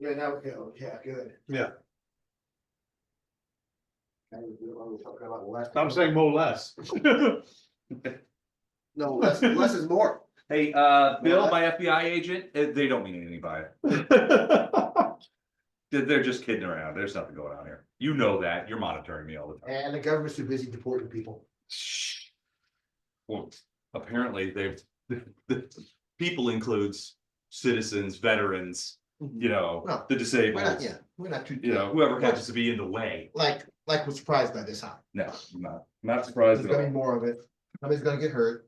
Yeah, now, yeah, good. Yeah, I'm I'm saying mow less. No, less is more. Hey, Bill, my FBI agent, they don't mean anything by it. They're just kidding around. There's nothing going on here. You know that. You're monitoring me all the time. And the government's too busy deporting people. Well, apparently the people includes citizens, veterans, you know, Well, the disabled, We're not too. you know, whoever happens to be in the way. Like we're surprised by this, huh? No, I'm not surprised There's at gonna all. be more of it. Somebody's gonna get hurt.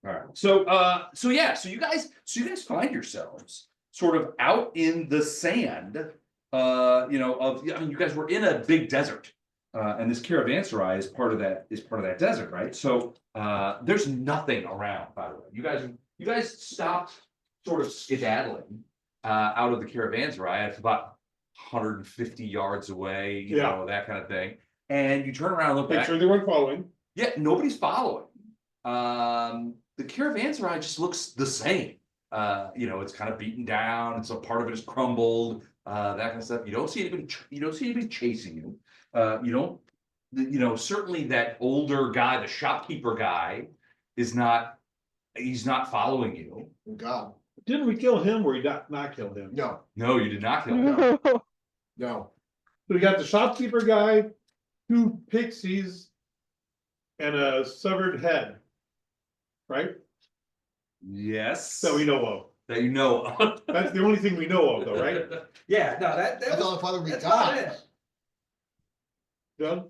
All right. So you guys find yourselves sort of out in the sand, you know, I mean, you guys were in a big desert. And this caravanserai is part of that desert, right? So there's nothing around, by the way. You guys stopped sort of skedaddling out of the caravanserai at about 150 yards away, you know, that kind of thing. And you turn around and look Make back. sure they weren't following. Yeah, nobody's following. The caravanserai just looks the same. You know, it's kind of beaten down, and so part of it is crumbled, that kind of stuff. You don't see anybody chasing you. You don't, you know, certainly that older guy, the shopkeeper guy, he's not following you. Oh, God, Didn't we kill him or we not kill him? no, No, you did not kill him. no. So we got the shopkeeper guy, 2 pixies, and a severed head. Right? Yes. That we know of. That you know of. That's the only thing we know of though, right? Yeah, no, That's all the father we that's about got. it. Done?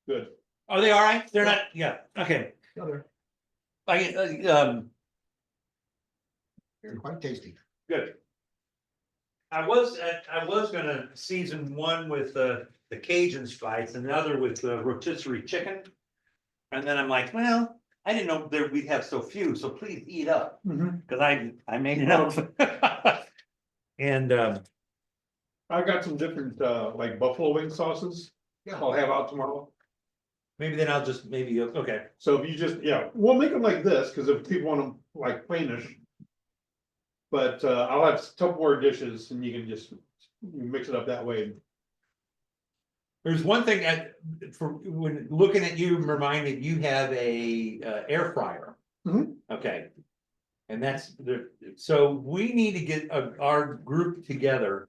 Good. Are they all right? They're not, yeah, okay. They're quite tasty. Good. I was gonna season one with the Cajun spice, and the other with the rotisserie chicken. And then I'm like, well, I didn't know there we'd have so few, so please eat up, cause I made enough. And I got some different like buffalo wing sauces. Yeah. I'll have out tomorrow. maybe then I'll just, okay. So if you just, we'll make them like this, cause if people want them like plainish. But I'll have a couple more dishes and you can just mix it up that way. There's one thing for when looking at you, reminded you have a air fryer. Mhm. Okay. And that's so we need to get our group together.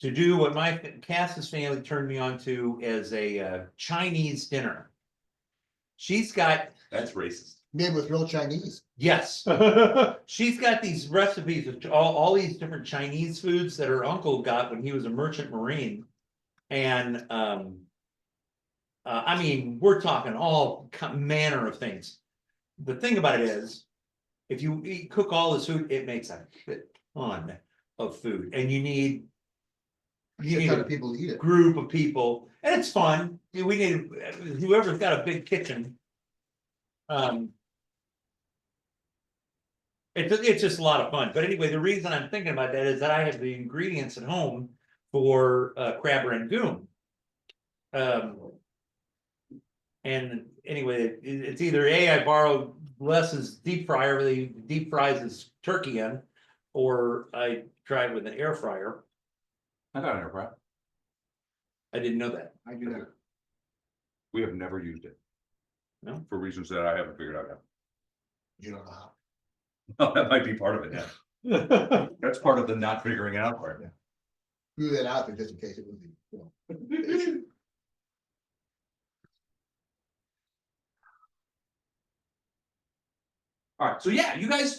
To do what Cass's family turned me on to as a Chinese dinner. She's got, That's racist. Made with real Chinese. yes, she's got these recipes of all these different Chinese foods that her uncle got when he was a merchant marine. And I mean, we're talking all manner of things. The thing about it is, if you cook all this food, it makes a ton of food, and you need Kind of people eat it. group of people, and it's fun. We need whoever's got a big kitchen. It's just a lot of fun. But anyway, the reason I'm thinking about that is that I have the ingredients at home for crab rangoon. And anyway, it's either I borrowed Les's deep fryer, he deep fries his turkey in, or I tried with an air fryer. I got an air fryer. I didn't know that. I do that. We have never used it. No? For reasons that I haven't figured out yet. You don't know how. Oh, that might be part of it, yeah. That's part of the not figuring it out part. Threw that out there just in case it was, issue. All right, so yeah, you guys,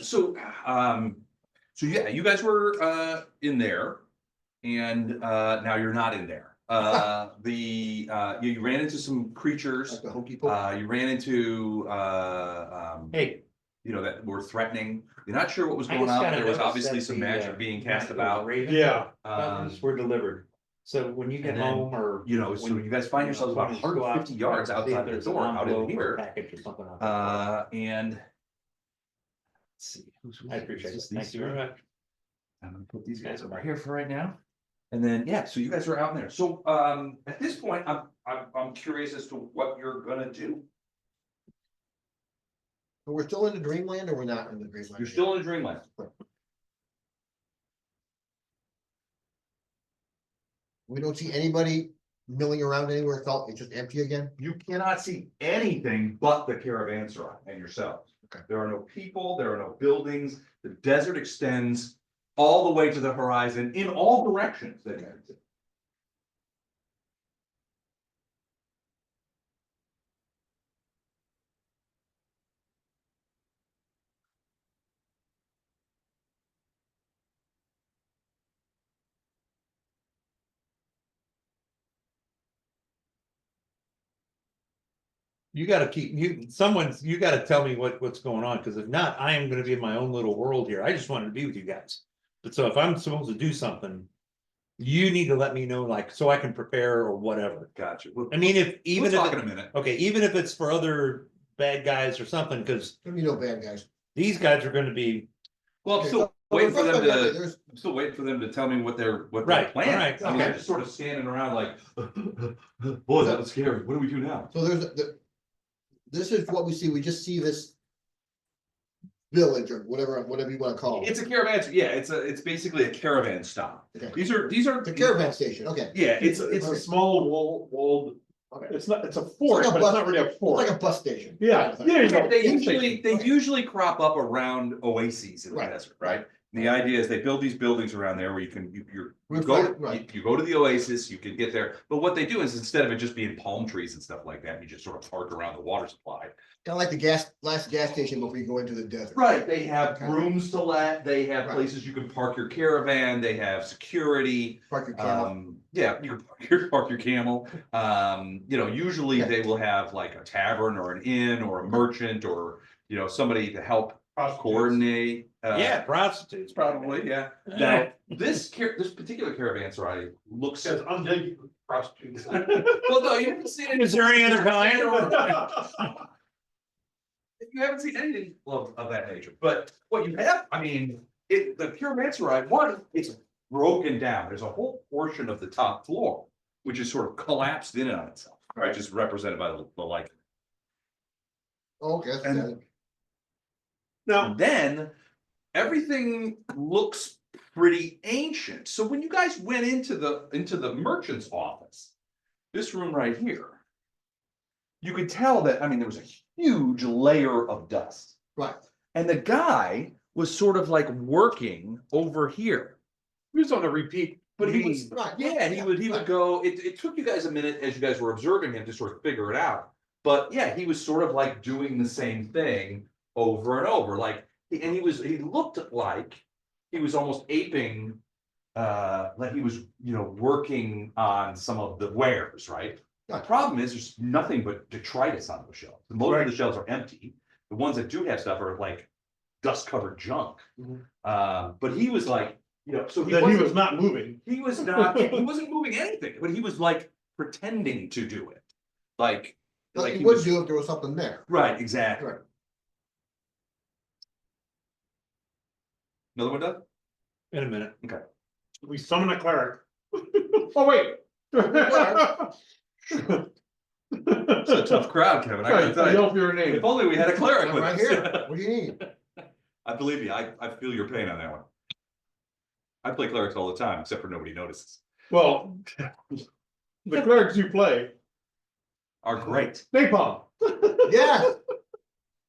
you guys were in there, and now you're not in there. You ran into some creatures. Like the home people. You ran into Hey, you know, that were threatening. You're not sure what was I going just on. gotta There was notice obviously that some the, magic being cast about. Yeah. Were delivered. So when you get and then, home, or you know, so you guys find yourselves about 150 yards outside the door, out in here. Package or something. Out there. And let's see, I appreciate it. These Thank you very three? much. I'm gonna put these guys over here for right now. And then, yeah, so you guys are out in there. So at this point, I'm curious as to what you're gonna do. But we're still in the dreamland or we're not in the dreamland? You're still in Dreamland. We don't see anybody milling around anywhere, it's just empty again? You cannot see anything but the caravanserai and yourselves. Okay. There are no people, there are no buildings, the desert extends all the way to the horizon in all directions that you can see. You gotta keep, you gotta tell me what's going on, because if not, I am gonna be in my own little world here. I just wanted to be with you guys. But so if I'm supposed to do something, you need to let me know, like, so I can prepare or whatever. Gotcha. I mean, if, We'll even talk if, in a minute. okay, even if it's for other bad guys or something, because There'll be no bad guys. these guys are gonna be, Well, I'm Okay, still so- waiting for them to, There's- I'm still waiting for them to tell me what their Right, plan is. alright, I mean, they're okay. just sort of standing around like, boy, that was scary. What do we do now? So this is what we see, we just see this village or whatever you wanna call it. It's a caravan, yeah, it's basically a caravan stop. Okay. These are. It's a caravan station, okay. Yeah, It's a small walled, Okay. it's a fort, like a but it's bus- not really a It's fort. like a bus station. Yeah, there you go. They usually crop up around oases in the Right. desert, right? And the idea is they build these buildings around there where you can, you Right, go, right. you go to the oasis, you can get there. But what they do is instead of it just being palm trees and stuff like that, you just sort of park around the water supply. Kinda like the last gas station before you go into the desert. Right, they have Okay. rooms to let, they have Right. places you can park your caravan, they have security. Park your camel. Yeah, you can park your camel. Usually Yeah. they will have like a tavern or an inn or a merchant or, somebody to help coordinate. yeah, prostitutes. Probably, yeah. Now, this particular caravanserai looks, Says undead prostitutes. well, no, you haven't seen it. Is there any other kind? You haven't seen anything of that nature, but what you have, I mean, the caravanserai, it's broken down. There's a whole portion of the top floor, which is sort of collapsed in on itself, right? Just represented by the light. Okay, And- got it. Now, And then everything looks pretty ancient. So when you guys went into the merchant's office, this room right here, you could tell that, I mean, there was a huge layer of dust. Right, And the guy was sort of like working over here. he was on a repeat. But he was, right. yeah, he would right. go, it took you guys a minute as you guys were observing him to sort of figure it out. But yeah, he was sort of like doing the same thing over and over, like, and he looked like he was almost aping, like he was, working on some of the wares, right? The Right. problem is there's nothing but detritus on those shelves. Most of Right. the shelves are empty. The ones that do have stuff are like dust covered junk. Mhm. But he was like, so That he was not moving. he was not, he wasn't moving anything, but he was like pretending to do it. Like Like he you would was, do if there was something there. right, exactly. Right. Another one done? In a minute. We summon a cleric. Oh, wait. It's a tough crowd, Kevin. I gotta Right, tell you. yell for your name. If only we had a cleric I'm with right us. here, what do you need? I believe you. I feel your pain on that one. I play clerics all the time, except for nobody notices. Well, the clerics you play, Are great. napalm. Yeah.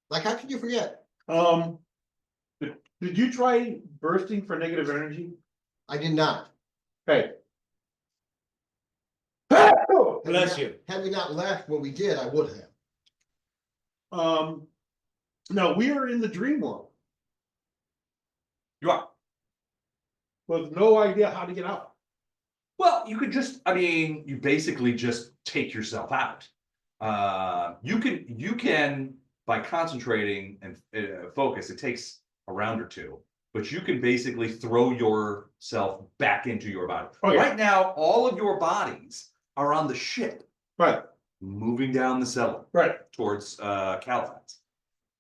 Like, how could you forget? Did you try bursting for negative energy? I did not. Hey. Bless you. Had we not left when we did, I would have. No, we are in the dream world You are. with no idea how to get out. Well, you could just, I mean, you basically just take yourself out. You can by concentrating and focus, it takes a round or two, but you can basically throw yourself back into your body. Oh, yeah. Right now, all of your bodies are on the ship, Right, moving down the cellar right. towards Celephais.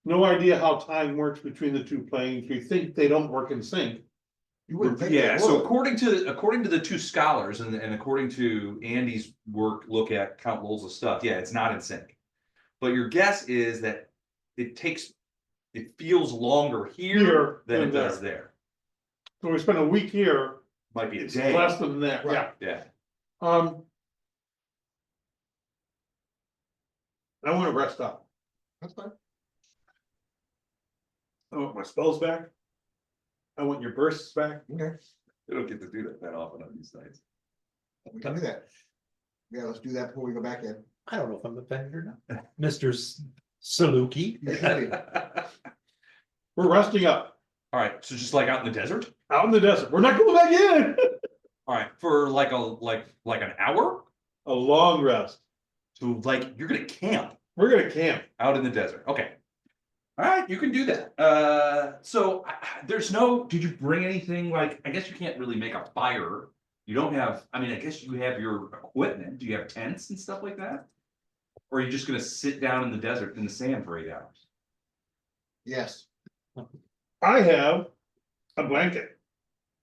No idea how time works between the two planes. You think they don't work in sync. You wouldn't think they Yeah, so would. according to the two scholars and according to Andy's look at Count Lowell's stuff, yeah, it's not in sync. But your guess is that it feels longer here than it does there. So we spent a week here, Might be a it's day. less than that, yeah. Right. Yeah. I wanna rest up. That's fine. I want my spells back. I want your bursts back. Okay, They don't get to do that often on these nights. we can do that. Yeah, let's do that before we go back in. I don't know if I'm offended or not. Mr. Saluki. You should be. We're resting up Alright, so just like out in the desert? out in the desert. We're not going back in. Alright, for like an hour? A long rest. So like, you're gonna camp We're gonna camp. out in the desert, okay. Alright, you can do that. So there's no, did you bring anything like, I guess you can't really make a fire. You don't have, I mean, I guess you have your equipment. Do you have tents and stuff like that? Or are you just gonna sit down in the desert in the sand for 8 hours? Yes, I have a blanket.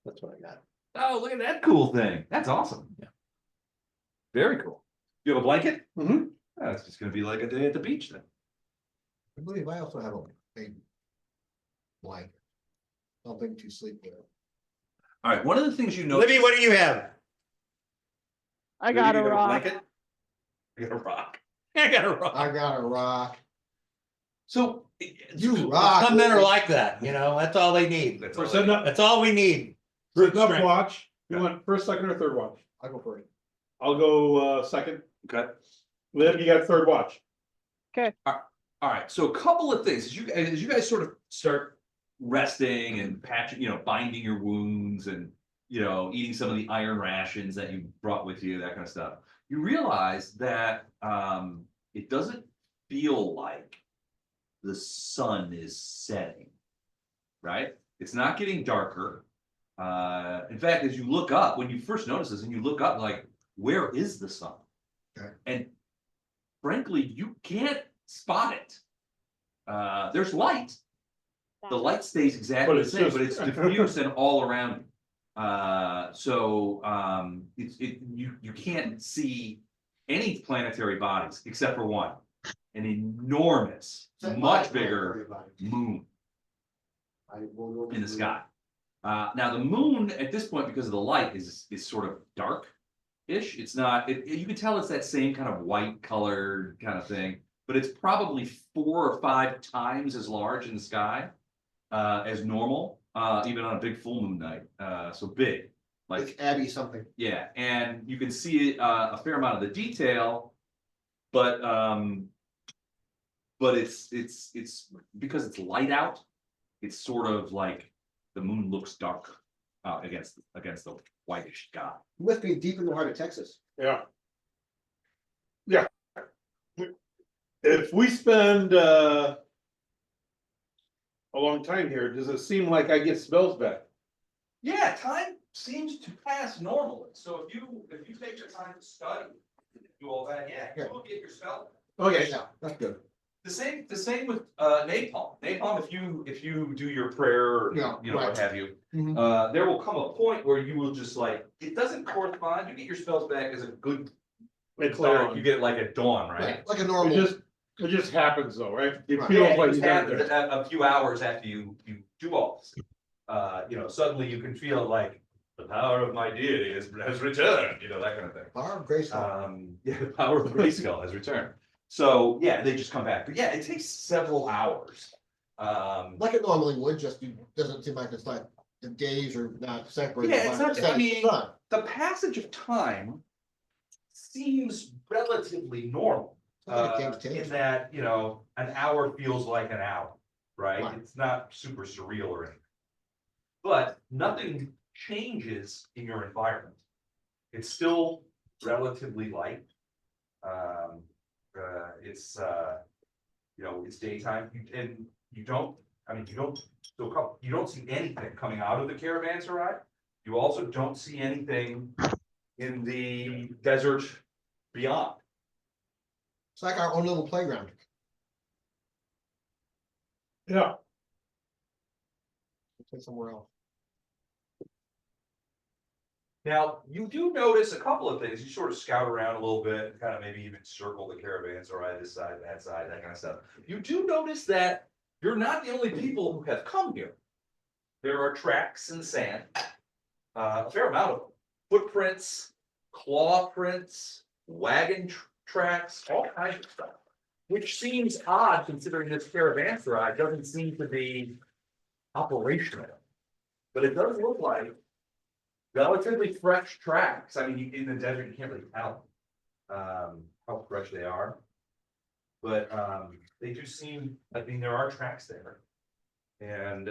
That's what I got. Oh, look at that cool thing. That's awesome. Yeah. Very cool. You have a blanket? Mhm. It's just gonna be like a day at the beach then. I believe I also have a blanket. Something to sleep with. Alright, one of the things you know. Libby, what do you have? I got a rock. Blanket? I got a rock. I got a rock. I got a rock. So. You rock. Some men are like that, you know, that's all they need. That's We're all setting up, That's all we need. setting up Strength. watch. You want first, second, or third watch? I'll go first. I'll go second. Okay. Liv, you got third watch. Alright, so a couple of things, as you guys sort of start resting and patching, binding your wounds and, eating some of the iron rations that you brought with you, that kind of stuff. You realize that, it doesn't feel like the sun is setting, right? It's not getting darker. In fact, as you look up, when you first notice this and you look up, like, where is the sun? Okay. And frankly, you can't spot it. There's light. The light stays exactly But the it's same, just- but it's diffused and all around you. You can't see any planetary bodies except for one, an enormous, much bigger moon in the sky. Now the moon at this point, because of the light, is sort of dark-ish. It's not. You can tell it's that same kind of white colored kind of thing, but it's probably 4 or 5 times as large in the sky as normal, even on a big full moon night. So big, It's like Abby something. yeah, and you can see a fair amount of the detail, but it's because it's light out. It's sort of like the moon looks dark against the whitish sky. You must be deep in the heart of Texas. Yeah. Yeah. If we spend a long time here, does it seem like I get spells back? Yeah, time seems to pass normally. So if you take the time to study, do all that, yeah, Yeah. you will get your spell. Okay, Yeah, that's good. The same with napalm. Napalm, if you do your prayer, or, Yeah, what right. have you, Mhm. there will come a point where you will just like, it doesn't correspond. You get your spells back as a good it's cleric. on. You get it like at dawn, right? Right, like a It normal. just happens though, right? It Right. feels Yeah, it like just you got happens there. a few hours after you do all this. Suddenly you can feel like the power of my deity has returned. That kind of thing. Power of Grace. Yeah, the power of Grayskull has returned. So yeah, they just come back. But yeah, it takes several hours. Like it normally would, just it doesn't seem like it's like the days are not separated. Yeah, it's by not- the setting I mean- sun. The passage of time seems relatively normal. Sounds like James Taylor. In that, an hour feels like an hour, right? Right. It's not super surreal or anything. But nothing changes in your environment. It's still relatively light. It's it's daytime, and you don't see anything coming out of the caravanserai. You also don't see anything in the desert beyond. It's like our own little playground. Yeah, Let's take somewhere else. Now, you do notice a couple of things. You sort of scout around a little bit, kind of maybe even circle the caravanserai, this side, that kind of stuff. You do notice that you're not the only people who have come here. There are tracks in the sand, a fair amount of them, footprints, claw prints, wagon tracks, all kinds of stuff. Which seems odd considering this caravanserai doesn't seem to be operational. But it does look like relatively fresh tracks. I mean, in the desert, you can't really tell how fresh they are. But they do seem, I mean, there are tracks there. And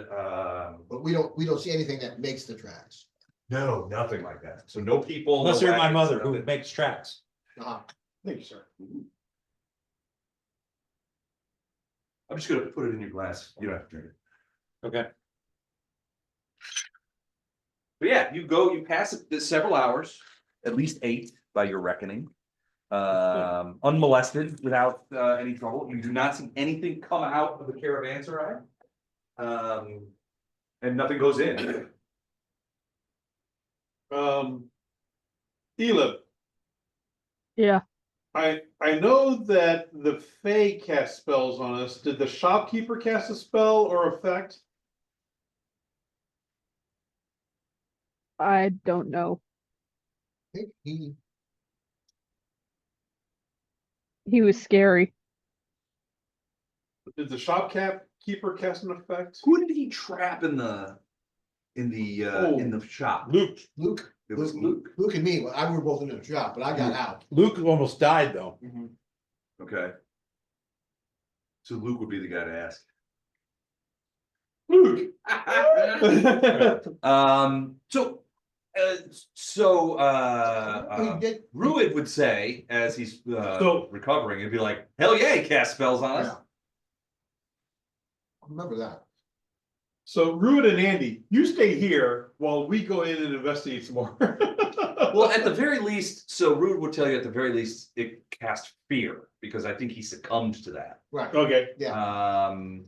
But we don't see anything that makes the tracks. no, nothing like that. So no people. Unless no you're my wagons, mother who nothing. makes tracks. Uh-huh. Thank you, sir. I'm just gonna put it in your glass. You don't have to drink it. Okay. But yeah, you pass it several hours, at least 8 by your reckoning. Unmolested without any trouble. You do not see anything come out of the caravanserai. And nothing goes in. Elib, Yeah, I know that the Fae cast spells on us. Did the shopkeeper cast a spell or effect? I don't know. I think He was scary. Did the keeper cast an effect? Who did he trap in the in the shop? Luke It was Luke. Luke and me, we were both in the shop, but I got out. almost died though. Okay. So Luke would be the guy to ask. Luke. He did, Ruid would say, as he's So- recovering, he'd be like, hell yeah, he cast spells on us. yeah. I remember that. So Ruud and Andy, you stay here while we go in and investigate some more. Well, at the very least, so Rude would tell you at the very least, it cast fear, because I think he succumbed to that. Right, Okay, And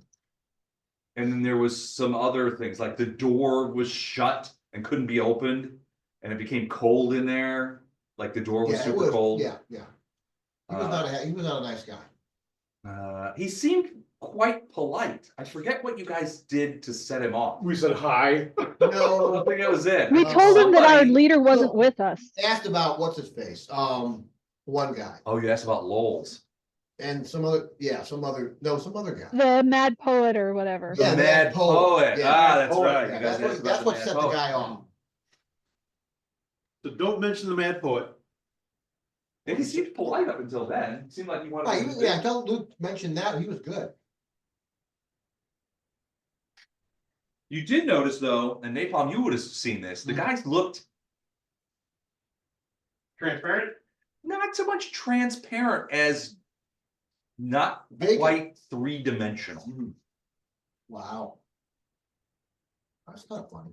then there was some other things, like the door was shut and couldn't be opened, and it became cold in there, like the door was yeah, it super was, cold. yeah. He was not a nice guy. He seemed quite polite. I forget what you guys did to set him off. we said hi. I No, think that was it. We told him that our Somebody- leader wasn't No. with us. asked about what's his face, one guy, Oh, you asked about Lowell's. and some other guy. The mad poet or whatever. Yeah, The the Mad Mad Poet. Poet. Yeah, Ah, Mad that's Poet. right. Yeah, You guys that's asked about that's the what Mad set the Poet. guy off. So don't mention the mad poet. And he seemed polite up until then. It seemed like he wanted Right, to. yeah, until Luke mentioned that, he was good. You did notice though, and Napalm, you would have seen this. The guys looked Transparent? not so much transparent as not Vacant. quite 3-dimensional. Wow. That's kind of funny.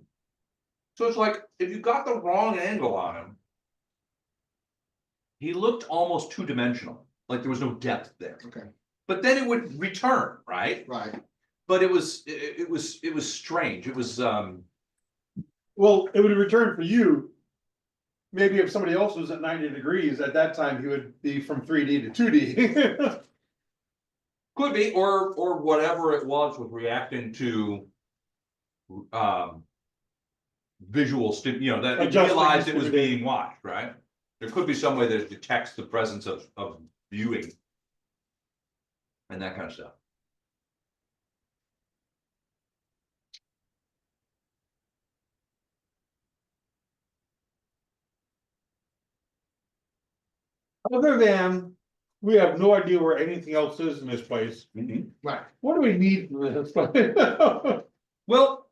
So it's like if you got the wrong angle on him, he looked almost 2-dimensional, like there was no depth there. Okay, But then it would return, right? right. But it was strange. It was Well, it would return for you. Maybe if somebody else was at 90 degrees, at that time, he would be from 3D to 2D. could be, or whatever it was with reacting to visual that it Adjusting realized it was to- being watched, right? There could be some way that it detects the presence of viewing and that kind of stuff. Other than, we have no idea where anything else is in this place. Right. What do we need from this place? Well,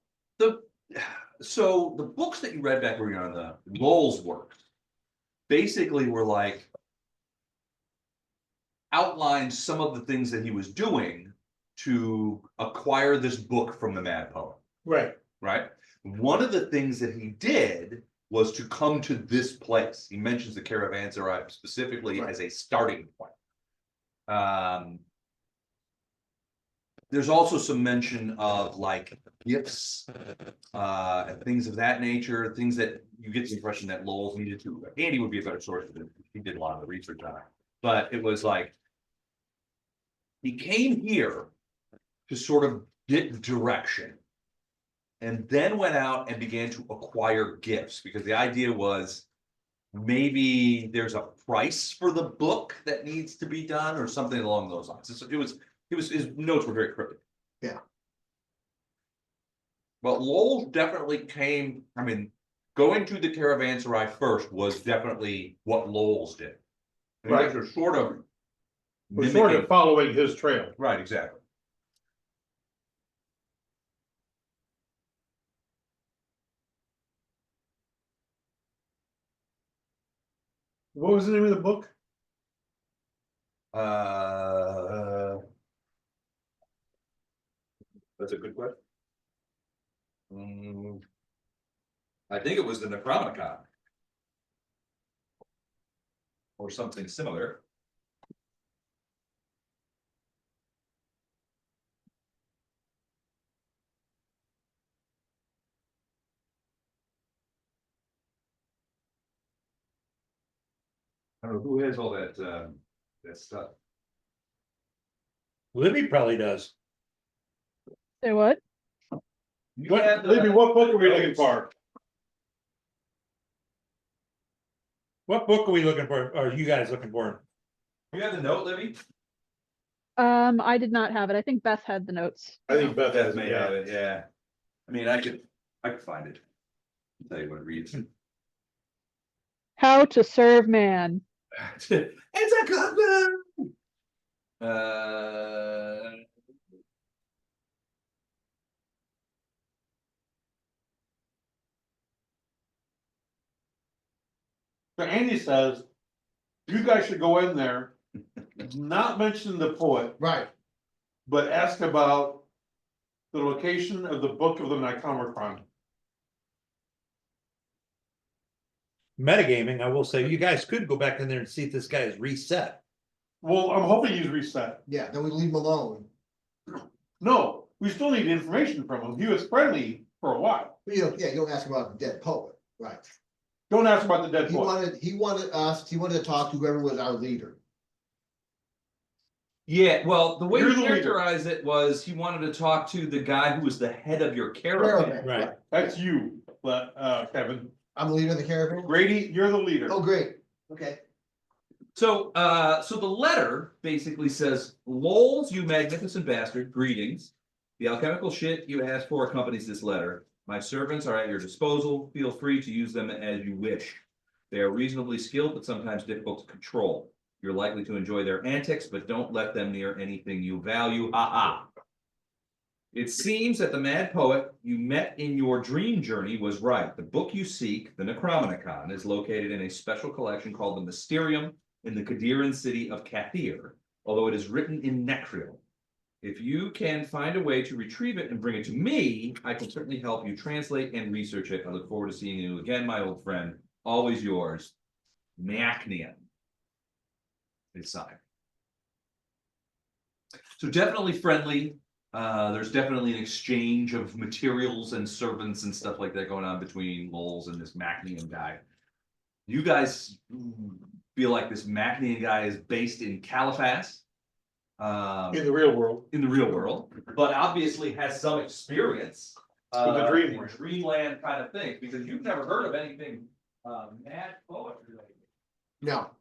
so the books that you read back where you're on the Lowell's work basically were like outlined some of the things that he was doing to acquire this book from the Mad Poet, Right. right? One of the things that he did was to come to this place. He mentions the caravanserai specifically as a starting point. There's also some mention of like gifts and things of that nature, things that you get the impression that Lowell's needed to. Andy would be a better source of it. He did a lot of the research on it. But it was like he came here to sort of get direction and then went out and began to acquire gifts, because the idea was maybe there's a price for the book that needs to be done or something along those lines. His notes were very cryptic. Yeah. But Lowell definitely came, I mean, going to the caravanserai first was definitely what Lowell's did. You guys are sort of We're sort of mimicking, following his trail. right, exactly. What was the name of the book? That's a good question. I think it was the Necronomicon. Or something similar. I don't know who has all that stuff. Libby probably does. Say what? You have the- Libby, what book are we looking for? What book are we looking for? Are you guys looking for? You have the note, Libby? I did not have it. I think Beth had the notes. I think Beth has may it, have yeah. it, yeah. I mean, I could find it. I'll tell you what it reads. How to serve man. It's a good one. So Andy says, you guys should go in there, not mention the poet, Right, but ask about the location of the book of the Necronomicon. Metagaming, I will say, you guys could go back in there and see if this guy is reset. Well, I'm hoping he's reset. yeah, then we leave him alone. No, we still need information from him. He was friendly for a while. You know, yeah, you don't ask about the dead poet, right? Don't ask about the dead He poet. wanted to talk to whoever was our leader. Yeah, well, the way You're he the leader. characterized it was he wanted to talk to the guy who was the head of your caravan. Right. That's you, but Kevin. I'm the leader of the caravan? Grady, you're the leader. Oh, great, okay. So the letter basically says, Lols, you magnificent bastard, greetings. The alchemical shit you asked for accompanies this letter. My servants are at your disposal. Feel free to use them as you wish. They are reasonably skilled, but sometimes difficult to control. You're likely to enjoy their antics, but don't let them near anything you value. Ha ha. It seems that the mad poet you met in your dream journey was right. The book you seek, the Necronomicon, is located in a special collection called the Mysterium in the Qadiran city of Kathir, although it is written in Necril. If you can find a way to retrieve it and bring it to me, I can certainly help you translate and research it. I look forward to seeing you again, my old friend. Always yours, Macnian. It's signed. So definitely friendly. There's definitely an exchange of materials and servants and stuff like that going on between Lowell's and this Macnian guy. You guys feel like this Macnian guy is based in Celephais. In the real world. In the real world, but obviously has some experience With the in Dreamland kind of thing, because you've never heard of anything mad poet related. No,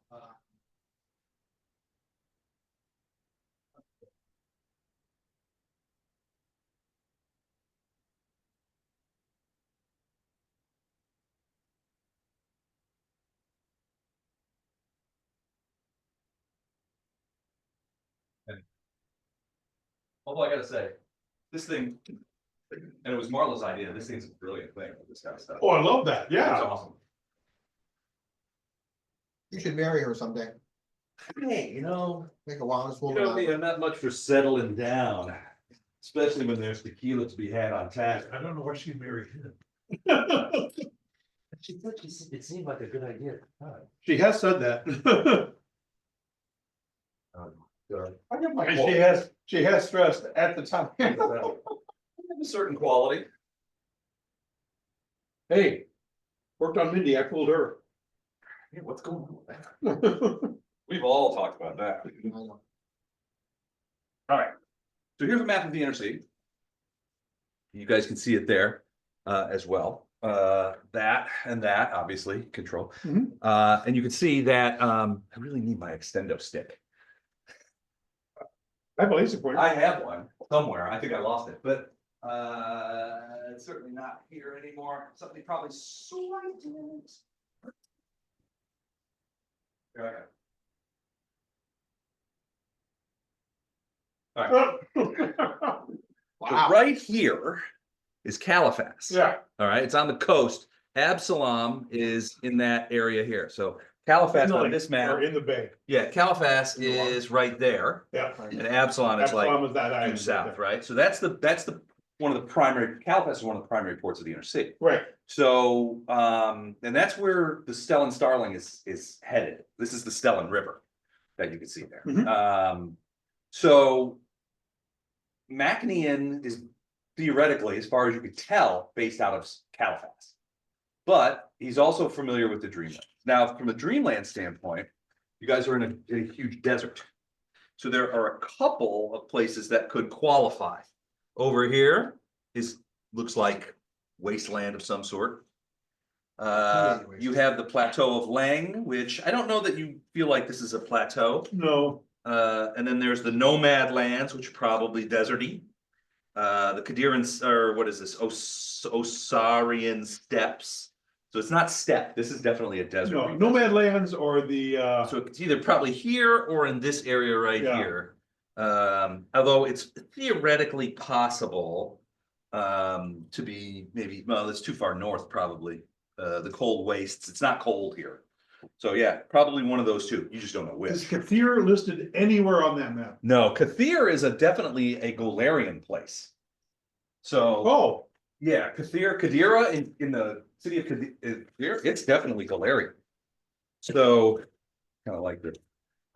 Although I gotta say, this thing, and it was Marla's idea, this thing's a brilliant thing, this kind of stuff. Oh, I love that, It's yeah. awesome. you should marry her someday, Hey, make a wildest you woman. know out of me, her. I'm not much for settling down, especially when there's tequila to be had on tap. I don't know why she married him. She said it seemed like a good idea at the time. She has said that. I give my And she has stressed at the time. a certain quality. Hey, worked on Mindy, I fooled her. Yeah, what's going on with that? We've all talked about that. I know. All right, so here's a map of the inner city. You guys can see it there as well. That and that, obviously, control. Mhm. And you can see that, I really need my extendo stick. I have a laser pointer. I have one somewhere. I think I lost it, but it's certainly not here anymore. Somebody probably swiped it. Here I go. So right here is Celephais. Yeah, All right, it's on the coast. Absalom is in that area here. So Celephais on this map, or in the bay, yeah, Celephais is right there, yeah. and Absalom is like Absalom is that due island south, there. right? So that's the one of the primary. Celephais is one of the primary ports of the inner city. Right, So, and that's where the Stellan Starling is headed. This is the Stellan River that you can see there. Mhm. So Macnean is theoretically, as far as you could tell, based out of Celephais. But he's also familiar with the Dreamlands. Now, from a Dreamland standpoint, you guys are in a huge desert. So there are a couple of places that could qualify. Over here looks like wasteland of some sort. You have the Plateau of Lang, which I don't know that you feel like this is a plateau. no, And then there's the Nomad Lands, which are probably deserty. The Kadirans, or what is this? Osarian Steppes. So it's not steppe. This is definitely a desert. no, nomad lands or the, So it's either probably here or in this area right Yeah. here. Although it's theoretically possible to be maybe, well, it's too far north probably. The cold wastes. It's not cold here. So yeah, probably one of those two. You just don't know is which. Kathir listed anywhere on that map? No, Kathir is definitely a Golarian place. So Oh, yeah, Kadira in the city of Kadir, it's definitely Golarian. So kind of like this.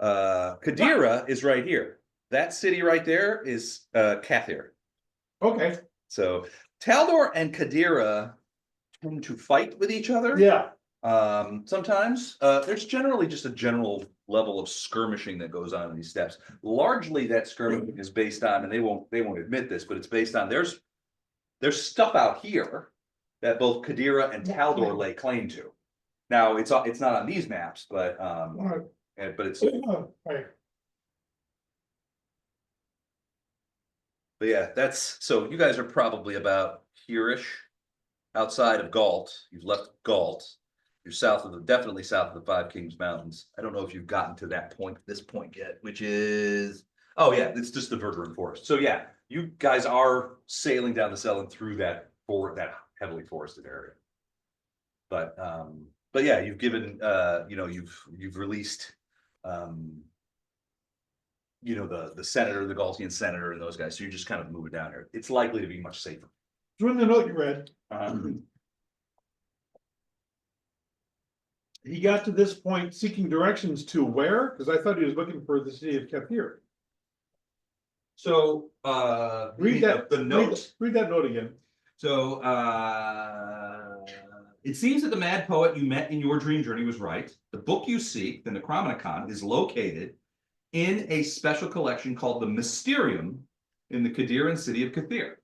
Kadira is right here. That city right there is Kathir. okay, So Taldor and Kadira tend to fight with each other. yeah, Sometimes there's generally just a general level of skirmishing that goes on in these steps. Largely that skirmishing is based on, and they won't admit this, but it's based on there's stuff out here that both Kadira and Taldor lay claim to. Now it's not on these maps, but alright, but it's right, but yeah, that's so you guys are probably about here-ish outside of Galt. You've left Galt. You're definitely south of the Five Kings Mountains. I don't know if you've gotten to this point yet, which is, oh yeah, it's just the Verdurun Forest. So yeah, you guys are sailing down the Sellen through that heavily forested area. But yeah, you've given, you've released, the senator, the Galtian senator and those guys. So you're just kind of moving down here. It's likely to be much safer. doing the note you read. He got to this point seeking directions to where? Because I thought he was looking for the city of Kathir. So, Read that, the note. read that note again. So, it seems that the mad poet you met in your dream journey was right. The book you seek, the Necronomicon, is located in a special collection called the Mysterium in the Kadiran city of Kathir.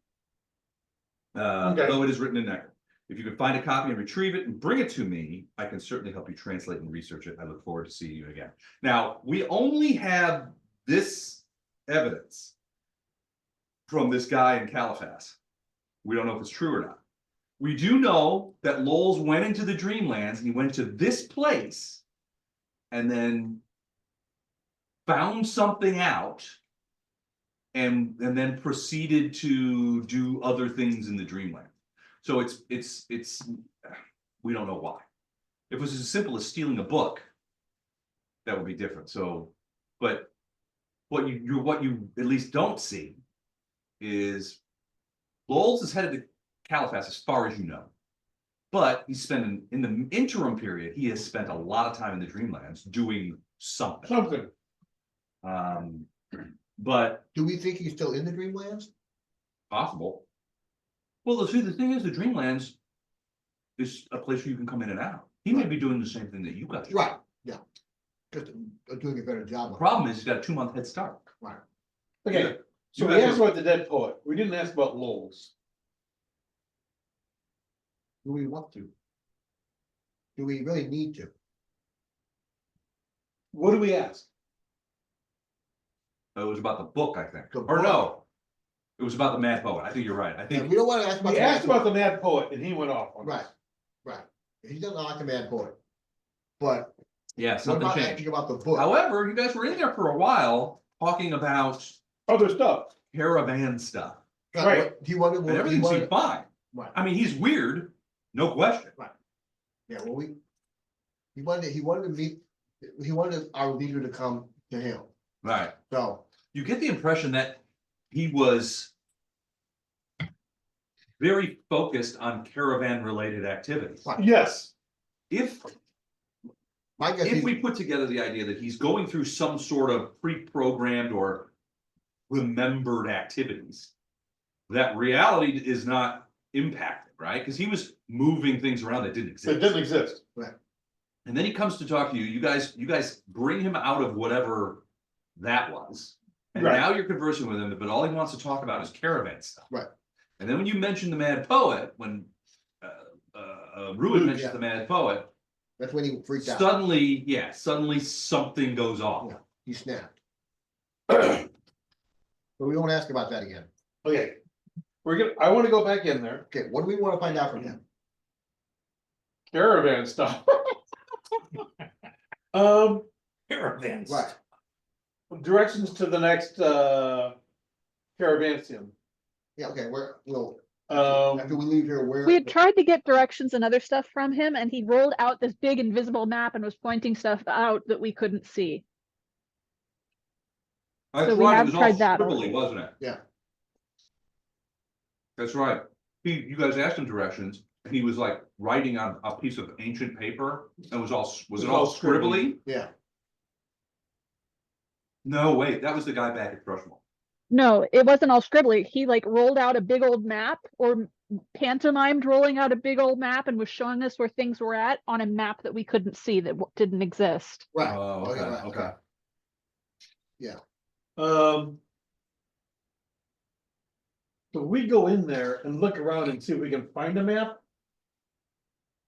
Okay. Though it is written in Necker. If you could find a copy and retrieve it and bring it to me, I can certainly help you translate and research it. I look forward to seeing you again. Now, we only have this evidence from this guy in Celephais. We don't know if it's true or not. We do know that Lowles went into the Dreamlands and he went to this place and then found something out and then proceeded to do other things in the Dreamland. So it's we don't know why. If it was as simple as stealing a book, that would be different. So, but what you at least don't see is Lowles is headed to Celephais as far as you know. But he's spending in the interim period, he has spent a lot of time in the Dreamlands doing something. Something. But Do we think he's still in the Dreamlands? possible. Well, the thing is, the Dreamlands is a place where you can come in and out. He may be doing the same thing that you guys. do. Right, yeah. Just doing a better job. The of it. problem is he's got a 2-month head start. Right. Okay, so You we guys asked are- about the dead poet. We didn't ask about Lowles. Who we want to. do we really need to? What do we ask? It was about the book, I think, The or book. no. It was about the Mad Poet. I think you're right. I Yeah, think, we don't wanna ask about. We the asked man about the poet. mad poet and he went off on Right, us. right. He doesn't like the man poet. But yeah, what something about changed. asking about the book? However, you guys were in there for a while talking about Other stuff. caravan stuff. right. He wanted, And he everything wanted, seemed fine. right, I mean, he's weird, no question. yeah, well, he wanted to meet, he wanted our leader to come to him, Right. so. You get the impression that he was very focused on caravan related activities. Right. Yes, If My guess if is, we put together the idea that he's going through some sort of pre-programmed or remembered activities, that reality is not impacted, right? Because he was moving things around that didn't it exist. didn't exist. And then he comes to talk to you. You guys bring him out of whatever that was. And Right. now you're conversing with him, but all he wants to talk about is caravan stuff. Right. And then when you mention the Mad Poet, when Ruin mentions yeah. the Mad Poet, that's when he freaked out, suddenly something goes off. Yeah. He snapped. But we won't ask about that again. Okay. I wanna go back in there, Okay, what do we wanna find out from him? caravan stuff. Caravans. Right, Directions to the next, caravanseum. yeah, okay, we'll, Um, after we leave here, where? We had tried to get directions and other stuff from him, and he rolled out this big invisible map and was pointing stuff out that we couldn't see. That's So we right, it have was all tried that scribbly, already. wasn't it? Yeah. That's right. You guys asked him directions, and he was like writing on a piece of ancient paper, and was it all scribbly? Yeah, No, wait, that was the guy back at Thrushmore. No, it wasn't all scribbly. He like rolled out a big old map or pantomimed rolling out a big old map and was showing us where things were at on a map that we couldn't see that didn't exist. right. Oh, okay, right, okay. So we go in there and look around and see if we can find a map.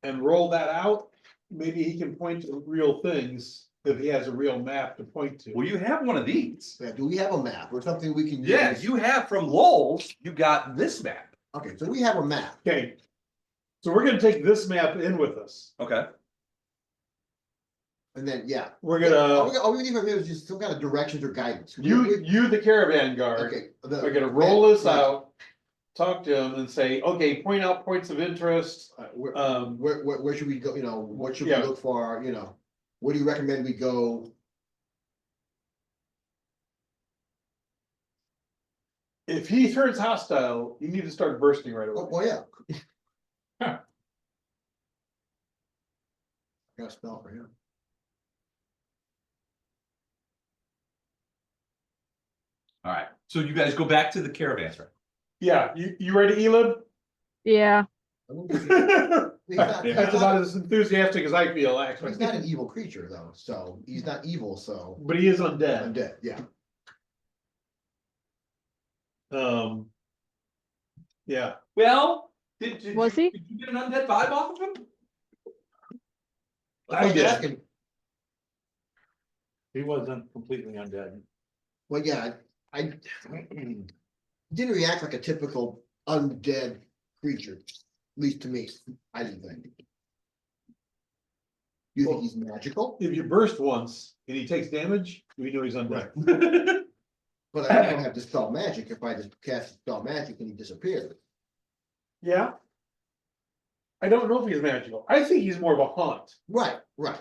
And roll that out, maybe he can point to real things, if he has a real map to point to. Well, you have one of these. Yeah, do we have a map or something we can use? Yeah, you have from Lowell's, you got this map. Okay, so we have a map, Okay. So we're gonna take this map in with us. Okay. and then, yeah. We're All gonna, we need from him is just some kind of directions or guidance. you the caravan guard, Okay. we're gonna roll this out. Talk to him and say, okay, point out points of interest, Where should we go, you know, what should we Yeah. look for, you know, where do you recommend we go? if he turns hostile, you need to start bursting right Oh, away. well, yeah. Got a spell for him. All right, so you guys go back to the caravanserai. Yeah, you ready, Elib? Yeah. I wouldn't be- That's about as enthusiastic as I feel, actually. He's not an evil creature though, so he's not evil, so. But he is undead. Undead, yeah. Yeah, Well, Was he? Did you get an undead vibe off of him? I did. Asking- He wasn't completely undead. Well, yeah, I didn't react like a typical undead creature, at least to me, I didn't think. You think he's magical? if you burst once and he takes damage, we know he's undead. But I don't have dispel magic, if I just cast dispel magic and he disappears. Yeah. I don't know if he's magical. I think he's more of a haunt. Right, right.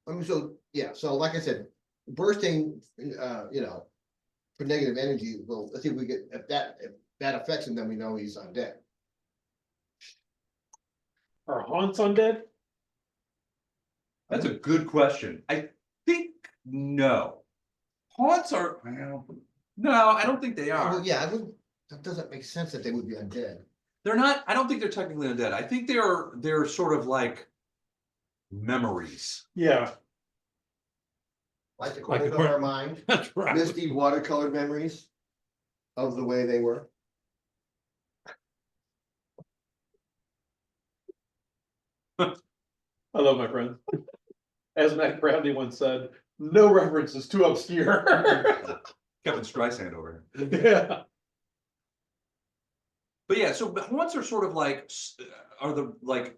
I mean, so, yeah, so like I said, bursting, you know, for negative energy, well, let's see if we get, if that affects him, then we know he's undead. Are haunts undead? That's a good question. I think no. Haunts are, well, no, I don't think they are. Well, yeah, I wouldn't, that doesn't make sense that they would be undead. They're not, I don't think they're technically undead. I think they're sort of like memories. Yeah. Like the Like the corners of our mind, That's right. misty watercolored memories of the way they were. I love my friends. As Matt Bradley once said, no reference is too obscure. Kevin Streisand over here. Yeah. But yeah, so the haunts are sort of like, are the like.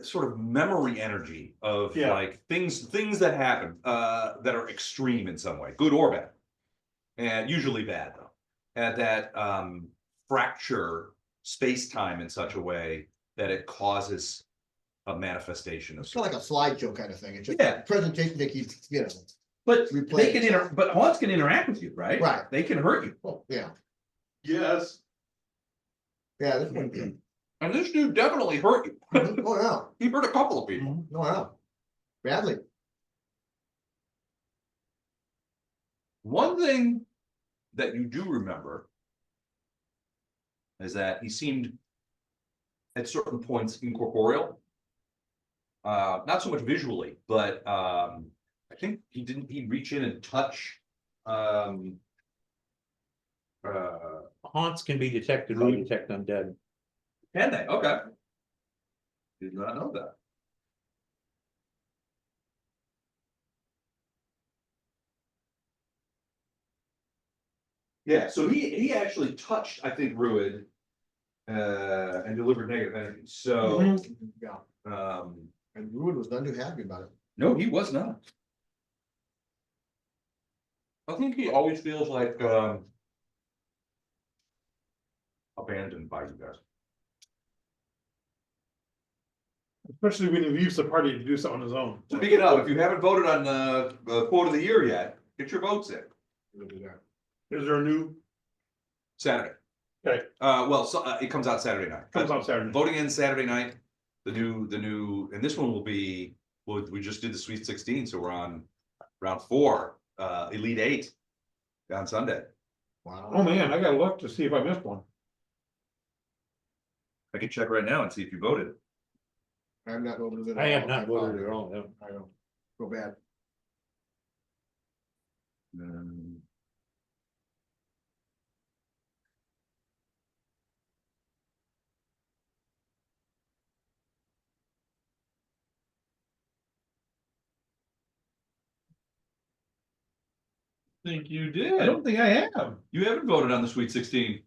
Sort of memory energy of Yeah. like things that happen, that are extreme in some way, good or bad. And usually bad though. And that fracture space-time in such a way that it causes a manifestation of It's kind of like a slideshow kind of thing. It's just Yeah. a presentation they keep, But replay they can itself. but haunts can interact with you, right? Right. They can hurt you. Oh, yeah, Yes. yeah, this one did. And this dude definitely hurt you. Oh, He hurt a couple of people. yeah, oh, yeah. Badly. One thing that you do remember is that he seemed at certain points incorporeal. Not so much visually, but I think he'd reach in and touch. Haunts can be detected by Detect Undead. Can they? Okay. Did not know that. Yeah, so he actually touched, I think, Ruid, and delivered negative energy. So, Yeah, um, and Ruud was none too happy about it. no, he was not. I think he always feels like abandoned by you guys. Especially when he leaves the party to do something on his own. Speaking of, if you haven't voted on the quote of the year yet, get your votes in. We'll do that. Is there a new, Saturday. Okay. Well, so, it comes out Saturday night. comes out Saturday? Voting ends Saturday night. The new, and this one will be, well, we just did the Sweet 16, so we're on round 4, Elite 8 on Sunday. Wow. Oh, man, I gotta look to see if I missed one. I can check right now and see if you voted. I have not voted at all. I have not voted apologize. at all, no. I don't feel bad. Think you did. I don't think I have. You haven't voted on the Sweet 16.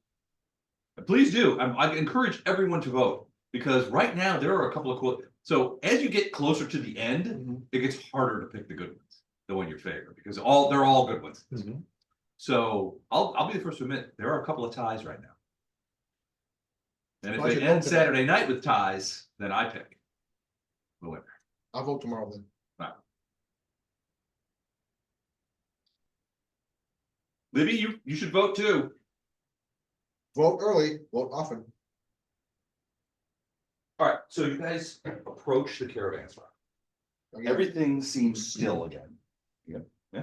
Please do. I encourage everyone to vote because right now there are a couple of cool. So as you get closer to the end, it gets harder to pick the good ones, the one you favor, because they're all good ones. So I'll be the first to admit there are a couple of ties right now. And if Well, I they should vote end today. Saturday night with ties, then I pick the winner. I'll vote tomorrow then. Libby, you should vote too. Vote early, vote often. All right, so you guys approach the caravanserai. Again. Everything seems still again.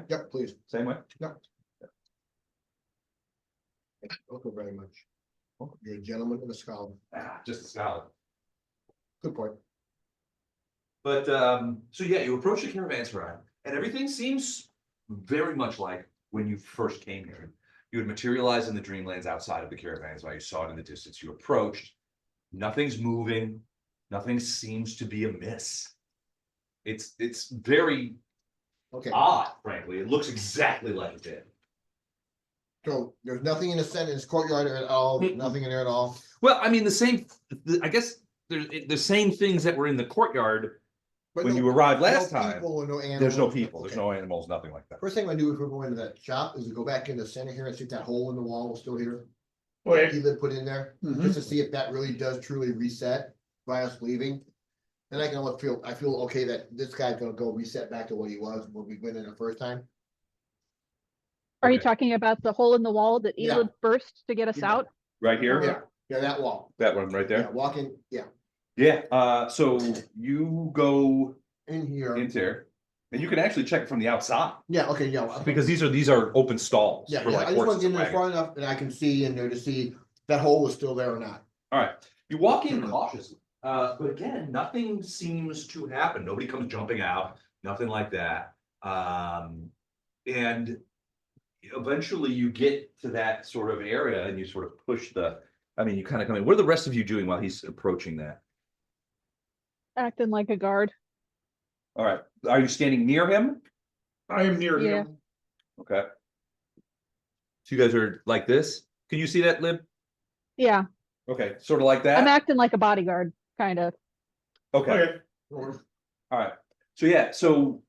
Yep, please. Same way. Thank you very much. You're a gentleman and a scholar. Just a scholar. Good point. But so yeah, you approach the caravanserai, and everything seems very much like when you first came here. You had materialized in the Dreamlands outside of the caravanserai. You saw it in the distance. You approached. Nothing's moving. Nothing seems to be amiss. It's very Okay, odd, frankly. It looks exactly like it did. so there's nothing in the sentence courtyard at all, nothing in there at all. Well, I mean, I guess there's the same things that were in the courtyard But when no- you arrived last no time. people and no animals. There's no people, there's Okay. no animals, nothing like that. First thing I do if we're going to that shop is to go back in the center here and see if that hole in the wall was still here. Okay. He lived put in there, Mhm. just to see if that really does truly reset by us leaving. Then I can almost I feel okay that this guy's gonna go reset back to what he was when we went in the first time. Are you Okay. talking about the hole in the wall that Yeah. Elid burst to get us Yeah. out? Right here? Yeah, yeah, that wall. That one right Yeah, there? walking, yeah, Yeah, so you go in here. into there, and you can actually check it from the outside, Yeah, okay, yeah. because these are open stalls Yeah, for yeah, like I just want horses to and get in there wagons. far enough and I can see in there to see if that hole was still there or not. Alright, you walk in cautiously, but again, nothing seems to happen, nobody comes jumping out, nothing like that. And eventually you get to that sort of area and you sort of push the I mean, you kind of come in. What are the rest of you doing while he's approaching that? Acting like a guard. All right, are you standing near him? I am near Yeah. him. Okay. So you guys are like this? Can you see that, Lib? Yeah, Okay, sort of like I'm that? acting like a bodyguard, kind of. Okay, Okay, all right. So yeah, so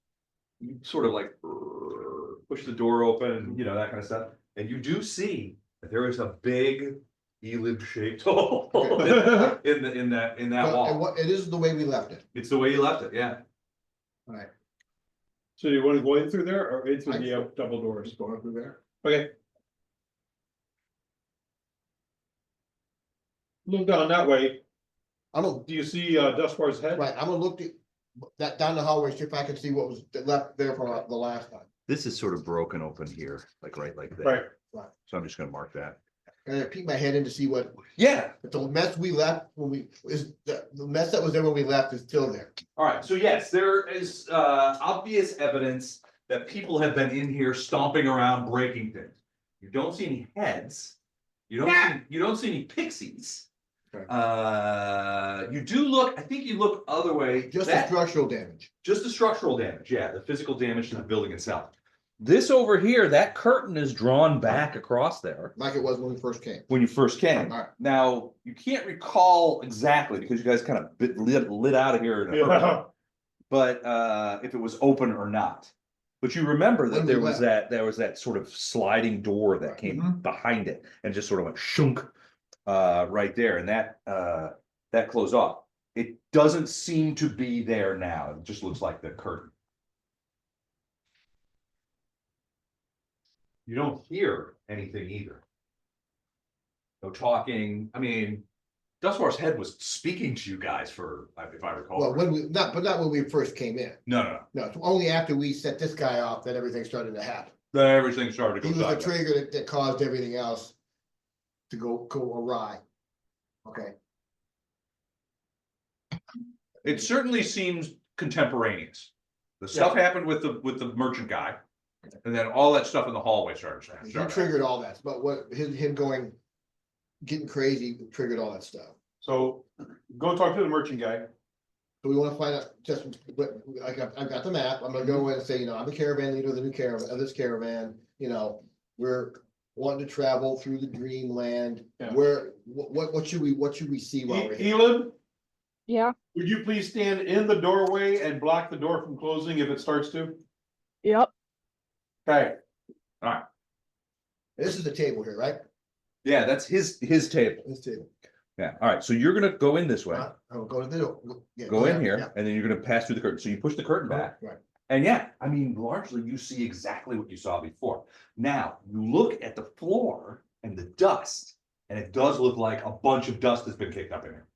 you sort of like push the door open, you know, that kind of stuff. And you do see that there is a big E-lib shaped hole in that And wall. what, it is the way we left it. It's the way you left it, yeah. All right. so do you want to go in through there or in through I- the double doors? Going through there. Okay. Look down that way. I'm gonna, Do you see Dustbar's head? right, I'm gonna look that down the hallway, see if I can see what was left there from the last time. This is sort of broken open here, like right like that. Right. So I'm just gonna mark that. And I peek my head in to see what, Yeah. if the mess we left when we, is, the mess that was there when we left is still there. All right, so yes, there is obvious evidence that people have been in here stomping around, breaking things. You don't see any heads. You don't see any pixies. Okay. You do look, I think you look other way. Just the That- structural damage. Just the structural damage, yeah, the physical damage to the building itself. This over here, that curtain is drawn back across there Like it was when we first came. when you first came. All right. Now, you can't recall exactly because you guys kind of lit out of here in a hurry. Yeah. But if it was open or not. But you remember that When we there was that sort of sliding door that came Mhm. behind it and just sort of went shunk right there, and that closed off. It doesn't seem to be there now. It just looks like the curtain. You don't hear anything either. No talking. I mean, Dustbar's head was speaking to you guys for, if I recall. Well, correctly. when we, but not when we first came in. No. No, it's only after we set this guy off that everything started to happen. Then everything started to He go was the sideways. trigger that caused everything else to go awry. Okay, It certainly seems contemporaneous. The stuff happened with the merchant guy. And then all that stuff in the hallway started. he started. triggered all that, but what, him going, getting crazy triggered all that stuff. So go talk to the merchant guy. So we wanna find out just, I've got the map, I'm gonna go in and say, you know, I'm the caravan leader of the new caravan, of this caravan, you know, we're wanting to travel through the Dreamland. Yeah. Where, what should we see while we're here? Elib, Yeah, would you please stand in the doorway and block the door from closing if it starts to? yep. Okay, This is the table here, right? Yeah, that's his table. This table. Yeah, all right, so you're gonna go in this way, I'll go to the door. Yeah, go in yeah, here, and then you're gonna pass through the curtain. So you push the curtain back. Right. And yeah, I mean, largely you see exactly what you saw before. Now, you look at the floor and the dust, and it does look like a bunch of dust has been kicked up in here.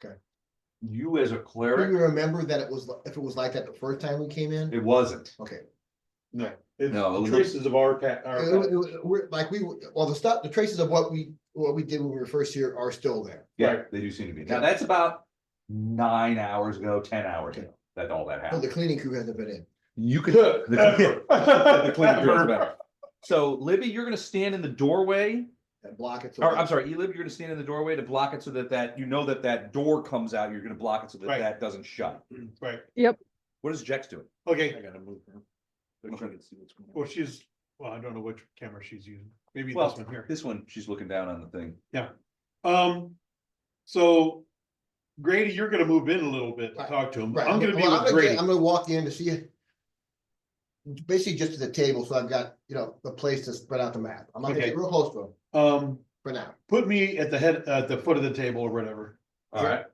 Okay. You as a Do you cleric, remember that it was, if it was like that the first time we came in? it wasn't. Okay. no. It's No, it was- traces of our We're like, well, the traces of what we did when we were first here are still there. Yeah, Right. they do seem to be. Now, that's about 9 hours ago, 10 hours ago, that all that So happened. the cleaning crew hasn't been in. You could. The cleaning crew is better. So Libby, you're gonna stand in the doorway, And block it. so or that- I'm sorry, Elib, you're gonna stand in the doorway to block it so that you know that door comes out, you're gonna block it so that Right. that doesn't shut. Right, What is Jex doing? okay, I gotta move her. Okay. So I can see what's going on. well, I don't know which camera she's using, maybe Well, this one here. This one, she's looking down on the thing. So Grady, you're gonna move in a little bit to Right. talk to him. Right, I'm gonna be well, with Grady. I'm gonna walk in to see it. Basically just to the table, so I've got, you know, a place to spread out the map. I'm not gonna Okay. get real close to him for now. Put me at the foot of the table or whatever. All right.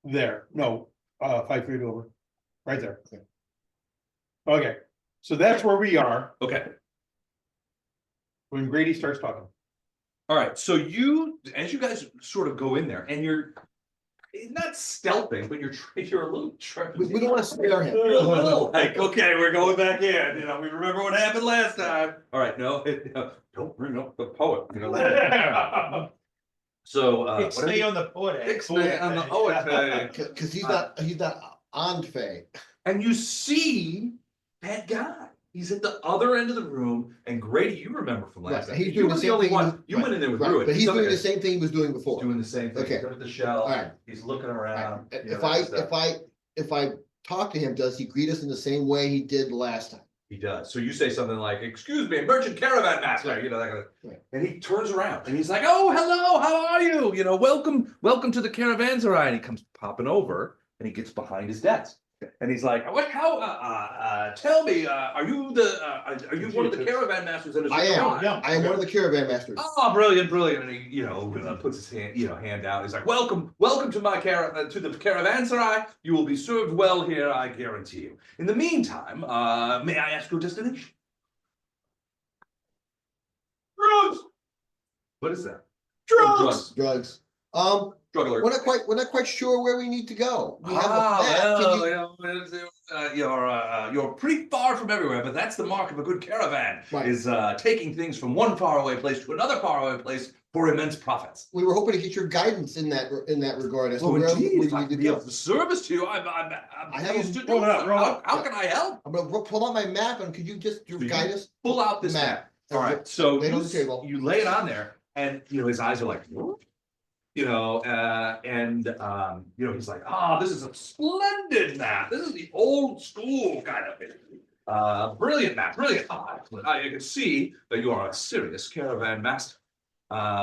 There, no, 5 feet over, right there. Okay, so that's where we are Okay. when Grady starts talking. All right, so as you guys sort of go in there and you're not stealthing, but you're a little. We don't wanna scare him. You're a little like, okay, we're going back in, you know, we remember what happened last time. All right, no, don't bring up the poet, you know. So, Stay on the poet. Ixnay on the poet. Cause he's not on Fey. And you see that guy. He's at the other end of the room, and Grady, you remember from last Right, time, he's you doing were the the same only thing one, you went in there with Right, Druid. but he's Something doing the like- same thing he was doing before. Doing the same thing, Okay. he's up at the shelf, Alright. he's looking around. you know, If that stuff. if I talk to him, does he greet us in the same way he did last time? He does. So you say something like, "Excuse me, merchant caravan master," you know, that kind of. Right. And he turns around and he's like, "Oh, hello, how are you? You know, welcome to the caravanserai." And he comes popping over and he gets behind his desk. And he's like, "What? Tell me, are you one of the caravan masters that is?" I am. Yeah. I am one of the caravan masters. Oh, brilliant, brilliant. And he, puts his hand out. He's like, welcome to my to the caravanserai. You will be served well here, I guarantee you. In the meantime, may I ask your destination? Drugs! What is that? Drugs. Drugs. Drug alert. We're not quite sure where we need to go. We have a Ah, map. Can well, you- you're pretty far from everywhere, but that's the mark of a good caravan, Right. is taking things from one faraway place to another faraway place for immense profits. We were hoping to get your guidance in that regard as to Well, where indeed, we if I need to can be go. of service to you, I'm I have pleased a- to do roll it up, so. roll it up. How can I help? I'm gonna pull out my map and could you just you guide us? Pull out this map. All right, so Lay it on the table. you lay it on there, and his eyes are like, he's like, this is a splendid map. This is the old school kind of thing. Brilliant map, brilliant. I can see that you are a serious caravan master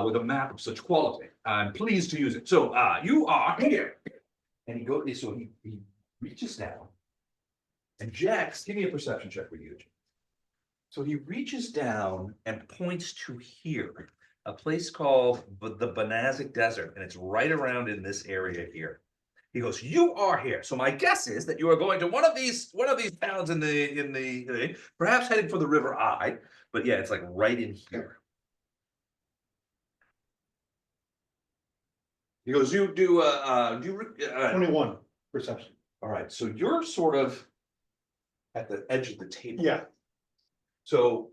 with a map of such quality. I'm pleased to use it. So you are here. And he reaches down. And Jax, give me a perception check with you. So he reaches down and points to here, a place called the Banazic Desert, and it's right around in this area here. He goes, "You are here." So my guess is that you are going to one of these towns in the perhaps heading for the River Eye, but yeah, it's like right in here. He goes, "You do 21 perception. all right." So you're sort of at the edge of the table. Yeah. So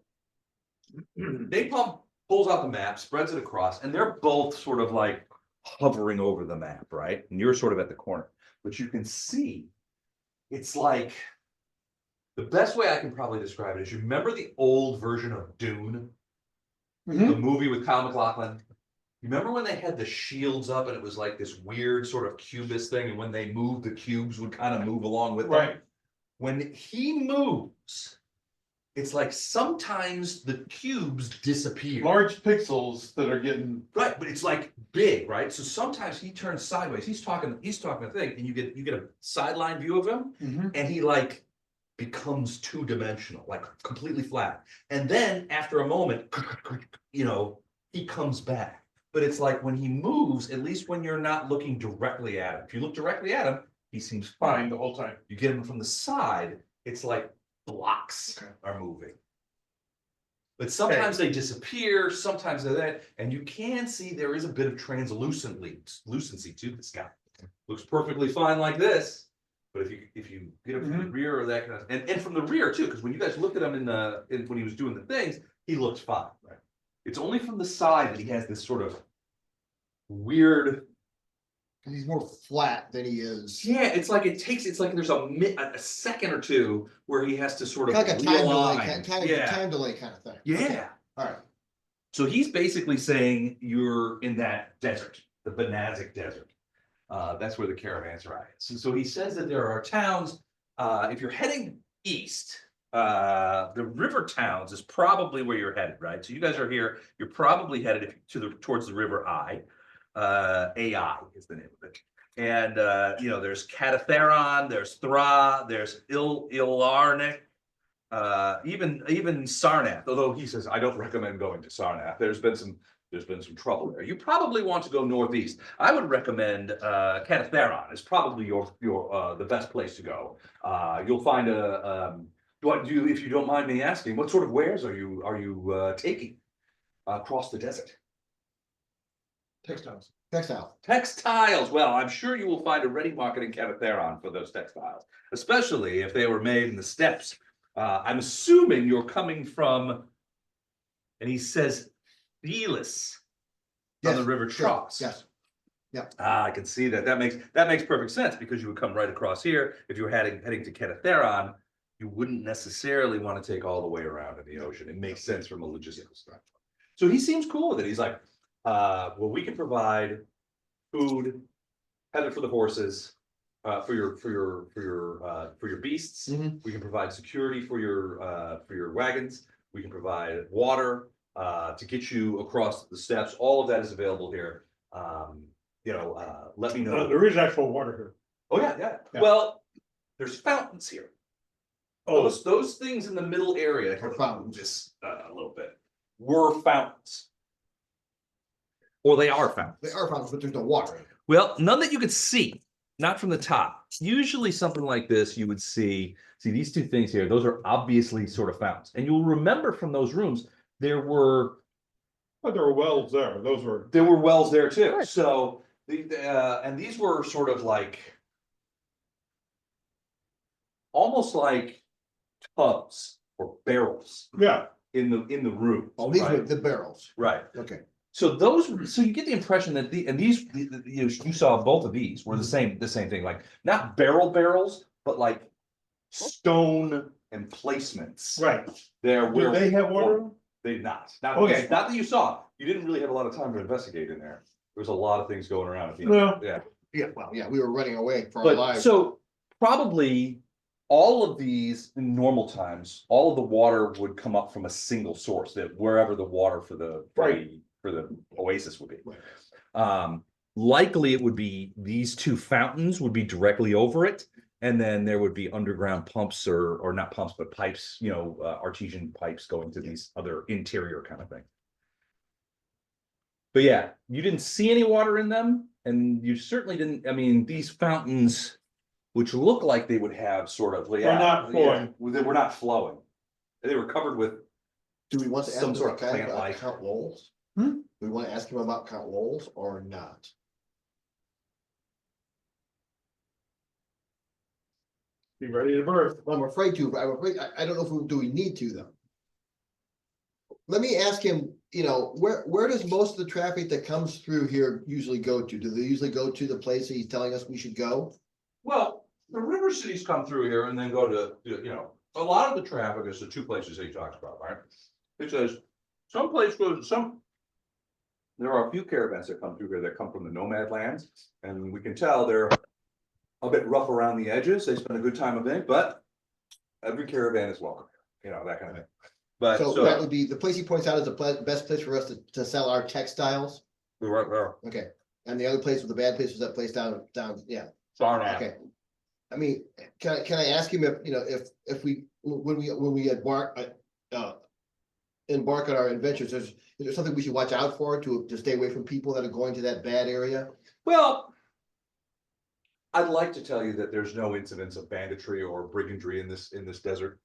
Napalm pulls out the map, spreads it across, and they're both sort of like hovering over the map, right? And you're sort of at the corner. But you can see, it's like, the best way I can probably describe it is, you remember the old version of Dune? The movie with Kyle MacLachlan? You remember when they had the shields up and it was like this weird sort of cubist thing, and when they moved, the cubes would kind of move along with them? Right. When he moves, it's like sometimes the cubes disappear. Large pixels that are getting. Right, but it's like big, right? So sometimes he turns sideways. He's talking a thing, and you get a sideline view of him, and he like becomes two-dimensional, like completely flat. And then after a moment, he comes back. But it's like when he moves, at least when you're not looking directly at him. If you look directly at him, he seems Fine fine. the whole time. You get him from the side, it's like blocks are moving. But sometimes they disappear, sometimes they're that, and you can see there is a bit of translucency to this guy. Looks perfectly fine like this, but if you get him from the rear or that kind of, and from the rear too, because when you guys looked at him when he was doing the things, he looked fine. Right? It's only from the side that he has this sort of weird. He's more flat than he is. Yeah, it's like there's a second or two where he has to sort of Like a time delay, realign. time delay kind of thing. Yeah. Okay. All right. So he's basically saying you're in that desert, the Banazic Desert. That's where the caravanserai is. So he says that there are towns, if you're heading east, the river towns is probably where you're headed, right? So you guys are here, you're probably headed towards the River Eye. AI is the name of it. And there's Catatheron, there's Thra, there's Ilarnik, even Sarnath, although he says, I don't recommend going to Sarnath. There's been some trouble there. You probably want to go northeast. I would recommend Catatheron is probably your the best place to go. You'll find if you don't mind me asking, what sort of wares are you taking across the desert? Textiles. Textiles. Well, I'm sure you will find a ready market in Catatheron for those textiles, especially if they were made in the steppes. I'm assuming you're coming from, and he says, Thelis on the River Tross. Yes. Yeah. I can see that. That makes perfect sense, because you would come right across here if you were heading to Catatheron. you wouldn't necessarily want to take all the way around in the ocean. It makes sense from a logistical standpoint. So he seems cool with it. He's like, well, we can provide food, heather for the horses, for your beasts. Mhm. We can provide security for your wagons. We can provide water, to get you across the steps. All of that is available here. Let me know. There is actual water here. Oh, yeah. Yeah. Well, there's fountains here. Oh, Those things in the middle area Are fountains. just a little bit were fountains. Or they are fountains. They are fountains, but there's no water in it. Well, none that you could see, not from the top. Usually something like this, you would see these two things here. Those are obviously sort of fountains. And you'll remember from those rooms, there were wells there. there were wells there too. Good. So and these were sort of like almost like tubs or barrels Yeah. in the room. Oh, these were Right. the barrels. Right. Okay. So you get the impression that you saw both of these were the same thing, like not barrels, but like stone emplacements. Right. There Do where they have water? they did not. Okay. Not that you saw. You didn't really have a lot of time to investigate in there. There was a lot of things going around at the end. No. Yeah. Yeah, well, yeah, we were running away for our But lives. so probably all of these in normal times, all of the water would come up from a single source, that wherever the water for the oasis would be. Right. Likely it would be these two fountains would be directly over it. And then there would be underground pumps or not pumps, but pipes, artesian pipes going to these other interior kind of thing. But yeah, you didn't see any water in them, and you certainly didn't, I mean, these fountains, which look like they would have sort of. They're not flowing. They were not flowing. They were covered with, Do we want to ask some him sort of about plant life. Count Lowell's? Hmm? Do we want to ask him about Count Lowell's or not? Be ready to birth. I'm afraid to, but I don't know if do we need to though. Let me ask him, where does most of the traffic that comes through here usually go to? Do they usually go to the place that he's telling us we should go? well, the river cities come through here and then go to, a lot of the traffic is the two places that he talks about, right? It says, some place goes, there are a few caravans that come through here that come from the nomad lands, and we can tell they're a bit rough around the edges. They spend a good time of it, but every caravan is welcome, that kind of thing. But So that would be, the place he points out is the best place for us to sell our textiles. right there. Okay, and the other place, the bad place was that place down, yeah, okay. I mean, can I ask him if we, when we embark on our adventures, is there something we should watch out for to stay away from people that are going to that bad area? Well, I'd like to tell you that there's no incidents of banditry or brigandry in this desert.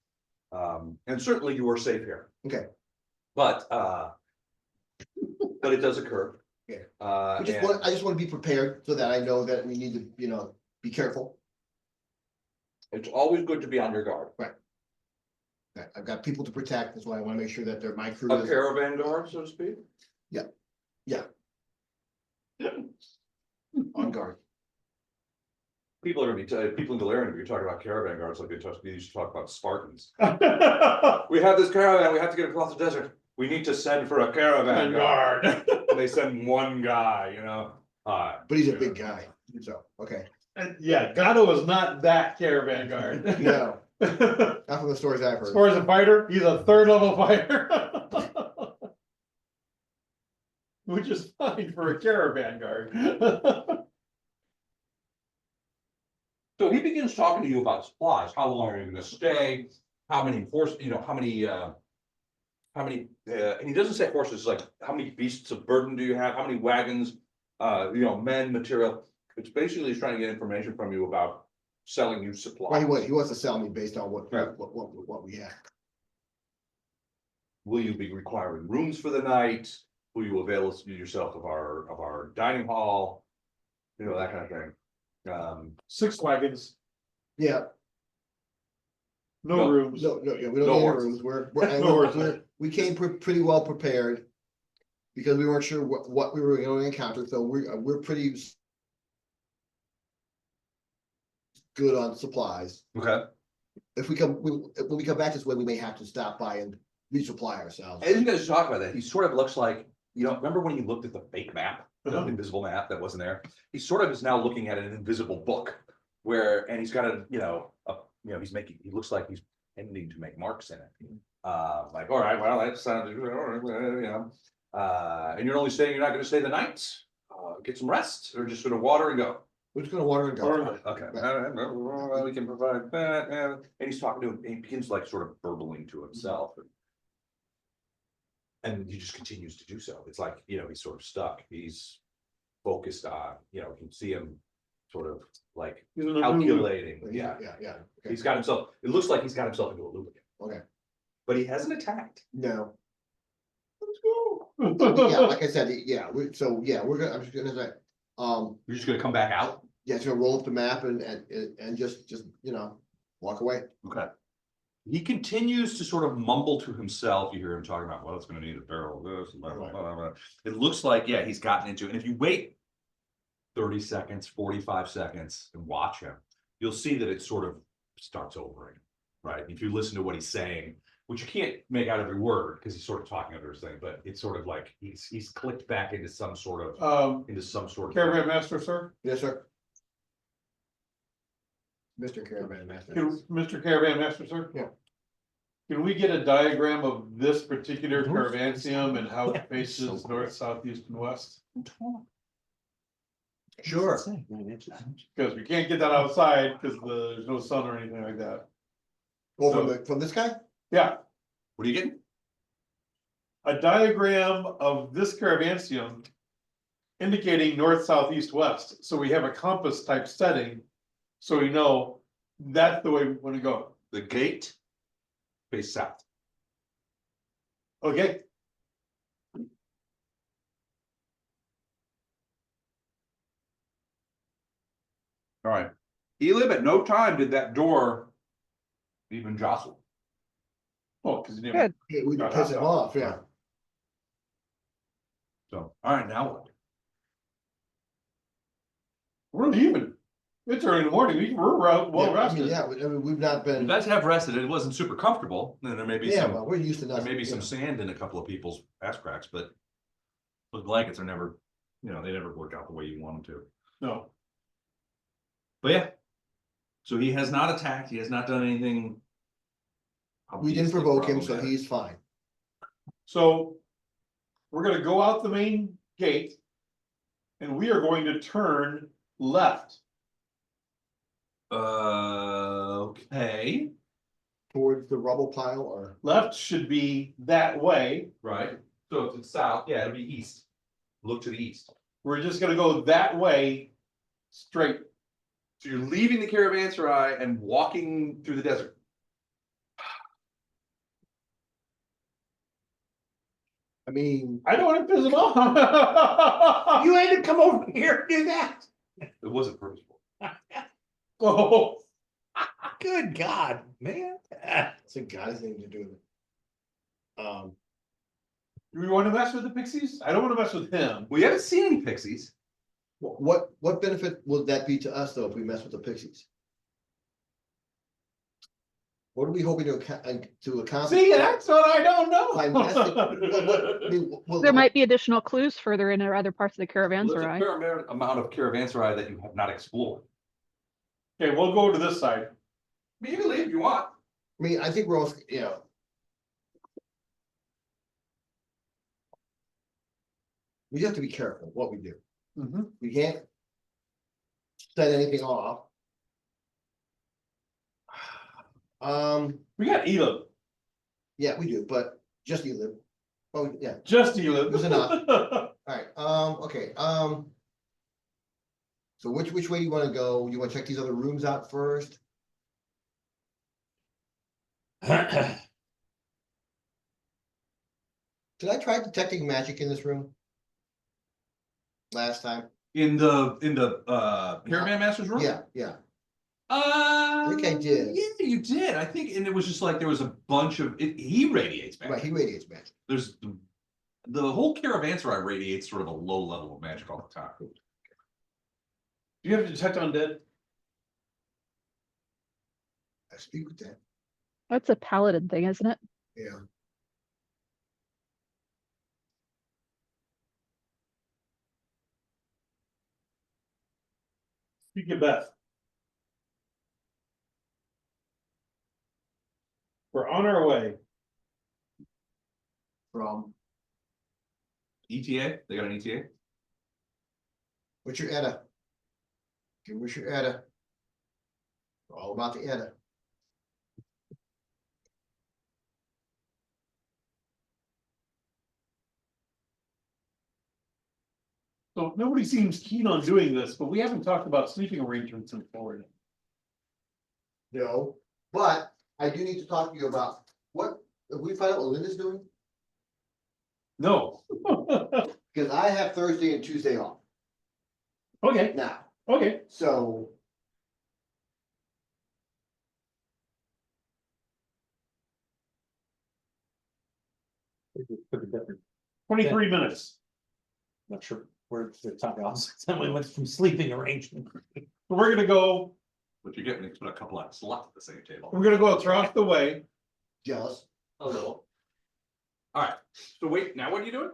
And certainly you are safe here. Okay. But it does occur. Yeah. I I just want to be prepared so that I know that we need to, be careful. It's always good to be on your guard. I've got people to protect, that's why I want to make sure that my crew A is. caravan guard, so to speak. On guard. People are gonna be, people in Galarian are gonna be talking about caravan guards like they used to talk about Spartans. Guard. We have this caravan, we have to get across the desert. We need to send for a caravan guard. And they send one guy, But he's a big guy, so, okay. Yeah, Gatto is not that caravan guard. No, As not from the stories I've heard. far as a fighter, he's a third level fighter. Which is fine for a caravan guard. So he begins talking to you about supplies. How long are you gonna stay? How many horses, and he doesn't say horses, it's like, how many beasts of burden do you have? How many wagons, men, material? It's basically he's trying to get information from you about selling you supplies. Well, he wants to sell me based on what Right. what we have. Will you be requiring rooms for the night? Will you avail yourself of our dining hall? That kind of thing. 6 wagons, Yeah, no rooms. no, yeah, we No don't need horses. rooms, No horses. we came pretty well prepared. Because we weren't sure what we were going to encounter, so we're pretty good on supplies. Okay. if we come, when we come back this way, we may have to stop by and resupply ourselves. As you guys talk about that, he sort of looks like, you know, remember when you looked at the fake map, the Uh-huh. invisible map that wasn't there? He sort of is now looking at an invisible book where, and he's got a, you know, he looks like he's ending to make marks in it. Like, all right, well, that sounds, you know, and you're only saying you're not gonna stay the night? Get some rest, or just gonna water and go? We're just gonna water and go. Water. Okay, all right, well, we can provide that, and he's talking to him, and he begins like sort of burbling to himself. And he just continues to do so. It's like, you know, he's sort of stuck. He's focused on, you know, you can see him sort of like He's in a loop. calculating. Yeah, Yeah, yeah. Okay. he's got himself, it looks like he's got himself into a loop again. Okay. But he hasn't attacked. No, Let's go. yeah, like I said, yeah, we're gonna, I'm just gonna say, You're just gonna come back out? yeah, just gonna roll up the map and just, you know, walk away. Okay. He continues to sort of mumble to himself. You hear him talking about, well, it's gonna need a barrel of this, and blah, blah, blah, blah, blah. It looks like, yeah, he's gotten into it. And if you wait 30 seconds, 45 seconds and watch him, you'll see that it sort of starts overing, right? If you listen to what he's saying, which you can't make out every word because he's sort of talking over his thing, but it's sort of like he's clicked back into some sort of Caravan master, sir, Yes, sir. Mr. Caravan Master. Mr. Caravan master, sir. Yeah. Can we get a diagram of this particular Mhm. caravanseum and how it faces north, south, east, and west? Sure. Because we can't get that outside because there's no sun or anything like that. Well, from this guy? Yeah, What are you getting? a diagram of this caravanseum indicating north, south, east, west. So we have a compass type setting. So we know that's the way we want to go. The gate face south. Okay, All right. Elib, at no time did that door even jostle. oh, because you Good. never, Yeah, we can piss him off, yeah. So, all right, now what? we're leaving. It's early in the morning. We're out, well Yeah, I mean, rested. yeah, I mean, we've not You been, guys have rested. It wasn't super comfortable. And there may be yeah, some, well, we're used to there nothing. may be some sand in a couple of people's ass cracks, but those blankets are never, you know, they never work out the way you want them to. No, But yeah. So he has not attacked. He has not done anything. We didn't provoke him, so problematic. he's fine. so we're gonna go out the main gate. And we are going to turn left. Okay, Towards the rubble pile or, Left should be that way. right. So if it's south, yeah, it'll be east. Look to the east. We're just gonna go that way straight. So you're leaving the caravanserai and walking through the desert. I mean, I don't wanna piss him off. You had to come over here and do that. It wasn't purposeful. Oh, Good God, man. it's a guy's thing to do with it. do we wanna mess with the pixies? I don't wanna mess with him. We haven't seen any pixies. What benefit would that be to us though, if we mess with the pixies? What are we hoping to accomplish? See, that's what I don't By messing- well, I know. mean, well, There might be additional clues further in other parts of the There's a caravanserai. fair amount of caravanserai that you have not explored. Okay, we'll go to this side. I mean, you can leave if you want. I mean, I think we're all, you know. We have to be careful what we do. Mhm. We can't set anything off. We got Elam, Yeah, we do, but just you live. Oh, yeah, just Elam. There's enough. alright, okay, so which way do you wanna go? You wanna check these other rooms out first? Did I try detecting magic in this room? Last time? In the caravan master's room? Yeah, I think I did. Yeah, you did. I think, and it was just like there was a bunch of he radiates magic. right, he radiates magic. There's the whole caravanserai radiates sort of a low level of magic all the time. Do you have to detect undead? I speak with that, That's a paladin thing, isn't it? yeah. Speak of Beth. We're on our way. From, ETA, they got an E ETA? what's your ETA? Give us your ETA. We're all about the ETA. So nobody seems keen on doing this, but we haven't talked about sleeping arrangements in Florida. No, but I do need to talk to you about what, if we find out what Linda's doing, No. because I have Thursday and Tuesday off Okay, now, okay. so. 23 minutes. Not sure where the time goes. Someone went from sleeping arrangement. So we're gonna go, What you get when you put a couple of sluts at the same table. we're gonna go across the way. Jealous. A little. Alright, so wait, now what are you doing?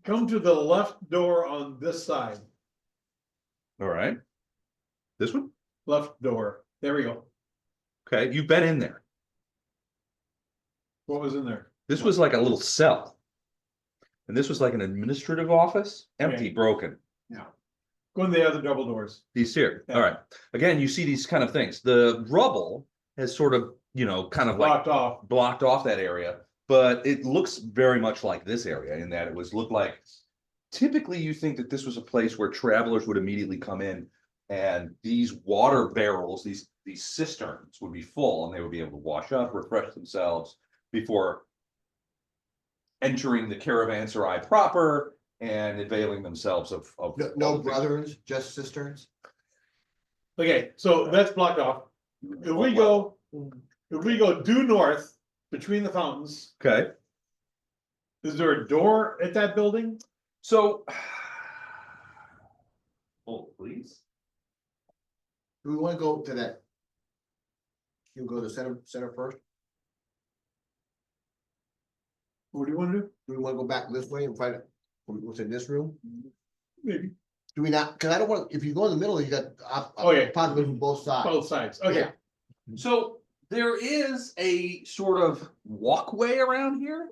Come to the left door on this side. Alright. This one? Left door. There we go. Okay, you've been in there. What was in there? This was like a little cell. And this was like an administrative office, empty, Okay. broken. Go in the other double doors. These here, Yeah. all right. Again, you see these kind of things. The rubble has sort of, you know, kind of like Blocked off. blocked off that area, but it looks very much like this area in that it was looked like. Typically, you think that this was a place where travelers would immediately come in, and these water barrels, these cisterns would be full, and they would be able to wash up, refresh themselves before entering the caravanserai proper and availing themselves of. No brothers, just cisterns. Okay, so that's blocked off. If we go due north between the fountains, Okay, is there a door at that building? so. Hold, please. Do we wanna go to that? You go to the center first? What do you wanna do? Do we wanna go back this way and find it? What's in this room? Maybe Do we not, cause I don't want, if you go in the middle, you got Okay. possibilities from both sides. both sides. Okay, Yeah. So there is a sort of walkway around here,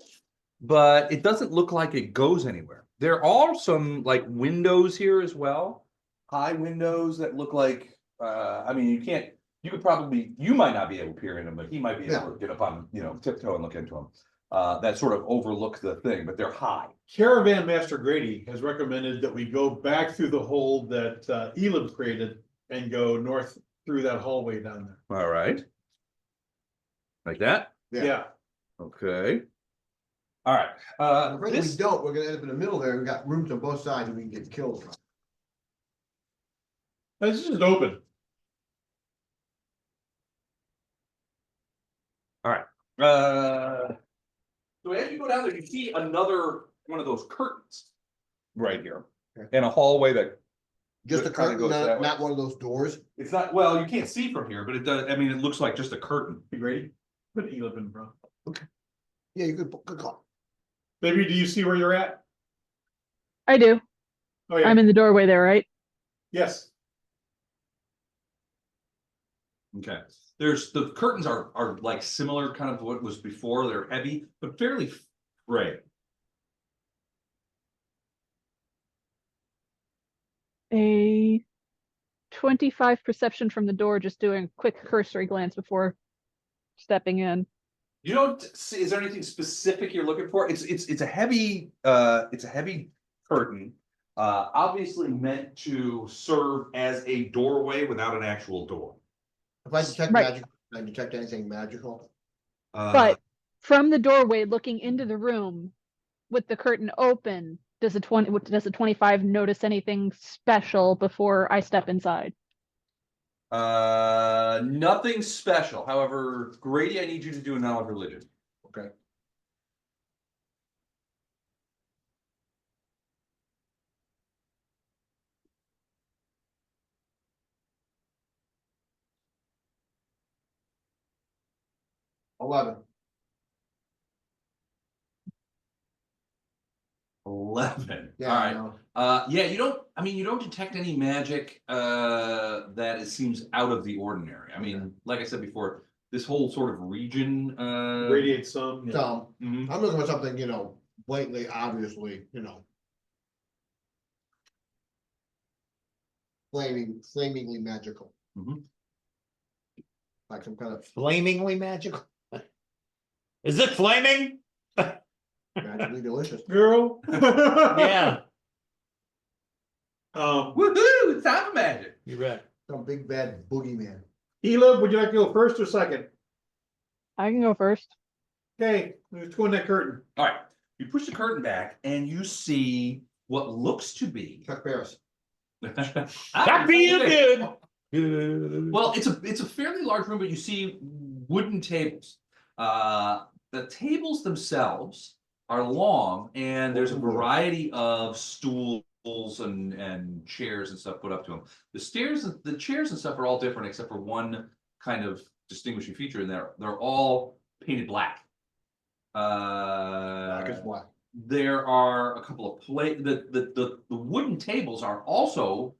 but it doesn't look like it goes anywhere. There are some like windows here as well. High windows that look like, I mean, you could probably, you might not be able to peer in them, but he might be able to get up on, you know, tiptoe and look into them. That sort of overlook the thing, but they're high. Caravan Master Grady has recommended that we go back through the hole that Elam created and go north through that hallway down there. All right. Like that? Yeah. Yeah, Okay. All right. If we This, don't, we're gonna end up in the middle there, we got rooms on both sides and we can get killed from. this is open. so as you go down there, you see another one of those curtains right here, Okay. and a hallway that Just a It kinda curtain, goes that way. not one of those doors. it's not, well, you can't see from here, but it does, I mean, it looks like just a curtain. Hey, Grady, put Elam in front. Yeah, you good call. Baby, do you see where you're at? I do. Oh, yeah, I'm in the doorway there, right? yes. Okay. There's, the curtains are like similar kind of what was before, they're heavy, but fairly gray. A 25 perception from the door, just doing a quick cursory glance before stepping in. You don't see, is there anything specific you're looking for? It's a heavy, curtain. Obviously meant to serve as a doorway without an actual door. If I detect Right. magic, I detect anything magical. But from the doorway looking into the room with the curtain open, does a 25 notice anything special before I step inside? Nothing special. However, Grady, I need you to do a knowledge religion. Okay. 11. 11. Yeah, All I right. know. Yeah, you don't detect any magic that it seems out of the ordinary. I mean, like I said before, this whole sort of region Radiate some, yeah. So, mhm. I'm looking for something, blatantly, obviously, flamingly magical. Mhm. Like some kind of Flamingly magical. Is it flaming? magically delicious. Girl. Yeah, Woohoo! It's time for magic. you're right. Some big bad boogeyman. Elib, would you like to go first or second? I can go first. Okay, let's go in that curtain. All right. You push the curtain back and you see what looks to be. Chuck Barris. That being good. Well, it's a fairly large room, but you see wooden tables. The tables themselves are long, and there's a variety of stools and chairs and stuff put up to them. The chairs and stuff are all different, except for one kind of distinguishing feature, and they're all painted black. Black as black. There are a couple of the wooden tables are also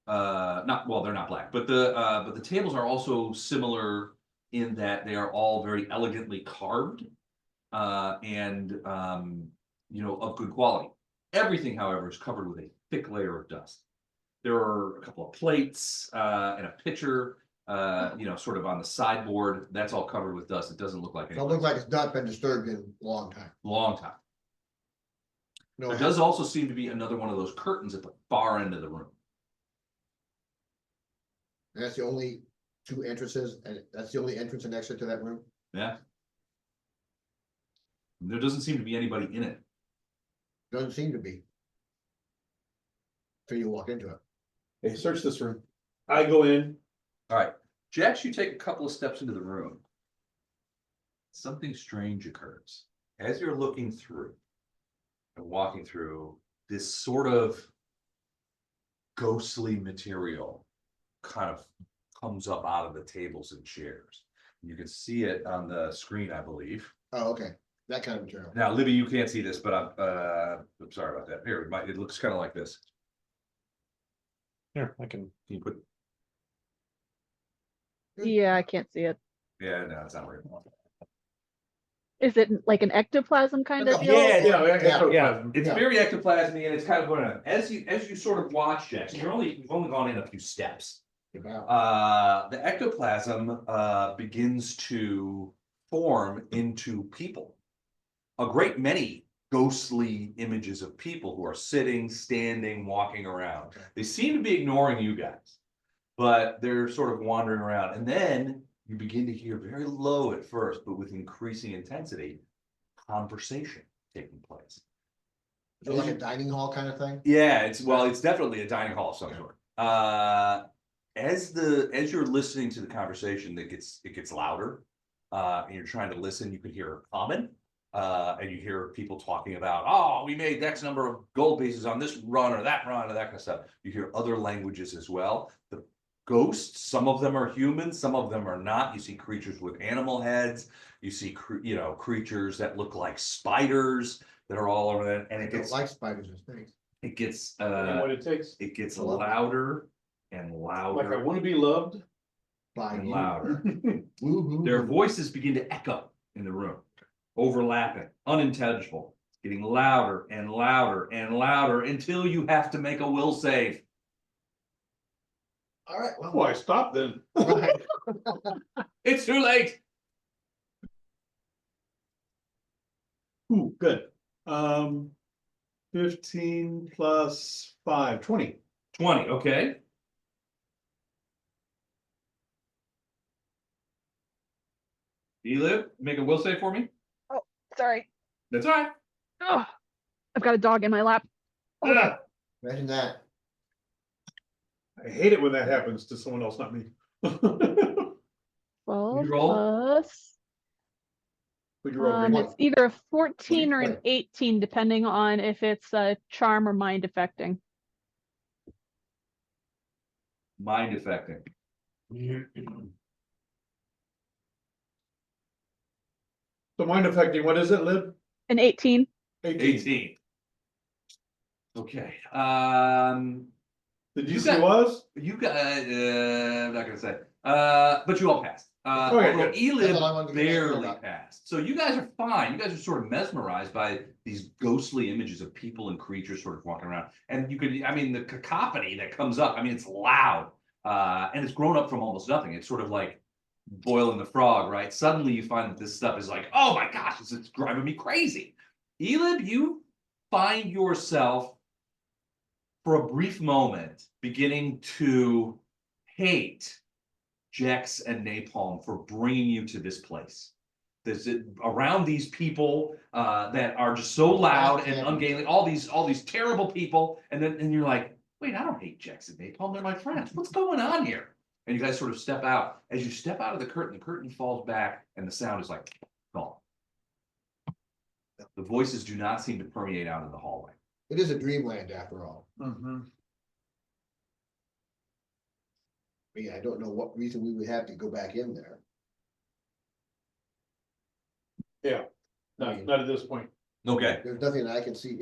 they're not black, but the tables are also similar in that they are all very elegantly carved and of good quality. Everything, however, is covered with a thick layer of dust. There are a couple of plates and a pitcher sort of on the sideboard. That's all covered with dust. It doesn't look like It anything. looks like it's not been disturbed in a long time. Long time. No, There does also seem to be another one of those curtains at the far end of the room. that's the only two entrances, and that's the only entrance and exit to that room. Yeah. There doesn't seem to be anybody in it. Doesn't seem to be. Till you walk into it. Hey, search this room. I go in. All right. Jax, you take a couple of steps into the room. Something strange occurs. As you're looking through and walking through, this sort of ghostly material kind of comes up out of the tables and chairs. You can see it on the screen, I believe. Oh, okay. That kind of material. Now, Libby, you can't see this, but I'm sorry about that. Here, it looks kind of like this. Here, I can. Can you put? Yeah, I can't see it. Yeah, no, it's not right. Is it like an ectoplasm kind of deal? Yeah. It's Yeah. very ectoplasmy, and it's kind of going on. As you sort of watch, Jackson, you've only gone in a few steps. The ectoplasm begins to form into people. A great many ghostly images of people who are sitting, standing, walking around. They seem to be ignoring you guys, but they're sort of wandering around. And then you begin to hear very low at first, but with increasing intensity, conversation taking place. Is it like a dining hall kind of thing? Yeah, it's definitely a dining hall of some sort. As you're listening to the conversation, it gets louder, and you're trying to listen. You can hear common, and you hear people talking about, oh, we made X number of gold pieces on this run or that kind of stuff. You hear other languages as well. The ghosts, some of them are human, some of them are not. You see creatures with animal heads. You see creatures that look like spiders that are all over that, and I don't like spiders and snakes. it gets What it takes. it gets louder and Like I louder want to be loved. By and you. louder. Woo-hoo. Their voices begin to echo in the room, overlapping, unintelligible, getting louder and louder and louder until you have to make a will save. All right, well. Why stop then? Right. It's too late. Ooh, good. 15 plus 5, 20. 20, okay. Elib, make a will save for me. Sorry. That's all right. Oh, I've got a dog in my lap. Hold on. Imagine that. I hate it when that happens to someone else, not me. 12 roll? plus. Would you roll green? It's either a 14 or an Right. 18, depending on if it's a charm or mind affecting. Mind affecting. So mind affecting, what is it, Lib? An 18. 18. Okay, Did You you see got- was? you got, I'm not gonna say, but you all passed. Okay, Although good. That's all I wanted Elib to get clear barely about. passed. So you guys are fine. You guys are sort of mesmerized by these ghostly images of people and creatures sort of walking around. And you could, I mean, the cacophony that comes up, I mean, it's loud. And it's grown up from almost nothing. It's sort of like boiling the frog, right? Suddenly you find that this stuff is like, oh my gosh, it's driving me crazy. Elib, you find yourself for a brief moment beginning to hate Jex and Napalm for bringing you to this place. This around these people that are just so loud and ungainly, all these terrible people, and you're like, wait, I don't hate Jex and Napalm, they're my friends. What's going on here? And you guys sort of step out. As you step out of the curtain falls back, and the sound is like gone. The voices do not seem to permeate out in the hallway. It is a dreamland after all. Mm-hmm. But yeah, I don't know what reason we would have to go back in there. Yeah, not at this point. Okay. There's nothing that I can see,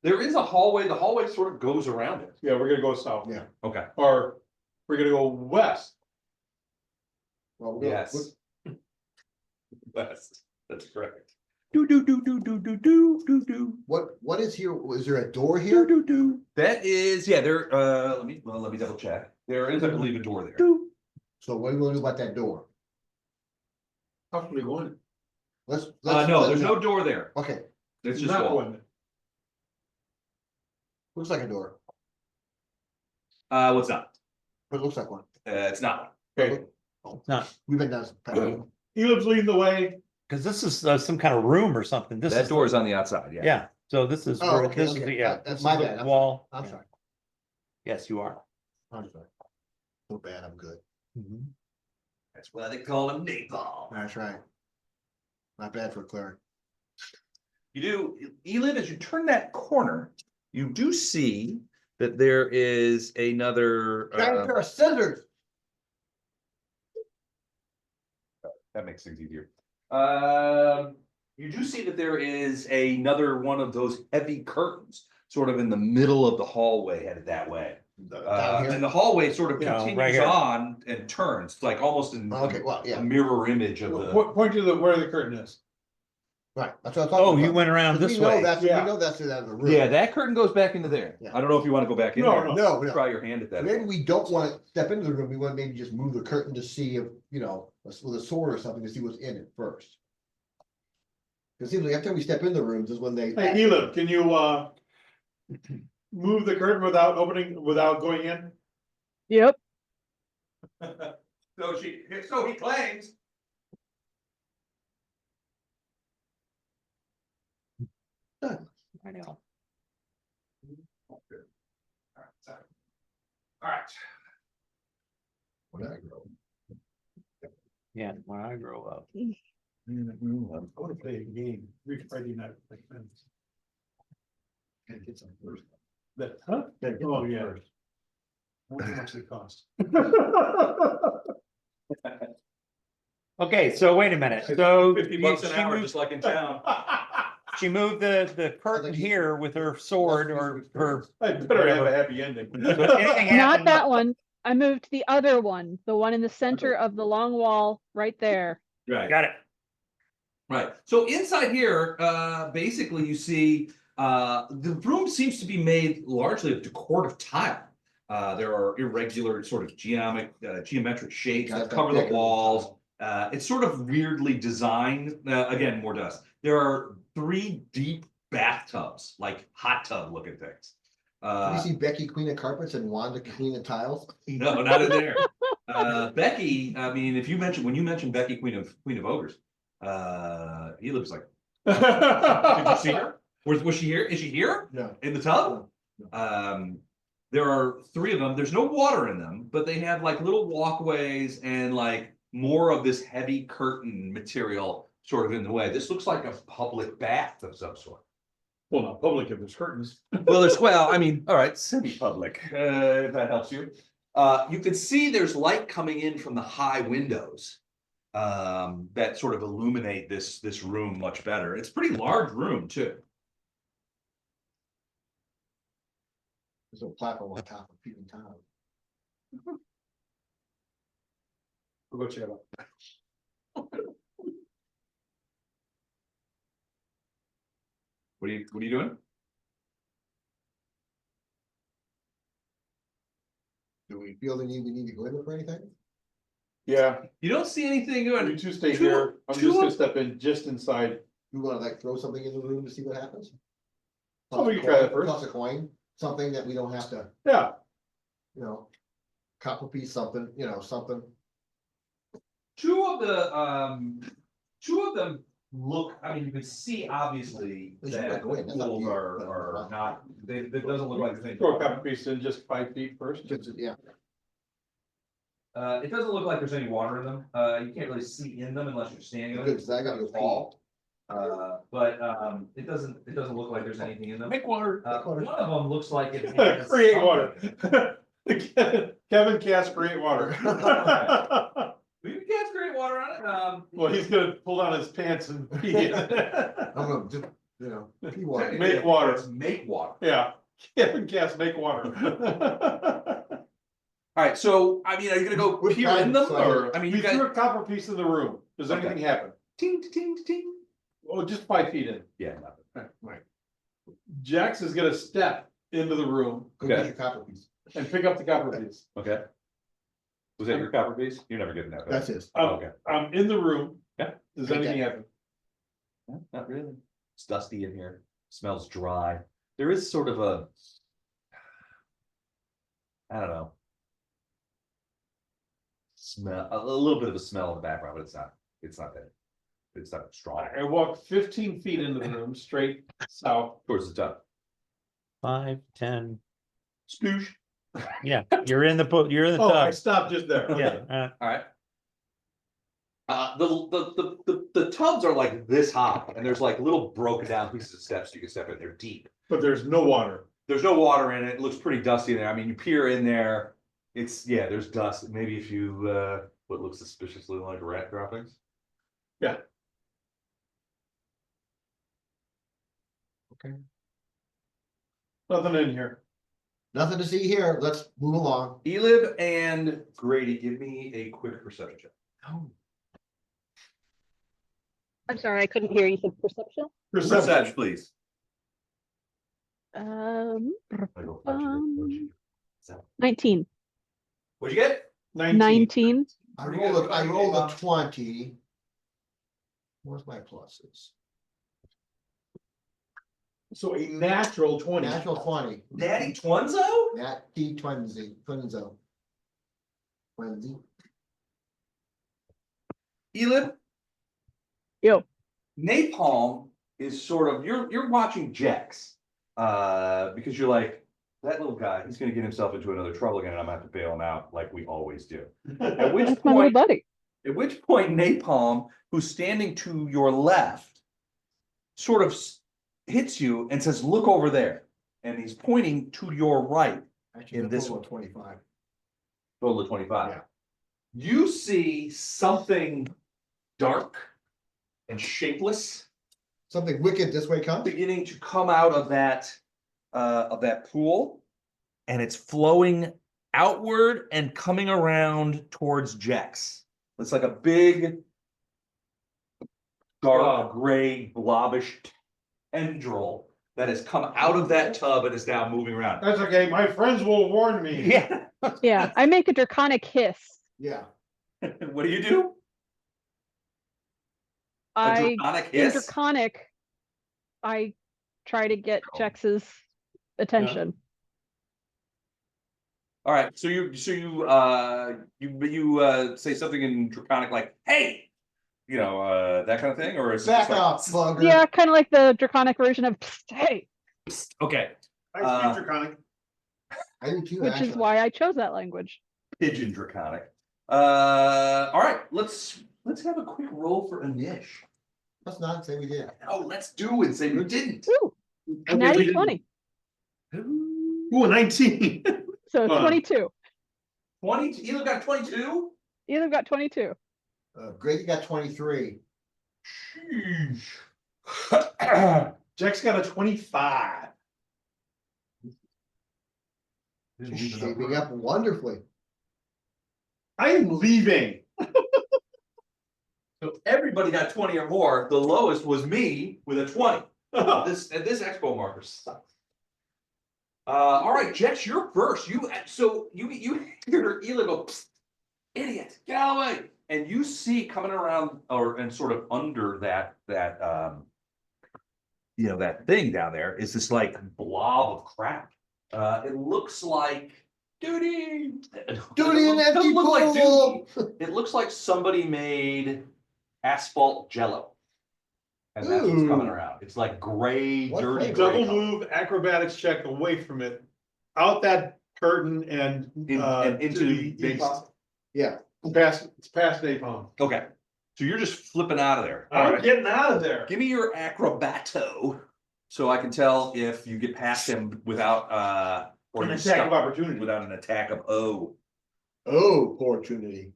There is a hallway. The hallway sort of goes around it. Yeah, we're gonna go south. Yeah. Okay. Or we're gonna go west. Well, we're gonna- Yes. That's correct. What is here? Was there a door here? That is, yeah, there, let me double check. There is, I believe, a door there. So what are we gonna do about that door? How can we go in? Let's. No, there's no door there. Okay, It's just Not wall. going in. looks like a door, What's up? but it looks like one. It's not. Okay, We've been down. some- Elib's leading the way. Cause this is some kind of room or something. This That is, door is on the outside, yeah. yeah, so this is, Oh, where okay, this is, okay. yeah. That's this is my the bad. Wall. I'm Yeah. sorry. Yes, you are. I'm sorry. So bad, I'm good. Mhm. That's why they call him Napalm. That's right. Not bad for a cleric. You do, Elib, as you turn that corner, you do see that there is another, Giant pair of scissors. that makes things easier. You do see that there is another one of those heavy curtains, sort of in the middle of the hallway headed that way. Down And here. the hallway sort of Yeah, right continues here. on and turns, like almost in Okay, well, a yeah, mirror image of the. Point to where the curtain is. right. That's what I'm talking Oh, about. you went around 'Cause this we know way. that's, we Yeah. know that's the end of the room. Yeah, that curtain goes back into there. Yeah. I don't know if you want to go back in No, there. no. No, Try your hand at that. Maybe we don't want to step into the room. We want to maybe just move the curtain to see if, with a sword or something to see what's in it first. It seems like every time we step in the rooms is when they. Hey, Elib, can you move the curtain without going in? Yep. So he claims. I know. All right. When I grow. Yeah, when I grow up. I wanna play a game. Friday night. with my friends. Gotta get some first. That, huh? Gotta get Oh, some yeah. first. I wonder how much they cost. Okay, so wait a minute, so. $50 an she hour, moved- just like in town. She moved the curtain here with her sword or her. I better have a happy ending. So anything Not happened- that one. I moved the other one, the one in the center of the long wall, right there. Right. Got it. Right, so inside here, basically you see, the room seems to be made largely of decorative tile. There are irregular sort of geometric shapes that cover the walls. It's sort of weirdly designed, again, more dust. There are 3 deep bathtubs, like hot tub looking things. Did you see Becky Queen of Carpets and Wanda Queen of Tiles? No, not in there. Becky, I mean, when you mentioned Becky, Queen of Ogres, he looks like, did you see her? Was she here? Is she here No. in the tub? There are 3 of them. There's no water in them, but they have like little walkways and like more of this heavy curtain material sort of in the way. This looks like a public bath of some sort. Well, not public if there's curtains. Well, I mean, all right, semi-public, if that helps you. You can see there's light coming in from the high windows. that sort of illuminate this room much better. It's a pretty large room too. There's a platform on top of Peter Town. We'll go check it out. What are you doing? Do we feel the need, we need to go in there for anything? Yeah, You don't see anything you going. two stay Two- here. I'm two just gonna of- step in just inside. You wanna like throw something in the room to see what happens? Oh, we can try that first. Toss a coin, something that we don't have to, Yeah, you know, copper piece, something, you know, something. Two of them look, I mean, you can see obviously They should that not go in, the that's not pools here, are not, it doesn't look like there's any. throw a copper piece in just 5 feet first. Just, yeah, It doesn't look like there's any water in them. You can't really see in them unless you're standing on it. Good, 'cause I gotta go It's tall. But it doesn't look like there's anything in them. Make water. One of them looks like it. has Create something. water. Kevin Cass create water. We can cast great water on it. Well, he's gonna pull down his pants and pee. I'm gonna just, you know, pee water. Make water. It's make water. Yeah, Kevin Cass make water. All right, so I mean, are you gonna go Which peer in kind? them, So I- or I mean, We you guys? threw a copper piece in the room. Does Okay. anything happen? Ting, ting, ting. Oh, just 5 feet in. Yeah, nothing. Right, Jax is gonna step into the room go get Okay. your copper piece, and pick up the copper piece. Okay. Was that your copper piece? You're never getting that. that's it. Okay. I'm in the room. Yeah. Does Okay. anything happen? No, not really. It's dusty in here. Smells dry. There is sort of a, I don't know. Smell, a little bit of a smell in the background, but it's not strong. I walk 15 feet into the room, straight south. Towards the top. 5, 10. Sploosh. Yeah, you're in the you're in the Oh, I tub. stopped just there. Yeah, All right. The tubs are like this high, and there's like little broken down pieces of steps you can step in. They're deep. But there's no water. There's no water in it. It looks pretty dusty in there. I mean, you peer in there. Yeah, there's dust. Maybe if you what looks suspiciously like rat droppings. Yeah. Okay. Nothing in here. Nothing to see here, let's move along. Elib and Grady, give me a quick perception check. I'm sorry, I couldn't hear you. Said perception? Perception, please. Um, I go, 19. What'd you get? 19. I Pretty rolled good. a 20. Where's my pluses? So a natural 20. Natural 20, Natty Twinzo? nat T twinsy, twinzo. Twinsy. Elib, Yo. napalm is sort of you're watching Jex. Because you're like, that little guy, he's gonna get himself into another trouble again, and I'm gonna have to bail him out like we always do. At which That's my little point, buddy. Napalm, who's standing to your left, sort of hits you and says, "Look over there," and he's pointing to your right. Actually, In this total one. of 25. Total of 25. Yeah. You see something dark and shapeless Something wicked this way comes. beginning to come out of that pool, and it's flowing outward and coming around towards Jex. It's like a big dark gray blobbish tendril that has come out of that tub and is now moving around. That's okay, my friends will warn me. Yeah. Yeah, I make a draconic hiss. Yeah, What do you do? A I draconic in hiss? draconic, I try to get Jex's attention. All right, so you say something in draconic like, "Hey," that kind of thing, or is it back just like, off, bugger. Yeah, kind of like the draconic version of "Psst, hey," okay, I speak draconic. I do too, which is actually. why I chose that language. pigeon draconic. All right, let's have a quick roll for Anish. Let's not say we did. Oh, let's do it. Say we didn't. Woo, Okay, we natty didn't- 20. Ooh, 19. So Fun. 22. 20. Either got 22. Either got 22. Greg got 23. Jack's got a 25. Shaping up wonderfully. I am leaving. So everybody got 20 or more. The lowest was me with a 20. This expo marker sucks. All right, Jex, you're first. You hear Eli go, "Psst, idiot, get out of the way!" And you see coming around and sort of under that that thing down there is this like blob of crap. It looks like duty. Duty in It doesn't empty look like pool. duty. It looks like somebody made asphalt jello. And that's what's coming Ooh. around. It's like gray, What dirty. flavor? gray Double move acrobatics check away from it. Out that curtain and and into to the napalm? east. Yeah. It's past napalm. Okay, so you're just flipping out of there. All I'm right, getting out of there. give me your acrobato, so I can tell if you get past him without or An you're attack of stuck opportunity. without an attack of O. Oh, opportunity.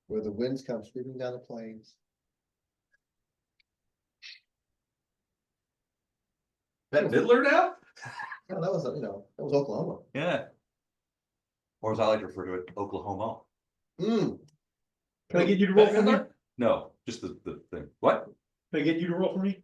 Where the winds come sweeping down the plains. That Midler now? No, that was, that was Oklahoma. Yeah. Or as I like to refer to it, Oklahoma. Hmm. Can I get you to roll for me? Midler? No, just the thing. What? Can I get you to roll for me?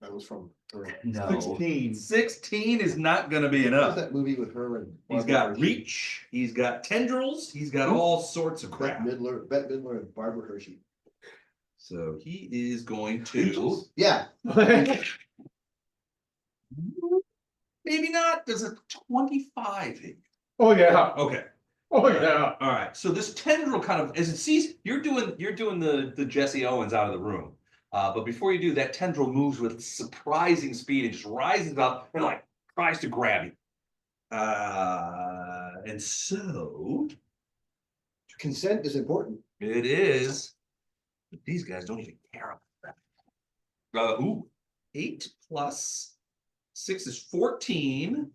That was from her. No. 16. 16 is not gonna be What was enough. that movie with her and? He's Barbara got Hershey? reach, he's got tendrils, he's got all sorts of Bette crap. Midler and Barbara Hershey. So he is going to, Yeah. maybe not, does a 25 hit? Oh, yeah. Okay, Oh, yeah. all right, so this tendril kind of, as it sees, you're doing the Jesse Owens out of the room. But before you do, that tendril moves with surprising speed and just rises up and like tries to grab you. And so Consent is important. it is, but these guys don't even care about that. 8 plus 6 is 14.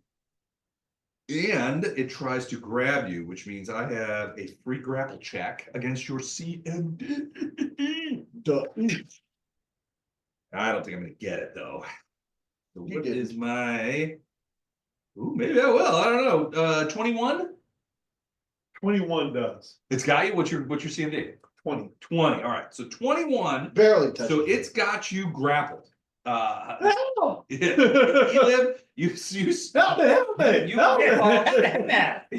And it tries to grab you, which means I have a free grapple check against your CMD. I don't think I'm gonna get it though. So You what didn't. is my? Ooh, maybe I will. I don't know. 21. 21 does. It's got you. What's your CMD? 20. 20. All right. So 21. Barely touches. So it. it's got you grappled. Hell! Yeah. You live. You Help me! Help me! You-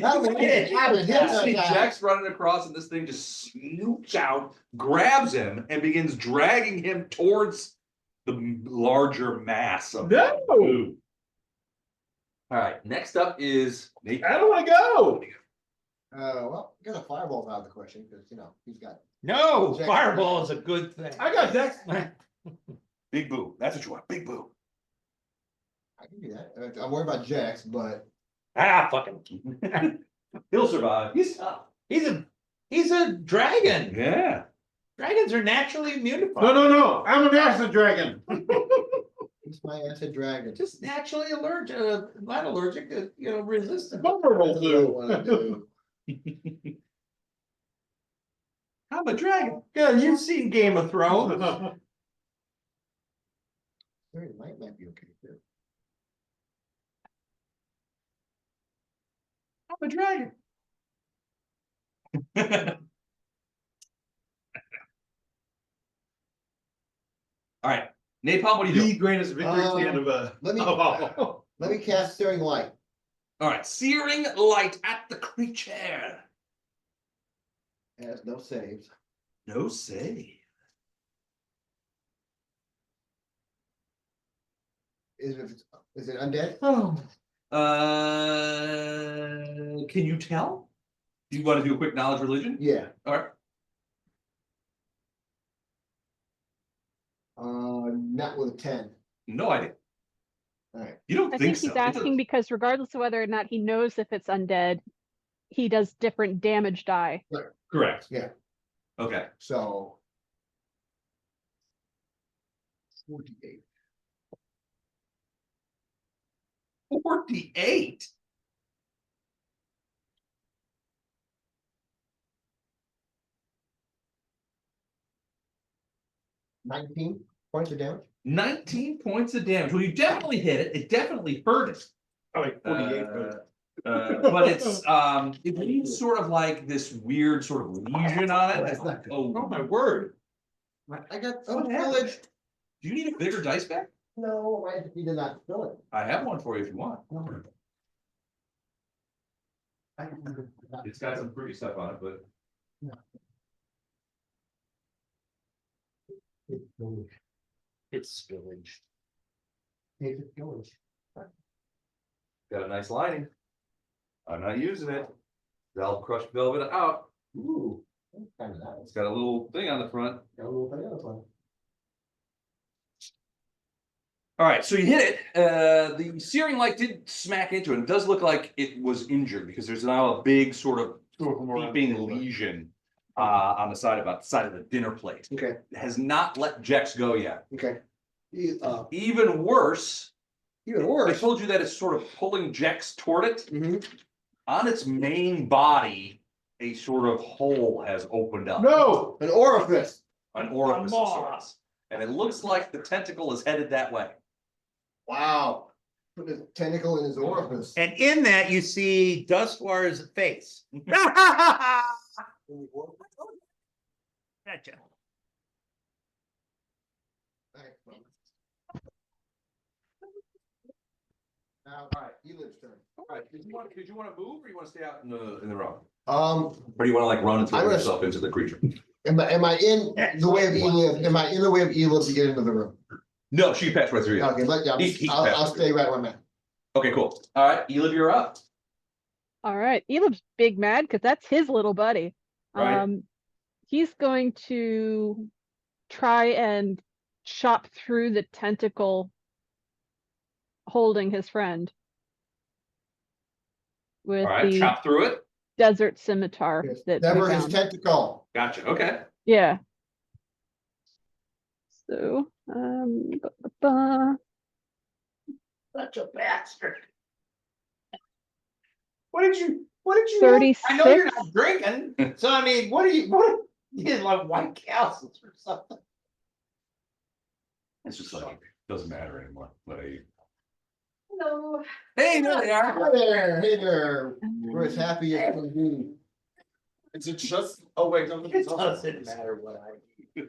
Help me! You see Jack's running across, and this thing just snoops out, grabs him, and begins dragging him towards the larger mass of No! food. All right, next up is Nate. I don't want to go. Well, get a fireball out of the question because he's got. No, Jack- fireball is a good thing. I got Dex. Big Boo. That's what you want. Big Boo. I can do that. I'm worried about Jax, but Fuck him. He'll survive. He's tough. He's a dragon. Yeah. Dragons are naturally immune to No, fire. no, no. I'm an acid dragon. he's my acid dragon. Just naturally allergic, not allergic, resistant. Vulnerable That's what I wanna to. do. I'm a dragon. Yeah, you've seen Game of Thrones. Very light might be okay too. I'm a dragon. All right, Napalm, what do you do? The greatest victory stand of a. Let me Oh. let me cast Searing Light. All right, searing light at the creature. It has no saves. No save. Is it undead? Can you tell? Do you want to do a quick knowledge religion? Yeah. All right. Not with a 10. No idea. All right. You don't I think think he's so? It's a- asking because regardless of whether or not he knows if it's undead, he does different damage die. Correct. Yeah. Okay. So 48. 48. 19 points of damage. 19 points of damage. Well, you definitely hit it. It definitely hurt it. Oh, like 48. But it's it leaves sort of like this weird sort of lesion on it. That's not good. Oh Oh, my word. I got Oh, some yeah. village. do you need a bigger dice bag? No, he did not fill it. I have one for you if you want. It's got some pretty stuff on it, but It's spillage. got a nice lining. I'm not using it. They'll crush velvet out. Ooh, kind of nice. It's got a little thing on the front. Got a little thing on the front. All right, so you hit it. The searing light did smack into it. It does look like it was injured because there's now a big sort of seeping lesion on the side about the side of the dinner plate. Okay, It has not let Jex go yet. okay. Even worse, Even I worse. told you that it's sort of pulling Jex toward it. Mhm. On its main body, a sort of hole has opened up. No. An orifice. An orifice of Come on. sorts. And it looks like the tentacle is headed that way. Wow. Put a tentacle in his orifice. And in that, you see Dustwar's face. Gotcha. Thanks, bro. Now, all right, Eliv's turn. All right, did you want to move or you want to stay out in the road? Or Or do you want to like run and throw I'm gonna- yourself into the creature? am I in the way of Eliv? Am I in the way of Eliv to get into the room? No, she passed right through you. Okay, I'll stay right where I'm at. Okay, cool. All right, Eliv, you're up. All right, Elib's big mad because that's his little buddy. Right. He's going to try and chop through the tentacle holding his friend with All right, the chop through it. desert scimitar Yes, that we Never his found. tentacle. Gotcha. Okay. Yeah. So, Such a bastard. What did you? 36. I know you're not drinking, so I mean, what you did like White Castles or something? It's just like doesn't matter anymore. But Hello. hey, there they are. Hey there. We're as happy as can be. Is it just? Oh wait, no. It doesn't matter what I do.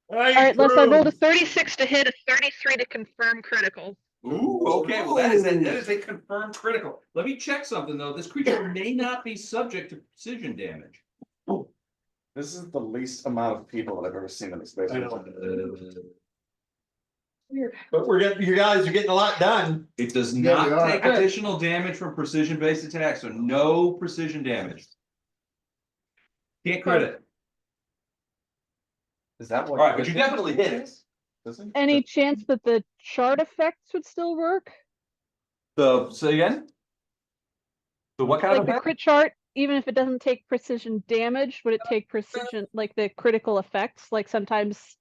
All right, Les, I rolled a 36 to hit, a 33 to confirm critical. Ooh, okay. Well, that is a confirmed critical. Let me check something though. This creature may not be subject to precision damage. This is the least amount of people that I've ever seen in the space. I know. But you guys are getting a lot done. It does Yeah, we not are. take additional damage from precision-based attacks, so no precision damage. Can't crit it. Is that what? All right, but you definitely hit it. Any chance that the chart effects would still work? Say again? The what kind Like of the effect? crit chart, even if it doesn't take precision damage, would it take precision, like the critical effects? Like sometimes,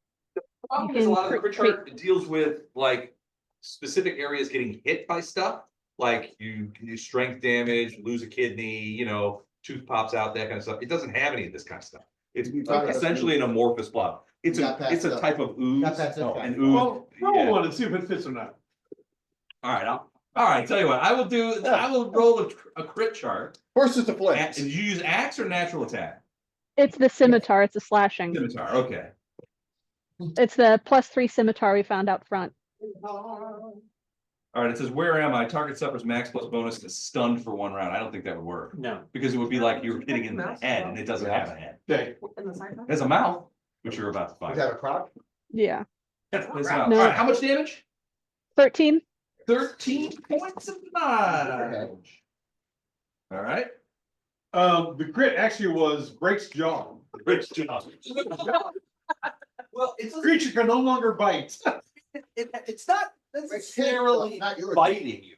Problem is a lot of the crit chart deals with like specific areas getting hit by stuff. Like you can do strength damage, lose a kidney, tooth pops out, that kind of stuff. It doesn't have any of this kind of stuff. It's essentially an amorphous blob. It's Got that a stuff. type of ooze. Got that stuff. An ooze. Well, roll yeah. one and see if it fits or not. All right, all right. Tell you what, I will roll a crit chart. First is the Did flames. you use axe or natural attack? it's the scimitar, it's the slashing. Scimitar. Okay. It's the +3 scimitar we found out front. All right. It says, "Where am I? Target suffers max plus bonus is stunned for 1 round." I don't think that would work No. because it would be like you were hitting in the head, and it doesn't have a head. Okay. In the side. It has a mouth, which you're about to Is find. that a croc? Yeah. It's a mouth. No. All right. How much damage? 13. 13 points of damage. All right. The crit actually was breaks jaw. Rich job. Well, it's Creature can no longer bite. it's not necessarily Not yours. biting you.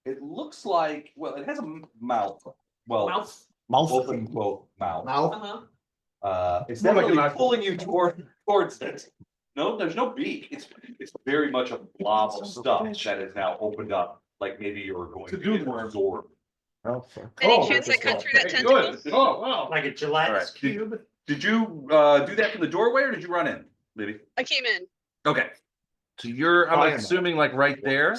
It looks like, well, it has a mouth. Well, open quote mouth. Mouth. It's More like definitely an eye. pulling you towards it. No, there's no beak. It's very much a blob of stuff that is now opened up, like maybe you're going To to do get more. absorbed. Any chance I cut through that Okay, tentacle? good. Oh, wow. Like a gelatinous All right. cube. Did you do that from the doorway or did you run in? Libby? I came in. Okay. So you're, I I'm am assuming like right there.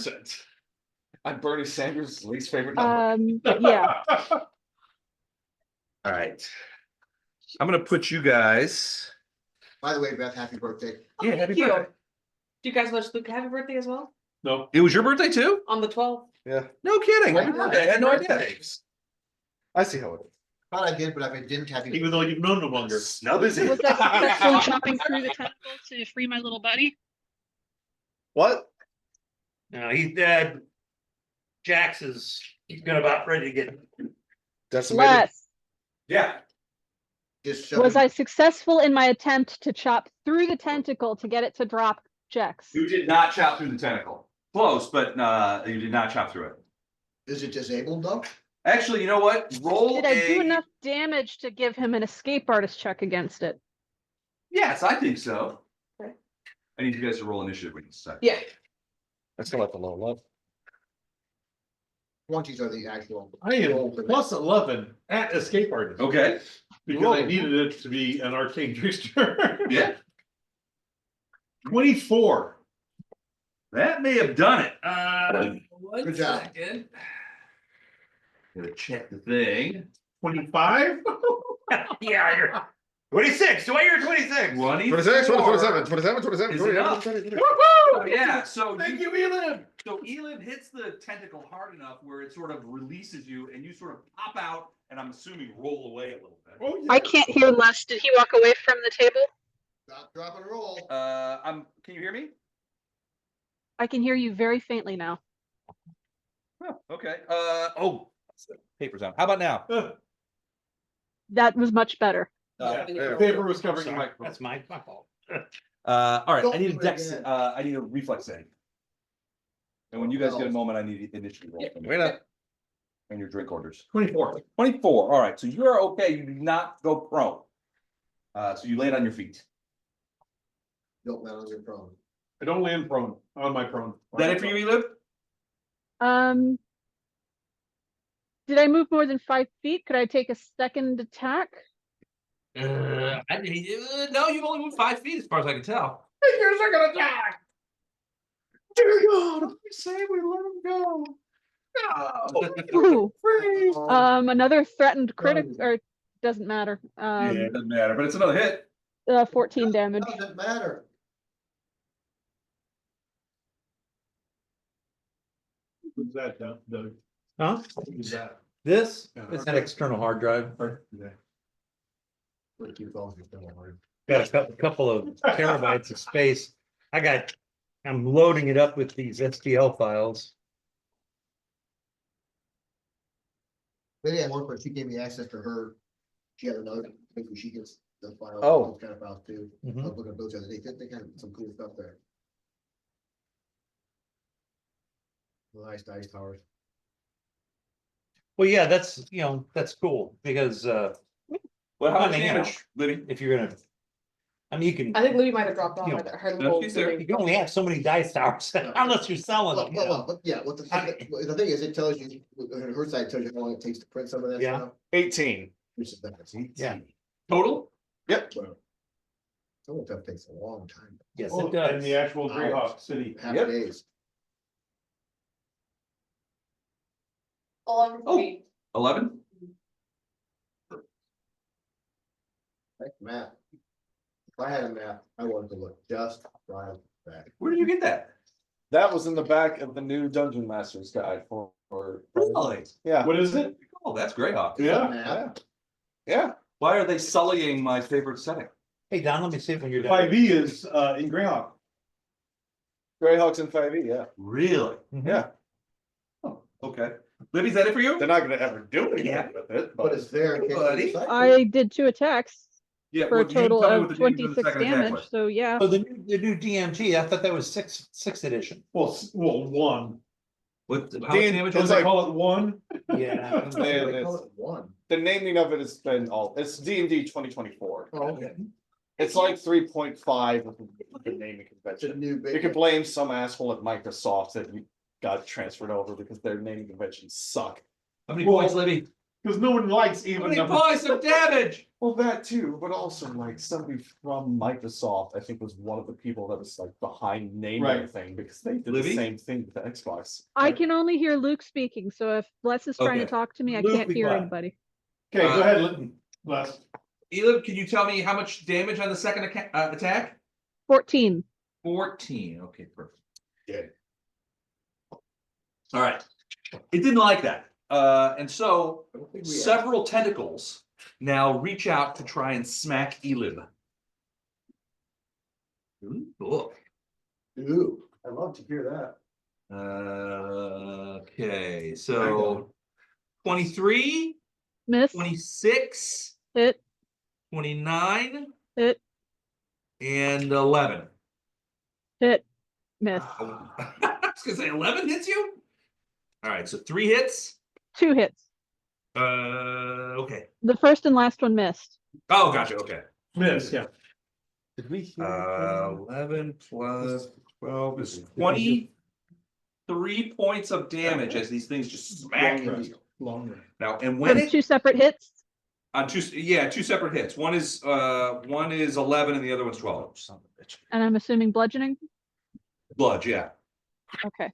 I'm Bernie Sanders' least favorite number. Yeah, All right. I'm gonna put you guys. By the way, Beth, happy birthday. Oh, Yeah, thank happy you. birthday. Do you guys wish Luke a happy birthday as well? No, It was your birthday too? On the 12th? No kidding. Happy birthday. I had no idea. I see how it is. Thought I did, but if I didn't, happy. even though you've known him longer. Snub is was I successful in chopping through the tentacle to free my little buddy? What? No, Jax he's gonna about ready to get. Decimated? Less. Yeah. Just Was shoving- I successful in my attempt to chop through the tentacle to get it to drop Jex? You did not chop through the tentacle. Close, but you did not chop through it. Is it disabled though? Actually, you know what? Roll Did I do enough damage to give him an escape artist check against it? Yes, I think so. Okay. I need you guys to roll initiative when you decide. Yeah. That's still at the low level. 20s are the actual. I am plus 11 at escape artist. Okay. Because I needed it to be an arcane trickster. Yeah. 24. That may have done it. Good One job. second. Gonna check the thing. 25? Yeah, you're 26. So you're 26. 26, 27, 27, 27, Is 28, enough. 28. Oh, yeah, so Thank you, Elin. So Elin hits the tentacle hard enough where it sort of releases you and you sort of pop out and I'm assuming roll away a little bit. Oh, yeah. I can't hear Les. Did he walk away from the table? Stop, drop, and roll. Can you hear me? I can hear you very faintly now. Oh, okay. Paper's on. How about now? That was much better. Yeah, there. Paper was covering the Sorry, microphone. that's my fault. All right, Don't I need a do it dex, again. I need a reflex save. And when you guys get a moment, I need initiative roll from you. Wait up. And your drink orders. 24. 24, all right, so you're okay, you do not go prone. So you land on your feet. Don't land on your prone. I don't land prone, on my prone. Is that it for you, Elib? Did I move more than 5 feet? Could I take a second attack? No, you've only moved 5 feet as far as I can tell. Your second attack! Dear God, say we let him go. Ooh. Freeze! Another threatened critic, or doesn't matter. Yeah, it doesn't matter, but it's another hit. 14 damage. Doesn't matter. Who's that, Doug? Huh? Who's that? This Yeah. is an external hard drive. Would keep going, it's been hard. Got a couple of terabytes of space. I'm loading it up with these STL files. Maybe at one point, she gave me access to her. She had another, maybe she gets the file. Oh. those kind of files too. I Mhm. was looking at those the other day, they got some cool stuff there. Nice dice towers. Well, yeah, that's cool because Well, how I much mean, damage, Libby? if you're gonna, I mean, you can. I think Louis might have dropped off. You know, Her no, little she's there. You can only have so many dice towers unless you're selling them. you know. But yeah, what the thing is, it tells you, her side tells you how long it takes to print some of that Yeah. stuff. 18. Which is nuts. Yeah. Total? Yep. Well, some of the stuff takes a long time, Yes, Oh, it does. and the actual Greyhawk City. half Yep. days. All over Oh. me. 11? Like map. If I had a map, I wanted to look just right back. Where did you get that? That was in the back of the new Dungeon Master's Guide for. Really? Yeah. What is it? Oh, that's Greyhawk. Yeah. Map. Yeah. Why are they sullying my favorite setting? Hey, Don, let me see it when you're done. 5e is in Greyhawk. Greyhawks in 5e, yeah. Really? Mhm. Yeah. Oh, okay. Libby, is that it for you? They're not gonna ever do anything Yeah. with it, But but it's there. in case you Buddy. decide to. I did 2 attacks Yeah. for a well, you didn't total tell me of what the damage on the 26 second attack damage, was. so yeah. Oh, the new DMG, I thought that was sixth edition. Well, one. What, how much Dan- damage Don't was they it? call it one? Yeah. They call it one. the naming of it has been it's D&D 2024. Oh, okay. It's like 3.5 of the naming It's a convention. new You big. could blame some asshole at Microsoft that got transferred over because their naming conventions suck. How many Well- points, Libby? Cause no one likes even Somebody number. apply some damage. Well, that too, but also like somebody from Microsoft, I think was one of the people that was like behind naming the Right. thing, because they did Libby? the same thing with the Xbox. I can only hear Luke speaking, so if Les is trying to Okay. talk to me, I Luke, can't be hear quiet. anybody. Okay, go ahead, Les. Elib, can you tell me how much damage on the second attack? 14. 14. Okay, perfect. Good. All right. It didn't like that. And so several tentacles now reach out to try and smack Elib. Ooh. Ooh. I love to hear that. Okay, so 23, Miss. 26, Hit. 29, Hit. and 11. Hit. Miss. I was gonna say 11 hits you? All right, so 3 hits. 2 hits. Okay. The first and last one missed. Oh, gotcha. Okay. Miss, yeah. Did we hear? 11 plus 12 is 23 points of damage as these things just smack you. Long range. Now, and when From it 2 separate hits. on two separate hits. One is 11 and the other one's 12. And I'm assuming bludgeoning. Bludge, yeah. Okay.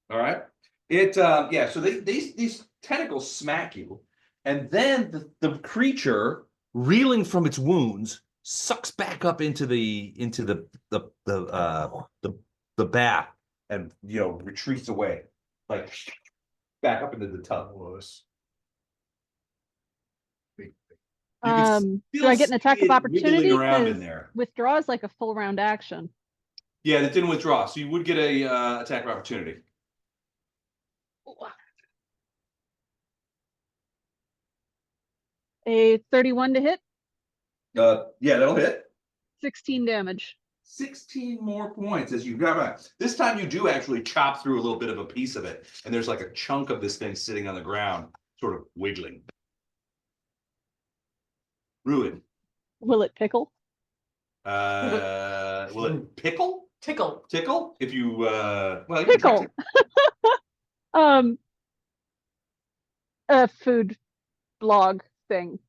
All right. So these tentacles smack you, and then the creature, reeling from its wounds, sucks back up into the bath and retreats away, like back up into the tub. Do I get an attack of opportunity? Around in 'Cause there. withdraw is like a full round action. Yeah, that didn't withdraw, so you would get a attack of opportunity. A 31 to hit, Yeah, that'll hit. 16 damage. 16 more points as you grab it. This time you do actually chop through a little bit of a piece of it, and there's like a chunk of this thing sitting on the ground, sort of wiggling. Ruin. Will it pickle? Will it pickle? Tickle. Tickle? If you well, you can try Pickle. A food blog thing.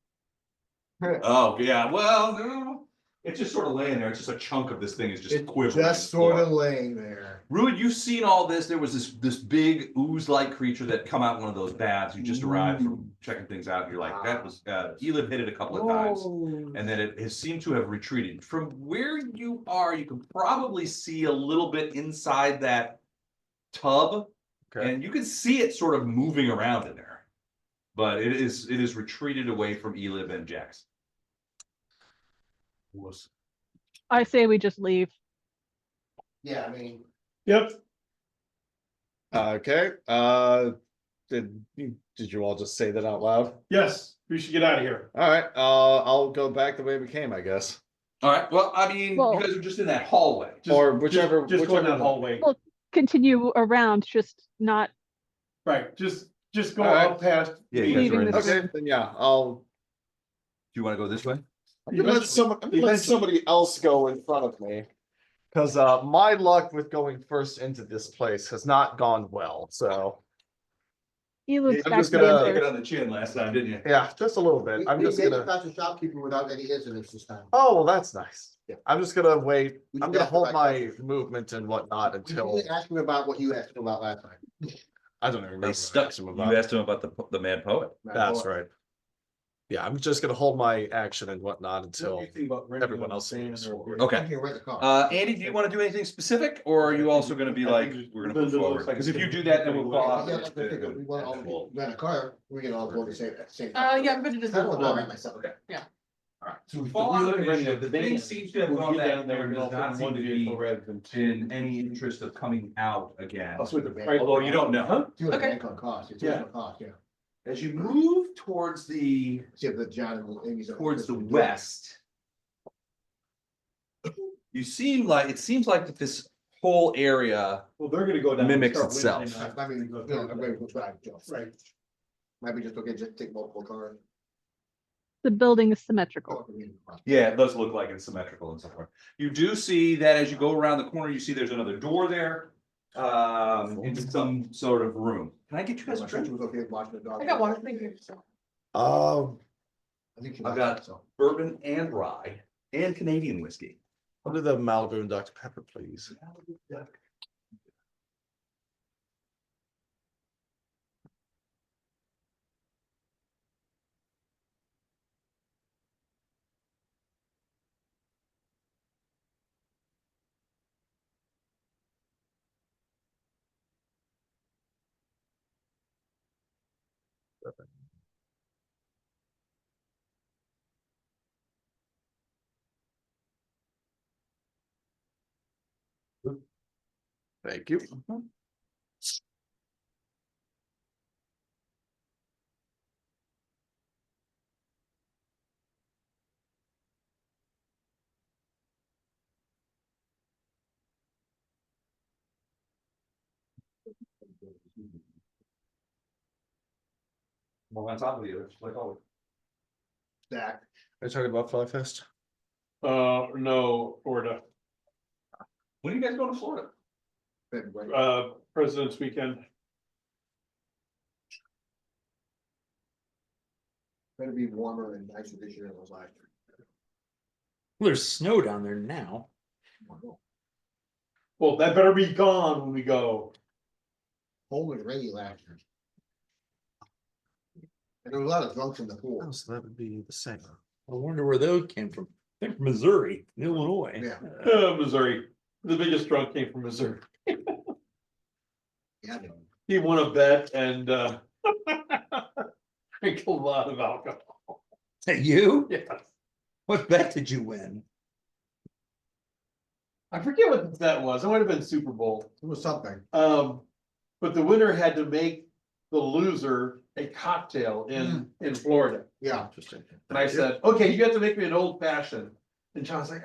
Oh yeah, well, no. It's just sort of laying there. It's just a chunk of this thing is just It's quivering. just sort of laying there. Rude, you've seen all this. There was this big ooze-like creature that come out one of those baths. You just arrived from checking things out. You're like, that was Elib hit it a couple of times, and then it has seemed to have retreated. From where you are, you can probably see a little bit inside that tub, and you can see it sort of moving around in there. But it is retreated away from Elib and Jax. I say we just leave. Yeah, I mean, Yep. Okay, did you all just say that out loud? Yes, we should get out of here. All right, I'll go back the way we came, I guess. All right. Well, I mean, Well- you guys are just in that hallway. Or whichever- Just go in whichever that one. hallway. Well, continue around, just not Right, just go All right. up past. Yeah, you guys leaving are in this this. Okay, room. then yeah, I'll. Do you want to go this way? I'm gonna let somebody else go in front of me. Cause my luck with going first into this place has not gone well, so He looks I'm back just to gonna- the Take it answer. on the chin last time, didn't you? yeah, just a little bit. I'm just we made gonna. it past the shopkeeper without any incidents this time. Oh, well, that's nice. Yeah. I'm just gonna wait. We I'm just gonna asked the hold right my questions. movement and whatnot You until didn't ask him about what you asked him about last time. I don't even remember. They what I stuck. asked him You about. asked him about the mad poet. That's right. Yeah, I'm just gonna hold my action and whatnot until everyone else seems. Okay. You can rent the car. Andy, do you want to do anything specific, or are you also going to be like, we're going to move forward? Because if you do that, then we'll fall out. Yeah, like I figured, we want to all rent a car, we can all go the same, at the same. Yeah, I'm gonna just. I don't want to rent myself. Okay. Yeah. All right. So we fall out of initiative. The thing seems to have gone down there. Does not seem to be in any interest of coming out again. Although you don't know. Do it Okay. bank on cost, it's Yeah. additional cost, yeah. As you move towards the See if the John and Amy's. west, it seems like that this whole area Well, they're gonna go down. and Mimics start itself. Wednesday night. I mean, you know, I'm ready to drive, Joe. Right. Might be just okay, just take multiple cars. The building is symmetrical. Yeah, it does look like it's symmetrical and so forth. You do see that as you go around the corner, you see there's another door there. Into some sort of room. Can I get you guys a drink? Was okay watching the dog. I got water, thank you. I think you I've like it, got so. bourbon and rye and Canadian whiskey. I'll do the Malibu and Dr. Pepper, please. Thank you. Well, on top of the others, like always. Stacked. Are you talking about Fly Fest? No, Florida, When are you guys going to Florida? February. President's Weekend. Better be warmer and nicer this year than it was last year. Well, there's snow down there now. Well, that better be gone when we go. Cold and rainy last year. And there was a lot of drunks in the pool. Oh, so that would be the same. I wonder where those came from. They're from Missouri, Illinois. Yeah. Missouri, the biggest drunk came from Missouri. Yeah. He won a bet and drank a lot of alcohol. You? Yes. What bet did you win? I forget what that was. It might have been Super Bowl. It was something. But the winner had to make the loser a cocktail in Florida. Yeah. Interesting. And I said, okay, you have to make me an old fashioned. And John's like,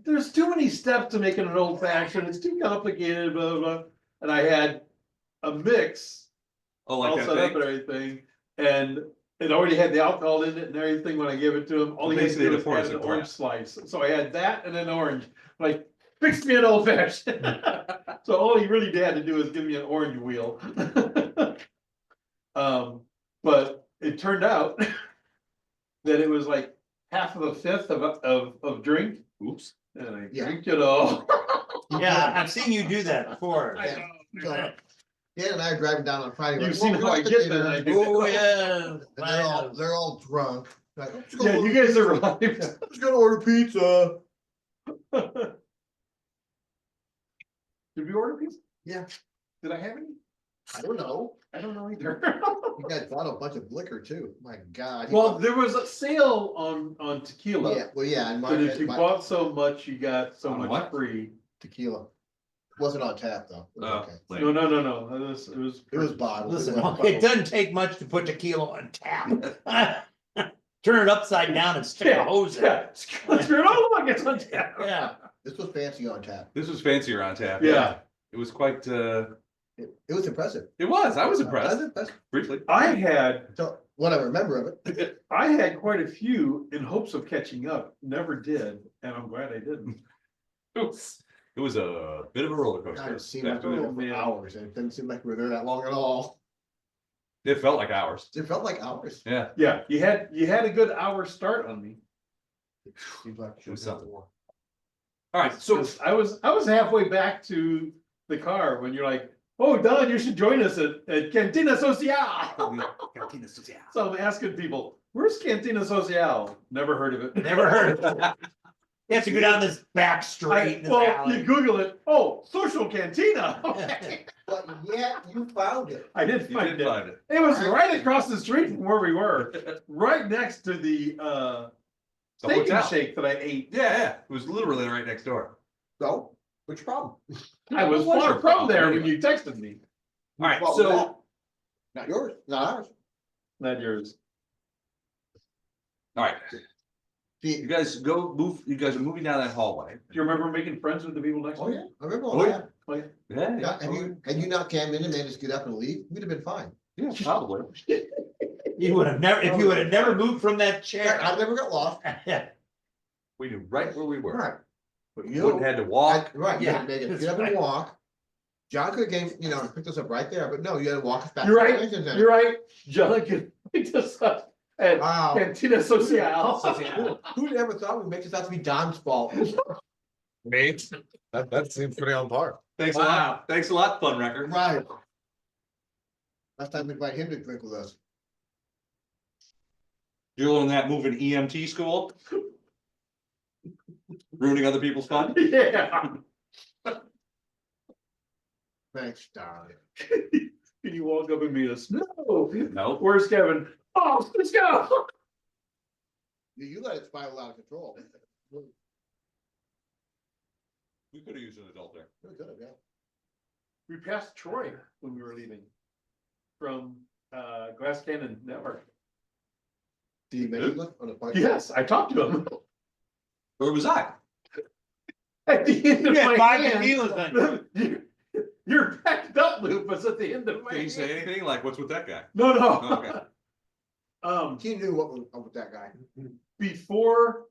there's too many steps to making an old fashioned. It's too complicated, blah, blah, blah. And I had a mix Oh, all like set that up thing? and everything. And it already had the alcohol in it and everything when I gave it to him. All he had to Basically, do the was force add an of orange crap. slice. So I had that and an orange. Like, fix me an old fashioned. So all he really had to do was give me an orange wheel. But it turned out that it was like half of a fifth of drink. Oops. And I Yeah. drank it all. Yeah, I've seen you do that before. Yeah. So, Dan and I are driving down on Friday. You've like, seen "Well, how we're I at the get dinner." that. I do. Oh, yeah. And they're all drunk. Like, "I'm just Yeah, gonna you order guys pizza. arrived. I'm just gonna order pizza. Did we order pizza? Yeah. Did I have any? I don't know. I don't know either. You guys bought a bunch of liquor too. My God. Well, there was a sale on tequila. Yeah, well, yeah, and But if you my bought so much, you got so On much what? free. tequila wasn't on tap though. It was Oh, okay. like- No. It was. It was bottled. Listen, It wasn't it bottled. doesn't take much to put tequila on tap. Turn it upside down and stick a hose in. Yeah, screw it all up, it's on tap. Yeah. This was fancy on tap. This was fancier on tap. Yeah. It was quite, It was impressive. it was, I was I was impressed, impressed. briefly. I had So what I remember of it, quite a few in hopes of catching up, never did, and I'm glad I didn't. It was a bit of a roller God, it coaster. seemed like we were there for man. hours and it didn't seem like we were there that long at all. It felt like hours. It felt like hours. Yeah. Yeah, you had a good hour start on me. Seemed like It was something. more. All right, so 'Cause I was halfway back to the car when you're like, oh, Don, you should join us at Cantina Social. So I'm asking people, where's Cantina Social? Never heard of it. Never heard of it. You have to go down this back street in this Well, you alley. Google it, oh, Social Cantina. But yet you found it. I did you find did it. find it. It was right across the street from where we were, right next to the The steak and hotel. shake that I ate. Yeah, it was literally right next door. So, which problem? I was What was far your from there problem when you texted me. All right, What was so, that? Not yours, not ours. Not yours. all right, See, you guys you guys are moving down that hallway. Do you remember making friends with the people next to oh you? yeah, I remember all Oh, that. Yeah, Yeah, had you not come in and made us get up and leave, we'd have been fine. yeah, probably. You would have never, if you would have never moved from that I chair. never got lost. We knew right where we were. Right. But You wouldn't you, had to walk. right, you Yeah, had to make us that's get up and right. walk. John could have came, picked us up right there, but no, you had to walk us back. You're to the right, convention center. you're right. John could And Wow. Cantina Social. Who'd ever thought we'd make this out to be Don's fault? Me? That seems pretty on par. Thanks a Wow. lot. Thanks a lot, Fun Record. Right. Last time we invite him to drink with us. You're in that moving EMT school? Ruining other people's fun? Yeah. Thanks, Don. Can you walk up and meet us? No. No. Where's Kevin? Oh, let's go. You let it spiral out of control. We could have used an adult there. We could have, yeah. We passed Troy when we were leaving from Glass Cannon Network. Did he mention that on the podcast? Yes, I talked to him. Where was I? At the end of Yeah, my five hand. tequilas then. You're backed up, Lupus, at the end of my Did he hand. say anything? Like, what's with that guy? No, no. Oh, okay. He knew what was up with that guy. Before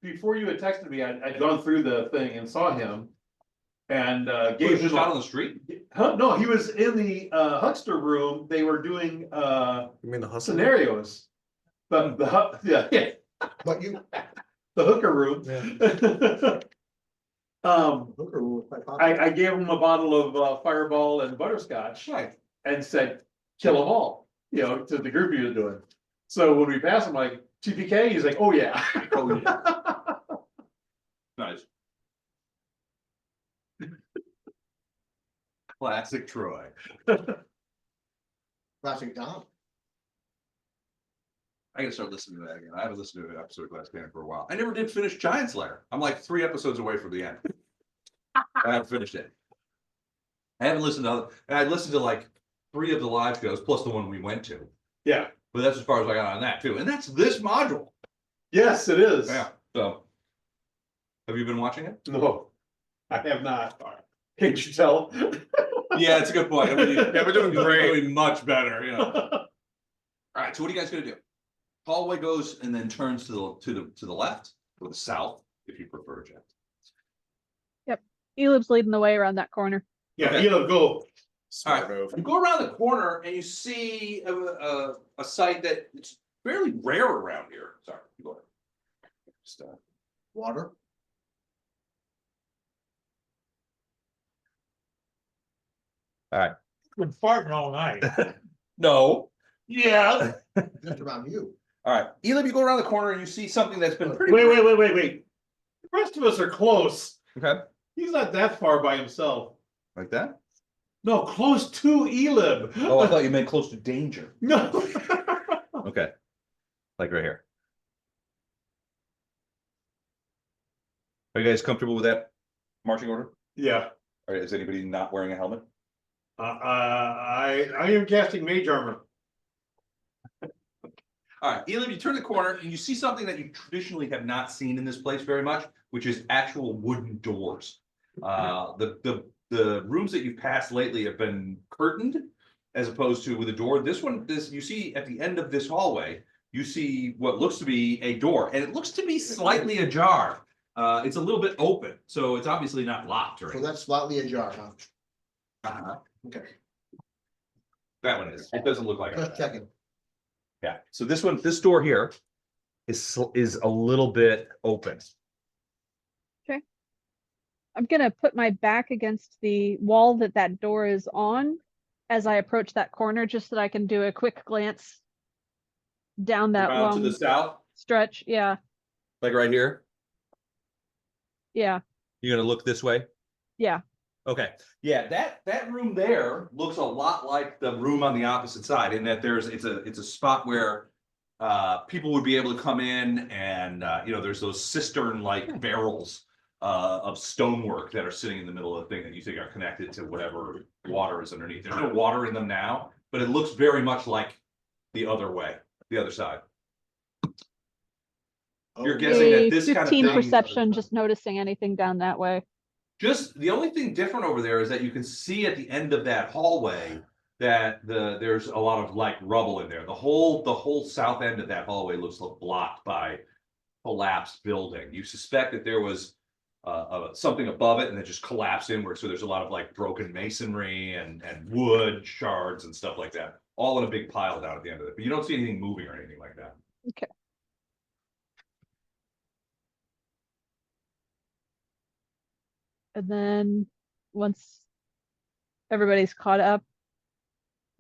you had texted me, I'd gone through the thing and saw him. And He was gave just him out on the street? Huh? No, he was in the huckster room. They were doing You mean the hustle? scenarios. Yeah, But you. the hooker room. Yeah. Hooker rule was quite popular. I gave him a bottle of Fireball and butterscotch Right. and said, kill them all, you know, to the group he was doing. So when we passed him, like, TPK, he's like, oh yeah. Oh, yeah. Nice. Classic Troy. Classic Don. I gotta start listening to that again. I haven't listened to an episode of Glass Cannon for a while. I never did finish Giant's Lair. I'm like 3 episodes away from the end. I haven't finished it. I haven't listened to other, and I listened to like 3 of the live shows plus the one we went to. Yeah, But that's as far as I got on that too. And that's this module. yes, it is. Yeah. So have you been watching it? No, I have not. Can't you tell? Yeah, it's a good point. I mean, Yeah, we're doing great. Doing much better, you know. All right, so what are you guys gonna do? Hallway goes and then turns to the left or the south, if you prefer, Jeff. Elib's leading the way around that corner. Yeah, Okay. you know, go. Smart All move. You go around the corner and you see a site that it's fairly rare around here. Sorry, you go ahead. Just, Water. Been farting all night. no. Yeah. Just around you. All right, Elib, you go around the corner and you see something that's been pretty. Wait. The rest of us are close. Okay, He's not that far by himself. like that. No, close to Elib. Oh, I thought you meant close to danger. No. Okay, like right here. Are you guys comfortable with that marching order? Yeah. All right, is anybody not wearing a helmet? I am casting mage armor. All right, Elib, you turn the corner and you see something that you traditionally have not seen in this place very much, which is actual wooden doors. The rooms that you've passed lately have been curtained as opposed to with a door. This one, you see at the end of this hallway, you see what looks to be a door, and it looks to be slightly ajar. It's a little bit open, so it's obviously not locked or So anything. that's slightly ajar, huh? Uh-huh. Okay. That one is. It doesn't look like Just it. checking. Yeah. So this door here is a little bit open. I'm gonna put my back against the wall that door is on as I approach that corner, just so that I can do a quick glance down that Around to long the south, stretch. Yeah, like right here. yeah, You're gonna look this way. yeah. Okay, yeah, that room there looks a lot like the room on the opposite side in that it's a spot where people would be able to come in and there's those cistern-like barrels of stonework that are sitting in the middle of the thing that you think are connected to whatever water is underneath. There's no water in them now, but it looks very much like the other way, the other side. You're guessing that this kind of 15 thing. perception, just noticing anything down that way. Just the only thing different over there is that you can see at the end of that hallway that there's a lot of like rubble in there. The whole south end of that hallway looks blocked by collapsed building. You suspect that there was something above it and then just collapse inward. So there's a lot of like broken masonry and wood shards and stuff like that, all in a big pile down at the end of it. But you don't see anything moving or anything like that. Okay. And then once everybody's caught up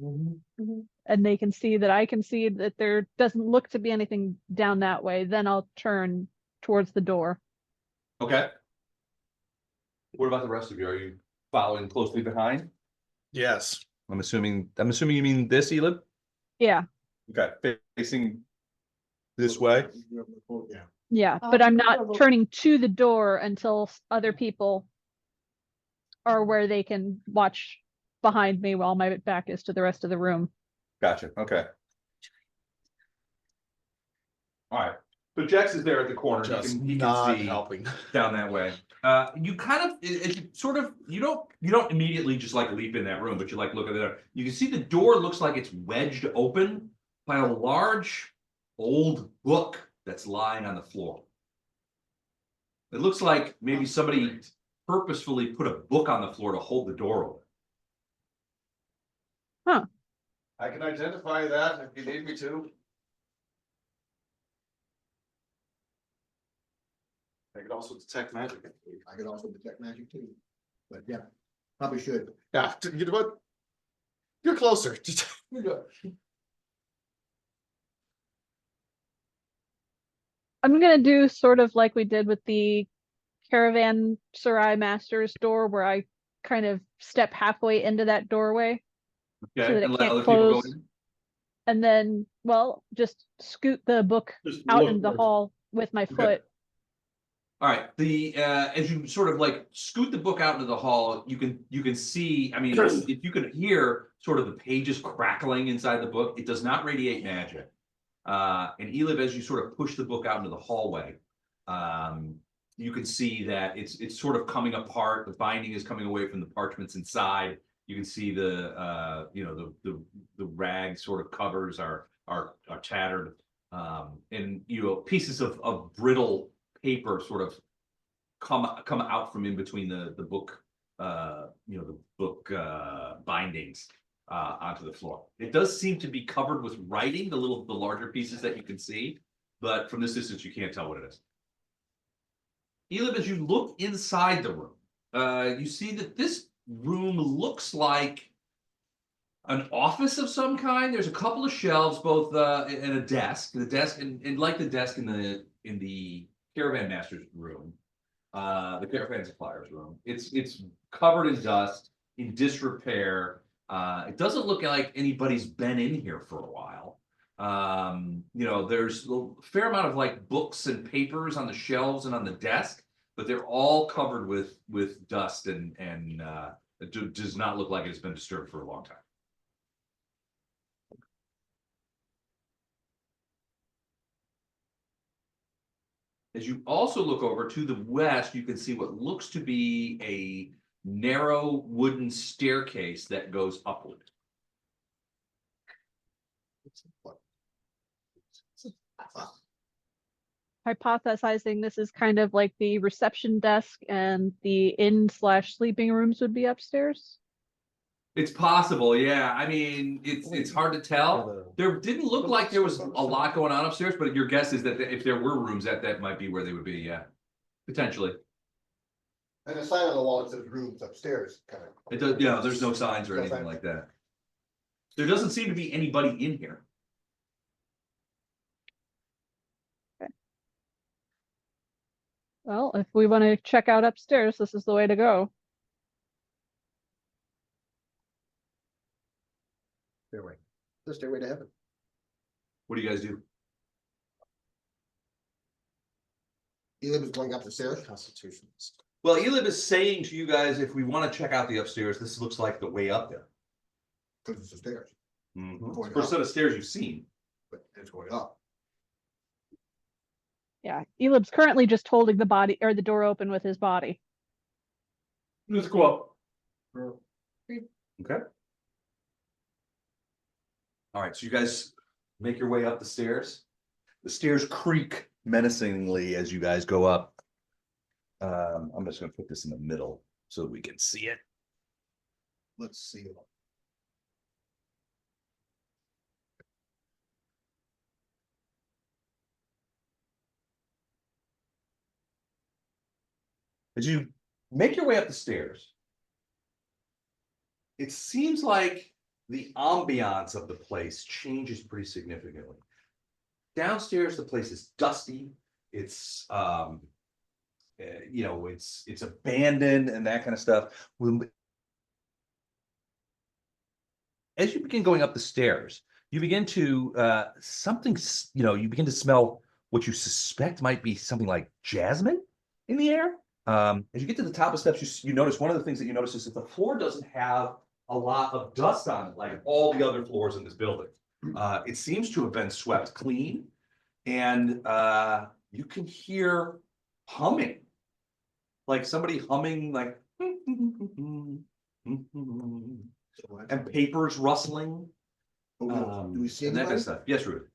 and they can see that I can see that there doesn't look to be anything down that way, then I'll turn towards the door. Okay. What about the rest of you? Are you following closely behind? Yes. I'm assuming you mean this, Elib? Yeah, Okay, facing this way. Yeah. yeah, Oh, but I'm not horrible. turning to the door until other people are where they can watch behind me while my back is to the rest of the room. Gotcha, okay. All right, so Jex is there at the corner. Just He not can see helping. down that way. You kind of, it sort of, you don't immediately just like leap in that room, but you like look at it. You can see the door looks like it's wedged open by a large old book that's lying on the floor. It looks like maybe somebody purposefully put a book on the floor to hold the door open. I can identify that if you need me to. I can also detect magic. I could also detect magic too, but yeah, probably should. Yeah, you know what? You're closer. I'm gonna do sort of like we did with the caravanserai master's door, where I kind of step halfway into that doorway Okay, that it and let can't other people go close. in. and then, well, just scoot the book Just out look into the for it. hall with my foot. All right, as you sort of like scoot the book out into the hall, you can see, I mean, if you can hear sort of the pages crackling inside the book, it does not radiate magic. And Elib, as you sort of push the book out into the hallway, you can see that it's sort of coming apart. The binding is coming away from the parchments inside. You can see the the rag sort of covers are tattered, and pieces of brittle paper sort of come out from in between the book, the book bindings onto the floor. It does seem to be covered with writing, the larger pieces that you can see, but from this distance you can't tell what it is. Elib, as you look inside the room, you see that this room looks like an office of some kind. There's a couple of shelves, both and a desk. The desk and like the desk in the caravan master's room, the caravan supplier's room. It's covered in dust, in disrepair. It doesn't look like anybody's been in here for a while. There's a fair amount of like books and papers on the shelves and on the desk, but they're all covered with dust and it does not look like it's been disturbed for a long time. As you also look over to the west, you can see what looks to be a narrow wooden staircase that goes upward. Hypothesizing this is kind of like the reception desk and the inn/sleeping rooms would be upstairs. It's possible, yeah. I mean, it's hard to tell. There didn't look like there was a lot going on upstairs, but your guess is that if there were rooms, that might be where they would be, yeah. Potentially. And the sign on the wall that says rooms upstairs, kind of. It does, yeah, there's no signs or anything like that. There doesn't seem to be anybody in here. Well, if we want to check out upstairs, this is the way to go. Stairway. The stairway to heaven. What do you guys do? Elib is going up the stairs. Constitution. Well, Elib is saying to you guys, if we want to check out the upstairs, this looks like the way up there. Because it's the stairs, It's the first set of stairs you've seen. but it's going up. Yeah, Elib's currently just holding the body or the door open with his body. Let's go up. Okay. All right, so you guys make your way up the stairs. The stairs creak menacingly as you guys go up. I'm just gonna put this in the middle so that we can see it. Let's see. As you make your way up the stairs, it seems like the ambiance of the place changes pretty significantly. Downstairs, the place is dusty. It's it's abandoned and that kind of stuff. As you begin going up the stairs, you begin to you begin to smell what you suspect might be something like jasmine in the air. As you get to the top of steps, you notice one of the things that you notice is that the floor doesn't have a lot of dust on it, like all the other floors in this building. It seems to have been swept clean, and you can hear humming, like somebody humming, like and papers rustling. Do we see and that kind anybody? of stuff. Yes, Ruth.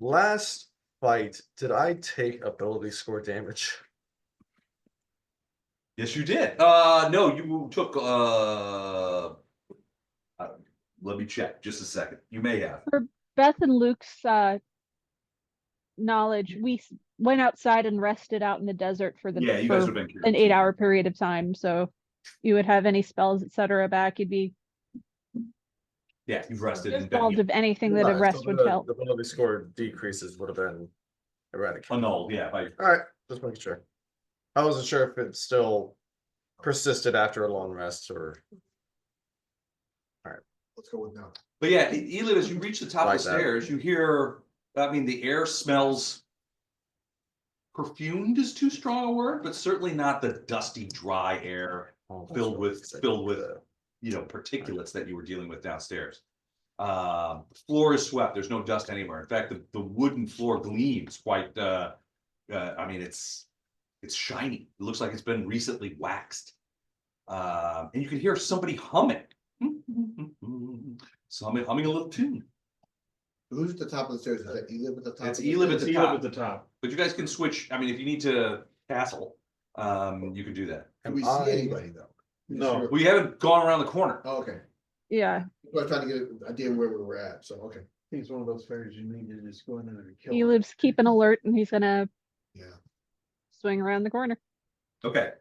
Last fight, did I take ability score damage? Yes, you did. No, you took. Let me check. Just a second. You may have. For Beth and Luke's knowledge, we went outside and rested out in the desert for Yeah, you guys for have been an 8-hour period of time. So you would have any spells, etc. back. You'd be Yeah, you've rested and involved been of anything that a Nice, rest so would the help. ability score decreases would have been eradicated. annulled. Yeah, by Alright, just making sure. I wasn't sure if it still persisted after a long rest or. Let's go with no. But yeah, Elid, as you reach the top Like of the that. stairs, you hear, I mean, the air smells perfumed is too strong a word, but certainly not the dusty, dry air filled with particulates that you were dealing with downstairs. The floor is swept. There's no dust anywhere. In fact, the wooden floor gleams quite, I mean, it's shiny. It looks like it's been recently waxed. And you can hear somebody humming. Somebody humming a little tune. Who's at the top of the stairs? Is that Elib at the top? It's of the Elib at stairs? the Seal top. at the top. But you guys can switch. I mean, if you need to castle, you can do that. Do we see I- anybody though? No. We haven't gone around the corner. Oh, okay. Yeah, I was trying to get an idea where we were at, so, okay, I think it's one of those fairies you need to just go in there and kill. he lives keeping alert, and he's gonna yeah. swing around the corner. Okay.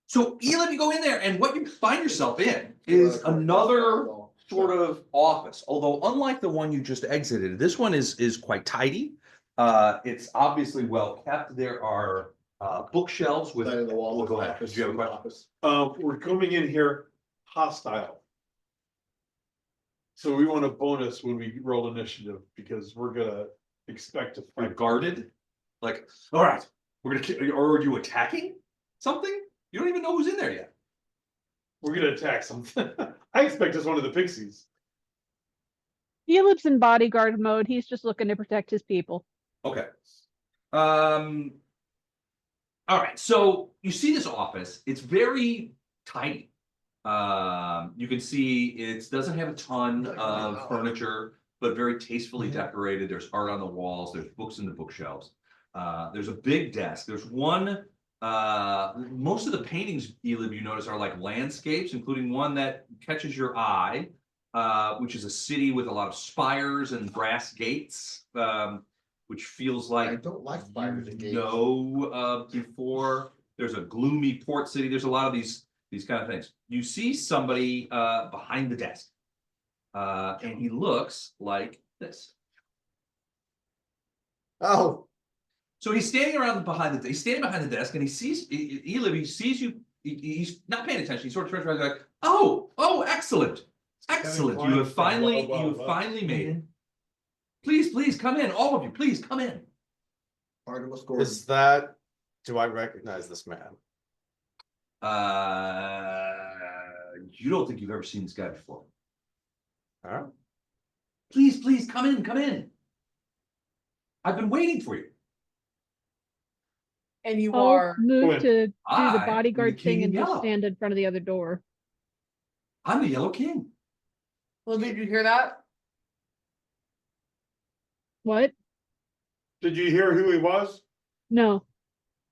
So Elib, you go in there, and what you find yourself in is another sort of office. Although unlike the one you just exited, this one is quite tidy. It's obviously well kept. There are bookshelves with. Side of the wall. Well, go ahead. office, Did you have a question? office. We're coming in here hostile. So we want a bonus when we roll initiative because we're gonna expect to You're fight. guarded. Like, all right, we're gonna kill. Or are you attacking something? You don't even know who's in there yet. We're gonna attack something. I expect it's one of the pixies. He lives in bodyguard mode. He's just looking to protect his people. Okay. All right. So you see this office. It's very tidy. You can see it doesn't have a ton of furniture, but very tastefully decorated. There's art on the walls. There's books in the bookshelves. There's a big desk. There's one. Most of the paintings, Elib, you notice are like landscapes, including one that catches your eye, which is a city with a lot of spires and brass gates, which feels I like don't like spiders and gates. before. There's a gloomy port city. There's a lot of these kind of things. You see somebody behind the desk, and he looks like this. Oh, So he's standing behind the desk, and he sees Elib. He sees you. He's not paying attention. He sort of turns around and like, oh, excellent. You have finally made it. Please come in, all of you. Please come in. Artemis Gordon. is that, do I recognize this man? You don't think you've ever seen this guy before? Huh? Please come in. I've been waiting for you. And you I'll are, move to do the I am the bodyguard king thing in and just yellow. stand in front of the other door. I'm the Yellow King. well, did you hear that? What? Did you hear who he was? No.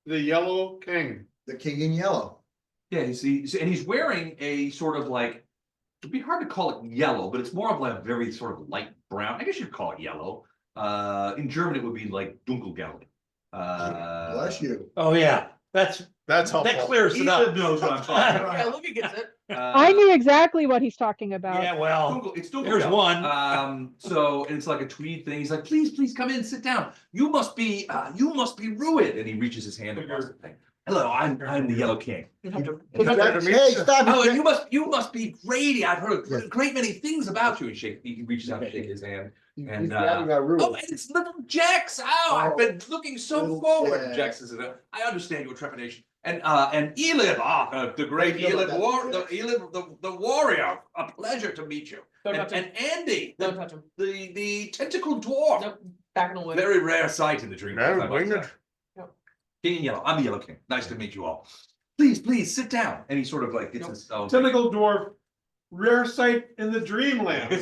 The Yellow King. The king in yellow. Yeah, and he's wearing a sort of like, it'd be hard to call it yellow, but it's more of like a very sort of light brown. I guess you'd call it yellow. In German, it would be like dunkelgelb. Bless you. Oh, yeah, That's that helpful. clears it up. Ethan knows what I'm talking about. Yeah, Olivia gets it. I knew exactly what he's talking about. Yeah, well, It's there's dunkelgelb. one. So and it's like a tweed thing. He's like, please come in, sit down. You must be Ruined. And he reaches his hand across the thing. Hello, I'm the Yellow King. You have to- Hey, stop Oh, it. and you must be Grady. I've heard a great many things about you. He reaches out and shakes his hand. And oh, and it's little Jax. Oh, I've been looking so Little forward. Jax. Jax is I understand your trepidation. And Elib, the great How do you feel Elib, about that? the warrior. A pleasure to meet you. Don't And, touch him. and Andy, Don't touch him. the tentacled dwarf. Nope, back in the wood. Very rare sight in the Dreamlands. I must winged. say. King in yellow. I'm the Yellow King. Nice to meet you all. Please sit down. And he sort of like gets his own. Tentacle dwarf, rare sight in the Dreamlands.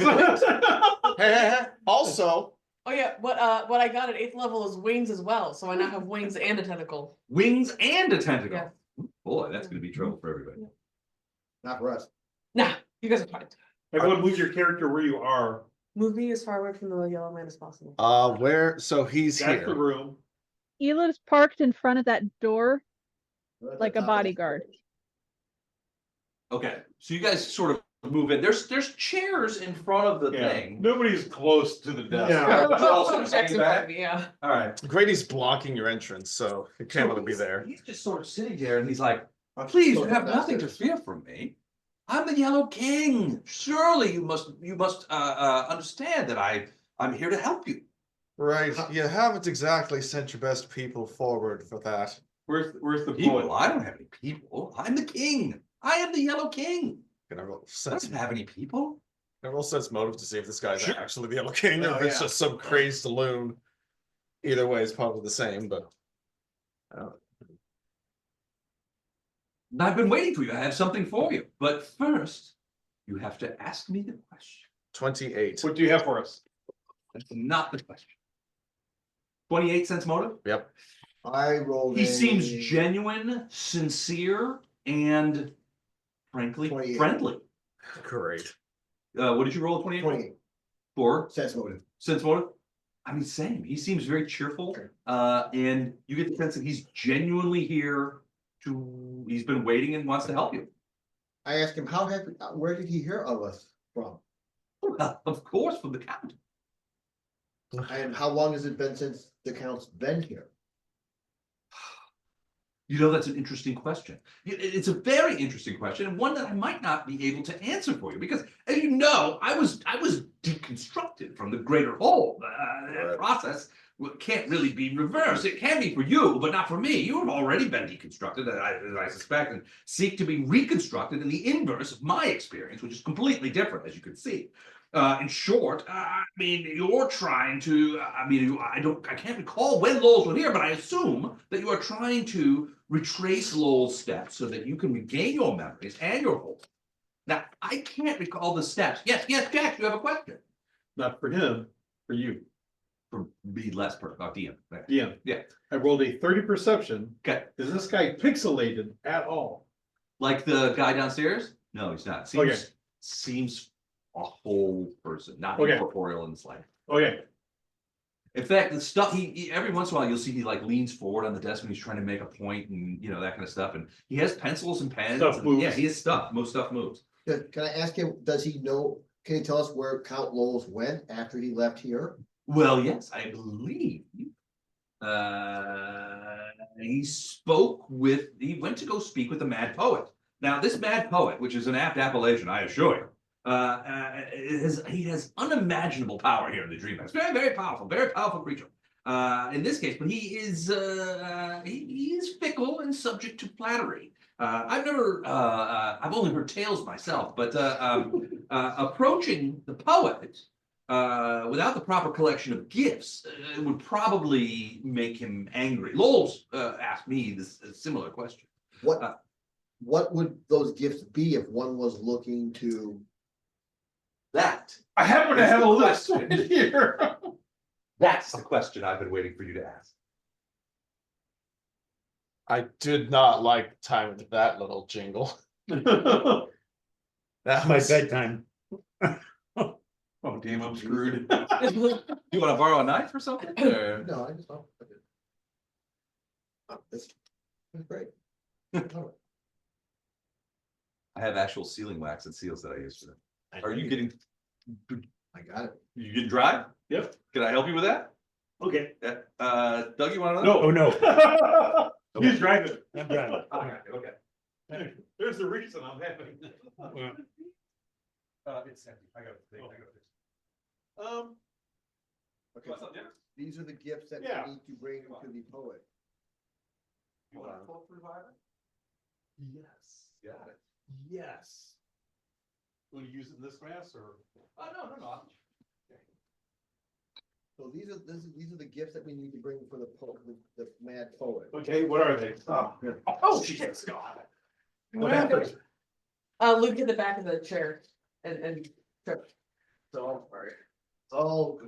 Hey. Also, Oh yeah, what I got at 8th level is wings as well, so I now have wings and a tentacle. Wings and a tentacle. Yeah. Boy, that's gonna be trouble for everybody. Not for us. Nah, you guys are fine. Everyone move your character where you are. Move me as far away from the yellow man as possible. where, so he's That's the here. room. Eliv's parked in front of that door We're at the like a top of the bodyguard. stairs. Okay, so you guys sort of move in. There's chairs in front of the Yeah, thing. nobody's close to the desk. Jack's in front of me, yeah. All right. Grady's blocking your entrance, so he can't want to be there. He's just sort of sitting there and he's like, I'm please, so you have nothing to invested. fear from me. I'm the Yellow King. Surely you must understand that I'm here to help you. Right, you haven't exactly sent your best people forward for that. Where's the People, poet? I don't have any people. I'm the king. I am the Yellow King. Can I roll I sense? don't have any people. Can I roll sense motive to see if this guy's Sure. actually the Yellow King or Oh, if it's yeah. just some crazed saloon. Either way, it's probably the same, but. I've been waiting for you. I have something for you. But first, you have to ask me the question. 28. What do you have for us? That's not the question. 28 cents motive? Yep. I rolled. He a- seems genuine, sincere, and frankly 28. friendly. Great. What did you roll? 28? 28 For sense motive. sense motive? I mean, same. He seems very cheerful. And you get the sense that he's genuinely here he's been waiting and wants to help you. I asked him, where did he hear of us from? Well, of course, from the count. And how long has it been since the count's been here? You know, that's an interesting question. It's a very interesting question, and one that I might not be able to answer for you, because as you know, I was deconstructed from the greater whole. That process can't really be reversed. It can be for you, but not for me. You have already been deconstructed, as I suspect, and seek to be reconstructed in the inverse of my experience, which is completely different, as you can see. In short, I mean, you're trying to, I can't recall when Lowell's were here, but I assume that you are trying to retrace Lowell's steps so that you can regain your memories and your hope. Now, I can't recall the steps. Yes, Jack, you have a question. Not for him, for you. For me, less per, DM. Yeah. Yeah. I rolled a 30 perception. Okay, Is this guy pixelated at all? like the guy downstairs? No, he's not. Okay. Seems a whole person, not Okay. incorporeal in the slightest. Okay, In fact, the stuff he every once in a while you'll see he like leans forward on the desk when he's trying to make a point and you know that kind of stuff. And he has pencils and pens. Stuff and- moves. Yeah, he has stuff. Most stuff moves. Can I ask him, does he know, can he tell us where Count Lowell's went after he left here? Well, yes, I believe. He went to go speak with the mad poet. Now, this mad poet, which is an apt appellation, I assure you, he has unimaginable power here in the Dreamlands. Very powerful creature. In this case, but he is fickle and subject to flattery. I've only heard tales myself, but approaching the poet without the proper collection of gifts would probably make him angry. Lowell's asked me this a similar question. What would those gifts be if one was looking to? That I happen to have a list Question. right here. That's the question I've been waiting for you to ask. I did not like the time of that little jingle. That My was, bedtime. Oh, damn, I'm screwed. You wanna borrow a knife or something, or? No, I just. That's great. I have actual sealing wax and seals that I use for them. Are you getting, I got it. you getting dry? Yep. Can I help you with that? Okay. Doug, you want No. Oh, no. He's driving. I'm driving. Okay. There's the reason I'm having. It's empty. I got it. Okay, these are the gifts that Yeah. we need to bring to the poet. You want a Colt reviver? Yes. Got it. Yes. Will you use it in this glass or? No. So these are the gifts that we need to bring for the poet, the mad poet. Okay, what are they? Oh, Jesus, God. What happened? Luke in the back of the chair and. Oh,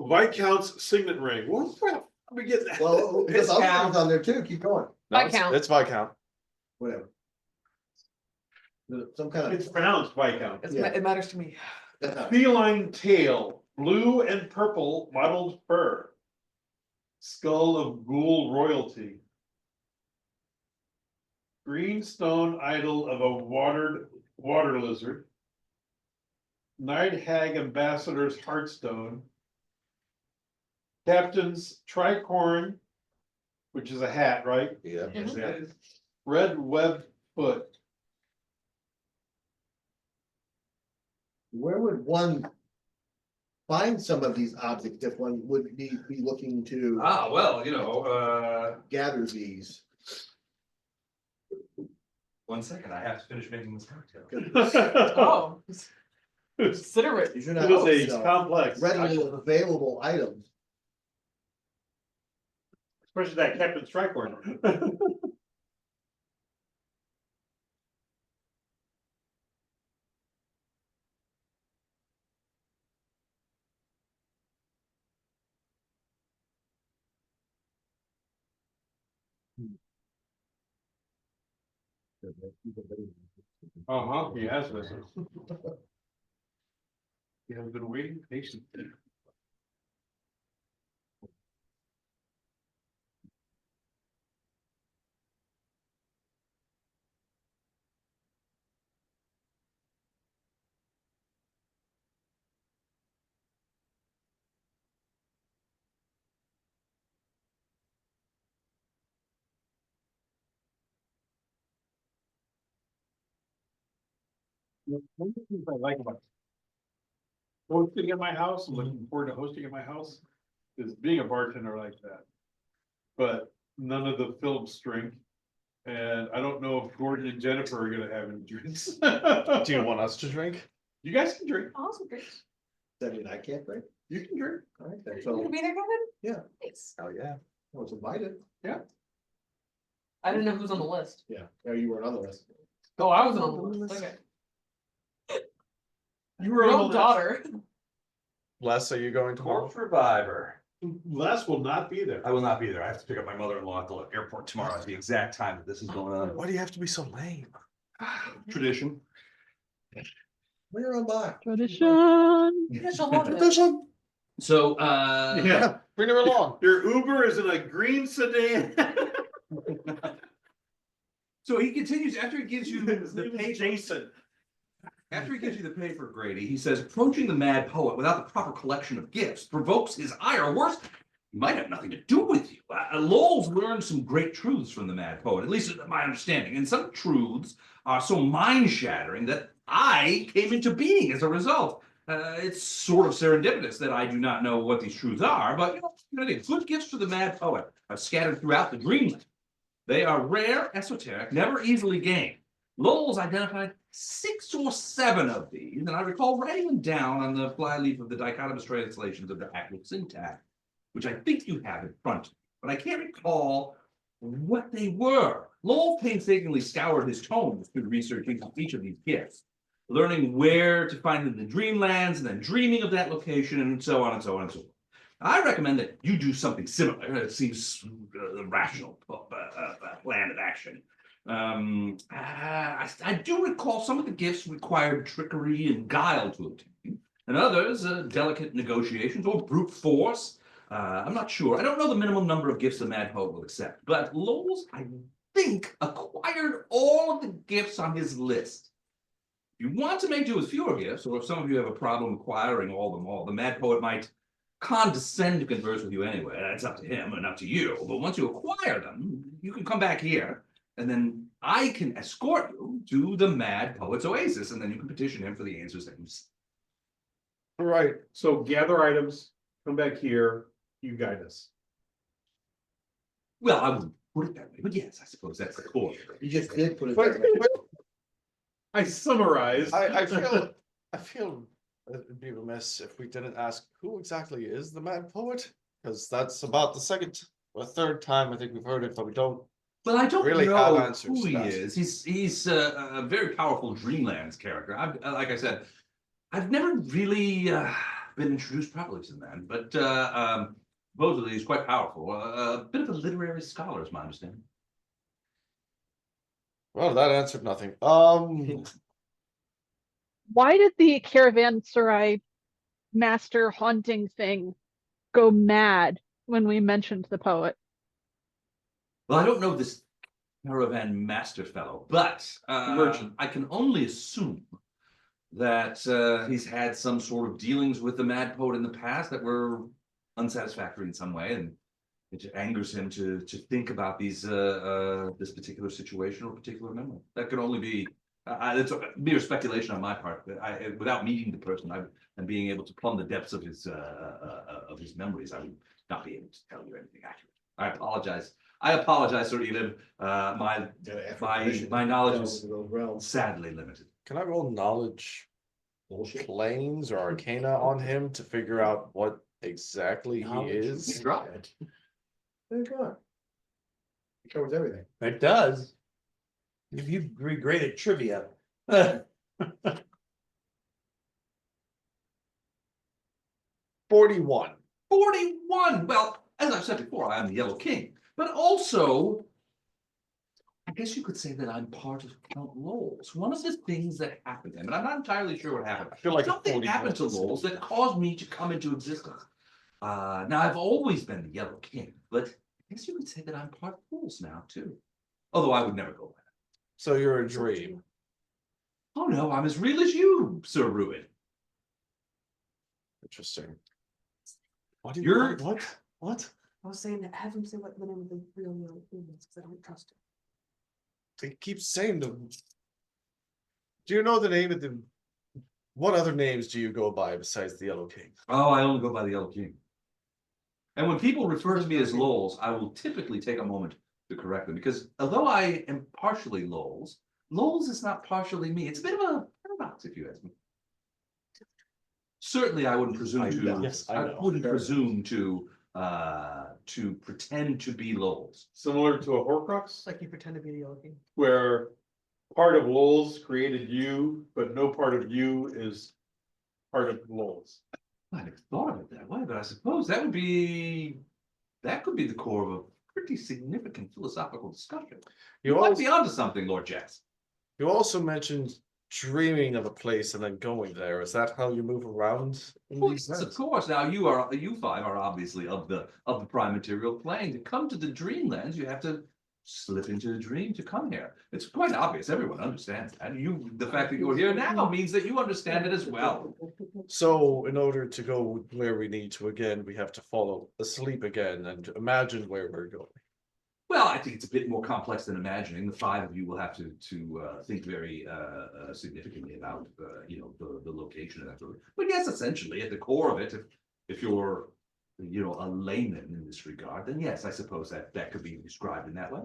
Viscount's signet ring. What the fuck? We getting that? well, there's other Viscount. things on there too, keep going, no, Viscount. it's Viscount. whatever. Some kind It's of. pronounced Viscount. It matters to me. Feline tail, blue and purple mottled fur. Skull of ghoul royalty. Green stone idol of a water lizard. Night hag ambassador's heartstone. Captain's tricorn, which is a hat, right? Yeah. Yes, it is. Red web foot. Where would one find some of these objects if one would be looking to Well, gather these? 1 second, I have to finish making this cocktail. Oh. Consider it. These are It not is a complex, readily available items. especially that Captain's tricorn. He has this. He has been waiting patiently. One of the things I like about hosting at my house, and looking forward to hosting at my house, is being a bartender like that. But none of the Phillips drink, and I don't know if Gordon and Jennifer are gonna have any drinks. Do you want us to drink? You guys can drink, Awesome. Great. That mean I can't drink? you can drink. All right, then, You so gonna be there, Kevin? Yeah. Thanks. Oh, yeah. I was invited. I didn't know who's on the list. Yeah, no, you weren't on the list. Oh, I was on the list. Okay. You were Your on own the daughter. Les, are you going tomorrow? Colt reviver. Les will not be there. I will not be there. I have to pick up my mother-in-law at the airport tomorrow at the exact time that this is going on. Why do you have to be so lame? Tradition. Bring her on by. Tradition. Yeah, she'll love it. So, Yeah, Bring her along. your Uber is in a green sedan. So he continues after he gives you His the name is page. Jason. After he gives you the paper, Grady, he says, approaching the mad poet without the proper collection of gifts provokes his ire, or worse, he might have nothing to do with you. Lowell's learned some great truths from the mad poet, at least my understanding, and some truths are so mind-shattering that I came into being as a result. It's sort of serendipitous that I do not know what these truths are, but good gifts for the mad poet are scattered throughout the Dreamland. They are rare, esoteric, never easily gained. Lowell's identified 6 or 7 of these, and I recall writing them down on the flyleaf of the dichotomous translations of the actual syntax, which I think you have in front of you, but I can't recall what they were. Lowell painstakingly scoured his tomes through researching each of these gifts, learning where to find them in the Dreamlands, and then dreaming of that location, and so on and so on and so on. I recommend that you do something similar. It seems a rational plan of action. I do recall some of the gifts required trickery and guile to obtain, and others delicate negotiations or brute force. I'm not sure. I don't know the minimum number of gifts the Mad Poet will accept, but Lowell's, I think, acquired all of the gifts on his list. If you want to make do with fewer gifts, or if some of you have a problem acquiring all, the Mad Poet might condescend to converse with you anyway. That's up to him and up to you. But once you acquire them, you can come back here, and then I can escort you to the Mad Poet's Oasis, and then you can petition him for the answers that you see. Right. So gather items, come back here, you guide us. Well, I wouldn't put it that way, but yes, I suppose that's the core. You just did put it But, that way. I summarized. I feel it'd be remiss if we didn't ask who exactly is the Mad Poet, because that's about the second or third time I think we've heard it, but we don't. Well, I don't Really have know answers who to he that. is. He's a very powerful Dreamlands character. Like I said, I've never really been introduced properly to the man, but supposedly he's quite powerful. A bit of a literary scholar, is my understanding. Well, that answered nothing. Why did the caravanserai master haunting thing go mad when we mentioned the poet? Well, I don't know this caravan master fellow, but Merchant. I can only assume that he's had some sort of dealings with the Mad Poet in the past that were unsatisfactory in some way, and it angers him to think about these this particular situation or particular memory. That could only be it's a mere speculation on my part. Without meeting the person and being able to plumb the depths of his memories, I would not be able to tell you anything accurate. I apologize. Sir Elib. My knowledge is sadly limited. Can I roll knowledge Bullshit. planes or arcana on him to figure out what exactly he is? Drop it. There you go. It covers everything. It does. If you be great at trivia. 41. 41. Well, as I've said before, I am the Yellow King, but also, I guess you could say that I'm part of Count Lowell's. One of the things that happened to him, and I'm not entirely sure what happened. I feel like a Something 40 happened to minutes. Lowell's that caused me to come into existence. Now, I've always been the Yellow King, but I guess you could say that I'm part of Lowell's now, too. Although I would never go by that. So you're a dream. Oh, no, I'm as real as you, Sir Ruin. Interesting. What do You're- What? I was saying that have him say what the name of the real Yellow King is, because I don't trust him. They keep saying them. Do you know the name of the? What other names do you go by besides the Yellow King? Oh, I only go by the Yellow King. And when people refer to me as Lowell's, I will typically take a moment to correct them, because although I am partially Lowell's, Lowell's is not partially me. It's a bit of a paradox, if you ask me. Certainly, I wouldn't presume I to. know. Yes, I know. Wouldn't presume to pretend to be Lowell's. Similar to a Horcrux, It's like you pretend to be the Yellow King. where part of Lowell's created you, but no part of you is part of Lowell's. I never thought of it that way, but I suppose that could be the core of a pretty significant philosophical discussion. You You might also, be onto something, Lord Jess. you also mentioned dreaming of a place and then going there. Is that how you move around in Well, these yes, of lands? course. Now you five are obviously of the prime material plane. To come to the Dreamlands, you have to slip into a dream to come here. It's quite obvious. Everyone understands that. The fact that you're here now means that you understand it as well. So in order to go where we need to again, we have to fall asleep again and imagine where we're going. Well, I think it's a bit more complex than imagining. The five of you will have to think very significantly about the location of that. But yes, essentially at the core of it, if you're a layman in this regard, then yes, I suppose that could be described in that way.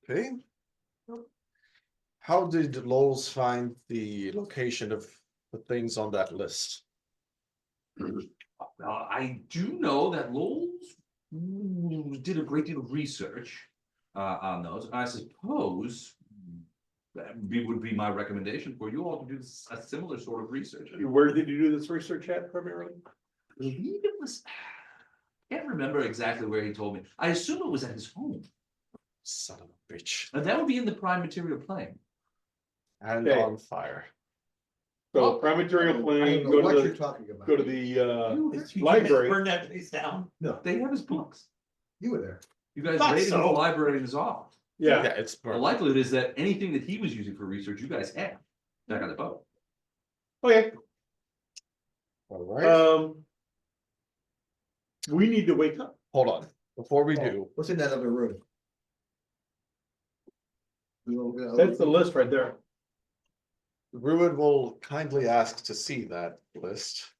Okay. How did Lowell's find the location of the things on that list? I do know that Lowell's did a great deal of research on those. I suppose that would be my recommendation for you all to do a similar sort of research. Where did you do this research at primarily? believe it was, can't remember exactly where he told me. I assume it was at his home. Son of a bitch. And that would be in the prime material plane. And Okay. on fire. So prime material I plane, don't know what go you're to talking about. the, library. Burn that place down. No, They have his books. you were there. You guys Thought raided his so. library in his office. Yeah, It's The burned. likelihood is that anything that he was using for research, you guys had back on the boat. okay, All right, we need to wake up. hold on, before we do, What's in that other room? That's the list right there. Ruin will kindly ask to see that list.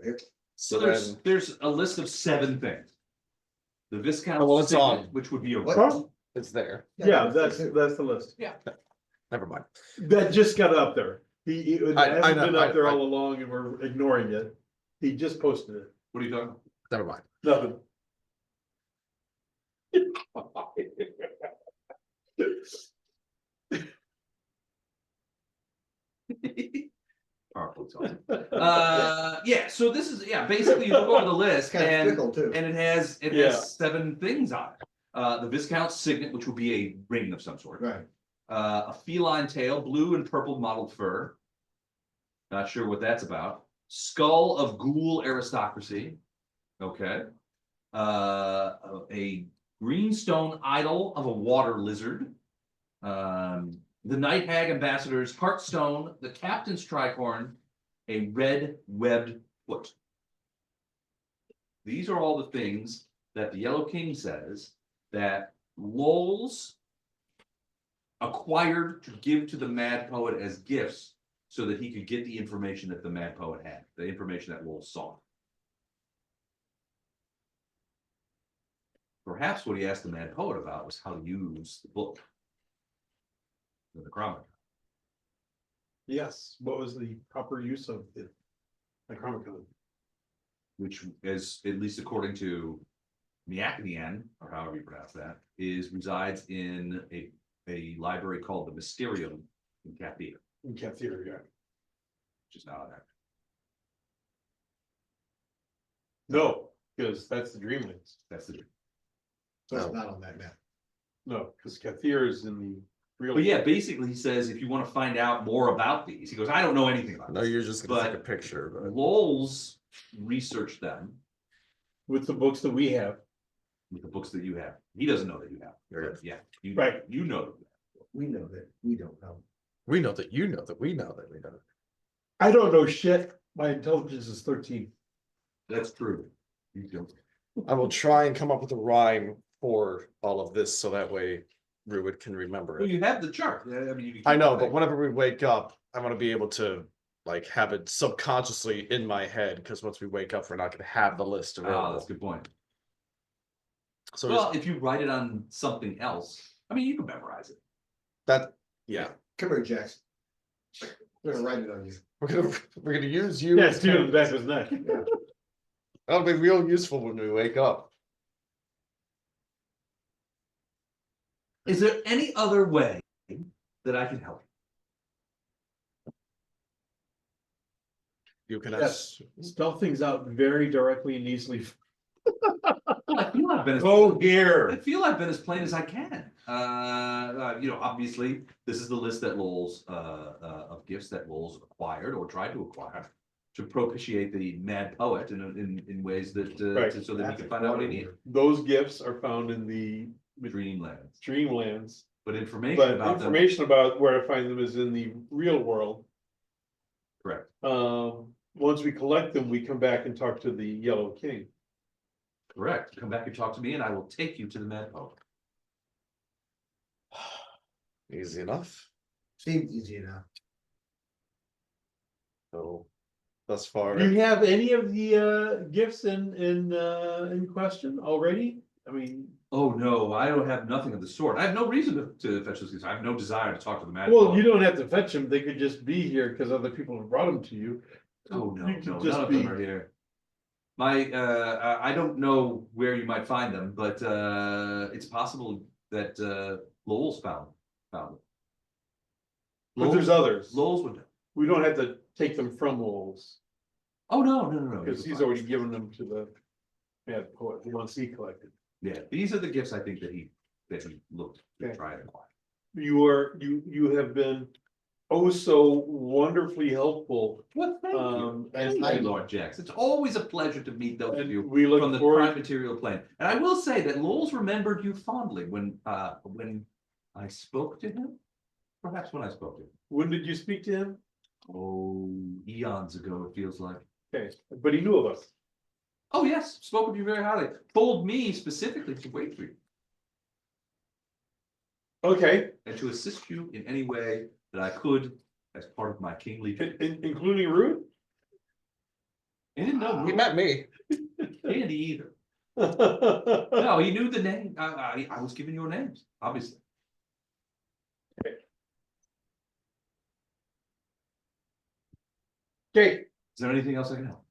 So So there's then, there's a list of 7 things. The Viscount Oh, well, it's signet, on. which would be a What? Huh? it's there, Yeah, that's the list. never mind. That just got up there. It I hasn't know, been up there I- all along and we're ignoring it. He just posted it. What are you talking Never mind. Nothing. about? Yeah, so this is, basically you look over the list Kind of and fickle too. it has Yeah. 7 things on it. The Viscount signet, which would be a ring of some sort. Right. A feline tail, blue and purple mottled fur. Not sure what that's about. Skull of ghoul aristocracy. Okay. A greenstone idol of a water lizard. The Night Hag Ambassador's Heartstone, the Captain's Tricorn, a red webbed foot. These are all the things that the Yellow King says that Lowell's acquired to give to the Mad Poet as gifts so that he could get the information that the Mad Poet had, the information that Lowell saw. Perhaps what he asked the Mad Poet about was how to use the book. The Necronomicon. Yes, what was the proper use of the Necronomicon? Which is, at least according to Miaknian, or however you pronounce that, resides in a library called the Mysterium in Cathedra, In Cathedra, yeah. which is not there. No, because that's the Dreamlands. That's the. So it's not on that map. No, because Cathedra is in the real. But yeah, basically he says if you want to find out more about these, he goes, I don't know anything about No, this. you're just gonna take a But picture, but Lowell's researched them With the books that we have. with the books that you have. He doesn't know that you have. You're But yeah, you, Right. you know that. We know that, we don't know. we know that you know that we know that we know. I don't know shit. My intelligence is 13. That's true. You don't. I will try and come up with a rhyme for all of this, so that way Ruid can remember Well, it. you have the chart. I mean, you can I keep know, it but there. whenever we wake up, I wanna be able to like have it subconsciously in my head, because once we wake up, we're not gonna have the list Ah, available. that's a good point. So Well, if you write it on something else, I mean, you can memorize it. that, yeah, Come here, Jax. We're gonna write it on you. we're gonna use you. Yeah, as Steven in the back of characters. his neck. That'll be real useful when we wake up. Is there any other way that I can help? You can Yes, spell things out very directly and easily. I feel I've been as, Oh, I here. feel I've been as plain as I can. Obviously, this is the list that Lowell's of gifts that Lowell's acquired or tried to acquire to propitiate the Mad Poet in ways that Right. so that he can find out what he needs. Those gifts are found in the Dreamlands, Dreamlands, but information but about them. information about where to find them is in the real world. Correct. Once we collect them, we come back and talk to the Yellow King. Correct. Come back and talk to me, and I will take you to the Mad Poet. Easy enough. Seems easy enough. So thus far, Do you have any of the gifts in question already? I mean, Oh, no, I don't have nothing of the sort. I have no reason to fetch those things. I have no desire to talk to the Mad well, Poet. you don't have to fetch them. They could just be here because other people have brought them to you. Oh, no, You could no, just none of be- them are here. I don't know where you might find them, but it's possible that Lowell's found them. But there's others. Lowell's would know. We don't have to take them from Lowell's. Oh, no. Because he's already given them to the Mad Poet, the ones he collected. Yeah, these are the gifts I think that he looked to Okay. try and acquire. You have been oh so wonderfully helpful. Well, thank you. And Thank I, you, Lord Jax. It's always a pleasure to meet those of and you we look from the forward. prime material plane. And I will say that Lowell's remembered you fondly when I spoke to him. Perhaps when I spoke to him. When did you speak to him? Oh, eons ago, it feels like. Okay, but he knew of us. Oh, yes, spoke of you very highly. Told me specifically to wait for you Okay, and to assist you in any way that I could as part of my kingly. including Ruth? He didn't know He Ruth, met me. Andy either. No, he knew the name. I was giving your names, obviously. Okay, Is there anything else I can help?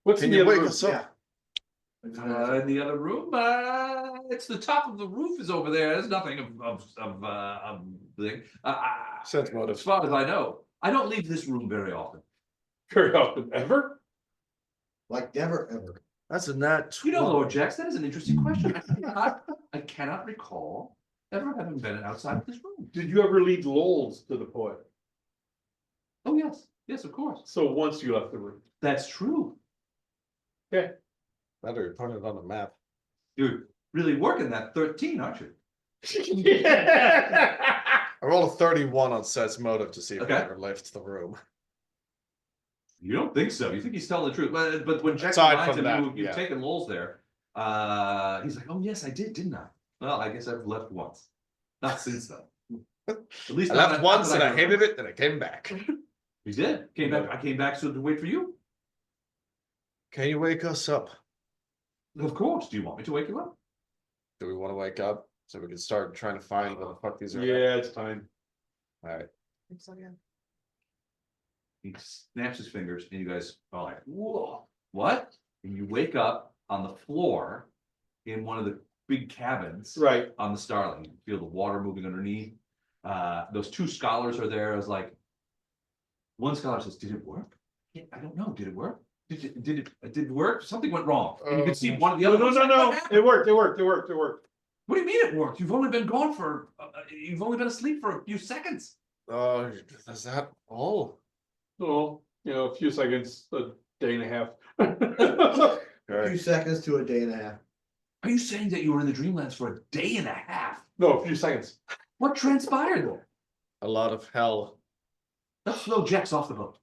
what's in Can the you other wake room? us up? In the other room, it's the top of the roof is over there. There's nothing of thing. Sense motive. As far as I know, I don't leave this room very often. Very often, ever? Like never, ever. That's a nat. You know, 20. Lord Jax, that is an interesting question. I cannot recall ever having been outside of this room. Did you ever lead Lowell's to the poet? Oh, yes, yes, of course. So once you left the room. That's true. Okay. Better put it on the map. You're really working that 13, aren't you? I rolled a 31 on sense motive to see if Okay. I ever left the room. You don't think so. You think he's telling the truth. But when Jack Aside reminds from him that, you've yeah. taken Lowell's there, he's like, oh, yes, I did, didn't I? Well, I guess I've left once. Not since then. At least I not- left not once that and I remember. hated it, then I came back. You did. Came back. I came back so to wait for you. Can you wake us up? Of course. Do you want me to wake you up? Do we want to wake up so we can start trying to find what the fuck these are? Yeah, it's time. All right. He snaps his fingers, and you guys are like, whoa, what? And you wake up on the floor in one of the big cabins Right. on the Starling. You feel the water moving underneath. Those two scholars are there. I was like, one scholar says, did it work? Yeah, I don't know. Did it work? Did it work? Something went wrong. And you can see one of the No, other. no, ones no, like, no. "What happened?" It worked. It worked. It worked. It worked. What do you mean it worked? You've only been gone for, you've only been asleep for a few seconds. Oh, is that all? Well, a few seconds, a day and a half. A Okay. few seconds to a day and a half. Are you saying that you were in the Dreamlands for a day and a half? No, a few seconds. What transpired there? A lot of hell. Let's throw Jax off the boat.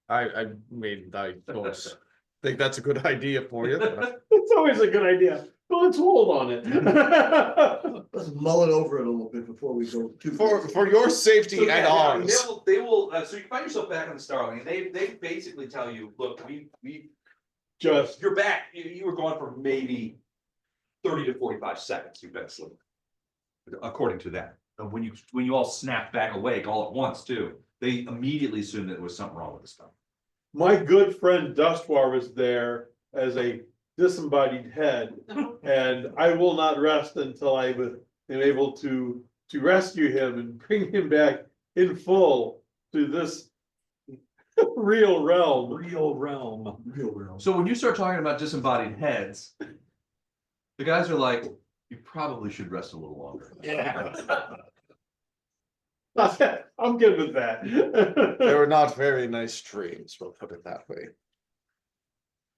I mean, I don't think that's a good idea for you. but- It's always a good idea. But let's hold on it. Let's mull it over it a little bit before we go too. For your safety So, yeah, and yeah, ours. they will, so you find yourself back on the Starling, and they basically tell you, look, we Just you're back, you were gone for maybe 30 to 45 seconds, you've been asleep. According to them, and when you all snapped back awake all at once too, they immediately assumed that there was something wrong with the stuff. my good friend Dustwar was there as a disembodied head, and I will not rest until I am able to rescue him and bring him back in full to this real realm. Real realm. So when you start talking about disembodied heads, the guys are like, you probably should rest a little longer. Yeah. I'm good with that. They were not very nice dreams, we'll put it that way.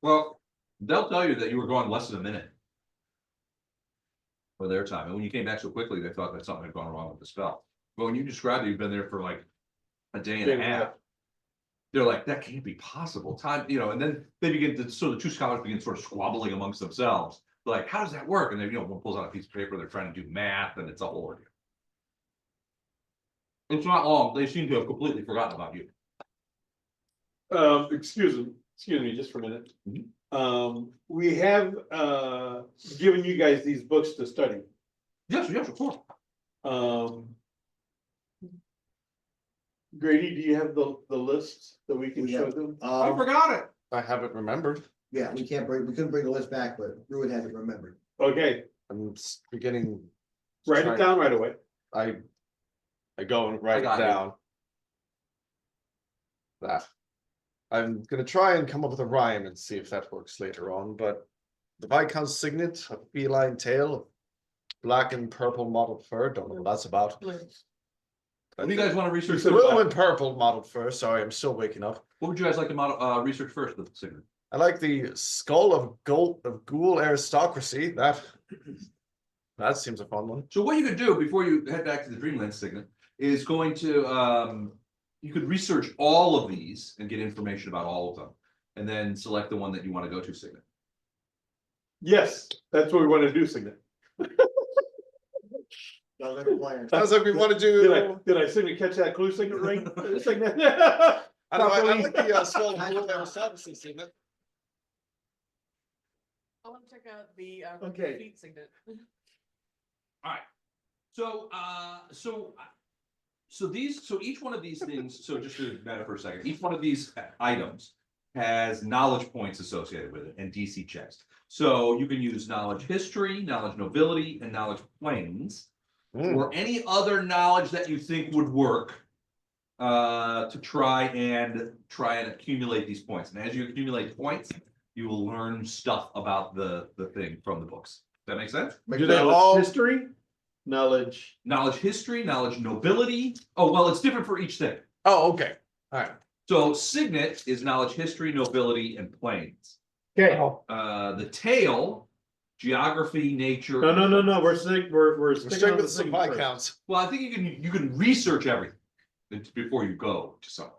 Well, they'll tell you that you were gone less than a minute. For their time, and when you came back so quickly, they thought that something had gone wrong with the spell. But when you described that you've been there for like a day and a half, they're like, that can't be possible. Time, and then they begin to, so the two scholars begin sort of squabbling amongst themselves. Like, how does that work? And then, one pulls out a piece of paper, they're trying to do math, and it's a whole ordeal. It's not long, they seem to have completely forgotten about you. Excuse me just for a minute. We have given you guys these books to study. Yes, of course. Grady, do you have the list that we can We show have- them? I forgot it. I haven't remembered. Yeah, we couldn't bring the list back, but Ruin has it remembered. Okay, I'm beginning. to write try- it down right away. I go and write got it it. down. That. I'm gonna try and come up with a rhyme and see if that works later on, but the Viscount signet, a feline tail, black and purple mottled fur, don't know what that's about. What do you guys want to research? Blue and purple mottled fur, sorry, I'm still waking up. What would you guys like to model, research first with the signet? I like the skull of ghoul aristocracy, that seems a fun one. So what you could do before you head back to the Dreamlands signet is going to, you could research all of these and get information about all of them. And then select the one that you want to go to signet. Yes, that's what we want to do, Signet. Sounds like we want to do. Did I Signet catch that clue, Signet ring? Signet. I know, I like the skull of ghoul aristocracy signet. I want to check out the Okay. feet signet. So, so each one of these things, so just to matter for a second, each one of these items has knowledge points associated with it and DC checks. So you can use knowledge history, knowledge nobility, and knowledge planes, or any other knowledge that you think would work to try and accumulate these points. And as you accumulate points, you will learn stuff about the thing from the books. Does that make sense? Do they all history, knowledge? Knowledge history, knowledge nobility. Oh, well, it's different for each thing. Oh, okay, alright. So signet is knowledge history, nobility, and planes. Okay. The tail, geography, nature. No, we're sticking We're with straight the with some Signet first. Viscounts. Well, I think you can research everything before you go to somewhere.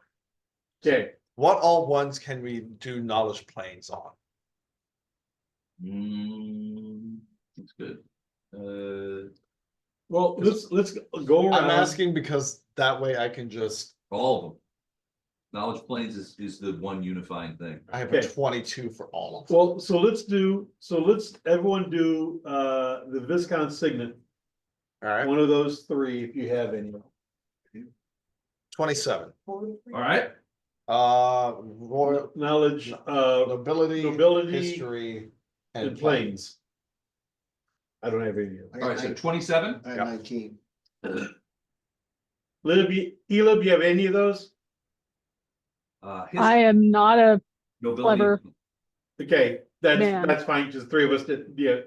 Okay, What all ones can we do knowledge planes on? That's good. well, let's go around. I'm asking because that way I can just, All of them. Knowledge planes is the one unifying thing. I have Okay. a 22 for all of them. Well, let's everyone do the Viscount Signet, Alright, one of those three if you have any. 27. All right. Royal Knowledge, nobility, nobility history, and and planes. I don't have any of I them. All got right, so 19. 27. I got 19. Elib, you have any of those? I am not a Nobility. clever. Okay, Man. that's fine, because three of us did, yeah,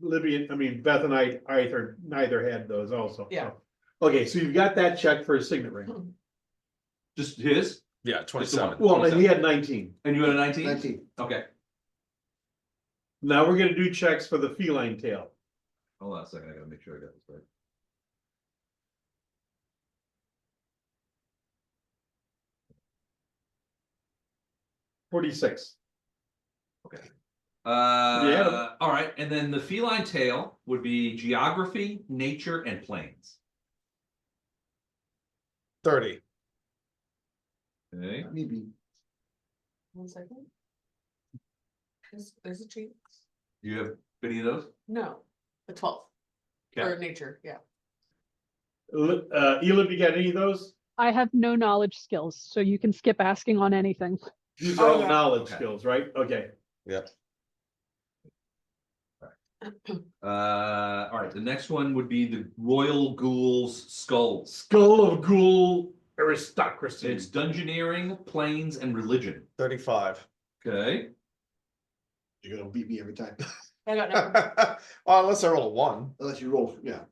Libby, I mean, Beth and I neither had those also. Yeah. Okay, so you've got that check for a signet ring. Just his? Yeah, Just the 27. one. Well, and he had 19. And you had a 19? 19. Okay. Now we're gonna do checks for the feline tail. Hold on a second. I gotta make sure I got this right. $46. All right, and then the feline tail would be geography, nature, and planes. 30. Okay. Maybe. 1 second. There's a cheat. Do you have any of those? No, the 12th Okay. for nature. Yeah. Elib, you got any of those? I have no knowledge skills, so you can skip asking on anything. These are all Okay. knowledge Okay. skills, right? Okay. Yep. All right, the next one would be the royal ghoul's skulls. Skull of Ghoul aristocracy. It's dungeoneering, planes, and religion. 35. Okay. You're gonna beat me every time. I got no. Well, unless I roll a 1. Unless you roll, yeah.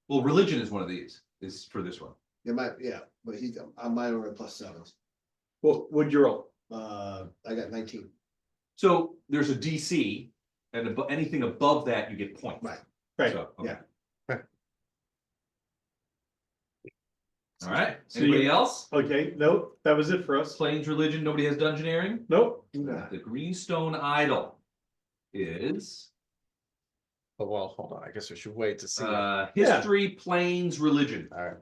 Well, religion is one of these, is for this one. Yeah, but he's, on mine are at +7s. Well, what'd you roll? I got 19. So there's a DC, and anything above that, you get points. Right. Right. So, okay. Yeah. All right, So anybody you- else? Okay, nope, that was it for us. Planes, religion, nobody has dungeoneering? Nope. Yeah. The greenstone idol is Oh, well, hold on. I guess we should wait to see. history, planes, religion. Alright.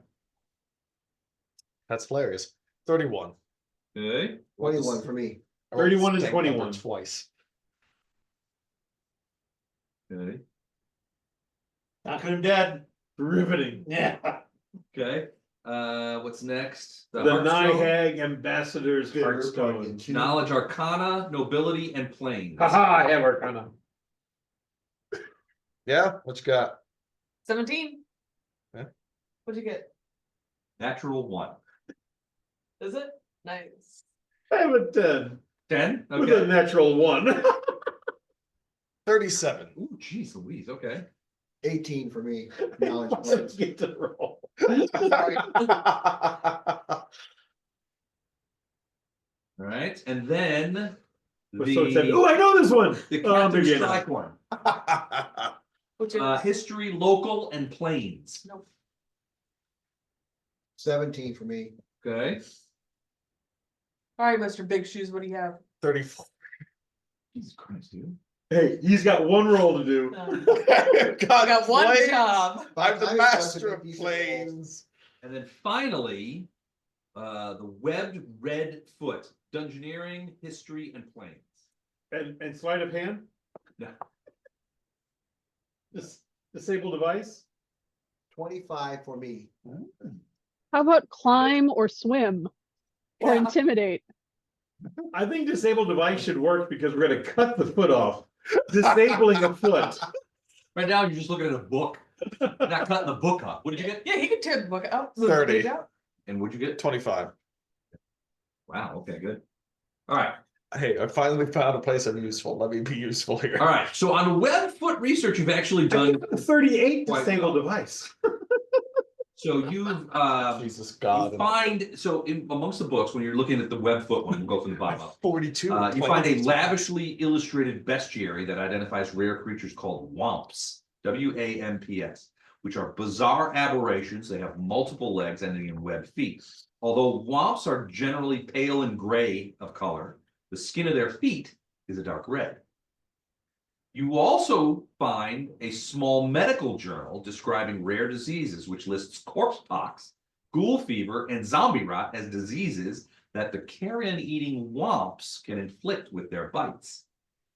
That's hilarious. 31. Okay. 21 for me. I rolled 31 and the same number 21. Twice. Okay. Knocking him dead. Riveting. Yeah. Okay. What's next? The Hearthstone. Nihag Ambassador's Hearthstone. Knowledge, arcana, nobility, and planes. Haha, I have Arcana. Yeah, what you got? 17. Yeah. What'd you get? Natural 1. Is it? Nice. I have a 10. 10? With a Okay. natural 1. 37. Ooh, geez Louise, okay. 18 for me. Knowledge Let's points. get to roll. All right, and then We're so excited. Oh, the, I know this one. the Oh, Captain's maybe I know. Tricorn. Which is, History, local, and planes. nope. 17 for me. Okay. All right, Mr. Big Shoes, what do you have? 34. Jesus Christ, dude. Hey, he's got one roll to do. I got one planes. job. I'm the I'm master of impressed with these rolls. planes. And then finally, the webbed red foot, dungeoneering, history, and planes. And sleight of hand? No. Disable device? 25 for me. How about climb or swim? Or Yeah. intimidate? I think disable device should work because we're gonna cut the foot off. Disabling a foot. Right now, you're just looking at a book, not cutting the book up. What did you get? Yeah, he could tear the book out. 30. And what'd you get? 25. Wow, okay, good. All right, Hey, I finally found a place I'm useful. Let me be useful here. all right. So on web foot research, you've actually done, 38 Quite disable well. device. so you've, Jesus you God. find, so in amongst the books, when you're looking at the web foot one, we'll go from the bottom up. 42. You find a lavishly illustrated bestiary that identifies rare creatures called wamps, W-A-M-P-S, which are bizarre aberrations. They have multiple legs ending in webbed feet. Although wamps are generally pale and gray of color, the skin of their feet is a dark red. You also find a small medical journal describing rare diseases, which lists corpse pox, ghoul fever, and zombie rot as diseases that the carrion-eating wamps can inflict with their bites.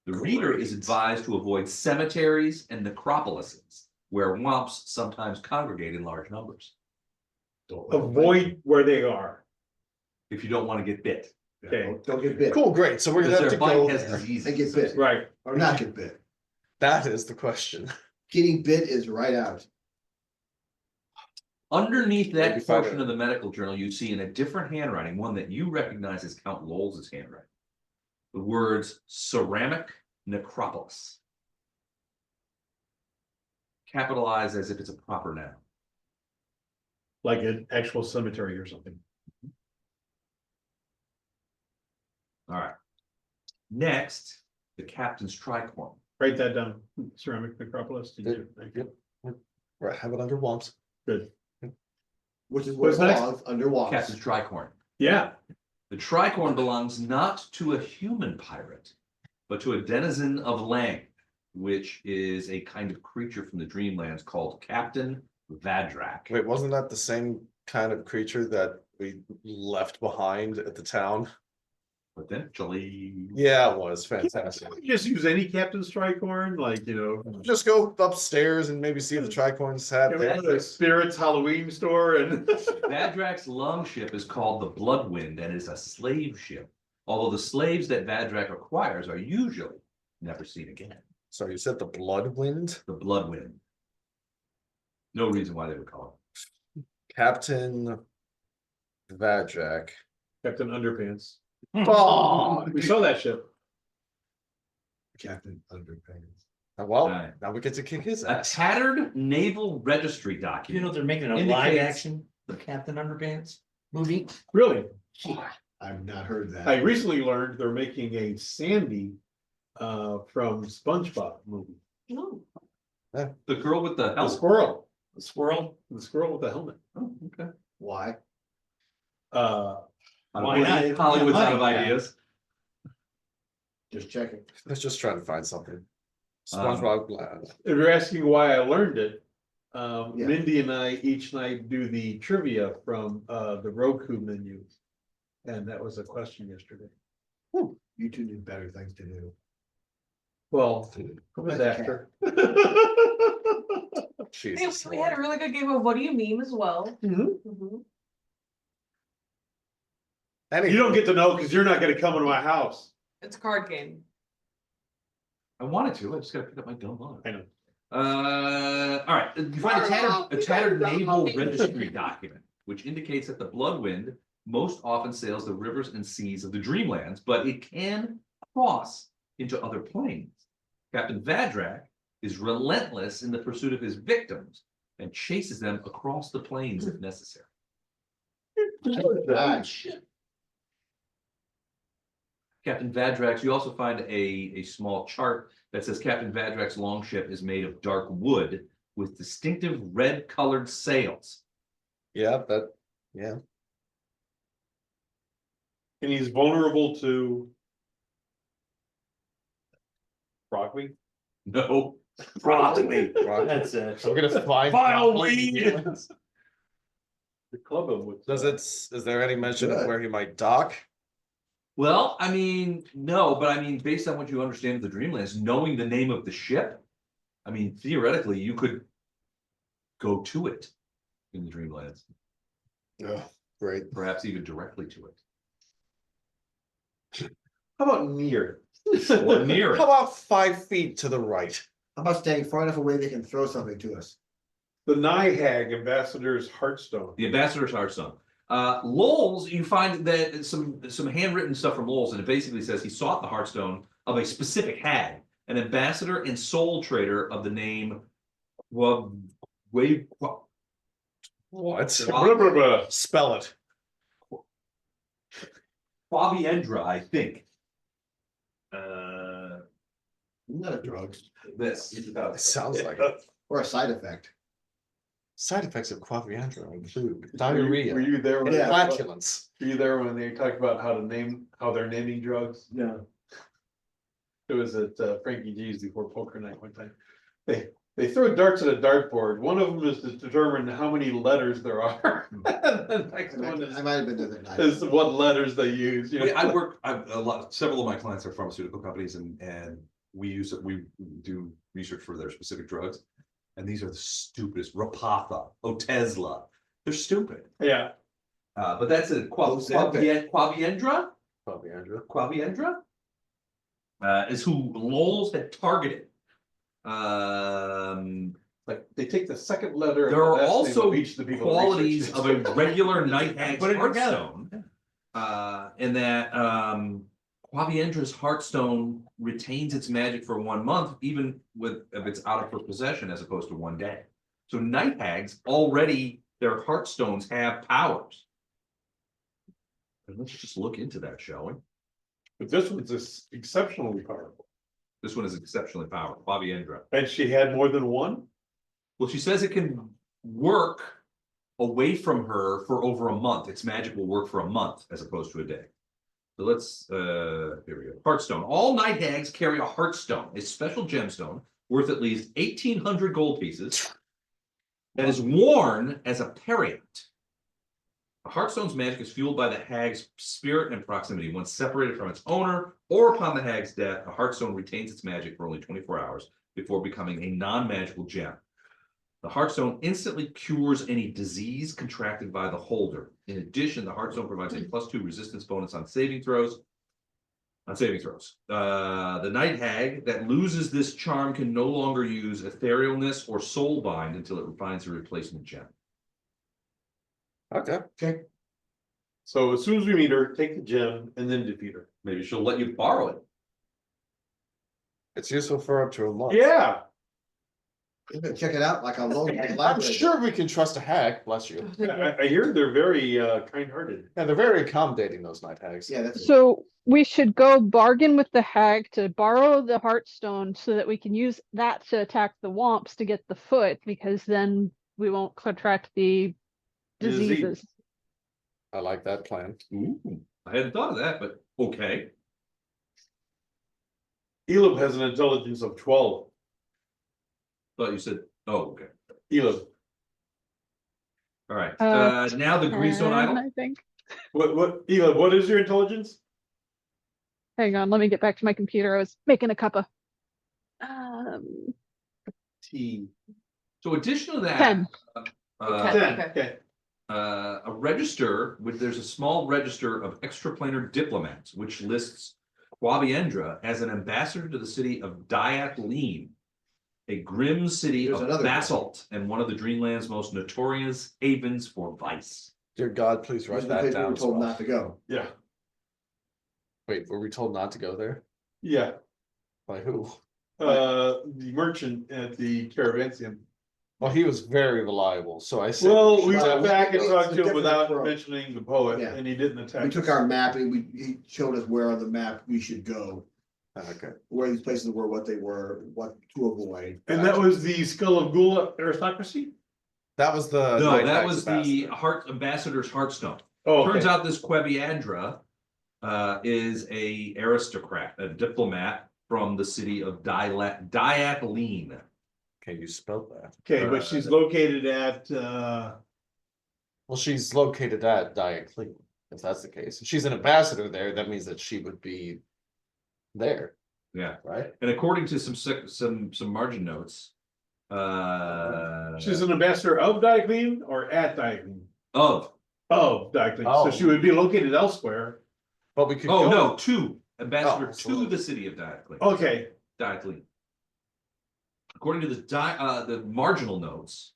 The reader is advised to avoid cemeteries and necropolises, where wamps sometimes congregate in large numbers, Avoid where they are. if you don't want to get bit. Okay, Don't get bit. Cool, great. So we're Because gonna have their to go bite has there. diseases. And get bit. right. Or not get bit. That is the question. Getting bit is right out. Underneath Maybe that find portion a- of the medical journal, you see in a different handwriting, one that you recognize as Count Lowell's handwriting, the words ceramic necropolis, capitalized as if it's a proper noun. Like an actual cemetery or something. All right. Next, the captain's tricorn. Write that down. Ceramic necropolis. Did you? Thank you. Right, have it under wamps. Good. Which is what What's next? belongs under walls. Captain's tricorn. Yeah. The tricorn belongs not to a human pirate, but to a denizen of land, which is a kind of creature from the Dreamlands called Captain Vadrak. Wait, wasn't that the same kind of creature that we left behind at the town? Potentially. Yeah, it was fantastic. Can't we just use any captain's tricorn, like, Just go upstairs and maybe see if the tricorns have. go to the Spirits Halloween store and. Vadrak's longship is called the Bloodwind and is a slave ship, although the slaves that Vadrak acquires are usually never seen again. So you said the Bloodwind? The Bloodwind. No reason why they would call Captain Vadrak. Captain Underpants. Oh, We saw that ship. Captain Underpants. well, Right. now we get to kick his it. A ass. tattered naval registry You document. know, they're making a live Indicates- action, the Captain Underpants movie. Really? I've not heard that. I recently learned they're making a Sandy from SpongeBob movie. No. The girl with the The helmet. squirrel, The squirrel. the squirrel with the helmet. Oh, okay. Why? Why not? Hollywood's Yeah, out of money. ideas. Just checking. Let's just try to find something. Um, SpongeBob. If you're asking why I learned it, Yeah. Mindy and I each night do the trivia from the Roku menu. And that was a question yesterday. You two need better things to do. Well, it was That's after. Hey, Jesus. we had a really good game of what do you meme as well. Mhm. Mhm. You don't get to know because you're not gonna come into my house. It's a card game. I wanted to, I just gotta pick up my dumb log. I know. All right, you find a tattered naval registry document, which indicates that the Bloodwind most often sails the rivers and seas of the Dreamlands, but it can cross into other planes. Captain Vadrak is relentless in the pursuit of his victims and chases them across the plains if necessary. Nice. Captain Vadrak's, you also find a small chart that says Captain Vadrak's longship is made of dark wood with distinctive red colored sails. Yeah, yeah. And he's vulnerable to. Frogweed? No, probably. That's it. I'm gonna find. Vile The club him with. Is there any mention of Good. where he might dock? Well, I mean, no, but I mean, based on what you understand of the Dreamlands, knowing the name of the ship, I mean, theoretically, you could go to it in the Dreamlands, Oh, great. perhaps even directly to it. How about near? Or near How it. about 5 feet to the right? How about staying far enough away they can throw something to us? The Nihag Ambassador's Heartstone. The Ambassador's Hearthstone. Lowell's, you find that some handwritten stuff from Lowell's, and it basically says he sought the Hearthstone of a specific hag, an ambassador and soul trader of the name What? Spell it. Quaviendra, I think. Not a drug, This is about. It sounds like it. or a side effect. Side effects of Quaviandra include Were diarrhea, you there when? Yeah. flatulence. Were you there when they talked about how they're naming drugs? Yeah. It was at Frankie G's before poker night one time. They throw darts at a dartboard. One of them is to determine how many letters there are. And the next one I might have been there that night. is what letters they use. You know? Several of my clients are pharmaceutical companies and we do research for their specific drugs. And these are the stupidest, Rapatha, Otezla, they're stupid. Yeah. But that's a Quaviendra? Quaviandra. Quaviendra? Is who Lowell's had targeted. Like they take the second letter. of There the are last name also of each of the people that qualities research of this. a regular night hag's Put it together. heartstone. And that Quaviendra's heartstone retains its magic for 1 month, even if it's out of her possession as opposed to 1 day. So night hags already, their heartstones have powers. And let's just look into that, shall we? But this one's exceptionally powerful. This one is exceptionally powerful, Quaviendra. And she had more than one? Well, she says it can work away from her for over a month. Its magic will work for a month as opposed to a day. So let's, here we go. Heartstone. All night hags carry a heartstone, a special gemstone worth at least 1,800 gold pieces that is worn as a periant. A heartstone's magic is fueled by the hag's spirit and proximity. Once separated from its owner or upon the hag's death, a heartstone retains its magic for only 24 hours before becoming a non-magical gem. The heartstone instantly cures any disease contracted by the holder. In addition, the heartstone provides a +2 resistance bonus on saving throws. The night hag that loses this charm can no longer use etherealness or soulbind until it finds a replacement gem. Okay. So as soon as we meet her, take the gem and then defeat her. Maybe she'll let you borrow it. It's useful for up to a month. Yeah. You can check it out like a local I'm library. sure we can trust a hag, bless you. I hear they're very kind-hearted. And they're very accommodating, those night hags. Yeah, that's. So we should go bargain with the hag to borrow the heartstone so that we can use that to attack the womps to get the foot, because then we won't contract the Disease. diseases. I like that plan. Ooh, I hadn't thought of that, but okay. Elib has an intelligence of 12. Thought you said, oh, okay. Elib. All right. Uh, Now the Greenstone 10, Idol. I think. Elib, what is your intelligence? Hang on, let me get back to my computer. I was making a cuppa. T. So addition to that, 10. uh, 10, okay. okay. a register there's a small register of extraplanar diplomats, which lists Quaviendra as an ambassador to the city of Diatlene, a grim city There's of another basalt and one of the Dreamland's most notorious havens for vice. Dear God, please This write is the that place we down were as told well. not to go. Yeah, Wait, were we told not to go there? yeah, By who? the merchant at the caravanserai. Well, he was very reliable, so I said. Well, we Well, went back and it's talked a to him different without approach. mentioning the poet, Yeah. and he didn't attack. We took us. our map and he showed us where on the map we should go, Okay. where these places were, what they were, what to avoid. And that was the Skull of Gula aristocracy? That was the. No, Night that Hag's was the ambassador. ambassador's heartstone. Oh, Turns okay. out this Quebiandra is a aristocrat, a diplomat from the city of Diathleen. Can you spell that? Okay, but she's located at, Well, she's located at Diocletian, if that's the case. If she's an ambassador there, that means that she would be there, Yeah, right? and according to some margin notes, she's an ambassador of Diocletian or at Diocletian? of Of Diocletian, so Oh. she would be located elsewhere. But we could. oh go- no, to ambassador Oh, to so- the city of Diocletian. Okay, Diocletian. According to the marginal notes,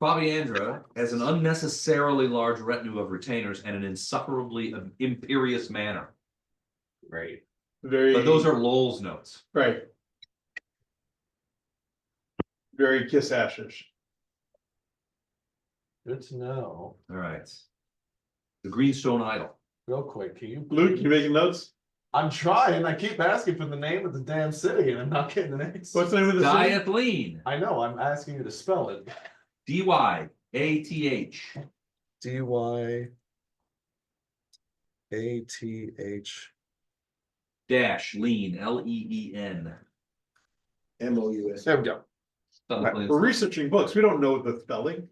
Fabiandra has an unnecessarily large retinue of retainers and an insufferably imperious manner. Great. very. But those are Lowell's notes. Right. Very kiss ashish. Good to know. All right. The Greenstone Idol. Real quick, can you? Luke, you making notes? I'm trying. I keep asking for the name of the damn city and I'm not getting the name. What's the name of the city? Diathleen. I know, I'm asking you to spell it. Dyath. D-Y. A-T-H. Dash lean. Leen. MOUS. There we go. We're researching books. We don't know the spelling.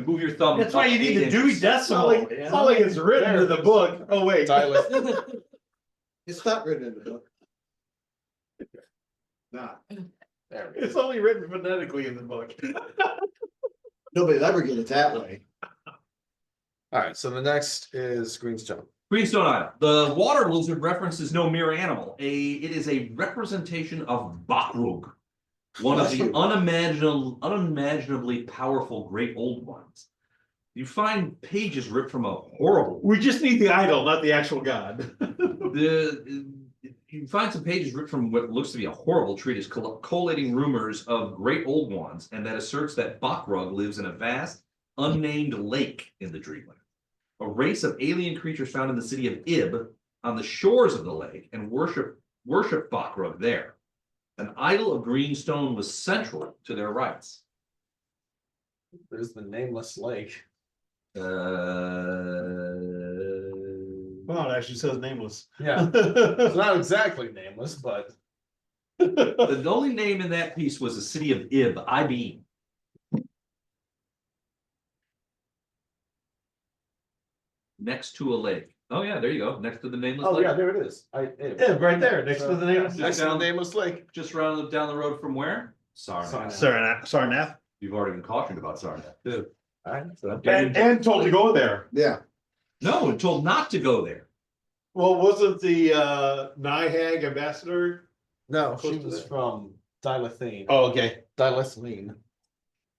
Move your thumb. That's why you up need 8 the Dewey inches. Decimal. you It's know? not like it's written in the book. Oh, wait. Dialect. It's not written in the book. Not. There we go. It's only written phonetically in the book. Nobody'll ever get it that way. Alright, so the next is Greenstone. Greenstone Idol. The water lizard reference is no mere animal. It is a representation of Bakrug, one of Bless the you. unimaginably powerful great old ones. You find pages ripped from a horrible. We just need the idol, not the actual god. You find some pages ripped from what looks to be a horrible treatise collating rumors of great old ones, and that asserts that Bakrug lives in a vast, unnamed lake in the Dreamland. A race of alien creatures found in the city of Ib on the shores of the lake and worship Bakrug there. An idol of green stone was central to their rites. There's the nameless lake. Well, it actually says nameless. Yeah, it's not exactly nameless, but The only name in that piece was the city of Ib, IB. Next to a lake. Oh yeah, there you go. Next to the nameless oh lake. yeah, there it is. Yeah, right there, next to the nameless. Next to the nameless lake. Just down the road from where? Sarnath. Sarnath. You've already been cautioned about Sarnath. Alright, so And told to go there. Yeah. No, and told not to go there. Well, wasn't the Nihag ambassador? no, she Close to was there. from Dilathene. Oh, okay. Dilathene.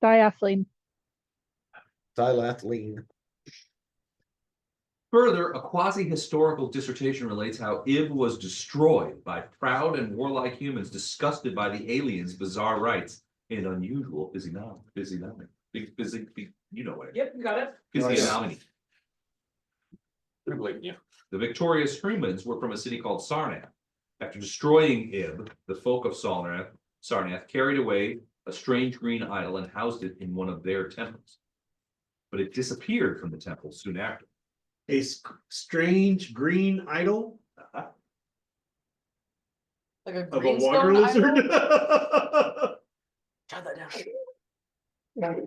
Diathleen. Dilathene. Further, a quasi-historical dissertation relates how Ib was destroyed by proud and warlike humans disgusted by the aliens' bizarre rites and unusual physiognomy. You know what it is. Yep, you got it. Physiognomy. We believe in you. The victorious humans were from a city called Sarnath. After destroying Ib, the folk of Sarnath carried away a strange green idol and housed it in one of their temples. But it disappeared from the temple soon after. A strange green idol Like a of a greenstone water lizard. idol? Jot that down. Okay.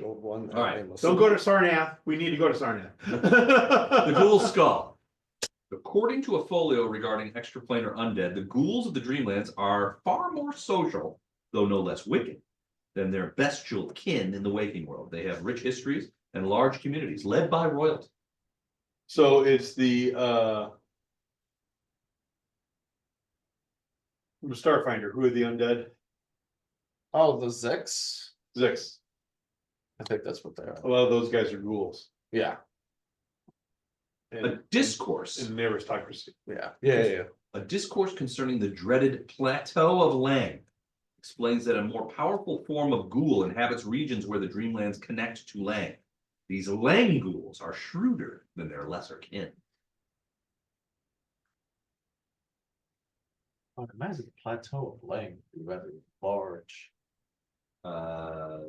Old one. All right. nameless. Don't go to Sarnath. We need to go to Sarnath. The ghoul skull. According to a folio regarding extraplanar undead, the ghouls of the Dreamlands are far more social, though no less wicked, than their bestial kin in the waking world. They have rich histories and large communities led by royalty. So it's the from Starfinder. Who are the undead? Oh, the Zix? Zix. I think that's what they are. A lot of those guys are ghouls. Yeah, A discourse. In the aristocracy. yeah. A discourse concerning the dreaded plateau of Lang explains that a more powerful form of ghoul inhabits regions where the Dreamlands connect to Lang. These Lang ghouls are shrewder than their lesser kin. I would imagine the plateau of Lang would be rather large.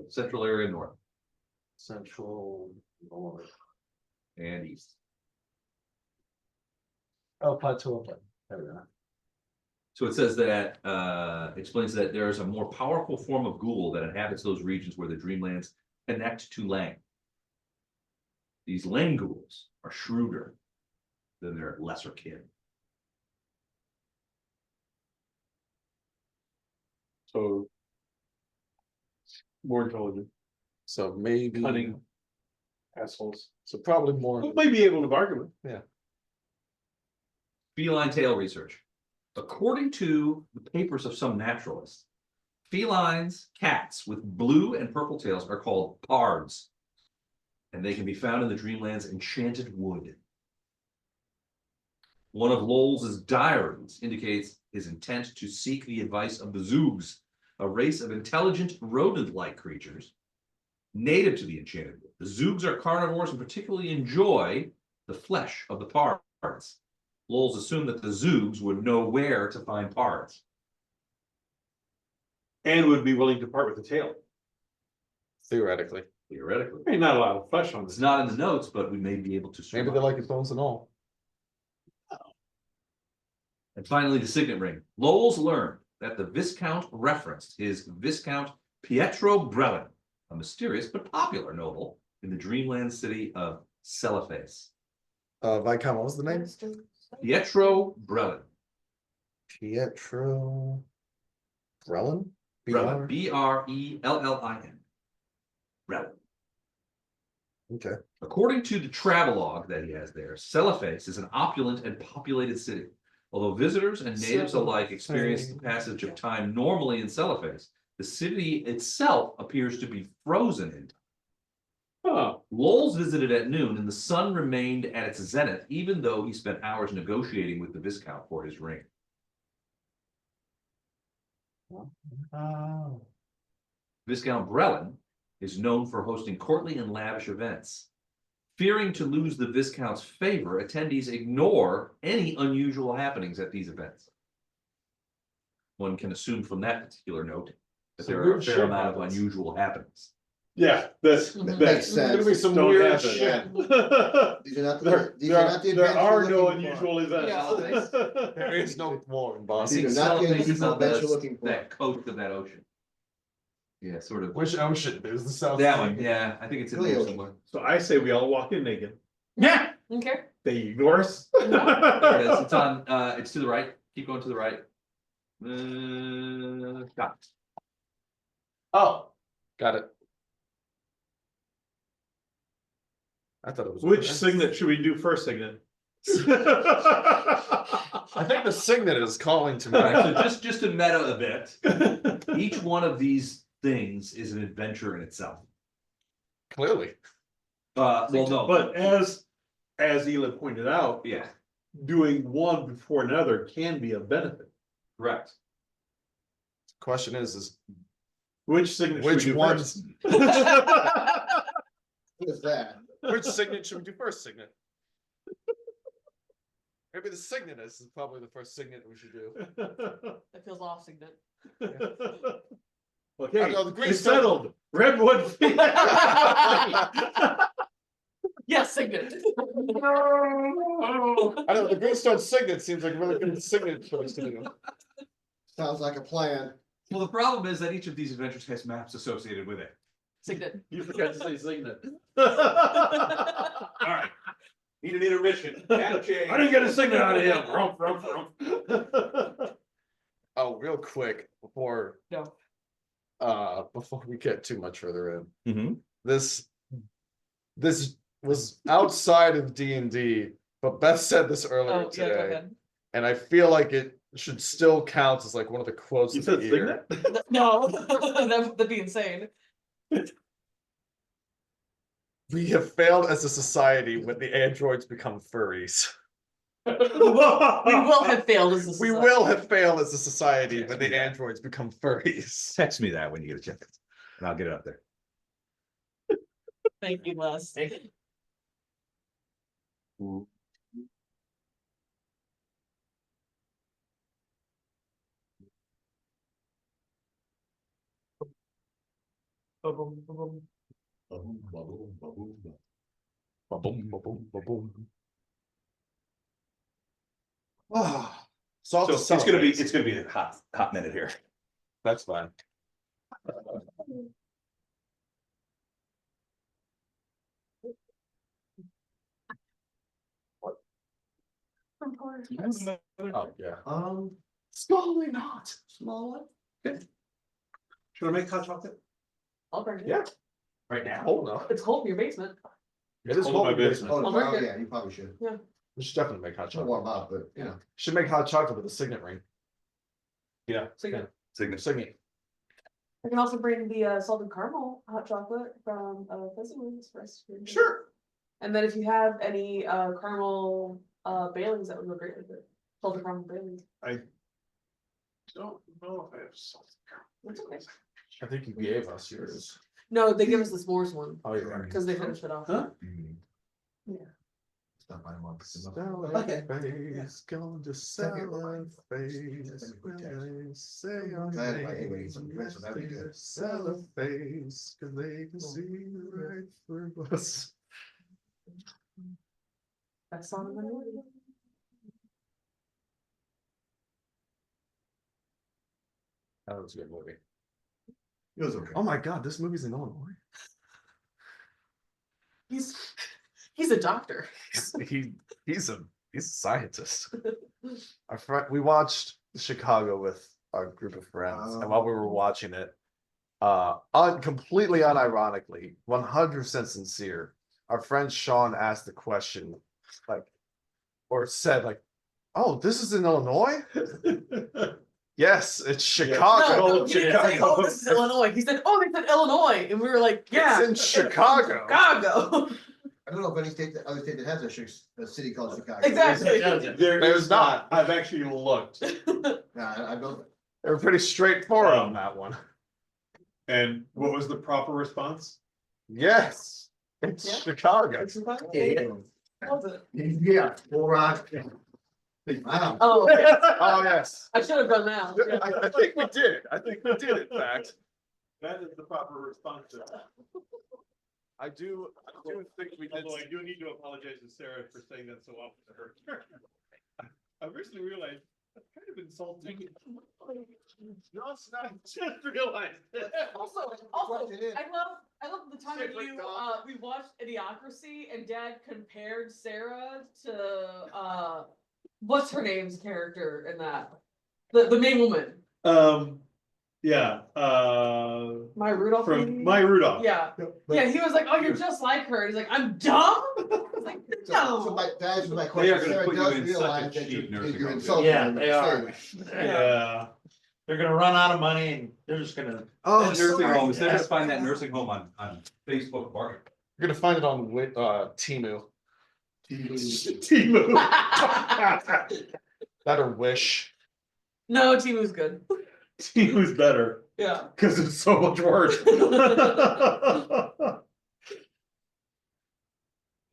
Central area north Central, north. and east. Oh, plateau of Lang. There we go. So it says that, explains that there is a more powerful form of ghoul that inhabits those regions where the Dreamlands connect to Lang. These Lang ghouls are shrewder than their lesser kin. So. More intelligent, So maybe. cunning. Assholes. So probably more. Who may be able to bargain with. Feline tail research. According to the papers of some naturalists, felines, cats with blue and purple tails are called pards, and they can be found in the Dreamlands' enchanted wood. One of Lowell's diaries indicates his intent to seek the advice of the Zoogs, a race of intelligent rodent-like creatures native to the enchanted wood. The Zoogs are carnivores and particularly enjoy the flesh of the pards. Lowell's assumed that the Zoogs would know where to find pards. And would be willing to part with the tail. Theoretically. Theoretically. I mean, not a lot of flesh on It's this. not in the notes, but we may be able to. Maybe they like his bones and all. And finally, the signet ring. Lowell's learned that the Viscount referenced his Viscount Pietro Brellin, a mysterious but popular noble in the Dreamland city of Celephais. Viscount, what was the name? Pietro Brellin. Pietro Brellin? Brellin. Brellin. Brellin. Okay. According to the travelogue that he has there, Celephais is an opulent and populated city. Although visitors and natives alike experience the passage of time normally in Celephais, the city itself appears to be frozen in time. Oh, Lowell's visited at noon, and the sun remained at its zenith, even though he spent hours negotiating with the Viscount for his ring. Oh. Viscount Brellin is known for hosting courtly and lavish events. Fearing to lose the Viscount's favor, attendees ignore any unusual happenings at these events. One can assume from that particular note that Some there are a weird fair shit amount of happens. unusual happenings. yeah, that's. Mhm. Makes There's gonna be sense. some Don't weird happen. shit. These are not There, these are not the there events are you're no looking for. unusual events. There is no war in I Boston. think These are not the Celephais is unusual on events the- you're looking for. that coast of that ocean. Yeah, sort of. Which ocean? There's the South. That Sea. one, yeah, I think it's in Really there ocean. somewhere. So I say we all walk in naked. Yeah. Okay. They ignore us. There it is. It's on, it's to the right. Keep going to the right. Got it. Oh, got it. I thought it was. Which signet should we do first, signet? I think the signet is calling to me. All right, so just to meta a bit, each one of these things is an adventure in itself. Clearly. Well, no, But as Ela pointed out, yeah, doing one before another can be a benefit. correct. Question is Which signet should which we do ones? first? What is that? Which signet should we do first? Signet. Maybe the signet is probably the first signet we should do. That feels off, signet. Okay, I know, the green it's stone- settled. Redwood. Yes, signet. I know the Greenstone signet seems like a really good signet choice to do. Sounds like a plan. Well, the problem is that each of these adventures has maps associated with it. Signet. You forgot to say signet. All right. Need an intermission. Map change. I didn't get a signet out of him. Rump, rump, rump. Oh, real quick before No. before we get too much further in. Mhm. This was outside of D&D, but Beth said this earlier Oh, yeah, go today, ahead. and I feel like it should still count as like one of the quotes You of the said year. signet? No, that'd be insane. We have failed as a society when the androids become furries. We will have failed as a We society. will have failed as a society when the androids become furries. Text me that when you get a chance, and I'll get it up there. Thank you, Les. Ba-boom, ba-boom, ba-boom. Ah, so So it's gonna be a hot minute here. that's fine. Oh, yeah. Probably not. Small one. Should I make hot chocolate? I'll bring it. Yeah. Right now. Hold on. It's cold in your basement. It is Hold cold my in the business. basement. Oh, I'll drink it. yeah, you probably should. We should definitely make hot It's not warm chocolate. up, but you know. Should make hot chocolate with a signet ring. So you- Signet. Signet. I can also bring the salted caramel hot chocolate from Fuzzy Wings for us. to- Sure. And then if you have any caramel Baileys, that would go great with it. Salted caramel Baileys. Don't know if I have salt. That's okay. I think you gave us yours. No, they give us the s'mores one Oh, you're right. because they finished it off. Huh? Yeah. Stop by once. Celephais, going to Second. Celephais, when they say your Glad name, I ate it, so that'd be good. Celephais, 'cause they can see right through us. Best song of the movie. That was a good movie. It was okay. Oh my god, this movie's in Illinois. He's a doctor. He's a scientist. Our friend, we watched Chicago with our group of friends, and while we were watching it, completely unironically, 100% sincere, our friend Sean asked the question, like, or said, like, "Oh, this is in Illinois." Yes, it's Chicago. No, he didn't say, "Oh, this is Illinois." He said, "Oh, they said Illinois," and we were like, "Yeah, It's in Chicago. Chicago." I don't know if any state, other state that has a city called Chicago. Exactly. There's not. I've actually looked. Nah, I don't. They were pretty straightforward on that one. And what was the proper response? Yes, it's Yeah. Chicago. Was it? Yeah, full rock. Wow. Oh, Oh, yes. I should have done that. Yeah. I think we did. I think we did, in fact. That is the proper response to that. I do think we did. Although I do need to apologize to Sarah for saying that so often to her. I recently realized that's kind of insulting. No, it's not. I just realized. Also, I love the time that you we watched Idiocracy and Dad compared Sarah to what's her name's character in that, the main woman. Yeah, Maya Rudolph. maybe? from Maya Rudolph. Yeah, yeah. He was like, "Oh, you're just like her." He's like, "I'm dumb." I was like, So "No." that's my They question. are gonna Sarah put you does in such a realize that cheap you're nursing home. insulting Yeah, them they and are. saying- Yeah. They're gonna run out of money and they're just gonna. Oh, That nursing sorry. home, instead of find that nursing home on Facebook Market. You're gonna find it on Temu. Timu. That or Wish. No, Timu's good. Timu's better, Yeah. cause it's so much worse.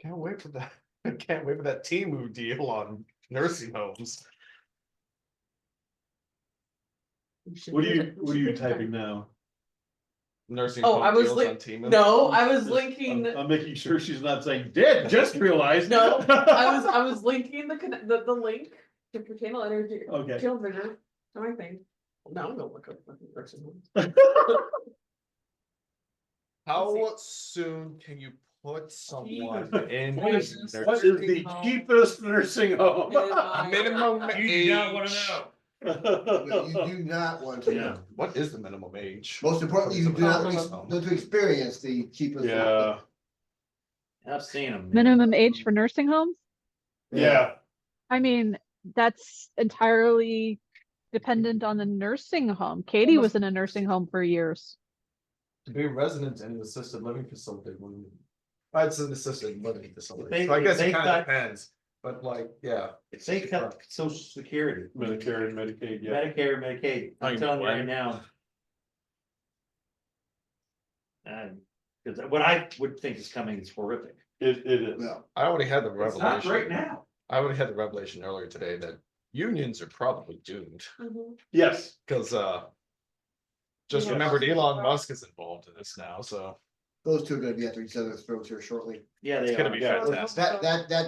Can't wait for that. I can't wait for that Temu deal on nursing homes. What are you typing now? Nursing Oh, home I was deals like, on Temu. no, I was linking. I'm making sure she's not saying, Dad, just realized. No, I was linking the link to Channel Energy, Okay. Channel Vision, to my thing. Now I'm gonna look up fucking nursing homes. How soon can you put someone in? What is What is the cheapest nursing home? Minimum You do not wanna age. know. You do not want to know. What is the minimum age? Most importantly, you do not want to experience the cheapest. Yeah, I've seen them. Minimum age for nursing homes? yeah. I mean, that's entirely dependent on the nursing home. Katie was in a nursing home for years. To be a resident in an assisted living facility, it's an assisted living facility, They- so I guess they it kind got- of depends, but like, yeah. If they cut social security, Medicare and Medicaid, yeah. Medicare, Medicaid, I I'm mean, telling you when- right now. And, cause what I would think is coming is horrific. It is. Well, I already had the It's not revelation. great now. I already had the revelation earlier today that unions are probably doomed, Yes, cause just Yes. remembered Elon Musk is involved in this now, so those two are gonna be at each other's throats here shortly. Yeah, it's they gonna are. be Yeah. fantastic.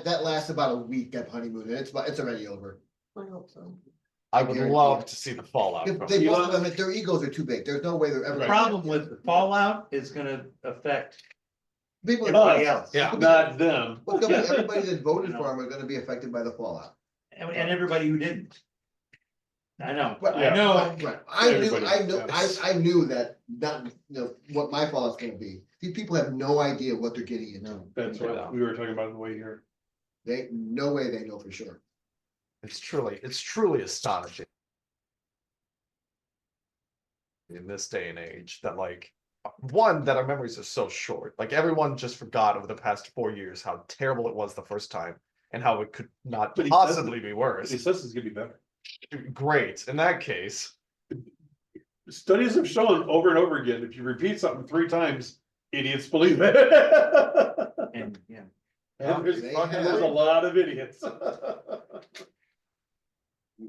That lasts about a week, that honeymoon, and it's already over. I hope so. I would guarantee love it. to see the fallout They from they it. both of them, their egos are too big, there's no way they're ever. The problem with the fallout is gonna affect People. everybody else. Yeah. not them. But everybody that voted for him are gonna be affected by the fallout. And everybody who didn't. I know, Right, I know, right. I knew, Everybody, I knew that, what my fallout's gonna be. These people have no idea what they're getting into. That's what we were talking about on the way here. No way they know for sure. It's truly astonishing. In this day and age, that like, one, that our memories are so short, like everyone just forgot over the past 4 years how terrible it was the first time. And how it could not But he possibly be He worse. says it's gonna be better. Great, in that case, Studies have shown over and over again, if you repeat something 3 times, idiots believe it. and, yeah. And there's They there's have- a lot of idiots.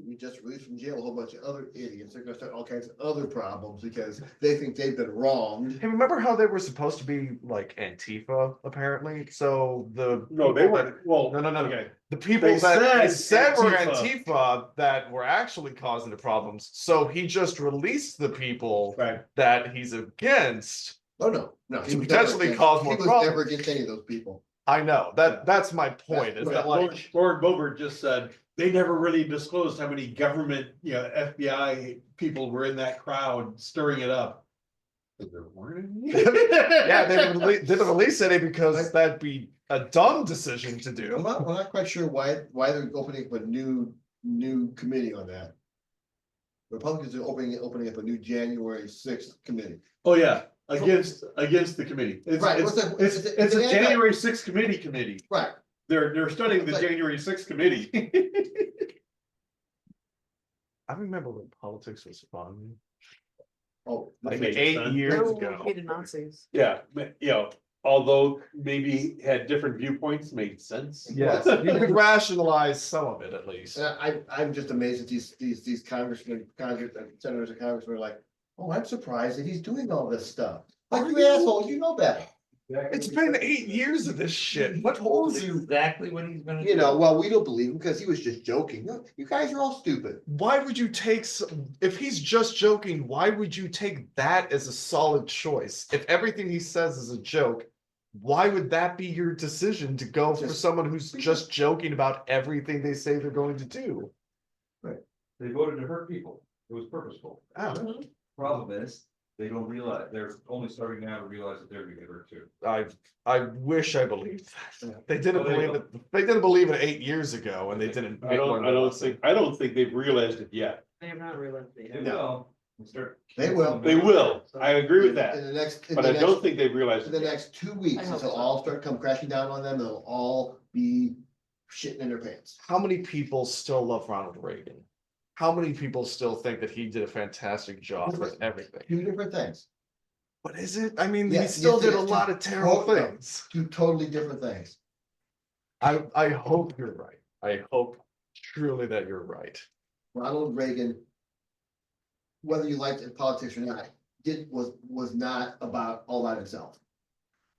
We just released from jail a whole bunch of other idiots. They're gonna start all kinds of other problems because they think they've been wronged. hey, remember how they were supposed to be like Antifa, apparently? So the No, they people weren't, well, No, no, no. okay, the people They that they said said were Antifa. Antifa that were actually causing the problems. So he just released the people right, that he's against. Oh, no. To he was potentially never against- cause more He was problems. never against any of those people. I know that's my point. Is that Lord, like Lord Boebert just said, they never really disclosed how many government, FBI people were in that crowd stirring it up. But there weren't any. yeah, they didn't release any because that'd be a dumb decision to I'm do. not quite sure why they're opening up a new committee on that. Republicans are opening up a new January 6th committee. Oh, yeah, against the committee. Right, It's it's a an anti- January 6th committee. Right, They're studying the But- January 6th committee. I remember when politics was fun. oh, Like Makes 8 sense. years ago. Hated Nazis. Yeah, although maybe had different viewpoints, made sense. Yes, you could rationalize some of it at least. and I'm just amazed that these congressmen, senators and congressmen are like, oh, I'm surprised that he's doing all this stuff. Like, you assholes, you know better. It's been 8 years of this shit. What holds you? Exactly what he's gonna do. You know, well, we don't believe him because he was just joking. No, you guys are all stupid. Why would you take, if he's just joking, why would you take that as a solid choice? If everything he says is a joke, why would that be your decision to go for Just- someone who's just joking about everything they say they're going to do? They voted to hurt people. It was purposeful. Oh, Problem is, they don't realize, they're only starting now to realize that they're gonna get hurt too. I wish I believed that. They didn't Oh, there you believe it. They didn't believe it 8 years ago, and they didn't. I don't think they've realized it yet. They have not realized it They yet. will. We'll start- They will. They will, I agree with In that, the next, but I don't think they've realized in the it yet. next 2 weeks, I hope it'll so. all start come crashing down on them. They'll all be shitting in their pants. How many people still love Ronald Reagan? How many people still think that he did a fantastic job with everything? Two different things, What is it? I mean, he Yes, still yes, did it a is. lot of terrible Totally. things. two totally different things. I hope you're right. I hope truly that you're right. Ronald Reagan, whether you liked it politics or not, was not all about himself.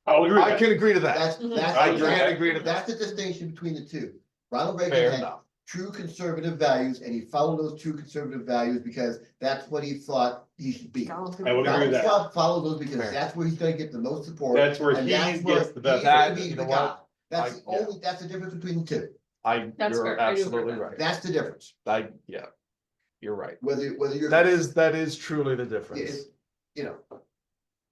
I'll agree with I that. can agree to that. That's, Mhm. that's. I agree. can agree to that. That's the distinction between the two. Ronald Fair Reagan had enough. true conservative values, and he followed those true conservative values because that's what he thought he should be. I would agree Donald with that. Trump followed those because Fair. that's where he's gonna get the most support. That's where and he that's where gets the best. he's gonna That- be you the know guy. what? That's the Yeah. only, that's the difference between the two. That's You're fair. I do agree absolutely with that. right. That's the difference. Yeah, you're right. Whether you're. That is truly the It's, difference.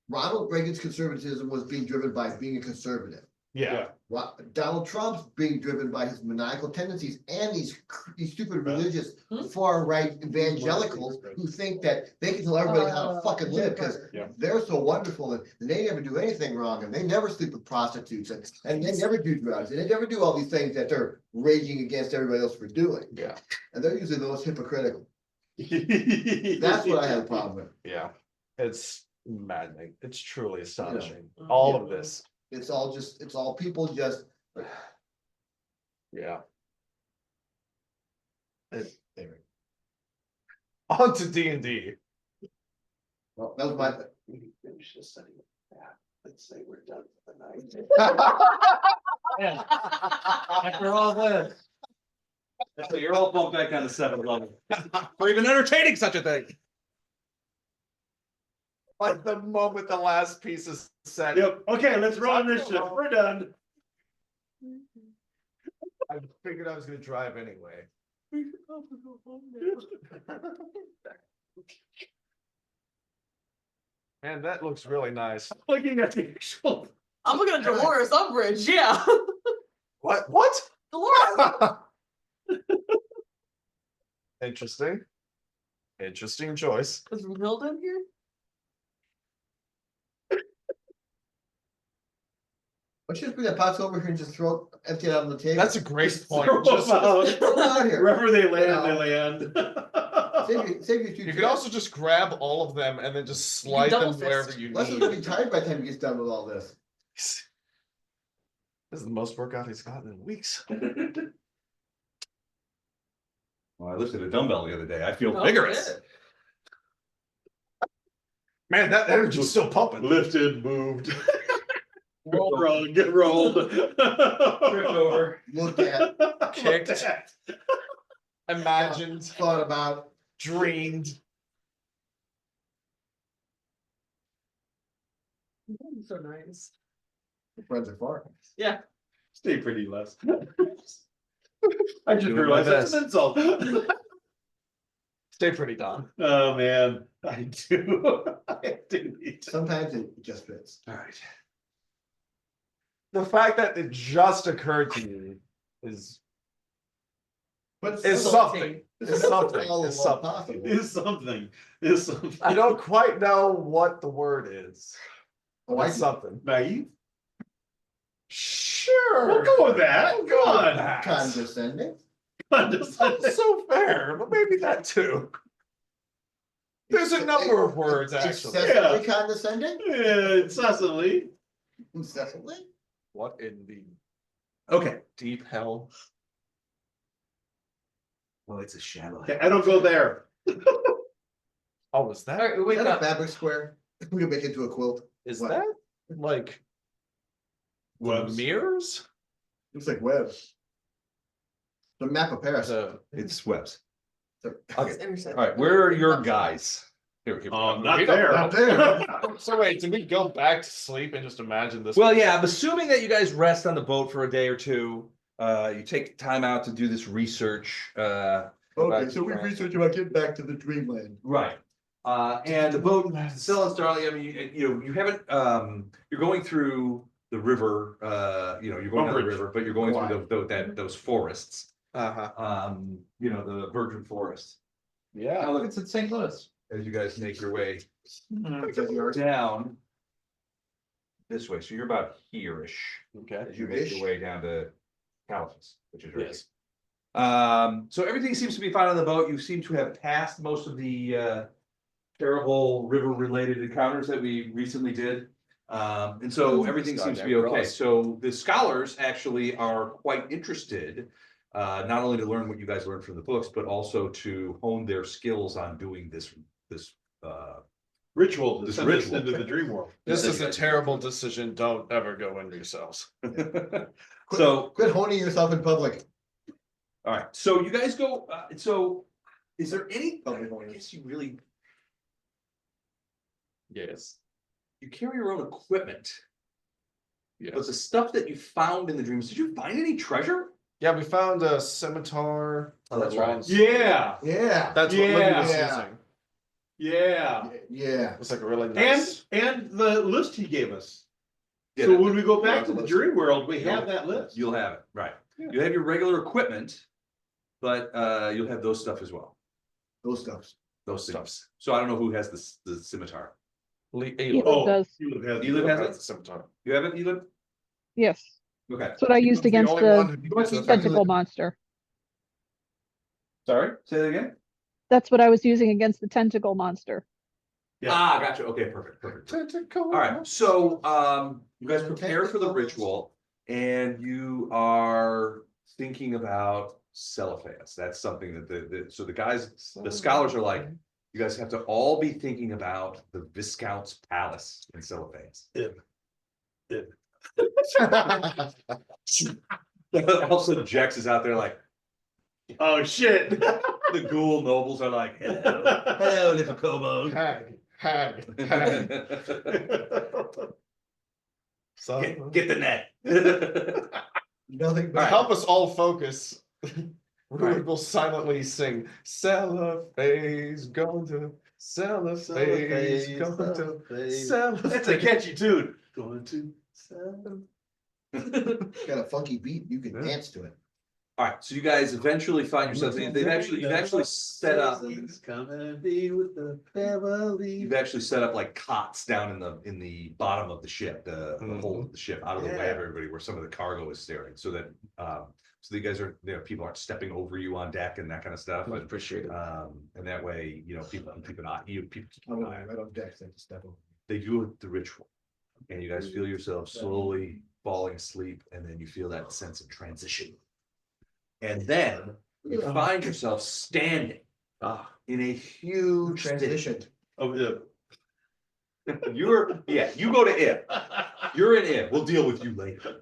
Ronald Reagan's conservatism was being driven by being a conservative. Yeah. Well, Donald Trump's being driven by his maniacal tendencies and these stupid religious far right evangelicals who think that they can tell everybody how to fucking live because Yeah. they're so wonderful and they never do anything wrong and they never sleep with prostitutes and they never do drugs and they never do all these things that they're raging against everybody else for doing. Yeah. And they're usually the most hypocritical. That's what I have a problem with. Yeah, it's maddening. It's truly astonishing. All of this. It's all people just. Yeah. Anyway. On to D&D. Well, that was my. Finish this study with that. Let's say we're done for the night. After all this. So you're all bumped back down to 7 level. For even entertaining such a thing. Like the moment the last piece is said. Yep, okay, let's roll this shit, we're done. I figured I was gonna drive anyway. Man, that looks really nice. Looking at the actual. I'm looking at Dolores Umbridge, yeah. What? What? Dolores. Interesting. Interesting choice. Is Hilda in here? Let's just bring that box over here and just empty it out on the table. That's a great point. Throw Just- them out. Throw it out here. Wherever they land, they land. Save you You could also just grab all of them and then just slide double them fist. wherever you Leslie's need. gonna be tired by the time he gets done with all this. This is the most workout he's gotten in weeks. Well, I lifted a dumbbell the other day. I feel Oh, vigorous. shit. Man, that energy's still pumping. Lifted, moved. Rolled, get rolled. Tripped over. Looked at, Kicked. Imagined, thought about. dreamed. So nice. Friends are far. Yeah. Stay pretty, Les. I just Doing my realized that's best. an insult. Stay pretty, Don. Oh, man, I do. I do need to. Sometimes it just fits. All right. The fact that it just occurred to you is But something. It's something. all It's along something. possible. Is something, is something. I don't quite know what the word is. Oh, I It's something. Naive? Sure. We'll go with that. We'll Go go on. with that. Condescending. Condescending. So fair, but maybe that too. There's a number of words actually. Excessively condescending? Yeah, incessantly. Incessantly? What in the Okay. deep hell? Well, it's a shadow. Okay, I don't go there. Oh, is that? Alright, we Is wake that a up. fabric square? We can make it into a quilt. Is What? that like the Webs. mirrors? Looks like webs. The map of Paris. It's webs. The- Okay. Intercept. All right, where are your guys? Here, Not We don't there. Not there. So wait, did we go back to sleep and just imagine this? Well, yeah, I'm assuming that you guys rest on the boat for a day or two. You take time out to do this research. Okay, so we researched about getting back to the Dreamland. Right. And the boat, still in Starling, I mean, you haven't, you're going through the river, you're going down the Umbridge. river, but you're going through those forests. Uh-huh. The virgin forest. Yeah. Now look, It's in St. Louis. as you guys make your way Because you are- down this way, so you're about here-ish. Okay. As you make Ish. your way down to Celephais, which is right. Yes. So everything seems to be fine on the boat. You seem to have passed most of the terrible river-related encounters that we recently did. And so everything seems to be Goddamn okay. gross. So the scholars actually are quite interested, not only to learn what you guys learned from the books, but also to hone their skills on doing this Ritual to This send us ritual. into the dream world. This is a terrible decision. Don't ever go into yourselves. So, Quit honing yourself in public. all right, so you guys go, so is there any, Public I honing. guess you really, Yes. you carry your own equipment, but Yes. the stuff that you found in the dreams, did you find any treasure? Yeah, we found a scimitar. Oh, that's right. Yeah, Yeah. That's what Libby was Yeah. using. yeah. Yeah. It's like a really nice. And the list he gave us. Yeah, So when we go back to the dream world, we have that list. you'll have it, right. Yeah. You have your regular equipment, but you'll have those stuff as well, Those stuffs. those things. So I don't know who has the scimitar. Elif Oh, does. Elif has it? Sometime. You have it, Elif? Yes, Okay, that's what I used against the Effectively- tentacle monster. sorry, say that again? That's what I was using against the tentacle monster. Yeah. Ah, gotcha, okay, perfect. All right, so, you guys prepare for the ritual and you are thinking about Celephais. That's something that so the guys, the scholars are like, you guys have to all be thinking about the Viscount's palace in Celephais. Also, Jex is out there like, Oh, shit. the ghoul nobles are like, hello, little kobold. Hag. So, Get the net. Nothing to but. help us all focus, we Right. will silently sing Celephais, going to Celephais, going to Celephais. That's a catchy tune. Going to. Got a funky beat, you can dance to it. All right, so you guys eventually find yourselves, you've actually set up, Come and be with the family. you've actually set up like cots down in the bottom of the ship, the hold Mhm. of the ship, out of the way Yeah. of everybody, where some of the cargo is staring, so that, so you guys are, people aren't stepping over you on deck and that kind of stuff. Much And, appreciated. and that way, people can keep an eye, people keep I'm an eye on right on deck, so I just step over. they do the ritual. And you guys feel yourselves slowly falling asleep, and then you feel that sense of transition. And then you find yourself standing in a huge Transitioned. Oh, yeah. you go to it. You're in it. We'll deal with you later.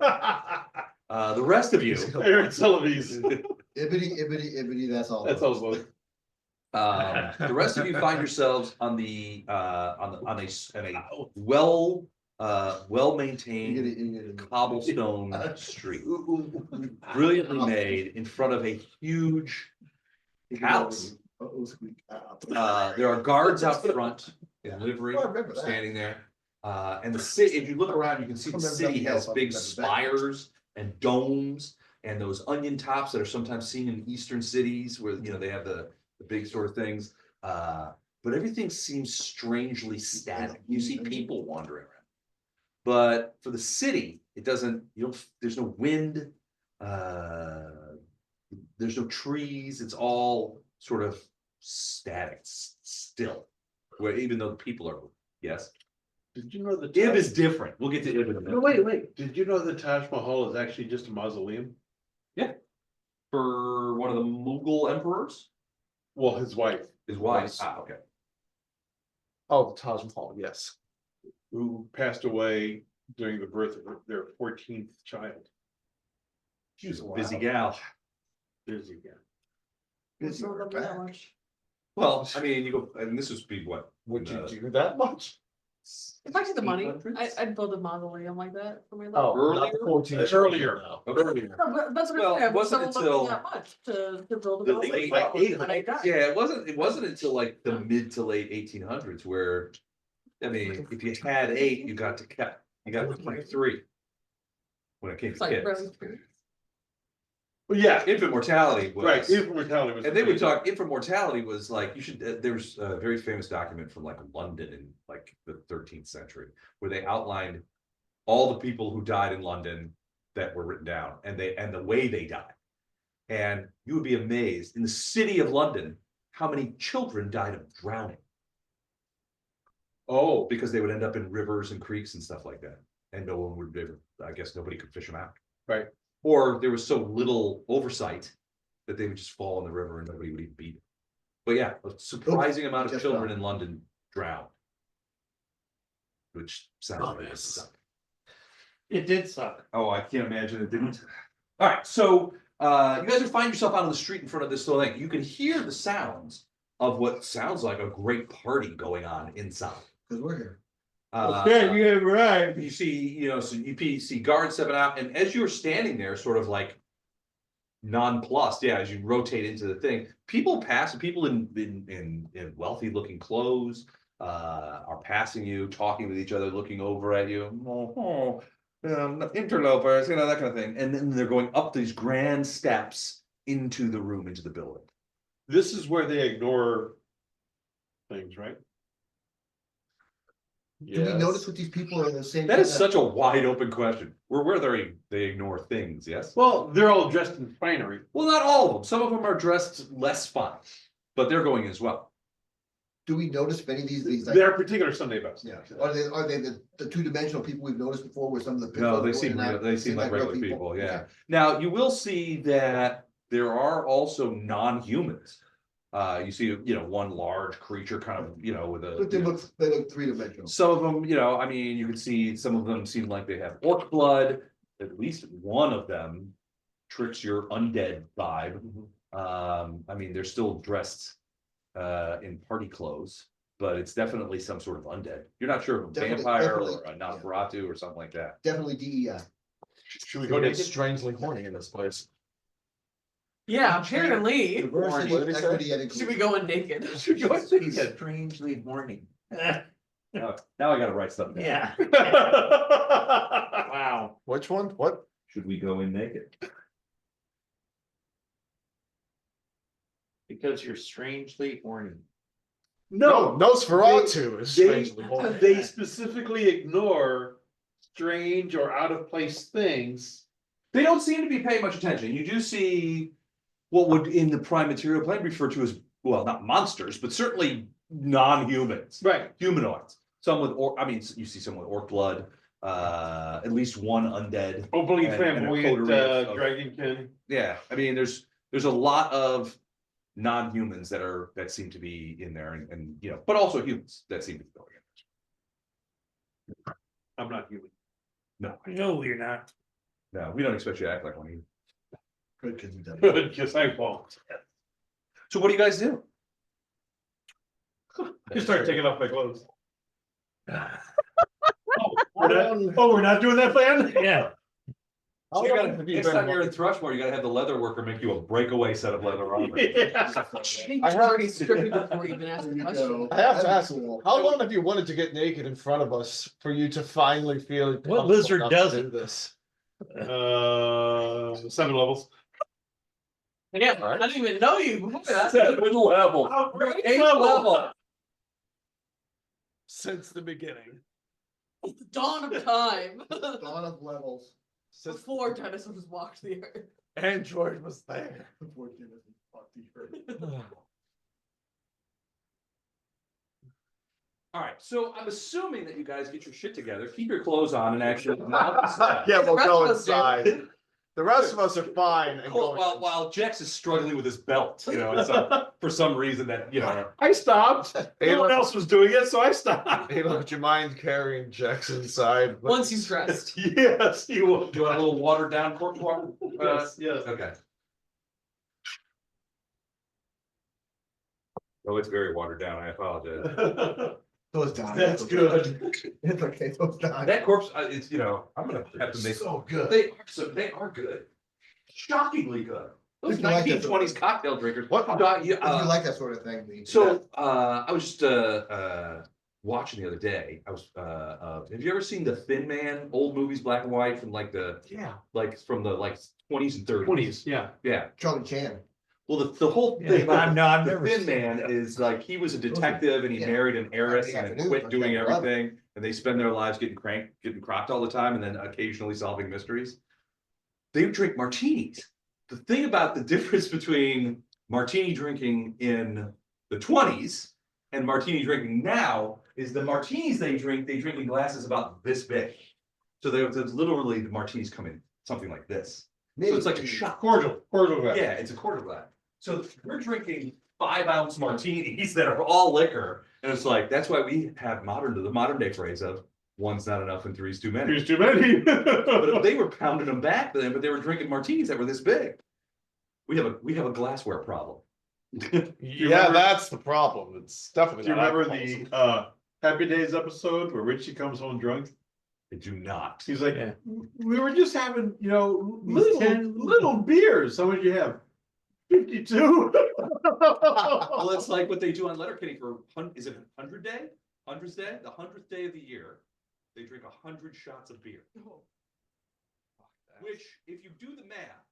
The rest of you, Aaron Sullivan's. Ibbity, that's all. That's all. the rest of you find yourselves on a well-maintained cobblestone street, brilliantly made in front of a huge house. There are guards out front in livery, Oh, I remember that. standing there. And the city, if you look around, you can see the Remember city nothing has else, big remember that. spires and domes and those onion tops that are sometimes seen in eastern cities where, they have the big sort of things. But everything seems strangely static. You see people wandering around. But for the city, it doesn't, there's no wind, there's no trees, it's all sort of static, still. Where even though the people are, yes, Did you know the Ib is different, we'll get to Ib in a minute. No, wait. Did you know the Taj Mahal is actually just a mausoleum? For one of the Mughal emperors, Well, his wife, his wife, Yes. okay. Oh, the Taj Mahal, yes. who passed away during the birth of their 14th child. She was a busy gal. Busy again. Busy or back. Well, I mean, and this would be what? Would you uh, do that much? If I had the money, 1800s? I'd build a mausoleum like that for my life. Oh, not Earlier? the 14. Earlier. Earlier. No, but that's what Well, I'm saying, it wasn't someone until- looking that much to build a The mausoleum. late, like, when I die. Yeah, it wasn't until like the mid to late 1800s where, I mean, if you had 8, you got 23. When it came It's to like kids. really. Well, yeah, Infant mortality was. right, infant mortality was. And they would talk, infant mortality was like, there's a very famous document from like London in like the 13th century, where they outlined all the people who died in London that were written down, and the way they died. And you would be amazed, in the city of London, how many children died of drowning, Oh, because they would end up in rivers and creeks and stuff like that. And no one would ever, I guess nobody could fish them out. right. Or there was so little oversight that they would just fall in the river and nobody would even beat them. But yeah, a surprising amount of just children fell. in London drowned. Which sounds like it Dumbass. suck. It did suck. Oh, I can't imagine it didn't. All right, so you guys would find yourself out on the street in front of this little thing. You can hear the sounds of what sounds like a great party going on inside. Cause we're here. Okay, you have right. You see, so you see guards stepping out, and as you're standing there, sort of like nonplussed, as you rotate into the thing, people pass, people in wealthy looking clothes are passing you, talking with each other, looking over at you. interlopers, you know, that kind of thing. And then they're going up these grand steps into the room, into the building. This is where they ignore things, right? Do we notice what these people are in the same? That is kinda- such a wide open question. Where they ignore things, yes? Well, they're all dressed in finery. Well, not all of them. Some of them are dressed less fine, but they're going as well. Do we notice if any of these like? Their particular Sunday best. Yeah, are they the two-dimensional people we've noticed before with some of the? No, pixels they going seem in and real, out? they seem like real regular people, yeah. Okay. Now, you will see that there are also non-humans. You see, you know, one large creature kind of, you know, with a. But they look three-dimensional. Some of them, you know, I mean, you can see some of them seem like they have orc blood. At least one of them tricks your undead vibe. I mean, they're still dressed in party clothes, but it's definitely some sort of undead. You're not sure if a Definitely- vampire or definitely, a Nosferatu or something like that. Definitely DEI. Should we go get strangely horny in this place? Yeah, apparently. Diversity, What did he say? equity, and Should we inclusion. go in naked? He's strangely horny. Now I gotta write something down. Yeah. Wow. Which one? What? Should we go in naked? Because you're strangely horny. No, Nosferatu is strangely horny. They specifically ignore strange or out of place things. They don't seem to be paying much attention. You do see what would in the prime material plane refer to as, well, not monsters, but certainly non-humans. Right. Humanoids. Some with I mean, you see some with orc blood, at least one undead. Overly And a flamboyant coterie of- dragonkin. Yeah, I mean, there's a lot of non-humans that seem to be in there and you know, but also humans that seem to be going in. I'm not human. No, No, you're not. no, we don't expect you to act like one either. Good, 'cause we've done it. Good, because I won't. So what do you guys do? You start taking off my clothes. We're We're not doing that plan? Yeah. So you gotta, next time you're in Thrushmore, you gotta have the leather worker make you a breakaway set of leather armor. I already stripped me before you even asked the There you question. go. I have to That'd ask, be cool. how long have you wanted to get naked in front of us for you to finally feel? comfortable lizard enough to doesn't? do this? 7 levels. Yeah, All right. I didn't even know you before that. 7 level. Right? 8 level. Since the beginning. The dawn of time. Dawn of levels. Before dinosaurs walked the earth. And George was there. Before Timothy fucked the earth. All right, so I'm assuming that you guys get your shit together, keep your clothes on and actually. mount the stuff. Yeah, we'll The go rest of us do. inside. The rest of us are fine. And Cool, going while Jex is struggling with his belt, you know, and so, for some reason that, you know. I stopped. No one Ayla, else was doing it, so I stopped. Ayla, would you mind carrying Jex inside? Once he's dressed. Yes, you will. Do you want a little watered down cork water? Yes, yes. Okay. Oh, it's very watered down, I apologize. Those die. That's good. It's okay, those die. That corpse, it's, you know, I'm gonna have to make. So good. They are good. Shockingly good. Those If you like that 1920s cocktail drinkers. What? If you like that sort of thing. So, I was just, watching the other day, I was, have you ever seen The Thin Man, old movies, black and white from like Yeah. from the 20s and 30s? 20s, yeah. Yeah, Charlie Chan. well, the whole thing about I've The never Thin seen Man is like, he was a detective and he Yeah. married an heiress Yeah, and yeah, quit yeah, doing yeah, love it. everything. And they spend their lives getting cropped all the time and then occasionally solving mysteries. They drink martinis. The thing about the difference between martini drinking in the 20s and martini drinking now is the martinis they drink in glasses about this big. So there's literally the martinis come in something like this. So it's like a shot. Cordial glass. Yeah, it's a quarter glass. So we're drinking 5-ounce martinis that are all liquor. And it's like, that's why we have the modern day phrase of one's not enough and three's too many. Here's too many. But they were pounding them back then, but they were drinking martinis that were this big. We have a glassware problem. Yeah, that's the problem. It's definitely. Do you not remember alcoholism. the Happy Days episode where Richie comes home drunk? I do not. He's like, Yeah. we were just having, you know, These 10 little beers. How much you have? 52. Well, it's like what they do on Letterkenny for, is it 100th day? 100th day? The 100th day of the year, they drink 100 shots of beer. which, if you do the math,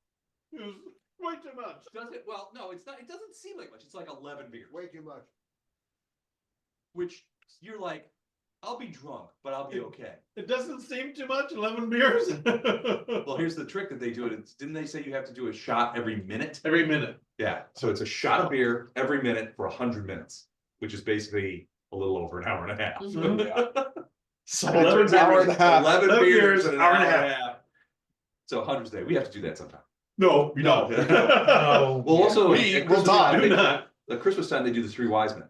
It was way too much. does it, well, no, it's not, it doesn't seem like much, it's like 11 beers. Way too much. Which, you're like, I'll be drunk, but I'll be okay. It doesn't seem too much, 11 beers. Well, here's the trick that they do it, didn't they say you have to do a shot every minute? Every minute. Yeah, so it's a shot of beer every minute for 100 minutes, which is basically a little over an hour and a half. So 11 it's an hour and a half. 11 11 beers beers, in an hour and a half. So 100's day, we have to do that sometime. No, you don't. Well, also, at We'll Christmas die. time, Do not. at Christmas time, they do the three wise men.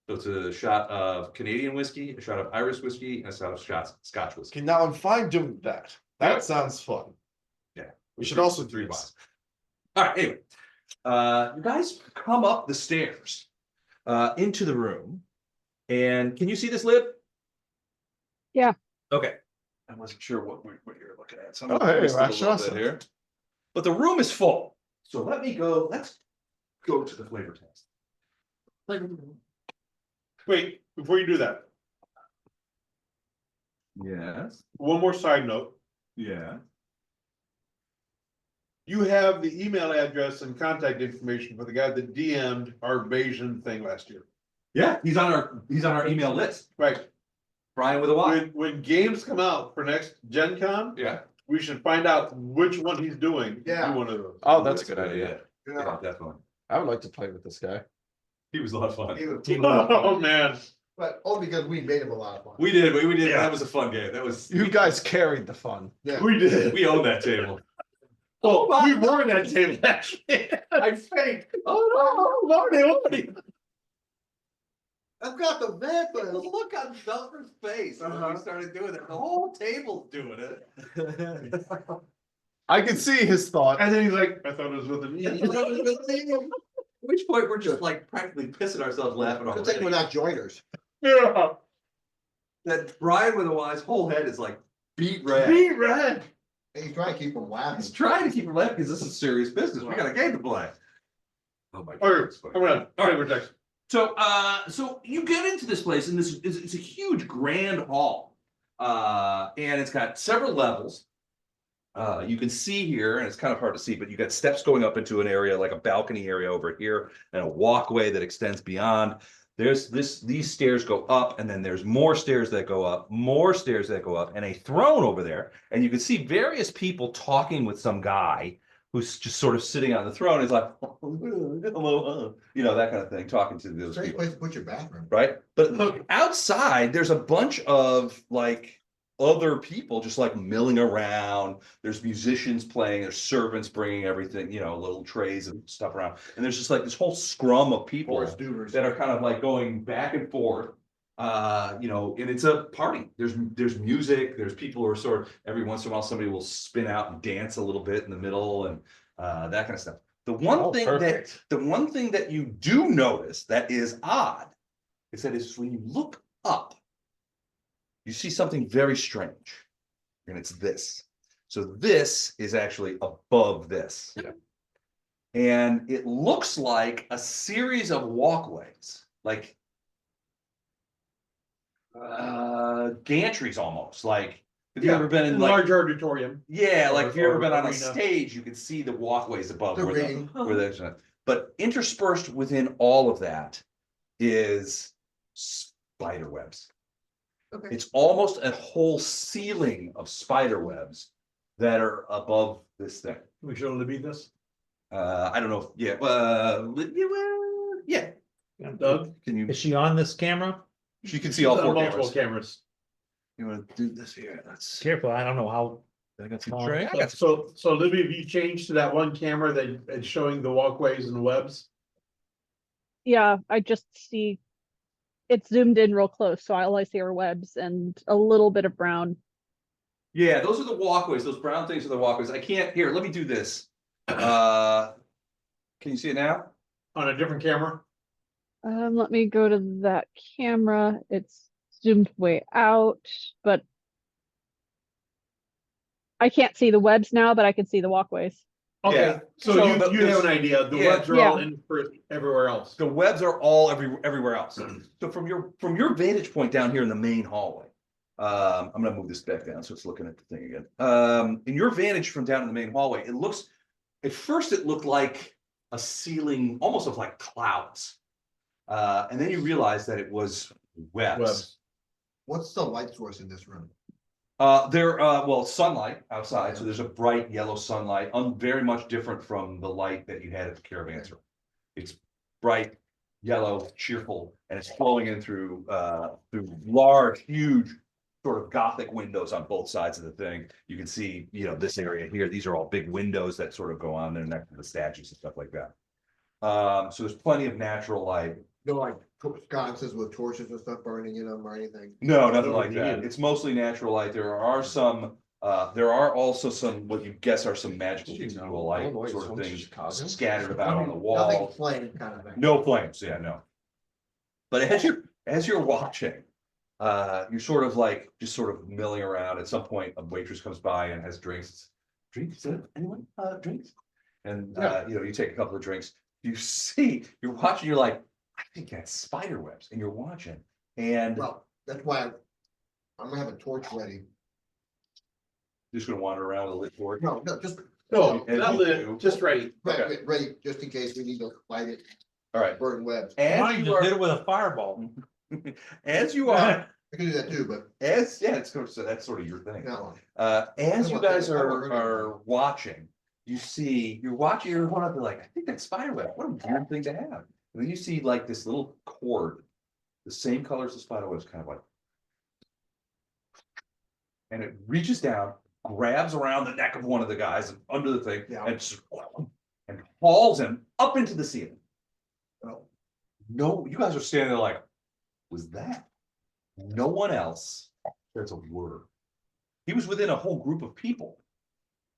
So it's a shot of Canadian whiskey, a shot of Irish whiskey, and a shot of Scotch whiskey. Okay, now I'm fine doing that. That Yeah. sounds fun. Yeah. We should also do Three this. wise. All right, anyway, you guys come up the stairs into the room, and can you see this lid? Yeah. Okay, I wasn't sure what you're looking at, so I'm Oh, gonna hey, twist it a Rash, little awesome. bit here. But the room is full, so let's go to the flavor test. Wait, before you do that, Yes, one more side note. yeah. You have the email address and contact information for the guy that DM'd our Bayesian thing last year. Yeah, he's on our email list, Right. Brian with a Y. When games come out for next Gen Con, Yeah. we should find out which one he's doing. Yeah. Do one of those. Oh, that's a good idea. Yeah, definitely. I would like to play with this guy. He was a lot of fun. Oh, man. But only because we made him a lot of fun. We did, Yeah. that was a fun game, that was. You guys carried the fun. Yeah. We did. We own that table. Oh, we were in that table actually. I faked. Oh no, Marty. I've got the vent, The look on Delfer's face when we started doing it, the whole table's doing it. I can see his thought. And then he's like, I thought it was with an E. At which point we're just like practically pissing ourselves laughing Good thing we're already. not joiners. Yeah. That Brian with a Y's whole head is like beat red. Be red. And he's trying to keep them laughing. He's trying to keep him laughing because this is serious business. We got a game to play. Oh my All god. right, that's funny. come on. All right, we're next. So you get into this place and it's a huge grand hall. And it's got several levels. You can see here, and it's kind of hard to see, but you got steps going up into an area like a balcony area over here and a walkway that extends beyond. These stairs go up, and then there's more stairs that go up, more stairs that go up, and a throne over there. And you can see various people talking with some guy who's just sort of sitting on the throne. He's like, hello, you know, that kind of thing, talking to those Strange people. place to put your bathroom. Right? But look, outside, there's a bunch of like other people just like milling around. There's musicians playing, there's servants bringing everything, you know, little trays and stuff around. And there's just like this whole scrum of people Forest Duvers. that are kind of like going back and forth. You know, and it's a party. There's music, there's people who are sort of every once in a while somebody will spin out and dance a little bit in the middle and that kind of stuff. The one thing that you do notice that is odd is that is when you look up, you see something very strange. And it's this. So this is actually above this. Yeah. And it looks like a series of walkways, like gantries almost. Like, have you ever been in like, large auditorium? yeah, like if you've ever or been on a arena. stage, you can see the walkways above The where ring. there's but interspersed within all of that is spider webs. Okay. It's almost a whole ceiling of spider webs that are above this thing. We should only beat this. I don't know. Yeah. Yeah. Doug? Can you? Is she on this camera? She can see all four Multiple cameras. cameras. You want to do this here? That's. Careful, I don't know how. I got some Trey, I got So Libby, have you changed to that one camera that is showing the walkways and the webs? Yeah, I just see it's zoomed in real close, so all I see are webs and a little bit of brown. Yeah, those are the walkways. Those brown things are the walkways. I can't. Here, let me do this. Can you see it now? On a different camera? Let me go to that camera. It's zoomed way out, but I can't see the webs now, but I can see the walkways. Okay, Yeah. so So you have an idea. The yeah. webs are all in for everywhere else. The webs are all everywhere else. So from your vantage point down here in the main hallway, I'm gonna move this back down, so it's looking at the thing again. In your vantage from down in the main hallway, it looks, at first it looked like a ceiling, almost of like clouds. And then you realize that it was webs. What's the light source in this room? Well, sunlight outside, so there's a bright yellow sunlight, very much different from the light that you had at the caravanserai. It's bright, yellow, cheerful, and it's flowing in through large, huge sort of Gothic windows on both sides of the thing. You can see, this area here, these are all big windows that sort of go on there next to the statues and stuff like that. So there's plenty of natural light. No, like sconces with torches and stuff burning in them or anything? No, nothing like that. It's mostly natural light. There are also some, what you guess are some magical visual light sort of things scattered about on the Nothing wall. flame kind of thing. No flames, yeah, no. But as you're watching, you're sort of like, just sort of milling around. At some point, a waitress comes by and has drinks. Drinks? Anyone? Drinks? And, you take a couple of drinks. You're watching, you're like, I think that's spider webs. And you're watching. And Well, that's why I'm gonna have a torch ready. just gonna wander around with a lit torch. No, just No, And not you lit, do. just ready. Okay. ready, just in case we need to light it, All right. burn webs. As Mine you just hit are, it with a fireball. as you are, I can do that too, but it's sort of, so that's sort of your thing. no. As you guys I want are watching, you're watching, you're going up to like, I think that's spider web. What a weird thing to have. And then you see like this little cord, the same color as the spider webs, kind of like. And it reaches down, grabs around the neck of one of the guys under the thing, Yeah. and hauls him up into the ceiling. Oh. No, you guys are standing there like, was that? No one else says a word. He was within a whole group of people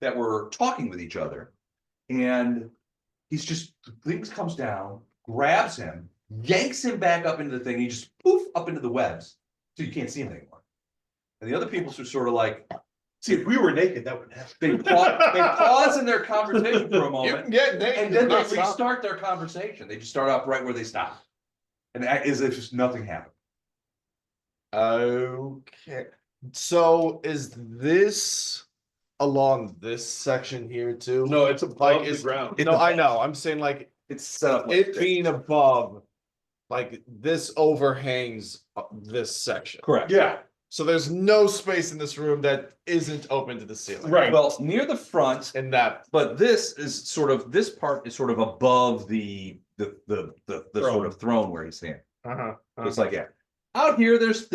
that were talking with each other. And he's just, things comes down, grabs him, yanks him back up into the thing. And he just poof up into the webs. So you can't see him anymore. And the other people are sort of like, See, if we were naked, that would happen. they pause in their conversation for a moment. Get And then they restart their conversation. They just start off right where they stopped. And as if just nothing happened. Okay, so is this along this section here too? No, it's above Like, the ground. No, I know, I'm saying like, It's set up like it this. being above, like this overhangs this section. Correct. Yeah, So there's no space in this room that isn't open to the ceiling. right. Well, near the front, And that, but this part is sort of above the sort of throne where he's standing. It's like, yeah. Out here, there's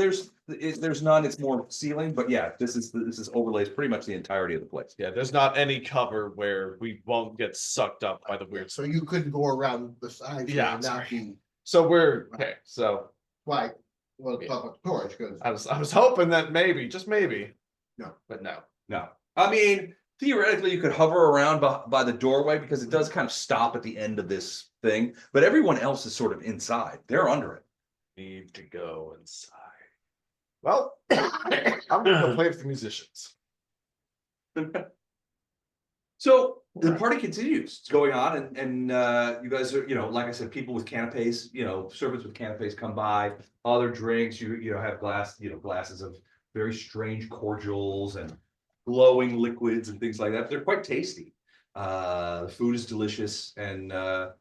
none, it's more ceiling, but yeah, this is overlays pretty much the entirety of the place. yeah, there's not any cover where we won't get sucked up by the weird. So you couldn't go around the side. Yeah, And not be, So we're, okay, so why, well, talk about the torch, because I was hoping that maybe, just maybe. No. But no. No, I mean, theoretically, you could hover around by the doorway because it does kind of stop at the end of this thing, but everyone else is sort of inside. They're under it. Need to go inside. Well, I'm gonna play with the musicians. So the party continues. It's going on, and you guys are, like I said, people with canapes, servants with canapes come by, other drinks. You have glasses of very strange cordials and glowing liquids and things like that. They're quite tasty. The food is delicious, and at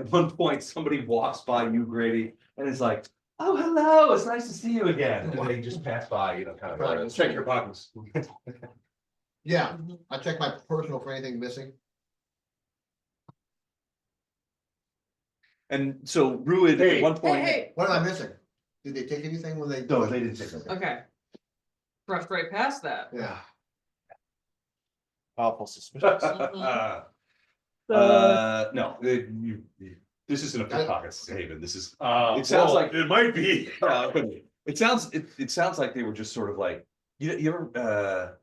one point somebody walks by you, Grady, and it's like, "Oh, hello! It's nice to see you again." And they just pass by, kind of. Right. Check your pockets. yeah, I check my personal for anything missing. And so Ruid at one point. Hey, What am I missing? Did they take anything when they? No, they didn't take it. okay. Brushed right past that. Yeah. Awful suspicious. No, this isn't a pickpockets haven. This is. It sounds like- it might be. It sounds like they were just sort of like, you ever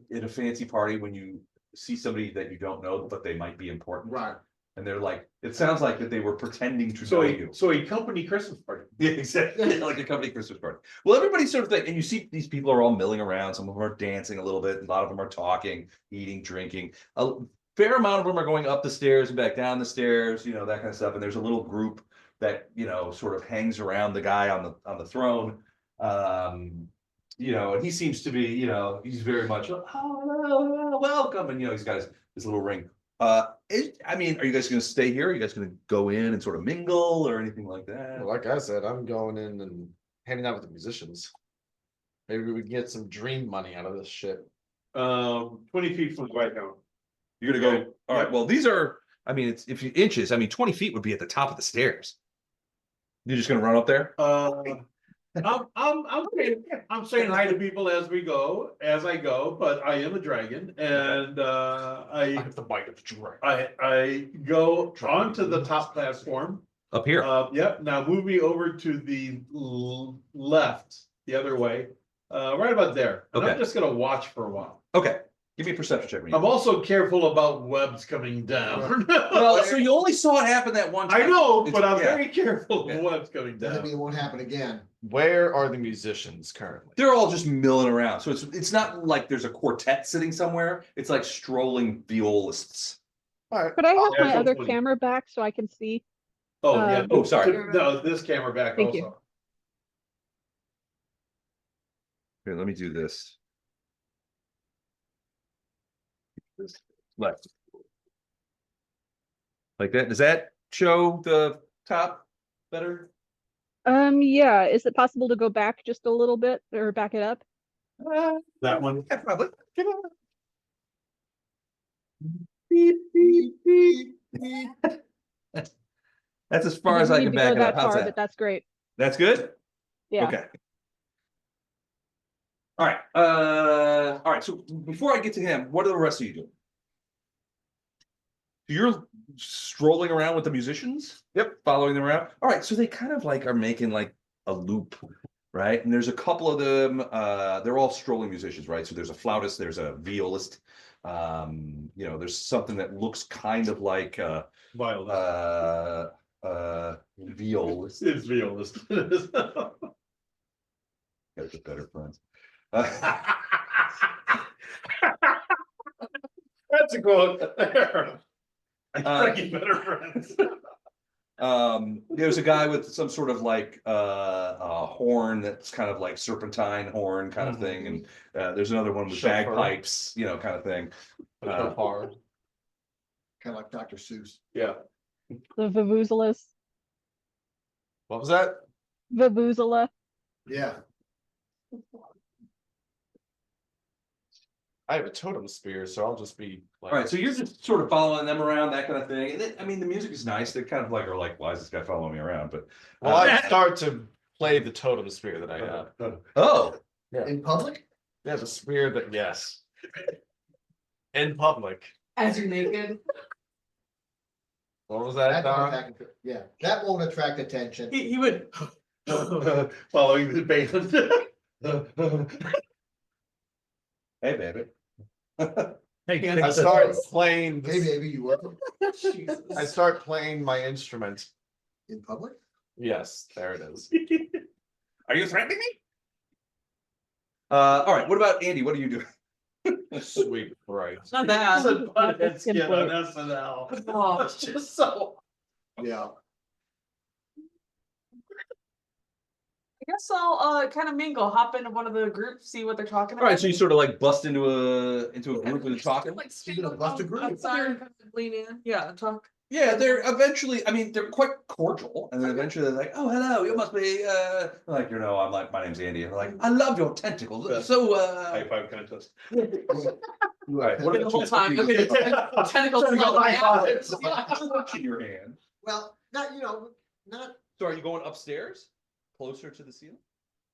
in a fancy party when you see somebody that you don't know but they might be important, Right. and they're like, it sounds like that they were pretending to know you. So a company Christmas party. Yeah, exactly. Like a company Christmas party. Well, everybody sort of think, and you see these people are all milling around. Some of them are dancing a little bit. A lot of them are talking, eating, drinking. A fair amount of them are going up the stairs and back down the stairs, that kind of stuff. And there's a little group that, sort of hangs around the guy on the throne. And he seems to be, he's very much, oh, hello, welcome. And, he's got his little ring. Are you guys gonna stay here? Are you guys gonna go in and sort of mingle or anything like that? Like I said, I'm going in and hanging out with the musicians. Maybe we can get some dream money out of this shit. 20 feet from the Viscount. You're gonna go, all right, well, these are, it's if you inches, 20 feet would be at the top of the stairs. You're just gonna run up there? I'm saying hi to people as I go, but I am a dragon and I have the bite of the dragon. I go onto the top platform. Up here? Yep, now move me over to the left, the other way, right about there. And I'm Okay. just gonna watch for a while. Okay, give me a perception check. I'm also careful about webs coming down. Well, so you only saw it happen that one time. I know, It's- but I'm yeah. very careful of Yeah. webs coming Doesn't mean down. it won't happen again. Where are the musicians currently? They're all just milling around. So it's not like there's a quartet sitting somewhere. It's like strolling violists. All right. Could I have Yeah, my so other 20. camera back so I can see? Oh, yeah. Oh, sorry. No, this camera back Thank you. also. Here, let me do this. Left. Like that. Does that show the top better? Yeah, is it possible to go back just a little bit or back it up? That one. Yeah, probably. Beep, beep, beep, beep. That's as far You as I need can to back go it up. that How's far, that? but that's great. That's good? Yeah. Okay. All right. All right. So before I get to him, what are the rest of you doing? You're strolling around with the musicians? Yep. Following them around. All right. So they kind of like are making like a loop, right? And there's a couple of them, they're all strolling musicians, right? So there's a flautist, there's a violist, there's something that looks kind of like Violist. violist. It's violist. Gotta get better friends. That's a quote there. Uh, Get better friends. There's a guy with some sort of like a horn that's kind of like serpentine horn kind of thing, and there's another one with Chauffeur. bagpipes, kind of thing. So far. Kind of like Dr. Seuss. Yeah. The Vuvuzelas. What was that? Vuvuzela. Yeah. I have a totem spear, so I'll just be like. All right, so you're just sort of following them around, that kind of thing. And then, the music is nice. They kind of like are like, why is this guy following me around? But Well, I start to play the totem spear that I have. oh, In public? Yeah, the spear that, yes. In public. As you're naked. What was that, That won't Don? attract- Yeah, that won't attract attention. He would. Following the band. hey, baby. I start playing. Hey, baby, you work I start playing my instrument. in public? Yes, there it is. Are you threatening me? All right. What about Andy? What are you doing? Sweet Christ. Not that. Butthead skin on Input. SNL. Oh. It's just so. Yeah. I guess I'll kind of mingle, hop into one of the groups, see what they're talking All about. right, so you sort of like bust into a group and talking. Like You're gonna bust a group. outside and kind of lean in. Yeah, talk. Yeah, they're eventually. They're quite cordial, and then eventually they're like, "Oh, hello, you must be like, I'm like, my name's Andy." And they're like, "I love your tentacles." So, High five contest. right, what The whole time. I mean, tentacles Sorry, throughout high my fives. house. What's in your hand? Well, not, not, So, are you going upstairs, closer to the ceiling?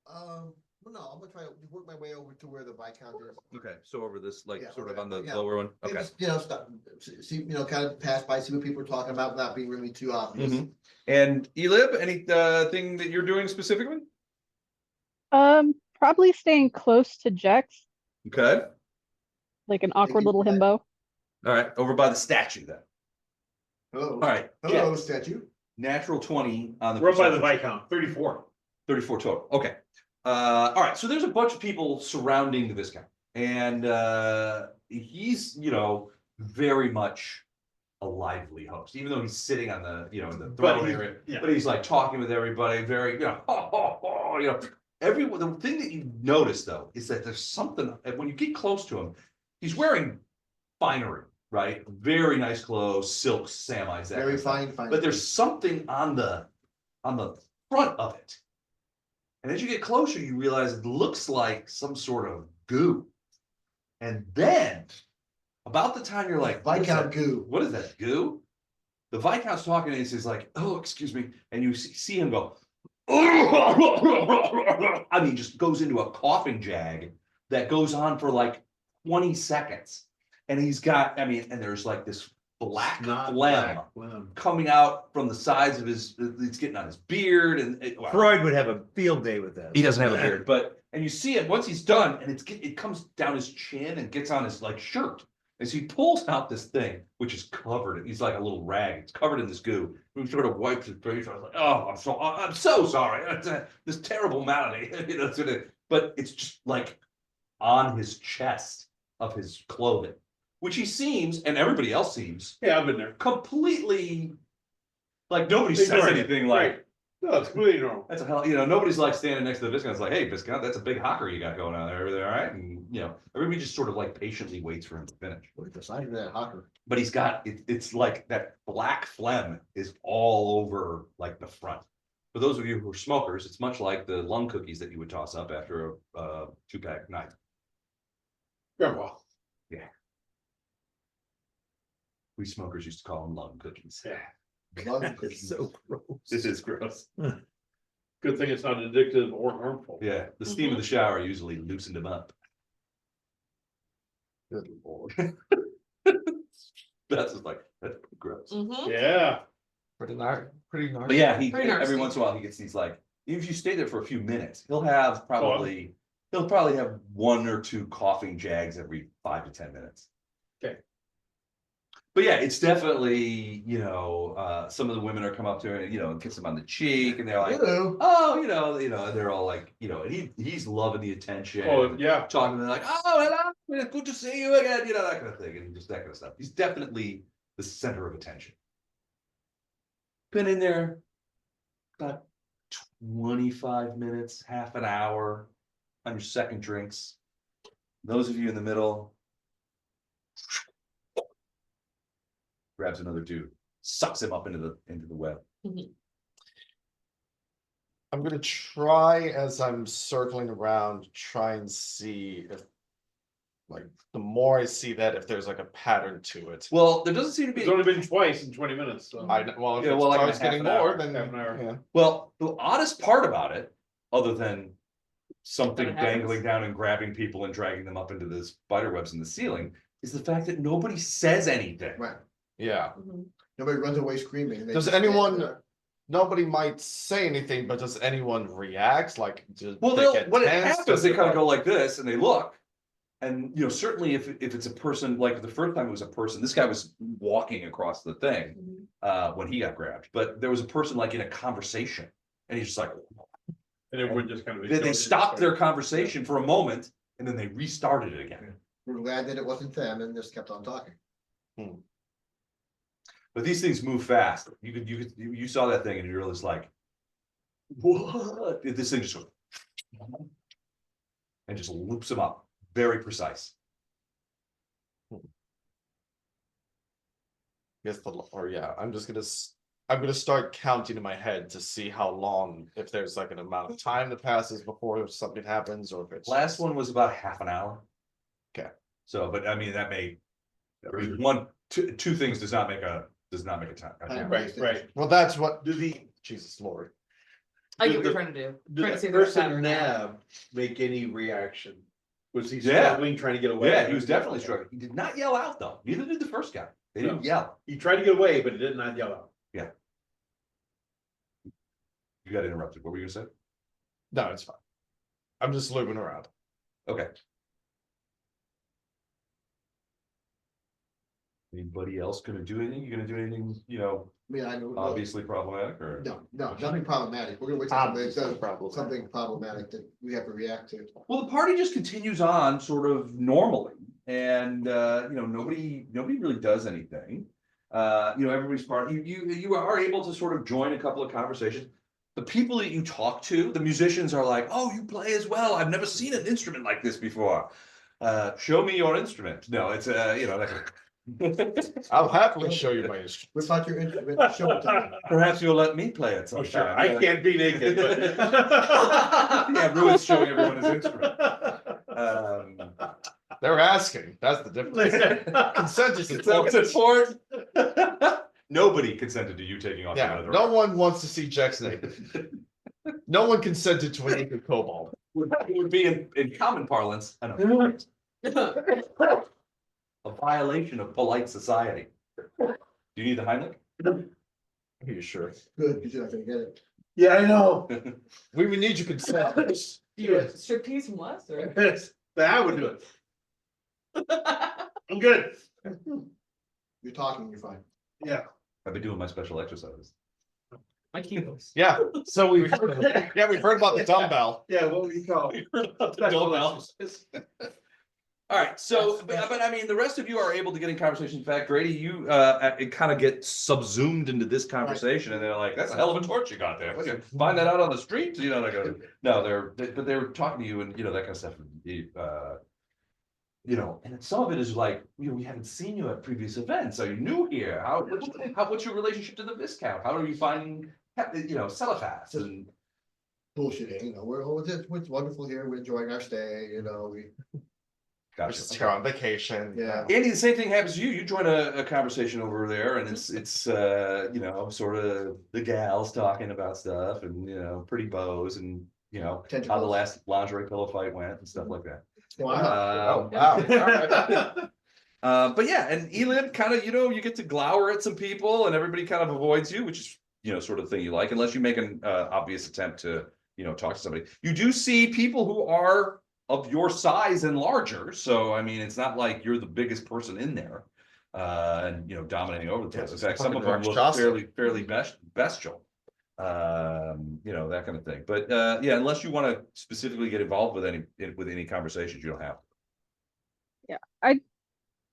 well, no, I'm gonna try to work my way over to where the Viscount is. Okay, so over this, like, Yeah, sort of over on the there, yeah. lower one. And Okay. just, stop, see, kind of pass by, see what people are talking about, without being really too obvious. Mhm. And Elib, any thing that you're doing specifically? Probably staying close to Jex, Okay. like an awkward you little for that. himbo. All right, over by the statue then. Hello. All right. Hello, Jex, statue. natural 20 on the. We're up by the perception. Viscount, 34. 34 total. Okay. All right. So there's a bunch of people surrounding the Viscount, and he's, very much a lively host, even though he's sitting on the, you know, in the But throne he- area, yeah. but he's like talking with everybody, very, you know, you know, everyone, the thing that you notice though, is that there's something, and when you get close to him, he's wearing finery, right? Very nice clothes, silks, samis, that kind Very of stuff. fine. But there's something on the front of it. And as you get closer, you realize it looks like some sort of goo. And then, about the time you're like, what is Viscount that? goo. What is that, goo? The Viscount's talking and he's like, oh, excuse me. And you see him go, I mean, just goes into a coughing jag that goes on for like 20 seconds. And he's got, I mean, and there's like this black Not phlegm phlegm. coming out from the sides of his, it's getting on his beard and wow. Freud would have a field day with this. He doesn't have a beard, but, and you see it once he's done and it comes down his chin and gets on his like shirt. As he pulls out this thing, which is covered, he's like a little rag, it's covered in this goo. He sort of wipes his face. I was like, oh, I'm so sorry. This terrible malady, you know, but it's just like on his chest of his clothing, which he seems, and everybody else seems, Yeah, I've been there. completely like nobody says Ignoring it, anything like, right. No, it's completely normal. that's a hell, you know, nobody's like standing next to the Viscount. It's like, hey, Viscount, that's a big hocker you got going on there. Everything all right? And, you know, everybody just sort of like patiently waits for him to finish. Look at the size of that hawker. But he's got, it's like that black phlegm is all over like the front. For those of you who are smokers, it's much like the lung cookies that you would toss up after a 2-pack night. Grandpa. We smokers used to call them lung cookies. Yeah. Lung cookies. So gross. This is gross. Good thing it's not addictive or harmful. Yeah, the steam of the shower usually loosened him up. Good lord. That's just like, that's pretty gross. Mhm. Yeah. Pretty nice, pretty nice. But yeah, Pretty every nasty. once in a while he gets these like, if you stay there for a few minutes, he'll probably have 1 or 2 coughing jags every 5 to 10 minutes. Okay. But yeah, it's definitely, you know, some of the women are come up to him and, you know, and kiss him on the cheek and they're like, Hello. oh, you know, they're all like, you know, and he's loving the attention. Oh, yeah. Talking to them like, oh, hello, good to see you again, you know, that kind of thing, and just that kind of stuff. He's definitely the center of attention. Been in there about 25 minutes, half an hour on your second drinks. Those of you in the middle, grabs another dude, sucks him up into the web. I'm gonna try as I'm circling around, try and see if, like, the more I see that, if there's like a pattern to it. Well, there doesn't seem to It's be. only been twice in 20 minutes, so. Well, if Yeah, it well, like starts a half getting an more, hour, then half an hour. yeah. Well, the oddest part about it, other than something That it happens. dangling down and grabbing people and dragging them up into the spider webs in the ceiling, is the fact that nobody says anything. Right. Yeah. Mhm. Nobody runs away screaming. and they Does just stand anyone- there. Nobody might say anything, but does anyone react? Like, do Well, they get when it tense? happens, Does they it, kind of like- go like this and they look. And, you know, certainly if it's a person, like the first time it was a person, this guy was walking across the thing when he got grabbed, but there was a person like in a conversation and he's just like, And everyone just kind of. they stopped their conversation for a moment and then they restarted it again. We're glad that it wasn't them and just kept on talking. But these things move fast. You saw that thing and you're just like, what? This thing just goes and just loops them up. Very precise. Yes, or yeah, I'm gonna start counting in my head to see how long, if there's like an amount of time that passes before something happens, or if it's Last one was about half an hour. Okay. So, but I mean, that may, two things does not make a time. Right. Well, that's what Jesus Lord. I get what Did you're trying to do. Did Trying to the see if there's a person pattern. Nab make any reaction? Was he Yeah. struggling, trying to get away? Yeah, he was definitely struggling. He did not yell out though. Neither did the first guy. They didn't yell. He tried to get away, but he did not yell out. You got interrupted. What were you gonna say? No, it's fine. I'm just looping around. Okay. Anybody else gonna do anything? You gonna do anything, you know, I mean, I know. obviously problematic or? No, nothing problematic. We're gonna wait till somebody says Problematic. something problematic that we have to react to. Well, the party just continues on sort of normally and, you know, nobody really does anything. everybody's part, you are able to sort of join a couple of conversations. The people that you talk to, the musicians are like, oh, you play as well. I've never seen an instrument like this before. Show me your instrument. No, it's I'll happily show you my instrument. What about your instrument? Show it to me. perhaps you'll let me play it sometime. Sure, I can't be naked, but. Yeah, Ruin's showing everyone his instrument. They're asking, that's the difference. Consent is Consent important. support. Nobody consented to you taking off. Yeah, no one wants to see Jack's naked. No one consented to an naked kobold. Would be in common parlance, a violation of polite society. Do you need the Heimlich? Are you sure? Good, because you're not gonna get it. Yeah, I know. We would need your consent. Striptease from last, or? I would do it. I'm good. You're talking, you're fine. Yeah. I've been doing my special exercises. My keyboards. Yeah, so we've heard about the dumbbell. Yeah, what would you call it? Dumbbell. All right, so, but I mean, the rest of you are able to get in conversation. In fact, Grady, you kind of get subsumed into this conversation, and they're like, "That's a hell of a torch you got there. What, you find that out on the street?" You know, like, no, but they're talking to you, and that kind of stuff. And some of it is like, we haven't seen you at previous events. Are you new here? What's your relationship to the Viscount? How are you finding, Celephais and Bullshitting, it's wonderful here, we're enjoying our stay, we. We're just here on vacation. Yeah. Andy, the same thing happens to you. You join a conversation over there, and it's sort of the gals talking about stuff, and pretty bows, and how the last lingerie pillow fight went and stuff like that. Wow. But yeah, and Elim kind of, you get to glower at some people, and everybody kind of avoids you, which is sort of thing you like, unless you make an obvious attempt to talk to somebody. You do see people who are of your size and larger, so I mean, it's not like you're the biggest person in there, and dominating over the place. In fact, some of them look fairly bestial, that kind of thing. But yeah, unless you want to specifically get involved with any conversations, you don't have to. Yeah, I'd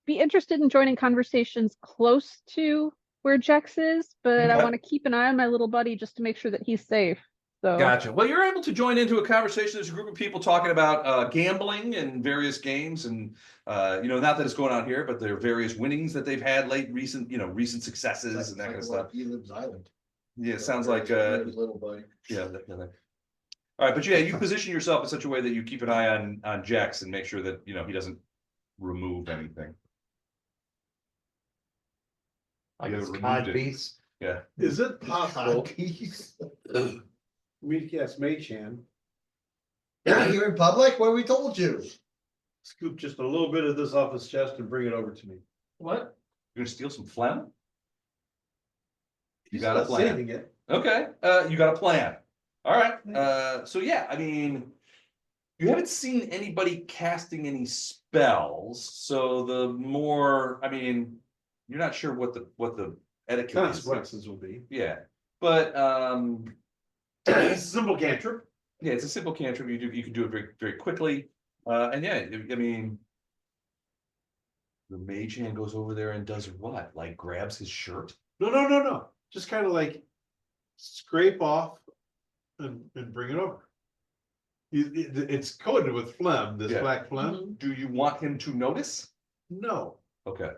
be interested in joining conversations close to where Jex is, but I want to keep an eye on my little buddy just to make sure that he's safe. So. Gotcha. Well, you're able to join into a conversation. There's a group of people talking about gambling and various games, and not that it's going on here, but there are various winnings that they've had recent successes and that kind of stuff. Elim's Island. Yeah, it sounds like his little buddy. yeah. All right, but yeah, you position yourself in such a way that you keep an eye on Jax and make sure that he doesn't remove anything. Like You it's removed cod it. piece. Yeah. Is it possible? Peace. Yes, Maychan. Yeah, here in public, what we told you. Scoop just a little bit of this off his chest and bring it over to me. What? You're gonna steal some phlegm? You He's got a not plan. saving it. Okay, you got a plan. All right, so yeah, I mean, you haven't seen anybody casting any spells, so the more, I mean, you're not sure what the etiquette is. Consequences will be. Yeah, but It's a simple cantrip. yeah, it's a simple cantrip. You can do it very, very quickly. And yeah, I mean, the mage hand goes over there and does what? Like grabs his shirt? No. Just kind of like scrape off and bring it over. It's coated with phlegm, this Yeah. black phlegm. Do you want him to notice? No. Okay.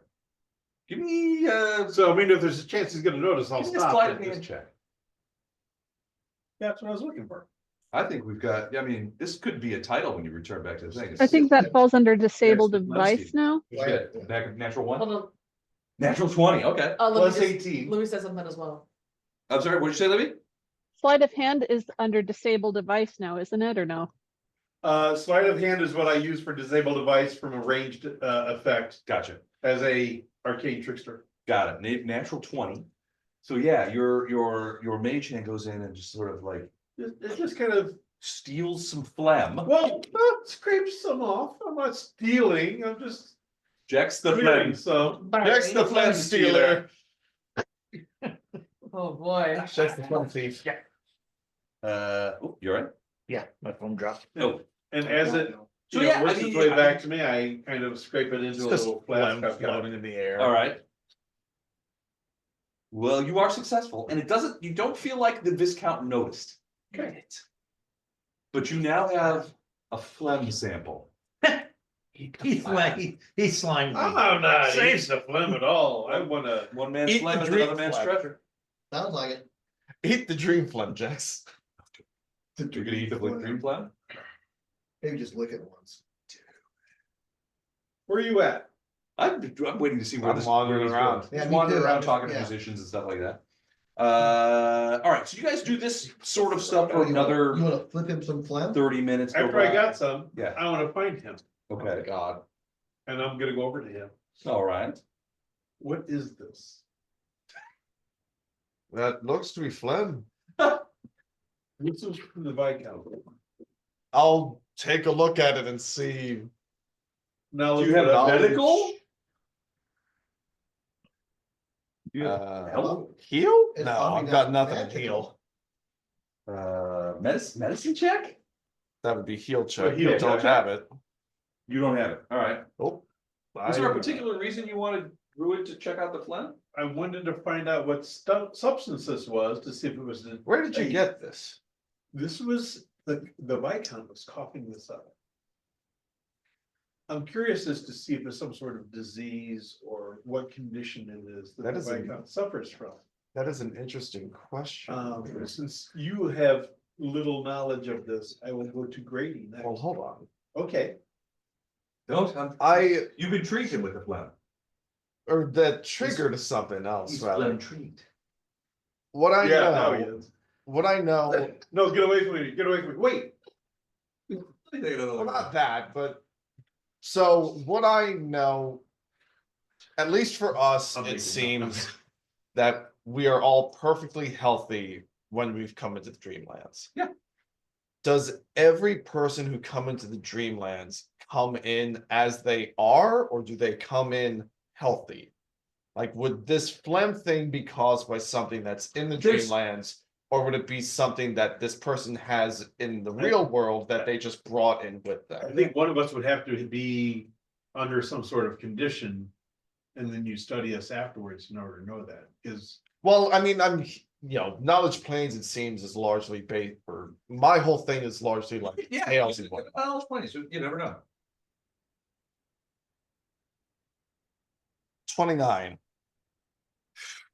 Give me So I mean, if there's a chance he's gonna notice, I'll give me a stop. sleight and of hand just- check. That's what I was looking for. I think we've got, I mean, this could be a title when you return back to the thing. I think that falls under disabled Yes, device Lemsky. now. You get back natural one? Hold on. Natural 20, okay. Plus 18. Louis says something as well. I'm sorry, what'd you say, Libby? Sleight of hand is under disabled device now, isn't it, or no? Sleight of hand is what I use for disabled device from a ranged effect Gotcha. as a arcane trickster. Got it. Natural 20. So yeah, your mage hand goes in and just sort of like It just kind of, steals some phlegm. well, scrape some off. I'm not stealing, I'm just Jack's the clearing phlegm. some. Jack's the phlegm stealer. Oh, boy. Jack's the phlegm thief. You're right. Yeah, my phone dropped. Oh, And as it, So you yeah, know, works I mean, its way I back to me, I kind of scrape it into a Just little phlegm flask. I've got. floating in the air. all right. Well, you are successful, and you don't feel like the Viscount noticed. Okay. But you now have a phlegm sample. He slimed me. I'm not Same. eating the phlegm at all. I wanna. One man's Eat phlegm the is dream another man's phlegm. treasure. Sounds like it. Eat the dream phlegm, Jax. You're gonna eat the dream phlegm? Maybe just lick it once. Where are you at? I'm waiting to see where I'm this. wandering where he's around. going. Yeah, He's me wandering too. around I'm just- talking to yeah. musicians and stuff like that. All right, so you guys do this sort of stuff for You wanna another flip him some phlegm? 30 minutes. go After I by. got some, Yeah. I wanna find him, Okay, God. and I'm gonna go over to him. all right. What is this? That looks to be phlegm. This is from the Viscount. I'll take a look at it and see. Now, Do you have knowledge. medical? Heal? It's No, probably I've got not nothing to magical. heal. Medicine check? That would be heal check. heal I don't check. have it. You don't have it. All right. Oh. Was there a particular reason you wanted Druid to check out the phlegm? I wanted to find out what substance this was to see if it was. Where did you get this? This was, the Viscount was coughing this up. I'm curious as to see if there's some sort of disease or what condition it is that That the is a- Viscount suffers from. That is an interesting question. Since you have little knowledge of this, I will go to Grady Well, next. hold on. Okay, No, you've been treated with the phlegm. Or that triggered something else, He's rather. phlegm treat. What I yeah, now he know, is. what I know, No, get away from me, get away from me, wait. well, not that, but. So what I know, at least for us, I'm it making seems that we are all perfectly healthy when we've come into the Dreamlands. Yeah. Does every person who come into the Dreamlands come in as they are, or do they come in healthy? Like, would this phlegm thing be caused by something that's in the There's- Dreamlands, or would it be something that this person has in the real world that they just brought in with I them? think one of us would have to be under some sort of condition. And then you study us afterwards in order to know that, is, Well, I mean, knowledge planes, it seems, is largely based, or my whole thing is largely like Yeah, tales and whatnot. knowledge planes, you never know. 29.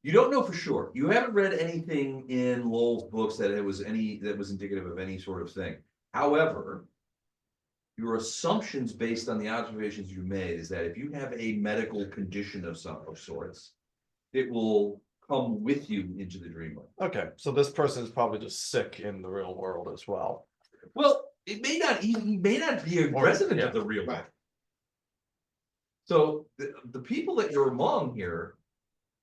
You don't know for sure. You haven't read anything in Lowell's books that was indicative of any sort of thing. However, your assumptions based on the observations you made is that if you have a medical condition of some of sorts, it will come with you into the dreamland. Okay, so this person is probably just sick in the real world as well. Well, it may not even, he may not be a Or- resident yeah. of the real world. Right. So the people that you're among here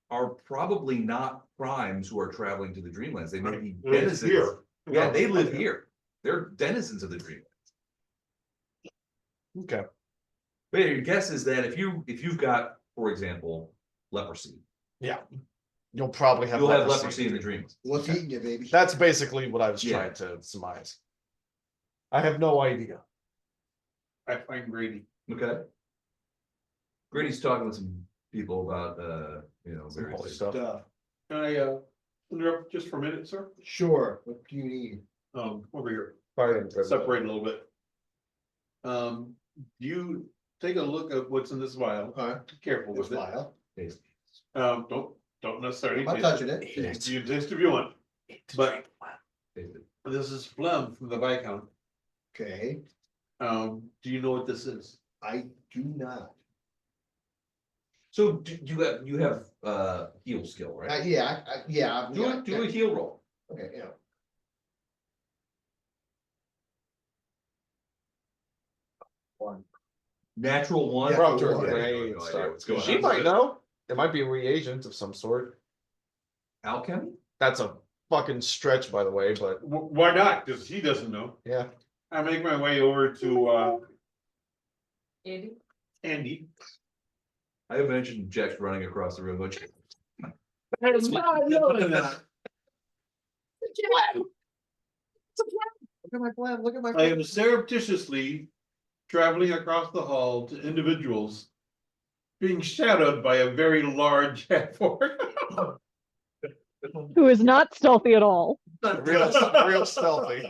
are probably not primes who are traveling to the Dreamlands. They may be denizens. here. Yeah, they live here. They're denizens of the Dreamlands. Okay, But your guess is that if you've got, for example, leprosy, you'll probably have you'll have leprosy in the Dreamlands. What's eating you, baby? That's basically what I was Yeah. trying to surmise. I have no idea. I find Grady. Okay. Grady's talking with some people about Some various holy things. stuff. Can I, interrupt just for a minute, sir? Sure, what do you need? Over here, Fire separate a little bit. You take a look at what's in this vial, Okay, be careful this with it. vial. Don't necessarily. I'm not touching it. You taste if you want, but this is phlegm from the Viscount. Okay, Do you know what this is? I do not. So you have heal skill, right? Yeah. Do a heal roll. Okay, yeah. Natural one. Yeah, We're up to natural a one. gray No idea start. what's going She on. might know. It might be a reagent of some sort. Alchemy? That's a fucking stretch, by the way, but Why not? Cause he doesn't know. yeah. I make my way over to, Andy? Andy. I imagine Jack's running across the room. Going, It's not yelling that. Look at my plan, look at my I am surreptitiously traveling across the hall to individuals being shadowed by a very large half-orc. Who is not stealthy at all. Real stealthy.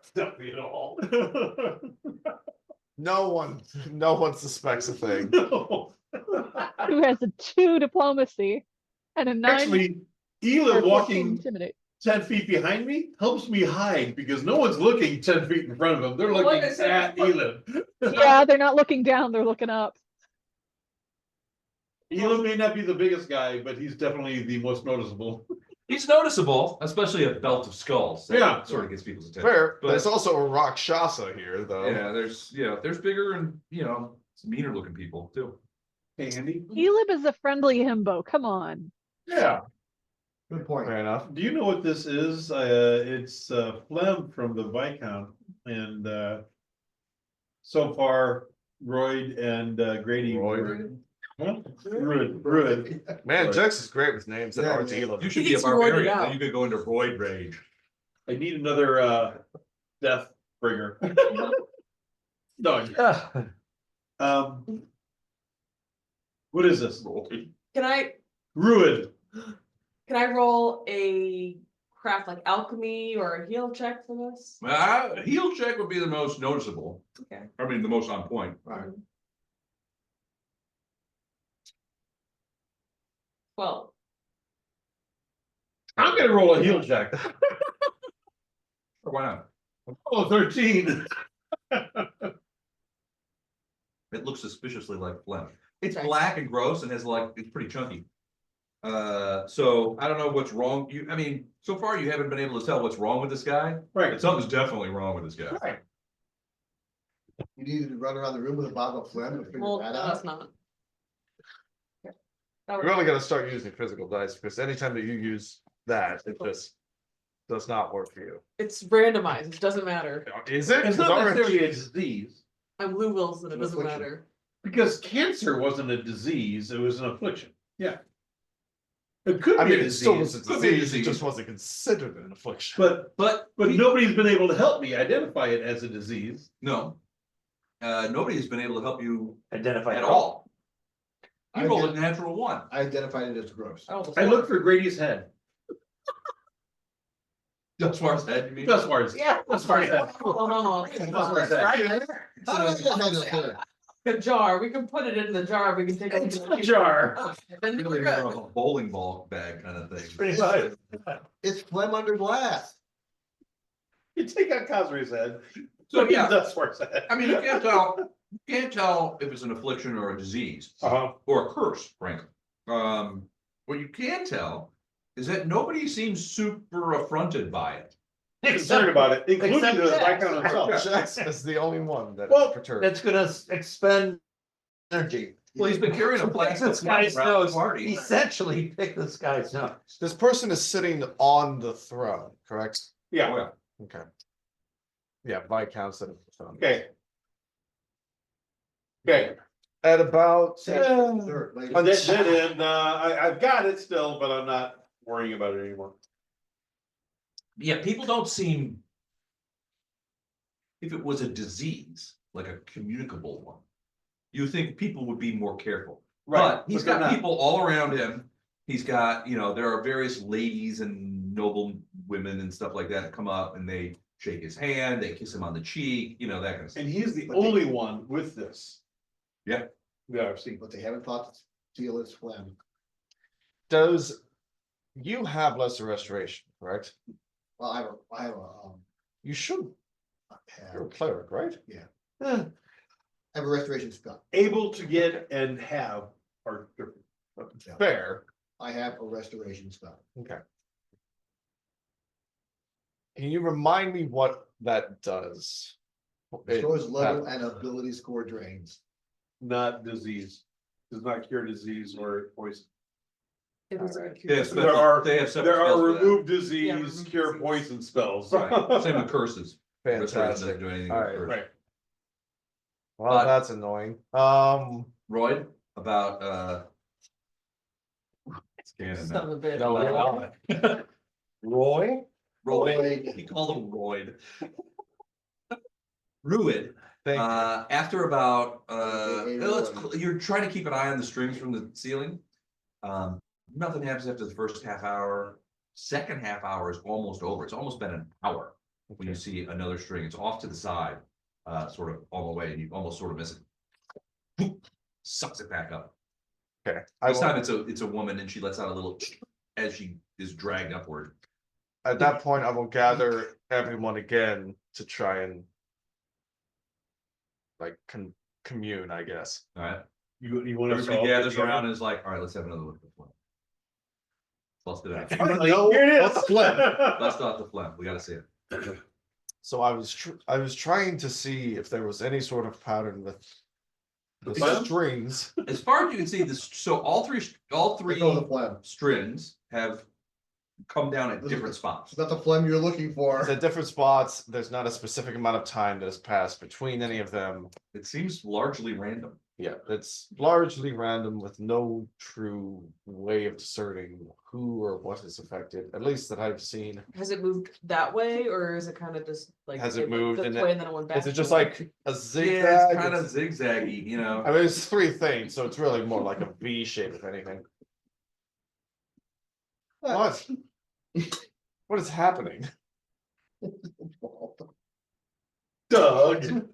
Stealthy at all. No one suspects a thing. Who has a 2 diplomacy and a 9 Actually, or Ela 14 walking intimidate. 10 feet behind me helps me hide because no one's looking 10 feet in front of them. They're Well, like looking I said at before- Ela. Yeah, they're not looking down, they're looking up. Ela may not be the biggest guy, but he's definitely the most noticeable. He's noticeable, especially a belt of skulls. That Yeah. sort of gets people's attention. Fair, But- there's also a Rakshasa here, though. Yeah, there's bigger and, meaner looking people too. Hey, Andy. Elib is a friendly himbo, come on. Yeah. Good point. Fair enough. Do you know what this is? It's phlegm from the Viscount and so far Royd and Grady. Royd? Huh? Royd. Man, Jex is great with names that Yeah, aren't yeah. Ela. You should He be a gets roided barbarian, out. then you could go into roid rage. I need another death bringer. No. What is this? Can I Ruid. roll a craft like alchemy or a heal check for this? Heel check would be the most noticeable. Okay. I mean, the most on point. Right. Well, I'm gonna roll a heal check. Or why not? Oh, 13. It looks suspiciously like phlegm. It's Okay. black and gross and it's pretty chunky. So I don't know what's wrong. So far you haven't been able to tell what's wrong with this guy. Right. But something's definitely wrong with this guy. Right. You needed to run around the room with a bottle of phlegm to figure well, that no, out. that's not. That You're would- really gonna start using physical dice, because anytime that you use that, it just does not work for you. It's randomized, it doesn't matter. Is it? It's 'Cause not ours- necessarily a disease, I'm Lou Wilson, it An doesn't affliction. matter. because cancer wasn't a disease, it was an affliction. Yeah. It could I be a mean, it still was disease, a Could be a disease, it disease. just wasn't considered an affliction. but nobody's been able to help me identify it as a disease. No. Nobody's been able to help you Identify at all. I You rolled a did. natural one. I identified it as gross. Oh, I looked for Grady's head. As far as that, you mean? That's where it's. Yeah. That's where it's at. Oh, no, That's where it's at. a jar, we can put it in the jar, we can take. It's a jar. Okay, then we're Really good. more of a bowling ball bag kind of thing. Pretty much. It's phlegm under glass. You take out Cosby's head. So yeah, That's where it's at. I mean, you can't tell if it's an affliction or a disease. Uh-huh. Or a curse, frankly. What you can tell is that nobody seems super affronted by it. Concerned about it, including Except the Jax. Viscount himself. Jex is the only one that Well, perturbed. That's gonna expend energy. Well, he's been carrying a Pick plastic this guy's around the nose, party. essentially pick this guy's nose. This person is sitting on the throne, correct? Yeah, Oh, yeah. Okay. Yeah, Viscount sitting on the throne. okay. Okay, At about, Third, like- then, I've got it still, but I'm not worrying about it anymore. Yeah, people don't seem. If it was a disease, like a communicable one, you think people would be more careful. But he's they're got not. people all around him. He's got, there are various ladies and noble women and stuff like that that come up and they shake his hand, they kiss him on the cheek, that kind of stuff. And he's the But they- only one with this. Yeah. Yeah, I've seen. But they haven't thought to steal his phlegm. does you have lesser restoration, correct? Well, I have You should, you're a have cleric, right? a restoration spell. Able to get and have are different. Yeah. Fair, I have a restoration spell. okay. Can you remind me what that does? Restores level and ability score drains. Not disease. Does not cure disease or poison. It was a They have cute- special- There are- There There spells are for that. remove Yeah, disease, remove cure disease. poison spells. Right, same with curses. Restoration Fantastic. doesn't do anything with Alright. curses. Right. Well, that's annoying. Royd, about scanning Son of that. a bitch. No, Roy? Royd, we call him Royd. Ruid, Thank you. after about, Okay, you're trying to keep an eye on the strings from the ceiling. nothing happens after the first half hour. Second half hour is almost over. It's almost been an hour when you see another string. It's off to the side, sort of all the way, and you almost sort of miss it. Sucks it back up. Okay. This time it's a woman, and she lets out a little as she is dragged upward. At that point, I will gather everyone again to try and like commune, I guess. All right. You want us Everybody all gathers together? around and is like, all right, let's have another look at the phlegm. Bust it out. Finally, here it is. Bust out the phlegm. We gotta see it. So I was trying to see if there was any sort of pattern with the phlegm? strings. As far as you can see, this so all three They go the phlegm. strings have come down at different spots. It's not the phlegm you're looking for. It's at different spots. There's not a specific amount of time that has passed between any of them. It seems largely random. Yeah, it's largely random with no true way of discerning who or what is affected, at least that I've seen. Has it moved that way, or is it kind of just like? Has it moved this and way and then it went back? Is it just like a zigzag? Yeah, it's kind of zigzaggy, you know. I mean, it's three things, so it's really more like a V shape, if anything. What? What is happening? Doug.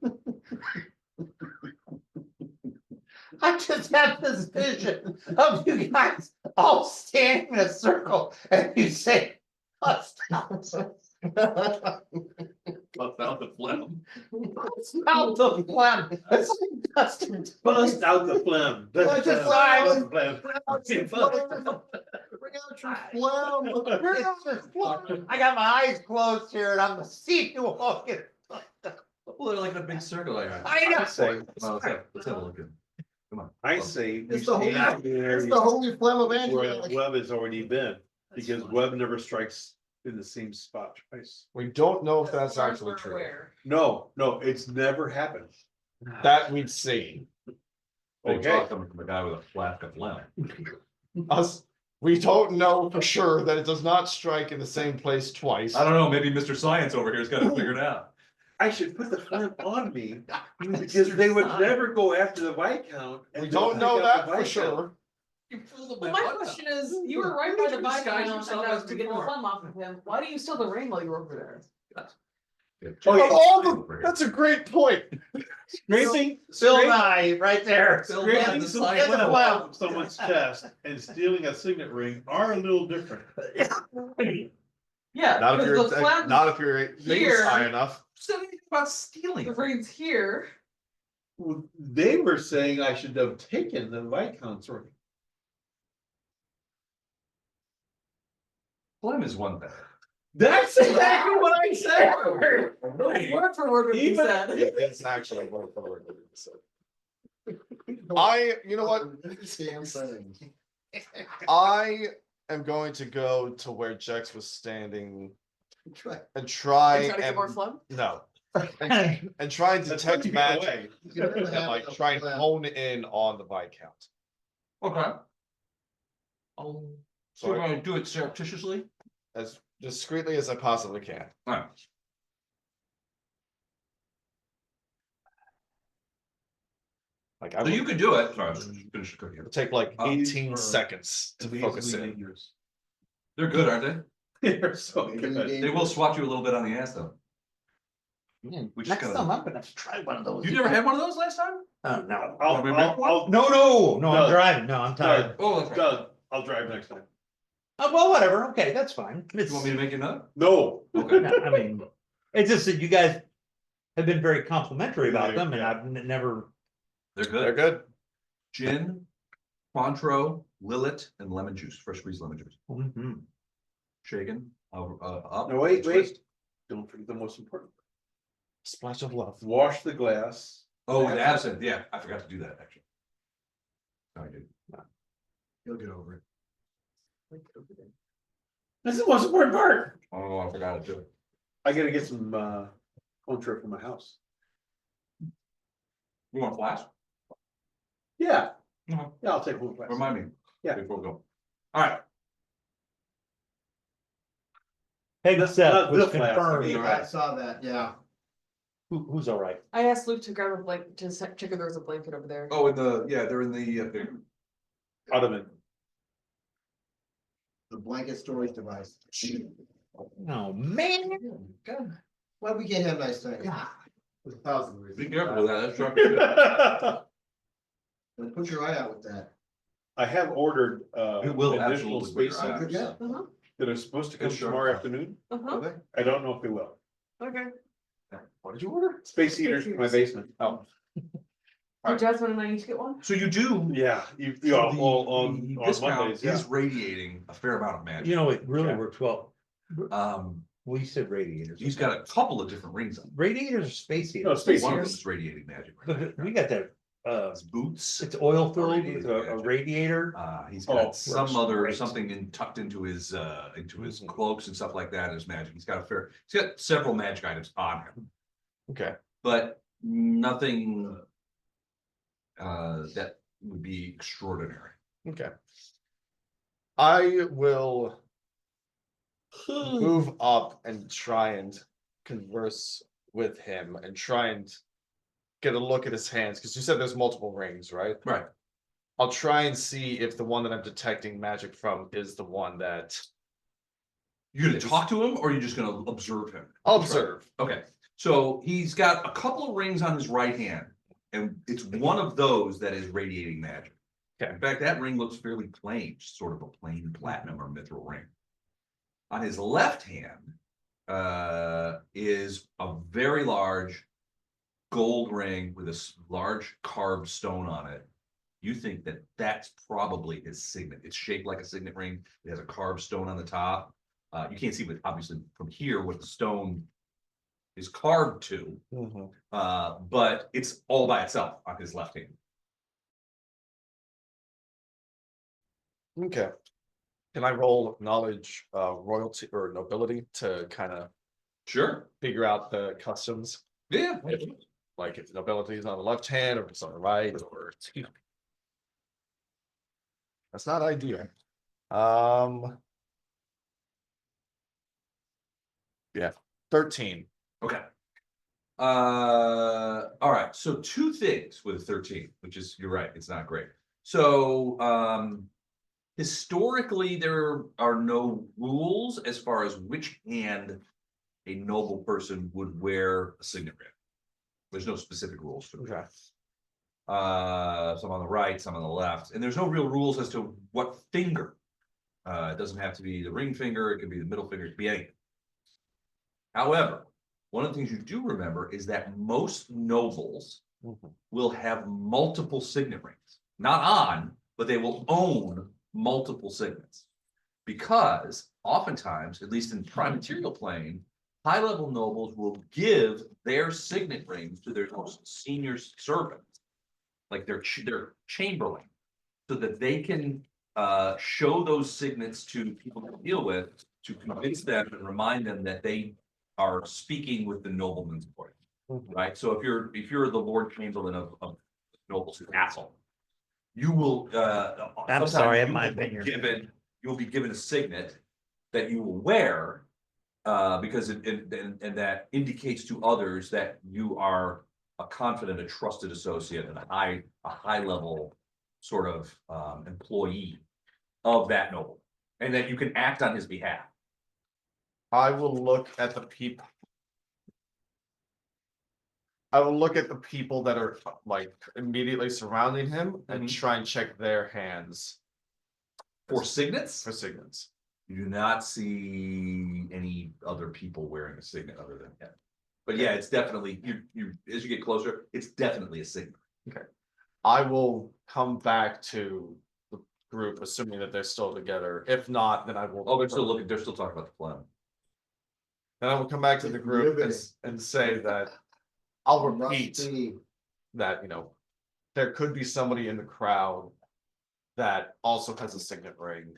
I just had this vision of you guys all standing in a circle and you say, bust out. Bust out the phlegm. Bust out the phlegm. It's like Dustin. Bust out the phlegm. Bust Bust out out the the phlegm. Bring out your phlegm. Bring out your phlegm. I got my eyes closed here and I'm gonna see you walking. Well, they're like in a big circle like that. I know. Say, Well, let's have a look at it. Come on. I say. we It's the holy, stand there it's the holy phlegm of Where Angela. Webb has already been, because Webb never strikes in the same spot twice. We don't know if that's As far as actually we're true. aware. No, it's never happened. That we've seen. Big Okay. talk coming from a guy with a flask of phlegm. Us, we don't know for sure that it does not strike in the same place twice. I don't know, maybe Mr. Science over here's got it figured out. I should put the phlegm on me, because they would never go after the Viscount. and We don't pick know up that the for Viscount. sure. But my question is, you were right by the Disguise Viscount yourself and as to get the before. phlegm off of him. Why do you steal the ring while you were over there? Of all the, that's a great point. Scraping, Bill Nye, right there. scraping the some side phlegm phlegm. off someone's chest and stealing a signet ring are a little different. Yeah. Not if because you're, the phlegm- not if you're here. high enough. Said anything about stealing. The ring's here. Well, they were saying I should have taken the Viscount's ring. Phlegm is one thing. That's exactly what I said. Word for word what you Even- said. It's actually word for word. You know what? Same thing. I am going to go to where Jex was standing Try- and try Try to get more phlegm? no. And try and That's detect 20 feet magic away. You can never and have like enough try and phlegm. hone in on the Viscount. Okay. So So we're gonna do it surreptitiously? as discreetly as I possibly can. Alright. Like I So you would could do it. Sorry, finish the cookie. take like These 18 are seconds to focus in. dangerous. They're good, aren't they? They're so good. They will swat you a little bit on the ass though. Which is Next kinda- time I'm gonna try one of those. You never had one of those last time? Oh, no. I'll, No, I'm Doug. driving. No, I'm tired. Oh, that's right. Doug, I'll drive next time. Oh, well, whatever. Okay, that's fine. You want me to make you another? No. Okay. No, I mean, it's just that you guys have been very complimentary about Yeah, them and yeah. I've never. They're They're good. good. Gin, Cointreau, Lillet, and lemon juice, fresh squeezed lemon juice. Mhm. Shaken, up. No, wait. twist. Don't forget the most important. Splash of love. Wash the glass. Oh, with absinthe, yeah, I forgot to do that, actually. No, I did. You'll get over it. That's the most important part. Oh, I forgot to do it. I gotta get some, Cointreau for my house. You want a flask? Yeah. No. Yeah, I'll take one. glass. Remind me. Yeah. Before we go. Alright, Peg Seth not was this last, confirmed. mean, I saw that, yeah. Who's all right? I asked Luke to grab a blanket, to check if there was a blanket over there. oh, in the, yeah, they're in the, Ottoman. blanket storage device. Oh, man. Why we can't have nice things? There's a thousand reasons. Be careful with that, that's sharp. Put your eye out with that. I have ordered, It will additional absolutely put your space eye out. heaters Yeah. Uh-huh, that are supposed to come Good sharp tomorrow eye. afternoon. uh-huh, Okay. I don't know if they will. okay. What did you order? Space heaters for my basement. Oh, So Jasmine and I need to get one? So you do. yeah, you, So yeah, the- on the Mondays, Viscount yeah. is radiating a fair amount of magic. You know, it really Okay. works well. Um, We said radiators. he's got a couple of different rings on. Radiators or space No, heaters? space One of them heaters. is radiating magic. Look, we got that, His boots. it's oil filled Radiating with a magic. radiator. He's Oh, got some works other, great. something tucked into his Mhm. cloaks and stuff like that, his magic. He's got several magic items on him, Okay. but nothing. That would be extraordinary. Okay. I will move up and try and converse with him and try and get a look at his hands, because you said there's multiple rings, right? Right. I'll try and see if the one that I'm detecting magic from is the one that You're gonna talk to him, or you're just gonna observe him? I'll observe. Okay, so he's got a couple of rings on his right hand, and it's one of those that is radiating magic. Okay. In fact, that ring looks fairly plain, just sort of a plain platinum or mithril ring. On his left hand, is a very large gold ring with a large carved stone on it. You think that that's probably his signet. It's shaped like a signet ring. It has a carved stone on the top. You can't see, but obviously from here what the stone is carved to, Mhm. but it's all by itself on his left hand. Okay. Can I roll knowledge, royalty or nobility to kind of Sure. figure out the customs? Yeah. Like if nobility is on the left hand or if it's on the right, or that's not ideal. Yeah, 13. Okay. All right. So two things with 13, which is, you're right, it's not great. So, historically, there are no rules as far as which hand a noble person would wear a signet ring. There's no specific rules for that. Okay. Some on the right, some on the left, and there's no real rules as to what finger. It doesn't have to be the ring finger, it could be the middle finger, it could be anything. However, one of the things you do remember is that most nobles Mhm. will have multiple signet rings. Not on, but they will own multiple signets. Because oftentimes, at least in prime material plane, high-level nobles will give their signet rings to their most senior servants, like their chamberlain, so that they can show those signets to people to deal with, to convince them and remind them that they are speaking with the nobleman's voice, Mhm. right? So if you're the Lord Chamberlain of noble's castle, you will. I'm sometimes sorry, you my will be opinion. you'll be given a signet that you will wear, because and that indicates to others that you are a confident, a trusted associate, and a high level sort of employee of that noble, and that you can act on his behalf. I will look at the people. I will look at the people that are like immediately surrounding him and Mhm. try and check their hands For signets, for signets. you do not see any other people wearing a signet other than him. But yeah, it's definitely, you as you get closer, it's definitely a signet. I will come back to the group, assuming that they're still together. If not, then I will. Oh, they're still looking, they're still talking about the plan. Then I will come back to the group and say that I'll repeat that, there could be somebody in the crowd that also has a signet ring.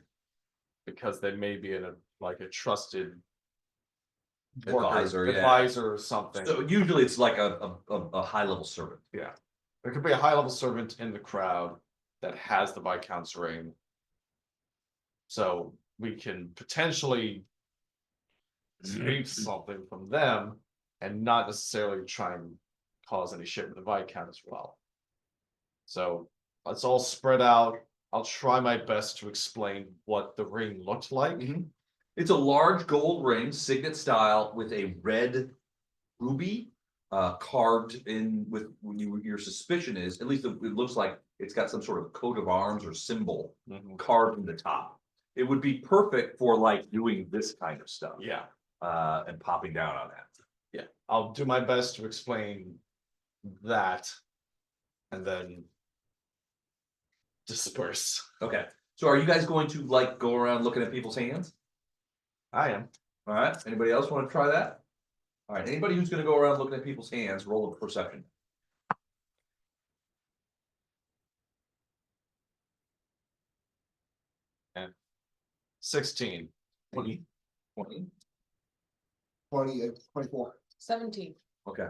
Because they may be in a trusted Advisor, yeah. advisor or something. So usually it's like a high level servant. Yeah, there could be a high level servant in the crowd that has the Viscount's ring. So we can potentially reap something from them and not necessarily try and cause any shit with the Viscount as well. So let's all spread out I'll try my best to explain what the ring looked like. It's a large gold ring, signet style, with a red ruby carved in with your suspicion is, at least it looks like it's got some sort of coat of arms or symbol carved in the top. It would be perfect for like doing this kind of stuff. Yeah. And popping down on that. Yeah, I'll do my best to explain that and then disperse. Okay, so are you guys going to like go around looking at people's hands? I am. All right, anybody else want to try that? All right, anybody who's gonna go around looking at people's hands, roll a perception. And 16. 20. 24. 17. Okay.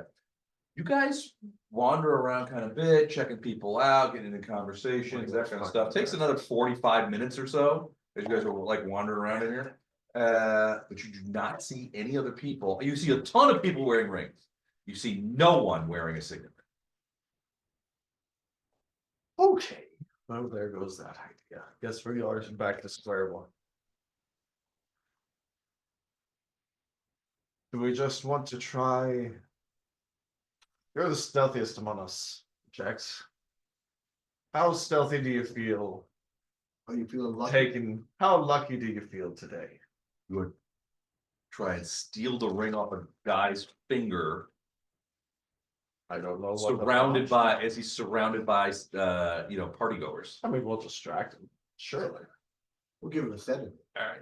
You guys wander around kind of bit, checking people out, getting into conversations, that kind of stuff. Takes another 45 minutes or so, as you guys are like wandering around in here. But you do not see any other people. You see a ton of people wearing rings. You see no one wearing a signet ring. Okay. Oh, there goes that idea. Guess we are back to square one. Do we just want to try? You're the stealthiest among us, Jax. How stealthy do you feel? Are you feeling lucky? How lucky do you feel today? You would try and steal the ring off a guy's finger. I don't know. Surrounded by, as he's surrounded by, party goers. I mean, we'll distract him. Surely. We'll give him a sedative. All right.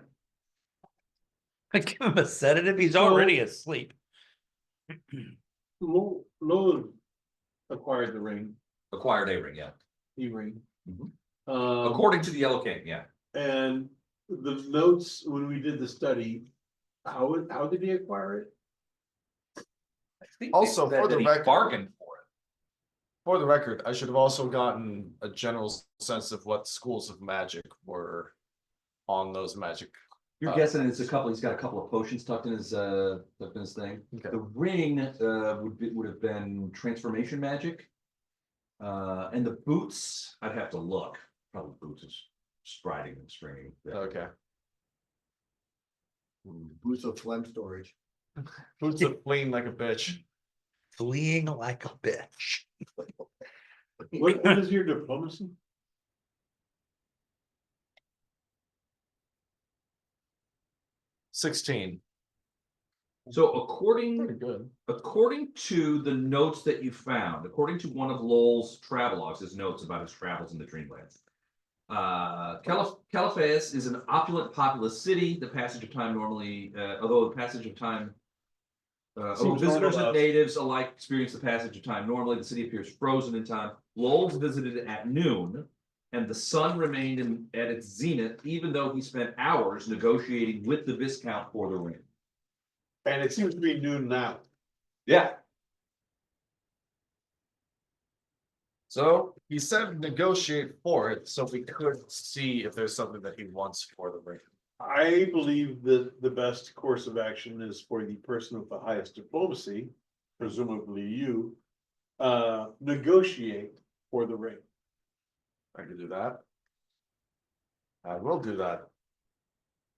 I give him a sedative, he's already asleep. Lowe acquired the ring, Acquired a ring, yeah. E-ring. Mhm. Um, According to the Yellow King, yeah. and the notes, when we did the study, how did he acquire it? I think Also, they said for the that he record- bargained for it. For the record, I should have also gotten a general sense of what schools of magic were on those magic. You're guessing it's he's got a couple of potions tucked in his thing. Okay. The ring would have been transformation magic. And the boots, I'd have to look. Probably boots is striding and stringing. Okay. Boots of phlegm storage. Boots of fleeing like a bitch. Fleeing like a bitch. What is your diplomacy? 16. So Pretty good. according to the notes that you found, according to one of Lowell's travelogues, his notes about his travels in the Dreamlands. Celephais is an opulent, populous city. The passage of time normally, although Seems visitors normal and to us. natives alike experience the passage of time normally, the city appears frozen in time. Lowell's visited at noon, and the sun remained at its zenith, even though he spent hours negotiating with the Viscount for the ring. And it seems to be noon now. Yeah. So he said negotiate for it, so we could see if there's something that he wants for the ring. I believe that the best course of action is for the person with the highest diplomacy, presumably you, negotiate for the ring. I can do that. I will do that.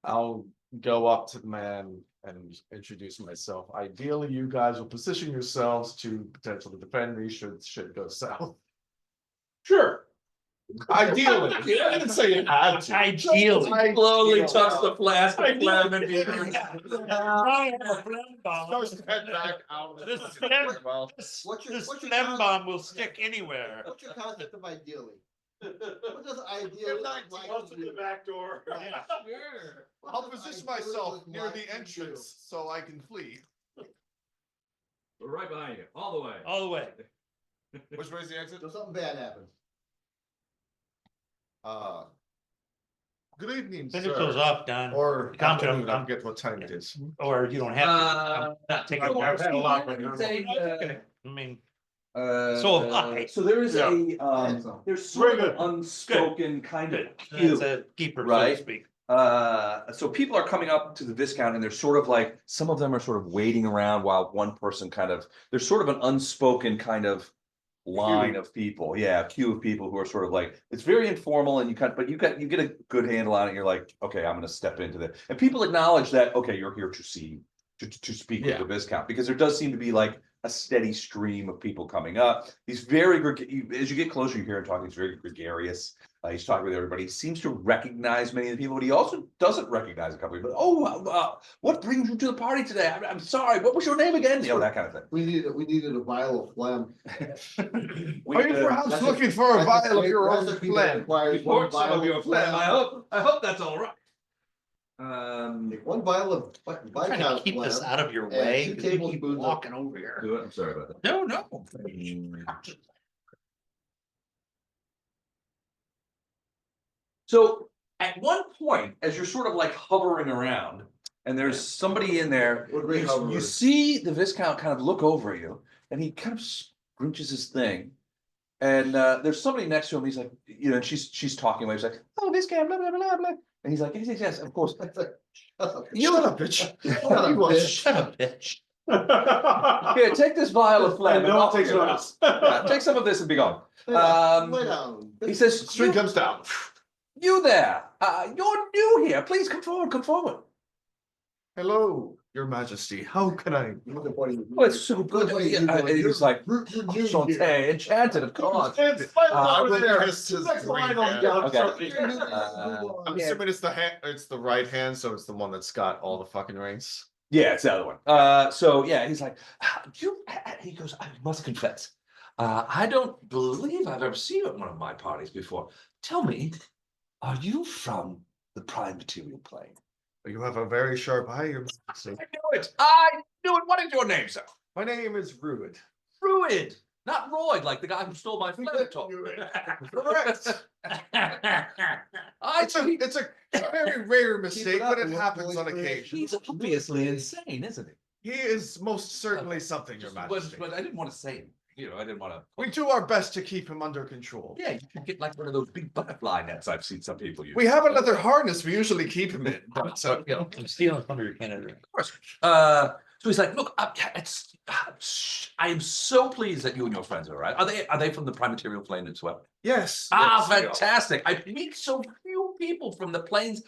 I'll go up to the man and introduce myself. Ideally, you guys will position yourselves to potentially defend me should shit go south. Sure. Ideally, I didn't say it had to. Ideally. Slowly touch the flask of phlegm and Starts to head back out. This Well, This What's your phlegm concept? bomb will stick anywhere. What's your concept of ideally? What does ideally like to do? back door. Yeah. Sure. What I'll does position ideally myself near like the to entrance so I can flee. We're right behind you, all the way. All the way. Which way's the exit? do? So something bad happens. Good evening, Then it sir. goes off, Don. Or Come to afternoon, him, I forget what time it is. Or you don't have to. I'm not taking. I've had a lot, but Say, Okay. I mean, So So have I. So there is Yeah. there's sort Very of an unspoken kind of that's cue. a keeper, so Right. to speak. So people are coming up to the Viscount and they're sort of like, some of them are sort of waiting around while one person there's sort of an unspoken kind of line of people, yeah, a queue of people who are sort of like, it's very informal and you get a good handle on it. You're like, okay, I'm gonna step into that. And people acknowledge that, okay, you're here to see, to speak with the Viscount, because there does seem to be like a steady stream of people coming up. He's very, as you get closer, you hear him talking, he's very gregarious. He's talking with everybody. He seems to recognize many of the people, but he also doesn't recognize a couple of people. Oh, what brings you to the party today? I'm sorry. What was your name again? You know, that kind of thing. We needed a vial of phlegm. Are you perhaps looking for a vial of your own phlegm? Report some of your phlegm. I hope that's all right. One vial of I'm trying to Viscount keep this phlegm. out of your and way, 2 because you keep tablespoons of- walking over here. Do it. I'm sorry about that. No. So at one point, as you're sort of like hovering around, and there's somebody in there, We're great you hoverers. see the Viscount kind of look over at you, and he kind of scrunches his thing. And there's somebody next to him. He's like, you know, and she's talking away. He's like, oh, Viscount, blah blah blah blah. And he's like, yes, of course. Shut up, bitch. Shut up, bitch. Here, take this vial of phlegm. And no one takes notice. Yeah, take some of this and be gone. Lay down. He says, String comes down. you there, you're new here. Please come forward, come forward. Hello, Your Majesty. How can I? Oh, it's so good. And he's like, enchanté, enchanted, of course. I will kiss his Next green line on hand. down. Okay. I'm assuming it's the hand, it's the right hand, so it's the one that's got all the fucking rings. Yeah, it's the other one. So yeah, he's like, he goes, I must confess, I don't believe I've ever seen you at one of my parties before. Tell me, are you from the prime material plane? You have a very sharp eye, Your Majesty. I knew it. I knew it. What is your name, sir? My name is Ruid. Ruid, not Royd, like the guy who stole my flame top. Correct. It's a very rare mistake, but it happens on occasion. He's obviously insane, isn't he? He is most certainly something, Your Majesty. But I didn't want to say him. You know, I didn't want to. We do our best to keep him under control. Yeah, you could get like one of those big butterfly nets I've seen some people use. We have a leather harness we usually keep him in, but You know, I'm stealing from your Canada. of course. So he's like, look, I am so pleased that you and your friends are right. Are they from the prime material plane as well? yes. Ah, yes, we are. fantastic! I meet so few people from the plains.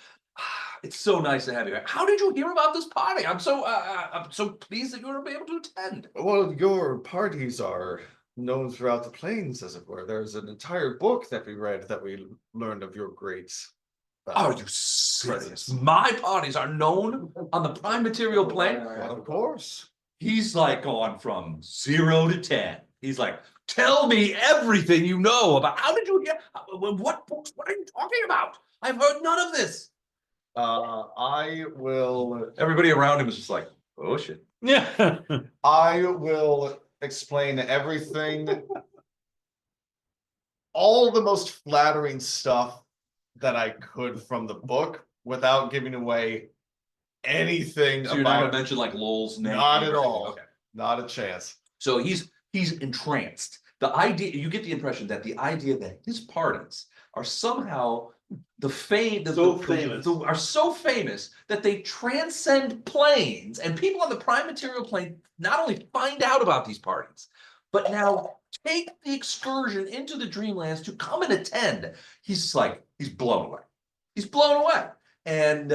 It's so nice to have you here. How did you hear about this party? I'm so pleased that you were able to attend. Well, your parties are known throughout the plains, as it were. There's an entire book that we read that we learned of your great. Are you serious? My parties are known on the prime material plane. Well, of course. He's like gone from 0 to 10. He's like, tell me everything you know about. How did you hear? What books? What are you talking about? I've heard none of this. I will. Everybody around him is just like, oh shit. Yeah. I will explain everything. All the most flattering stuff that I could from the book without giving away anything So you're not about going to mention like Lowell's name? Not at all. Okay. Not a chance. So he's entranced. The idea, you get the impression that the idea that his parties are somehow the fame, are so famous that they transcend planes, and people on the prime material plane not only find out about these parties, but now take the excursion into the Dreamlands to come and attend. He's just like, he's blown away. He's blown away. And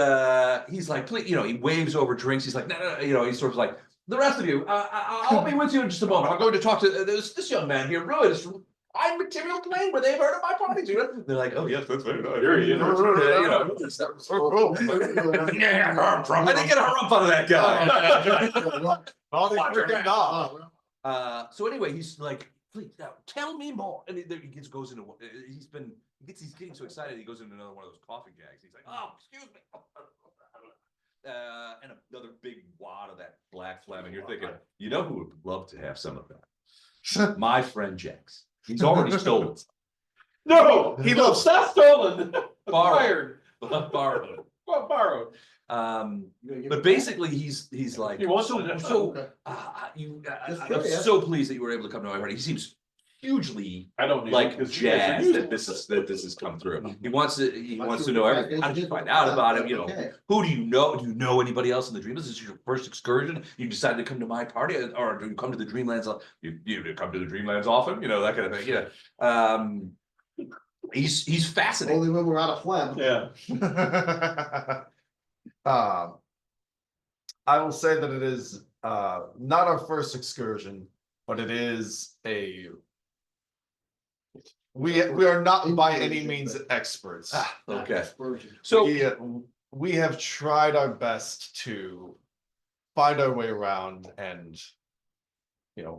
he's like, please, you know, he waves over drinks. He's like, no, you know, he's sort of like, the rest of you, I'll be with you in just a moment. I'm going to talk to this young man here, Ruid, is from prime material plane where they've heard of my parties. You know? They're like, oh yes, that's right. I hear you. You know, I didn't get a rump out of that guy. All they freaking know. So anyway, he's like, please now tell me more. And he just goes into he's getting so excited he goes into another one of those coffee gags. He's like, oh, excuse me. And another big wad of that black phlegm, and you're thinking, you know who would love to have some of that? My friend Jenks. He's already stolen some. No, He loves. not stolen. Borrowed. Borrowed. Borrowed. But basically, he's like, He wants so it. so. Okay. I'm That's great, yeah. so pleased that you were able to come to my party. He seems hugely I don't need. like because you guys are jazz used that to this has come through. Mhm. He wants to know everything. How did you find out about it? You know, who do you know? Do you know anybody else in the Dreamlands? Is this your first excursion? You decided to come to my party, or do you come to the Dreamlands? You come to the Dreamlands often? You know, that kind of thing. Yeah. He's fascinating. Only when we're out of phlegm. Yeah. I will say that it is not our first excursion, but it is we are not by any means experts. Okay. So So we have tried our best to find our way around, and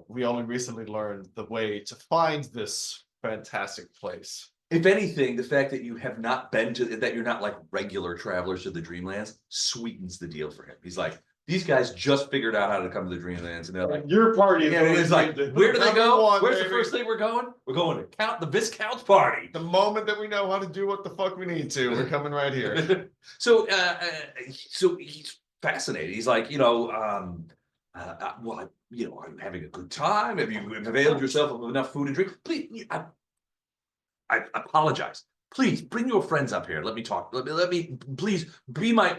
we only recently learned the way to find this fantastic place. if anything, the fact that you have not been to that you're not like regular travelers to the Dreamlands sweetens the deal for him. He's like, these guys just figured out how to come to the Dreamlands, and they're like, Your party. yeah, it is like, where do they go? Everyone, Where's the baby. first thing we're going? We're going to the Viscount's party. The moment that we know how to do what the fuck we need to, we're coming right here. So he's fascinated. He's like, well, are you having a good time? Have you availed yourself of enough food and drink? Please, I apologize. Please bring your friends up here. Let me talk. Let me please be my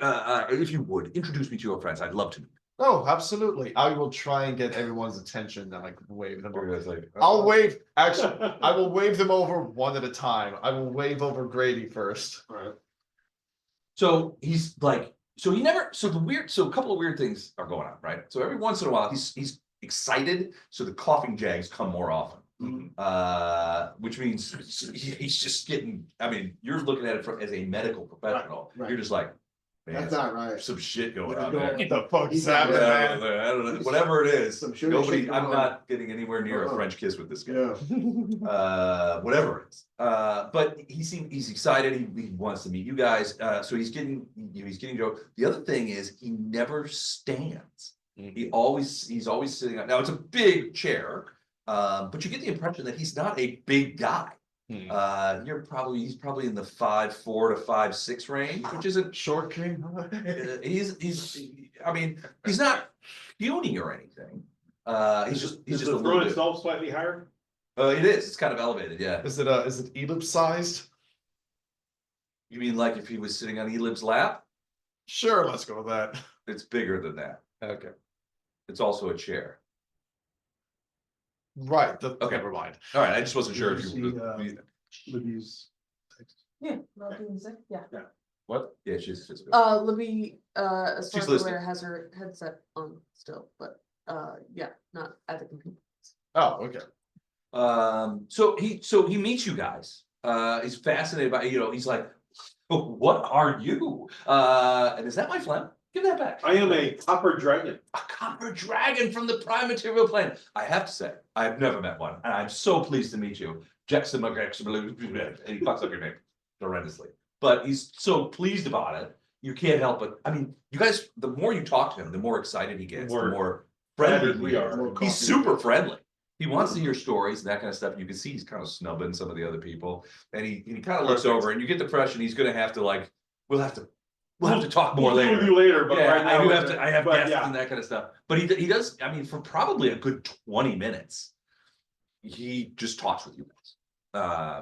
if you would introduce me to your friends. I'd love to. Oh, absolutely. I will try and get everyone's attention and wave them over. Like, I'll wave. Actually, I will wave them over one at a time. I will wave over Grady first. Right. So he's like, so a couple of weird things are going on, right? So every once in a while he's excited, so the coughing jags come more often. Which means he's just getting, I mean, you're looking at it as a medical professional. Right. You're just like, man, That's not right. some shit going Yeah, on go there. on. What the fuck's He's happening, I man? don't know, whatever it is, Some sugar shit I'm going on. not getting anywhere near a Uh-uh. French kiss with this guy. Yeah. Whatever it is. But he's excited. He wants to meet you guys. So he's getting Joe. The other thing is he never stands. He's always sitting up. Now it's a big chair, but you get the impression that he's not a big guy. He's probably in the 5'4" to 5'6" range, which isn't Short king. I mean, he's not puny or anything. He's just Is a the little throne bit. itself slightly higher? It is. It's kind of elevated. Yeah. Is it ellipse sized? You mean like if he was sitting on Elib's lap? Sure, let's go with that. It's bigger than that. Okay. It's also a chair. Right. Okay. Never mind. All right. I just wasn't sure if you. Libby's. Yeah, yeah. What? Yeah, she's. Libby, as far She's as I'm listening. aware, has her headset on still, but, yeah, not at the computer. Oh, okay. So he meets you guys. He's fascinated by he's like, what are you? And is that my phlegm? Give that back. I am a copper dragon. A copper dragon from the prime material plane. I have to say, I've never met one, and I'm so pleased to meet you. Jackson and he fucks up your name horrendously. But he's so pleased about it, you can't help it. I mean, you guys, the more you talk to him, the more excited he gets, the more friendly we are. He's super friendly. He wants to hear stories and that kind of stuff. You can see he's kind of snubbing some of the other people. And he kind of looks over and you get the impression he's gonna have to we'll have to talk more We'll later. do later, but Yeah, right now. I have but guests yeah. and that kind of stuff. But he does, I mean, for probably a good 20 minutes, he just talks with you guys.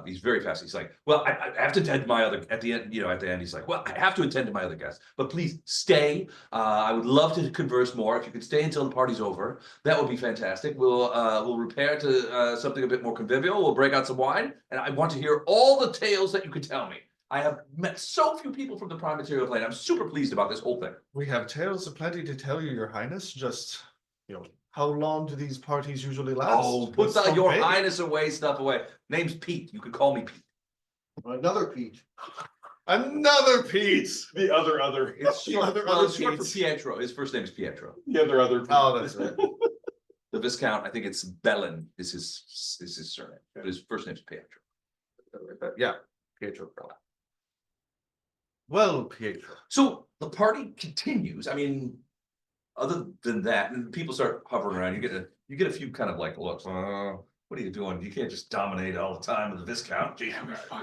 He's very fast. He's like, well, I have to attend to my other, at the end, he's like, well, I have to attend to my other guests, but please stay. I would love to converse more. If you could stay until the party's over, that would be fantastic. We'll repair to something a bit more convivial. We'll break out some wine, and I want to hear all the tales that you could tell me. I have met so few people from the prime material plane. I'm super pleased about this whole thing. We have tales aplenty to tell you, Your Highness. Just, how long do these parties usually last? Oh, put It's so your big. highness away, stuff away. Name's Pete. You can call me Pete. Another Pete. Another Pete. The other. It's The short, other it's short for Pete's. Pietro. His first name is Pietro. The other. Oh, that's right. The Viscount, I think it's Brellin is his surname, but his first name's Pietro. Yeah, Pietro Brellin. Well, Pietro. So the party continues. I mean, other than that, and people start hovering around. You get a few kind of like looks. What are you doing? You can't just dominate all the time with the Viscount. Gee,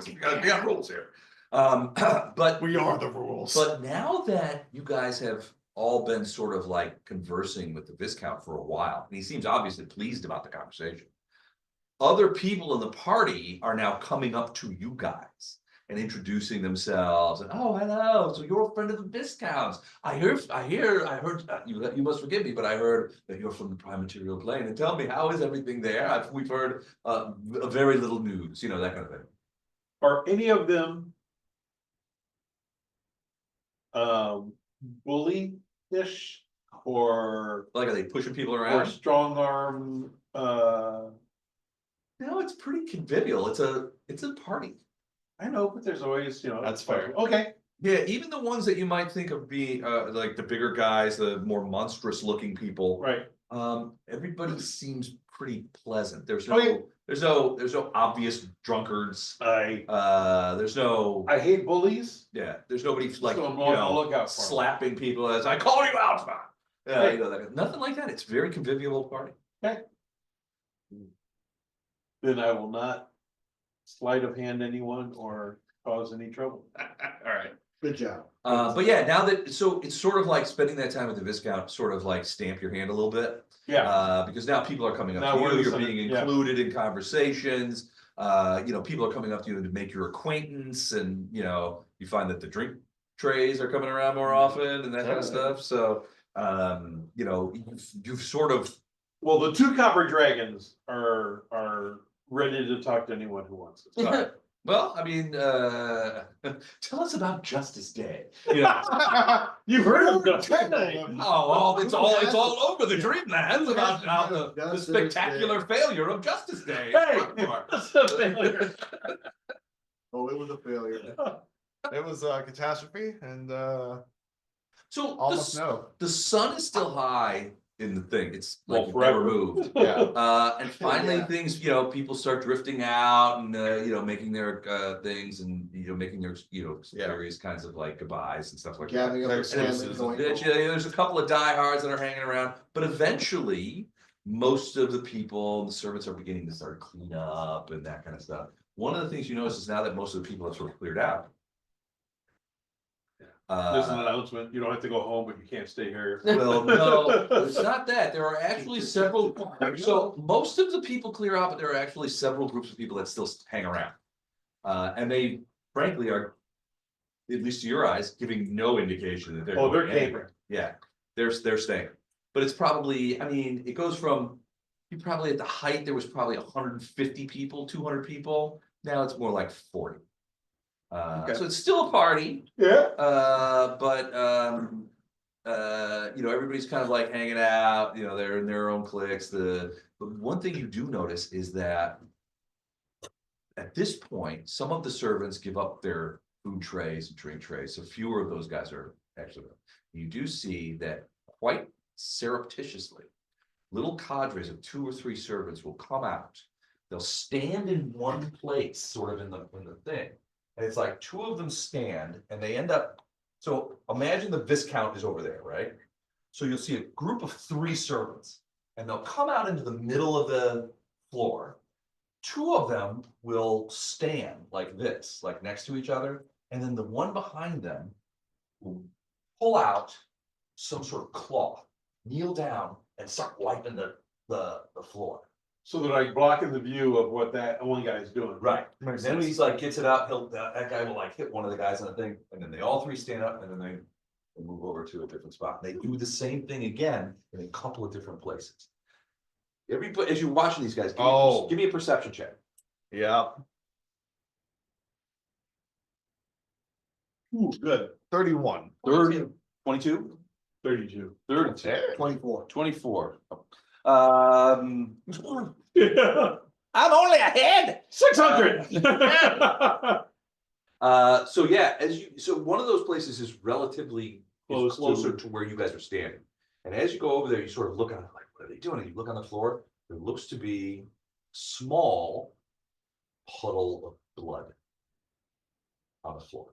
we got rules here. But We are the rules. But now that you guys have all been sort of like conversing with the Viscount for a while, and he seems obviously pleased about the conversation, other people in the party are now coming up to you guys and introducing themselves and, oh, hello, so you're a friend of the Viscounts. I heard, you must forgive me, but I heard that you're from the prime material plane, and tell me, how is everything there? We've heard very little news, you know, that kind of thing. Are any of them bully-ish or Like, are they pushing people or around? strong arm? No, it's pretty convivial. It's a party. I know, but there's always, you know. That's fair. Okay. Yeah, even the ones that you might think of being like the bigger guys, the more monstrous looking people. Right. Everybody seems pretty pleasant. There's Okay. no obvious drunkards. There's no. I hate bullies. Yeah, there's nobody like, So I'm you on the know, lookout for 'em. slapping people as I call you out. Yeah, Right. you know, nothing like that. It's a very convivial party. Then I will not sleight of hand anyone or cause any trouble. All right. Good job. But yeah, now that, so it's sort of like spending that time with the Viscount, sort of like stamp your hand a little bit. Yeah. Because now people are coming up Now to we're you, the you're center, being yeah. included in conversations. You know, people are coming up to you to make your acquaintance, and you know, you find that the drink trays are coming around more often and that kind of stuff. So, you know, you've sort of. Well, the two copper dragons are ready to talk to anyone who wants it. Well, I mean, tell us about Justice Day. You know, You've heard of Justice Day. it's all over the Dreamlands about how the spectacular failure of Justice Day. Hey, that's a failure. Oh, it was a failure. It was a catastrophe and So almost no. the sun is still high in the thing. It's like Well, you've never forever. moved. Yeah. And finally Yeah. things, you know, people start drifting out and, you know, making their things and, you know, making their, you know, Yeah. various kinds of like goodbyes and stuff like that. Gathering up the There's family, services going Yeah, home. there's a couple of diehards that are hanging around, but eventually, most of the people, the servants are beginning to start clean up and that kind of stuff. One of the things you notice is now that most of the people have sort of cleared out. There's an announcement, you don't have to go home, but you can't stay here. Well, no, it's not that. There are actually several, so most of the people clear out, but there are actually several groups of people that still hang around. And they frankly are, at least to your eyes, giving no indication that they're. Oh, they're going anywhere. Yeah, they're staying. But it's probably, I mean, it goes from, you probably at the height, there was probably 150 people, 200 people. Now it's more like 40. So it's still a party. Yeah. But you know, everybody's kind of like hanging out, you know, they're in their own cliques. But one thing you do notice is that at this point, some of the servants give up their food trays and drink trays. So fewer of those guys are actually there. You do see that quite surreptitiously, little cadres of 2 or 3 servants will come out. They'll stand in one place, sort of in the thing. And it's like 2 of them stand and they end up, so imagine the Viscount is over there, right? So you'll see a group of 3 servants and they'll come out into the middle of the floor. 2 of them will stand like this, like next to each other. And then the one behind them will pull out some sort of cloth, kneel down and start wiping the floor. So they're like blocking the view of what that one guy's doing. Right. Then he's like, gets it up, that guy will like hit one of the guys on the thing, and then they all 3 stand up, and then they move over to a different spot. They do the same thing again in a couple of different places. Everybody, as you're watching these guys, give me a perception check. Yeah. Ooh, good. 31. 30, 22, 32. 32, 24. 24. I'm only ahead. 600. So yeah, so one of those places is relatively closer to where you guys are standing. And as you go over there, you sort of look at it like, what are they doing? And you look on the floor, there looks to be a small puddle of blood on the floor.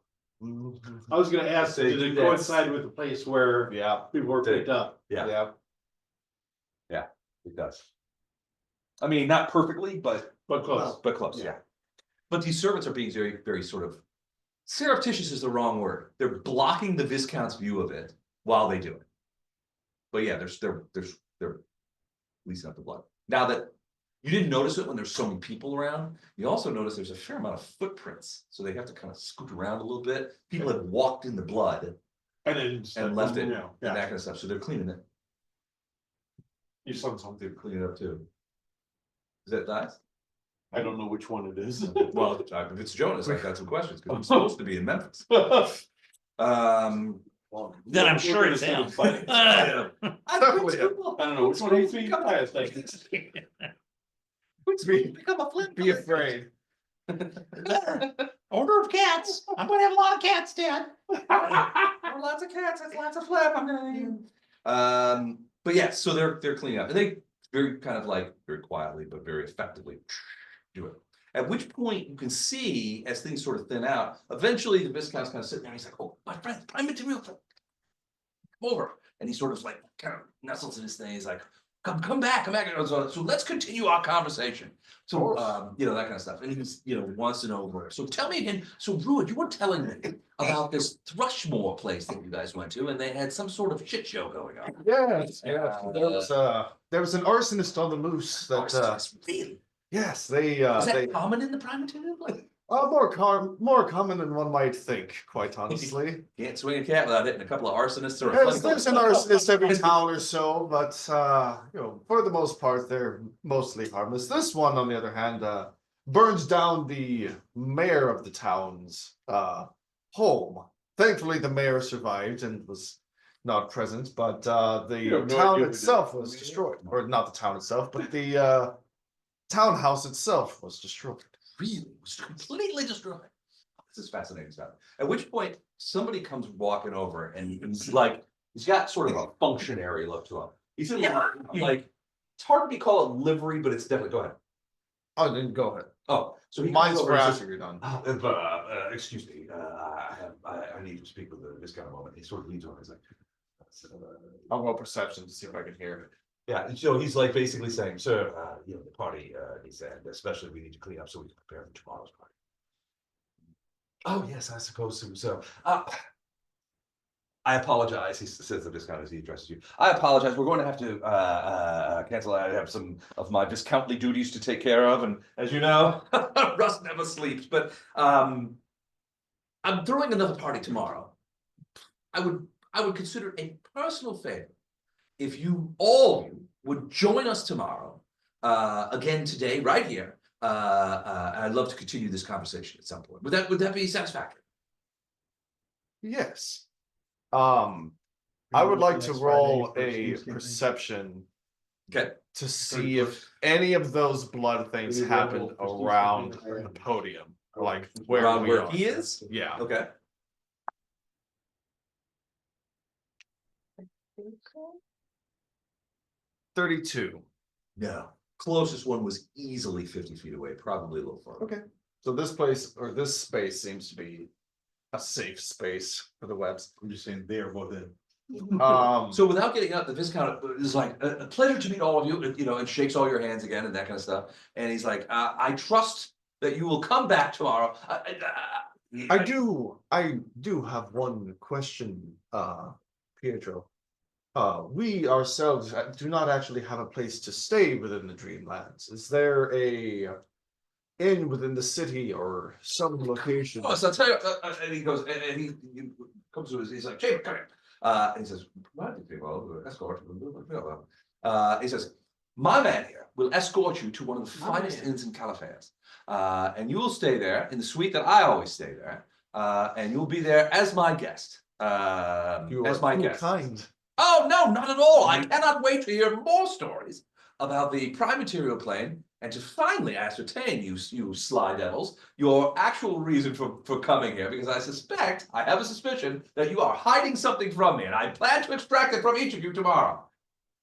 I was gonna ask, did it coincide with the place where Yeah. people were picked up? Yeah, it does. I mean, not perfectly, but close. But close, yeah. But these servants are being very, very sort of, surreptitious is the wrong word. They're blocking the Viscount's view of it while they do it. But yeah, they're releasing up the blood. Now that You didn't notice it when there's so many people around. You also notice there's a fair amount of footprints, so they have to kind of scoot around a little bit. People have walked in the blood and left it and that kind of stuff, so they're cleaning it. You saw something. Clean it up too. Is that nice? I don't know which one it is. Well, if it's Jonas, I've got some questions, because I'm supposed to be in Memphis. Then I'm sure it's him. I don't know which one he's being biased, I guess. Become a flip. Be afraid. Order of cats. I'm gonna have a lot of cats, Dad. Lots of cats, that's lots of flip, I'm gonna need. But yeah, so they're cleaning up, and they very kind of like, very quietly, but very effectively do it. At which point you can see, as things sort of thin out, eventually the Viscount's kind of sitting there, he's like, oh, my friend, prime material, come over. And he sort of like, kind of nestles in his thing, he's like, come back. So let's continue our conversation. So, you know, that kind of stuff. And he's, you know, wants to know more. So tell me again, so Ruud, you were telling me about this Thrushmore place that you guys went to, and they had some sort of shit show going on. Yes, there was an arsonist on the loose that, Really? yes, they, Is they, that common in the prime material? Like, more common than one might think, quite honestly. can't swing a cat without hitting a couple of arsonists or a There's an arsonist every town or so, but, you know, for the most part, they're mostly harmless. This one, on the other hand, burns down the mayor of the town's, home. Thankfully, the mayor survived and was not present, but, the town itself was destroyed, or not the town itself, but the, townhouse itself was destroyed. Really? Was completely destroyed. This is fascinating stuff. At which point, somebody comes walking over, and he's like, he's got sort of a functionary look to him. He's in like, it's hard to be called livery, but it's definitely, go ahead. Oh, then go ahead. Oh, so he Mine's comes for over and after you're done. excuse me, I need to speak with the Viscount a moment. He sort of leads over, he's like, I'll roll perception to see if I can hear it. yeah, and so he's like basically saying, sir, you know, the party, he said, especially we need to clean up so we can prepare for tomorrow's party. Oh, yes, I suppose so. So, I apologize, he says the Viscount as he addresses you. I apologize, we're going to have to cancel. I have some of my viscountly duties to take care of, and as you know, Russ never sleeps, but I'm throwing another party tomorrow. I would consider it a personal favor if you all would join us tomorrow, again today, right here. I'd love to continue this conversation at some point. Would that be satisfactory? Yes. I would like to roll a perception Okay. to see if any of those blood things happened around the podium, like where Around we where are. he is? Yeah. Okay. $32. No. Closest one was easily 50 feet away, probably a little farther. Okay. So this place or this space seems to be a safe space for the webs. I'm just saying there more than. So without getting up, the Viscount is like, a pleasure to meet all of you, you know, and shakes all your hands again and that kind of stuff. And he's like, I trust that you will come back tomorrow. I do have one question, Pietro. We ourselves do not actually have a place to stay within the Dreamlands. Is there a inn within the city or some location? Oh, so I'll tell you, and he goes, and he comes to us, he's like, Chamber, come here. And he says, what? Well, escort. He says, my man here will escort you to one of the finest inns in Celephais. And you will stay there in the suite that I always stay there. And you'll be there as my guest. You as are my too guest. kind. Oh, no, not at all. I cannot wait to hear more stories about the prime material plane and to finally ascertain, you sly devils, your actual reason for coming here, because I have a suspicion that you are hiding something from me, and I plan to extract it from each of you tomorrow.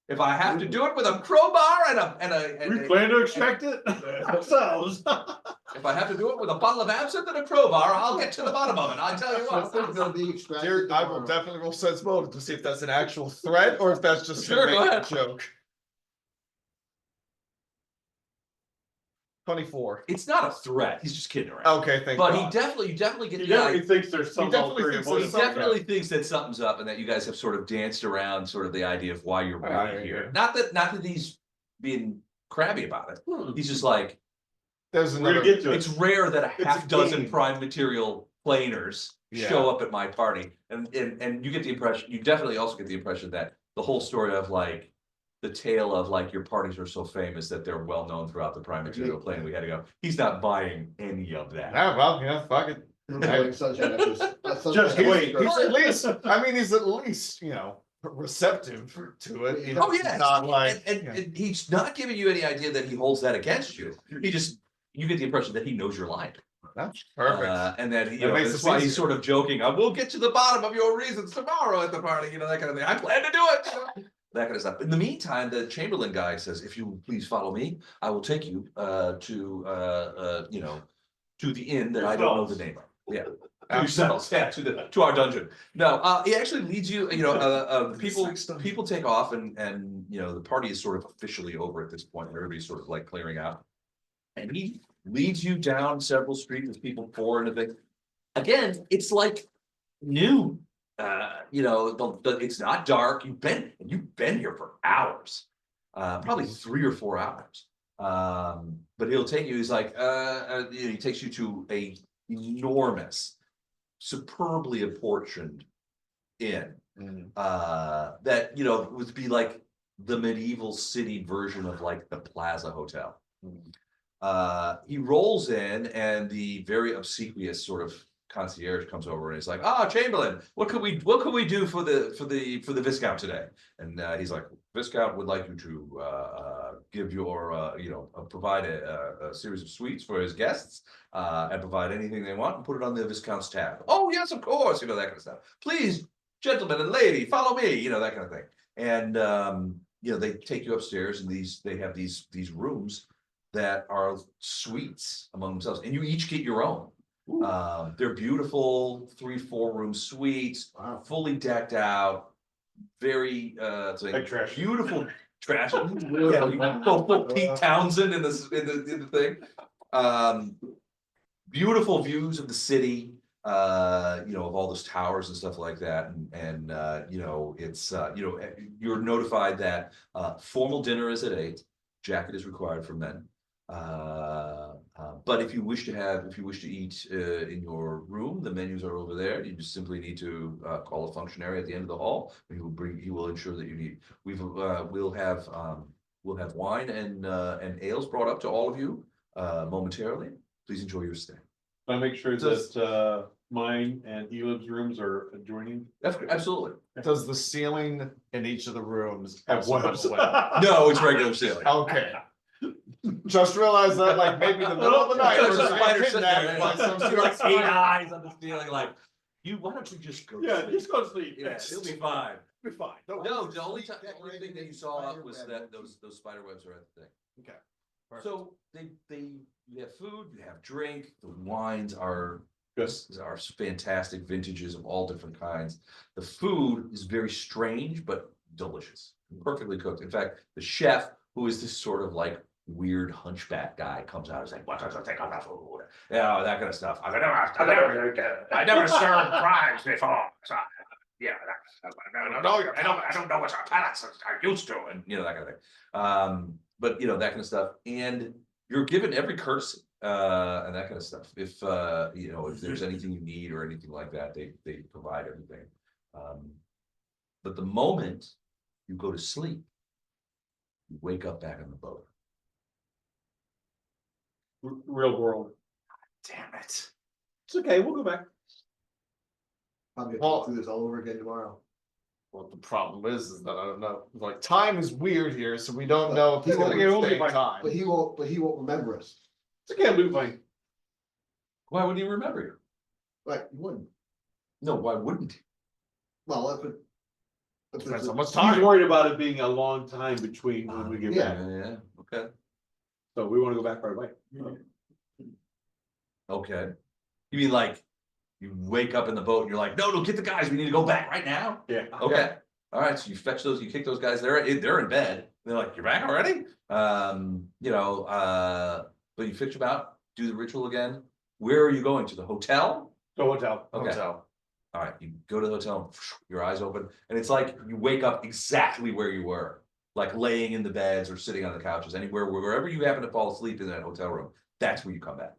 If I have to do it with a crowbar and We plan to extract it ourselves. if I have to do it with a bottle of absinthe and a crowbar, I'll get to the bottom of it. I tell you I think they'll what. be extracted Here, I will tomorrow. definitely roll sense motive to see if that's an actual threat or if that's just Sure, to go make a ahead. joke. 24. It's not a threat. He's just kidding around. Okay, thank But God. you definitely get He the idea. definitely thinks there's some. He definitely ulterior thinks Well, he there's motive. something. definitely thinks that something's up and that you guys have sort of danced around sort of the idea of why you're I really hear here. you. Not that he's being crabby about it. He's just like, There's We're gonna another, get to it. it's rare that a It's half a dozen game. prime material planers show up at my party. And you get the impression, you definitely also get the impression that the whole story of like, the tale of like your parties are so famous that they're well known throughout the prime material plane. We had to go. He's not buying any of that. yeah, well, yeah, fuck it. Like sunshine after- Just wait. He's at least, I mean, he's at least, receptive to it. You know, Oh he's yeah, not like, and he's not giving you any idea that he holds that against you. You get the impression that he knows you're lying. that's perfect. And then That makes that's it why he's easier. sort of joking. We'll get to the bottom of your reasons tomorrow at the party. That kind of thing. I plan to do it. That kind of stuff. In the meantime, the Chamberlain guy says, "If you will please follow me, I will take you to the inn that I don't know the name of." Yeah. To yourselves, yeah, to our dungeon. No, he actually leads you, people take off and the party is sort of officially over at this point. Everybody's sort of like clearing out. And he leads you down several streets as people pour into things. Again, it's like noon. It's not dark. You've been here for hours, probably 3 or 4 hours. But he'll take you. He's like, he takes you to a enormous, superbly apportioned inn. That would be like the medieval city version of like the Plaza Hotel. He rolls in, and the very obsequious sort of concierge comes over and he's like, Chamberlain, what can we do for the Viscount today? And he's like, Viscount would like you to give your provide a series of suites for his guests, and provide anything they want and put it on the Viscount's tab. Oh yes, of course, that kind of stuff. Please, gentlemen and lady, follow me, that kind of thing. And they take you upstairs, and they have these rooms that are suites among themselves, and you each get your own. They're beautiful 3-4 room suites, fully decked out, very Like trash. beautiful trash. Full Pete Townsend in the thing. Beautiful views of the city, of all those towers and stuff like that. And it's you're notified that formal dinner is at 8. Jacket is required for men. But if you wish to eat in your room, the menus are over there. You just simply need to call a functionary at the end of the hall, and he will ensure that you need. We'll have wine and ales brought up to all of you momentarily. Please enjoy your stay. I make sure that mine and Elib's rooms are adjoining. Absolutely. Does the ceiling in each of the rooms Have also webs. have a web? No, it's regular ceiling. Okay. Just realize that, like, maybe the middle of the night, There's we're a spider sitting there, kidnapped by some you're like spider. 8 eyes on the ceiling, like, why don't you just go? Yeah, sleep? just go to sleep. Yeah, it'll be fine. Be fine. Don't No, worry. the only thing that you saw was that those spider webs are at the thing. Okay. So you have food, you have drink, the wines are fantastic vintages of all different kinds. The food is very strange but delicious, perfectly cooked. In fact, the chef, who is this sort of like weird hunchback guy, comes out and is like, "What does it take on that food?" Yeah, that kind of stuff. I never served fries before. So, yeah, I don't know what our palates are used to, and that kind of thing. But that kind of stuff, and you're given every courtesy and that kind of stuff. If if there's anything you need or anything like that, they provide everything. But the moment you go to sleep, you wake up back on the boat. Real world. Damn it! It's okay, we'll go back. Probably have to go through this all over again tomorrow. Well, the problem is that I don't know. Like, time is weird here, so we don't know if it's But gonna he won't be stay fine. time. But he won't remember us. It's okay, we'll be fine. Why wouldn't he remember you? Like, he wouldn't. No, why wouldn't he? Well, that's Depends how much He's time. worried about it being a long time between when we get Yeah. back, Yeah. Okay. so we wanna go back right away. Okay. You mean like you wake up in the boat and you're like, no, get the guys. We need to go back right now. Yeah. Okay. All right. So you kick those guys. They're in bed. They're like, you're back already? But you fix them out, do the ritual again. Where are you going? To the hotel? The hotel. Okay. Hotel. All right. You go to the hotel, your eyes open, and it's like you wake up exactly where you were. like laying in the beds or sitting on the couches, anywhere, wherever you happen to fall asleep in that hotel room, that's where you come back.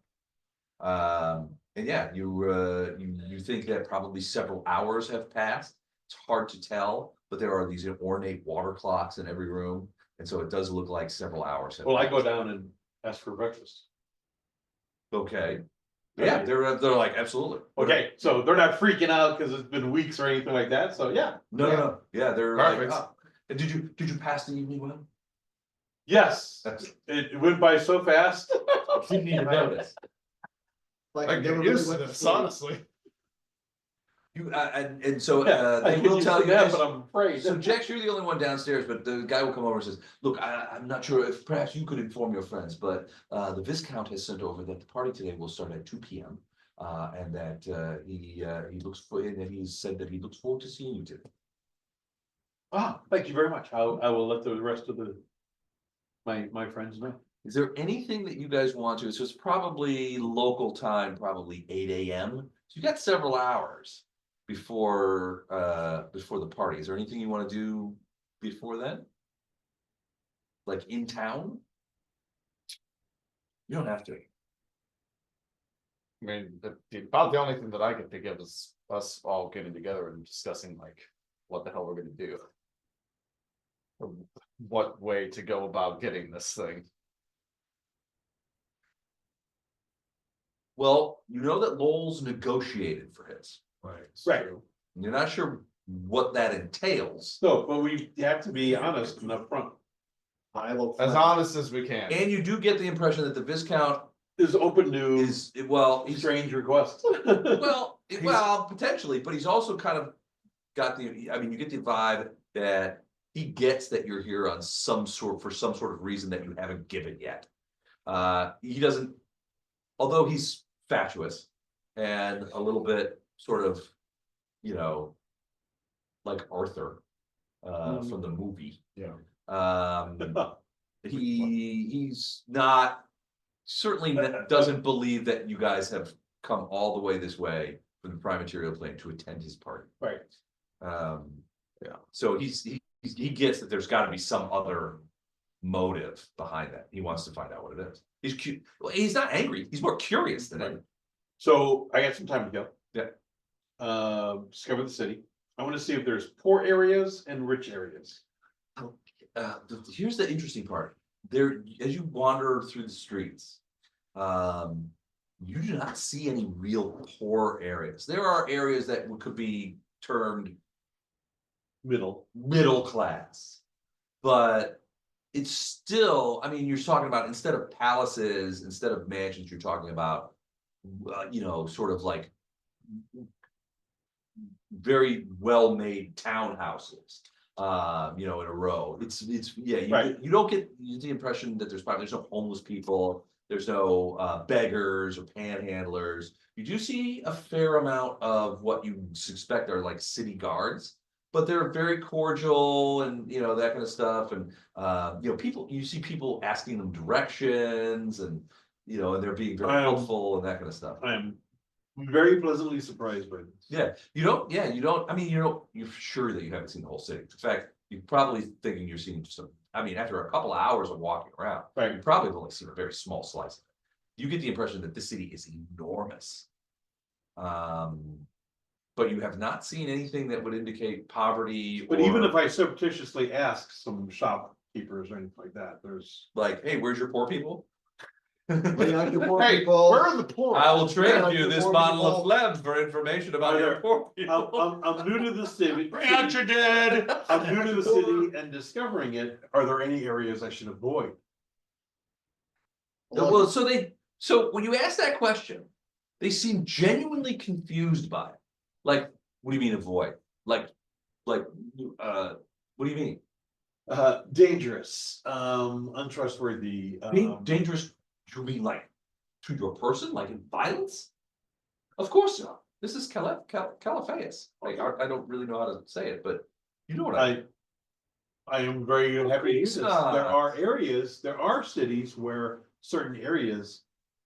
And yeah, you think that probably several hours have passed. It's hard to tell, but there are these ornate water clocks in every room, and so it does look like several hours have Well, I passed. go down and ask for breakfast. Okay. Yeah, they're like, absolutely. Okay, so they're not freaking out because it's been weeks or anything like that, so yeah. No, yeah, they're like, Perfect. oh. And did you pass the evening well? Yes, That's, it went by so fast. didn't even notice. Like, I never get really used to went to this, sleep. honestly. You, and so, Yeah, I they get will used tell to you that, this. but I'm afraid. So Jax, you're the only one downstairs, but the guy will come over and says, look, I'm not sure if perhaps you could inform your friends, but the Viscount has sent over that the party today will start at 2 p.m. And that he looks for, and he's said that he looks forward to seeing you today. Ah, thank you very much. I will let the rest of my friends know. Is there anything that you guys want to, so it's probably local time, probably 8 a.m. So you got several hours before the party. Is there anything you want to do before then? Like in town? You don't have to. I mean, about the only thing that I could think of is us all getting together and discussing like what the hell we're gonna do. Or what way to go about getting this thing. Well, you know that Lowell's negotiated for his. Right. Right. And you're not sure what that entails. So, but we have to be honest and upfront. I will. As honest as we can. And you do get the impression that the Viscount Is open to is, well, he's strange requests. well, potentially, but he's also kind of got the, I mean, you get the vibe that he gets that you're here on for some sort of reason that you haven't given yet. He doesn't, although he's fatuous and a little bit sort of, you know, like Arthur from the movie. Yeah. He's not, certainly doesn't believe that you guys have come all the way this way from the prime material plane to attend his party. Right. Yeah. So he gets that there's got to be some other motive behind that. He wants to find out what it is. He's cute. Well, he's not angry. He's more curious than anything. So I got some time to go. Yeah. Discover the city. I want to see if there's poor areas and rich areas. Here's the interesting part. There, as you wander through the streets, you do not see any real poor areas. There are areas that could be termed middle class, but it's still, I mean, you're talking about, instead of palaces, instead of mansions, you're talking about, you know, sort of like very well-made townhouses, you know, in a row. It's yeah, Right. you don't get the impression that there's no homeless people, there's no beggars or panhandlers. You do see a fair amount of what you suspect are like city guards, but they're very cordial and, you know, that kind of stuff. And you know, you see people asking them directions, and, you know, and they're being very helpful and that kind of stuff. I am very pleasantly surprised by this. Yeah, you don't, I mean, you're sure that you haven't seen the whole city. In fact, you're probably thinking you're seeing some, I mean, after a couple of hours of walking around, Right. you probably have only seen a very small slice of it. You get the impression that this city is enormous. But you have not seen anything that would indicate poverty. But even if I surreptitiously ask some shopkeepers or anything like that, there's. Like, hey, where's your poor people? Bring out your poor Hey, people. where are the poor? I will trade out you your this poor bottle of people. phlegm for information about your poor people. I'm new to the city. Bring out your dead. I'm new to the city and discovering it. Are there any areas I should avoid? Well, so when you ask that question, they seem genuinely confused by it. Like, what do you mean avoid? Like, what do you mean? Dangerous, untrustworthy. Dangerous, you mean like to your person, like in violence? Of course not. This is Celephais. Like, I don't really know how to say it, but you know what I am very happy to hear this. There Please, there are cities where certain areas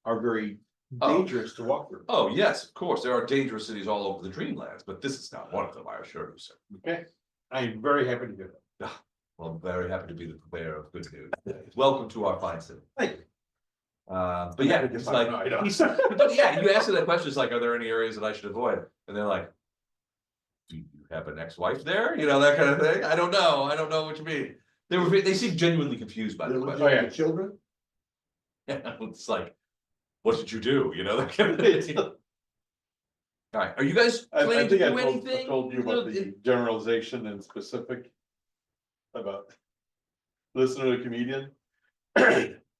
are very Oh. dangerous to walk through. Oh, yes, of course. There are dangerous cities all over the Dreamlands, but this is not one of them, I assure you, sir. Okay, I am very happy to hear that. Well, I'm very happy to be the purveyor of good news. Welcome to our fine city. Thank you. But yeah, it's like, No, I don't. but yeah, you ask them that question, it's like, are there any areas that I should avoid? And they're like, do you have an ex-wife there? You know, that kind of thing. I don't know what you mean. They seem genuinely confused by the Would question. you have children? It's like, what did you do? You know, that kind of thing. All right, are you guys I planning to think I do told, I anything? told you about the generalization and specific. About. Listen to the comedian.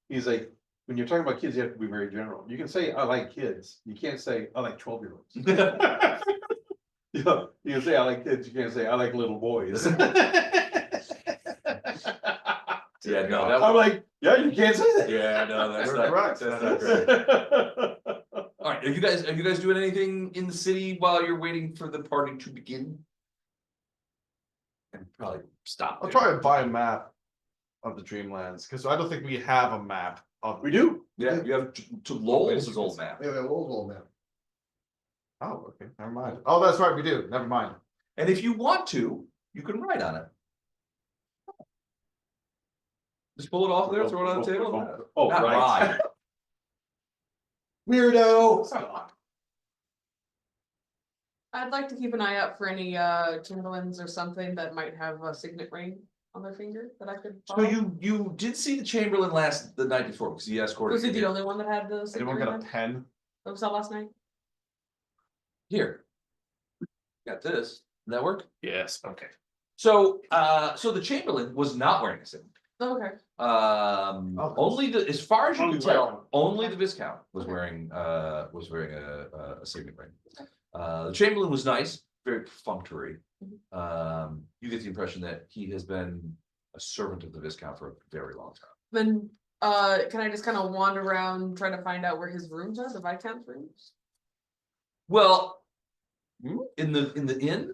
He's like, when you're talking about kids, you have to be very general. You can say, I like kids. You can't say, I like 12-year-olds. You know, you can say, I like kids. You can't say, I like little boys. Yeah, no, that I'm like, yeah, you can't say that. Yeah, no, that's You're not correct. That's not great. All right, are you guys doing anything in the city while you're waiting for the party to begin? And probably stop. I'll there. try to buy a map of the Dreamlands, because I don't think we have a map of. We do. Yeah, you have to Lowell's old map. We have an old man. Oh, okay, never mind. Oh, that's right, we do, never mind. And if you want to, you can write on it. Just pull it off there, throw it on the table. Oh, Not right. ride. Weirdo. I'd like to keep an eye out for any Chamberlains or something that might have a signet ring on their finger that I could So follow. you did see the Chamberlain the night before, because he escorted Was you it the here. only one that had the signet Anyone ring? got a then? pen? That was that last night? Here. Got this. Does that work? Yes, okay. So the Chamberlain was not wearing a signet. Oh, okay. Only as far as you Only can tell, Viscount. only the Viscount was Okay. wearing a signet ring. The Chamberlain was nice, very perfunctory. You get the impression that he has been a servant of the Viscount for a very long time. Then can I just kind of wander around trying to find out where his rooms are, the Viscount's rooms? Well, in the inn,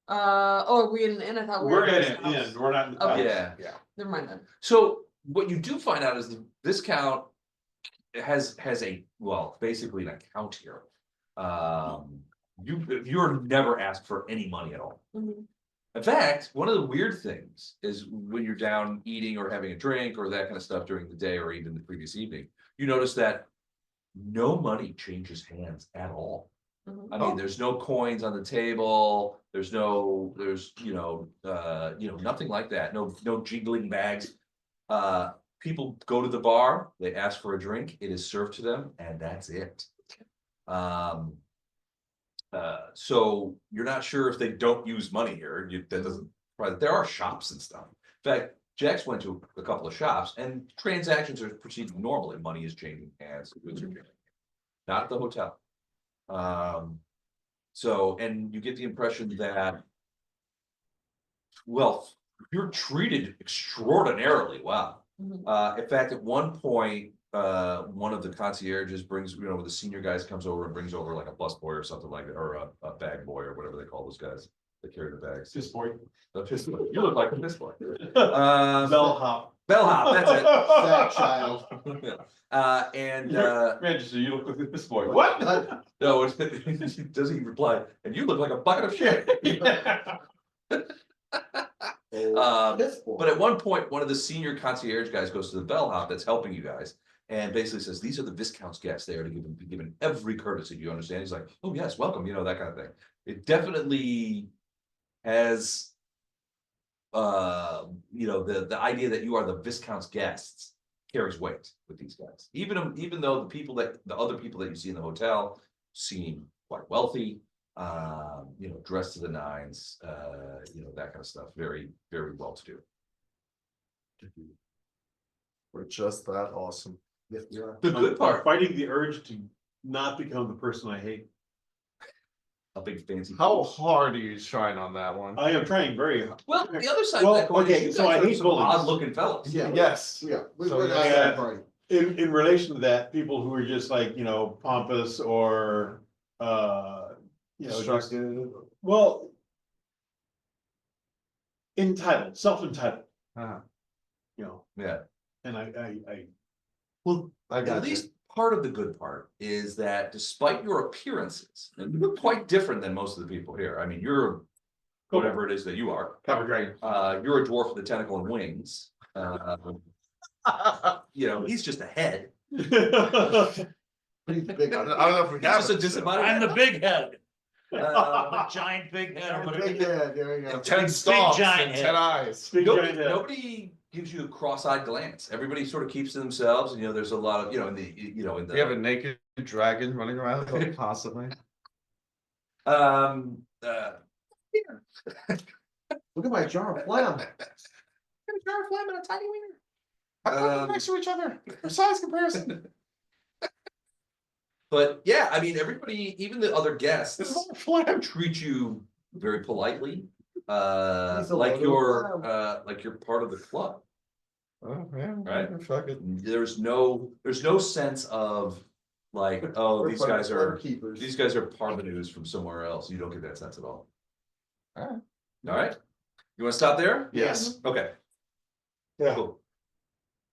Oh, are we in the inn? I thought we We're in in his it, house. we're not in the Okay. house. yeah. Never mind then. So what you do find out is the Viscount has basically an account here. You're never asked for any money at all. Mhm. In fact, one of the weird things is when you're down eating or having a drink or that kind of stuff during the day or even the previous evening, you notice that no money changes hands at all. Mhm. I mean, there's no coins on the table. There's nothing like that. No jingling bags. People go to the bar, they ask for a drink, it is served to them, and that's it. So you're not sure if they don't use money here. That doesn't. Right, there are shops and stuff. In fact, Jax went to a couple of shops, and transactions are proceeding normally. Money is changing hands, goods are changing. Not at the hotel. So, and you get the impression that, well, you're treated extraordinarily well. Mhm. In fact, at one point, one of the concierges brings, the senior guys comes over and brings over like a bus boy or something like that, or a bag boy or whatever they call those guys that carry the bags. This boy. A piss boy. You look like a piss boy. Bellhop. Bellhop, that's it. Sad child. Register, you look like this boy. What? No, does he reply? And you look like a bucket of shit. But at one point, one of the senior concierge guys goes to the bellhop that's helping you guys and basically says, "These are the Viscount's guests. They are to be given every courtesy. Do you understand?" He's like, "Oh yes, welcome." That kind of thing. It definitely has, the idea that you are the Viscount's guests carries weight with these guys. Even though the other people that you see in the hotel seem quite wealthy, dressed to the nines, that kind of stuff. Very, very well to do. We're just that awesome. Yes, we are. The good I'm part, fighting the urge to not become the person I hate. a big fancy. How hard are you trying on that one? I am trying very hard. Well, the other side Well, of that coin okay, is so you I guys are hate some bullies. odd looking fellows. Yeah. Yes. Yeah, we're So not yeah. that party. In relation to that, people who are just like, pompous or, just, Destructive. well, entitled, self-entitled, Uh-huh. and I, Well, I got At least part of the good part is that despite your appearances, and you're quite different than most of the people here. I mean, you're whatever it is that you are. Have a great. You're a dwarf with a tentacle and wings. You know, he's just a head. Pretty big. I don't know if we He's have just a it, so. disembodied. I'm the big head, Uh, a giant big head. I'm gonna Big be- head, there you go. 10 stalks giant and head. 10 eyes. Big Nobody, giant head. nobody gives you a cross-eyed glance. Everybody sort of keeps to themselves, and you know, there's a lot of, you know, in the. We have a naked dragon running around constantly. Um, Look at my jar of phlegm. Next to each other, for size comparison. But yeah, I mean, everybody, even the other guests, This is all phlegm. treat you very politely. He's a Like little you're part of the club. Oh, yeah, Right. fuck it. There's no sense of like, oh, We're these part of guys the are keepers. parvenus from somewhere else. You don't get that sense at all. Alright. All right. You want to stop there? Yes. Okay. Yeah. Cool.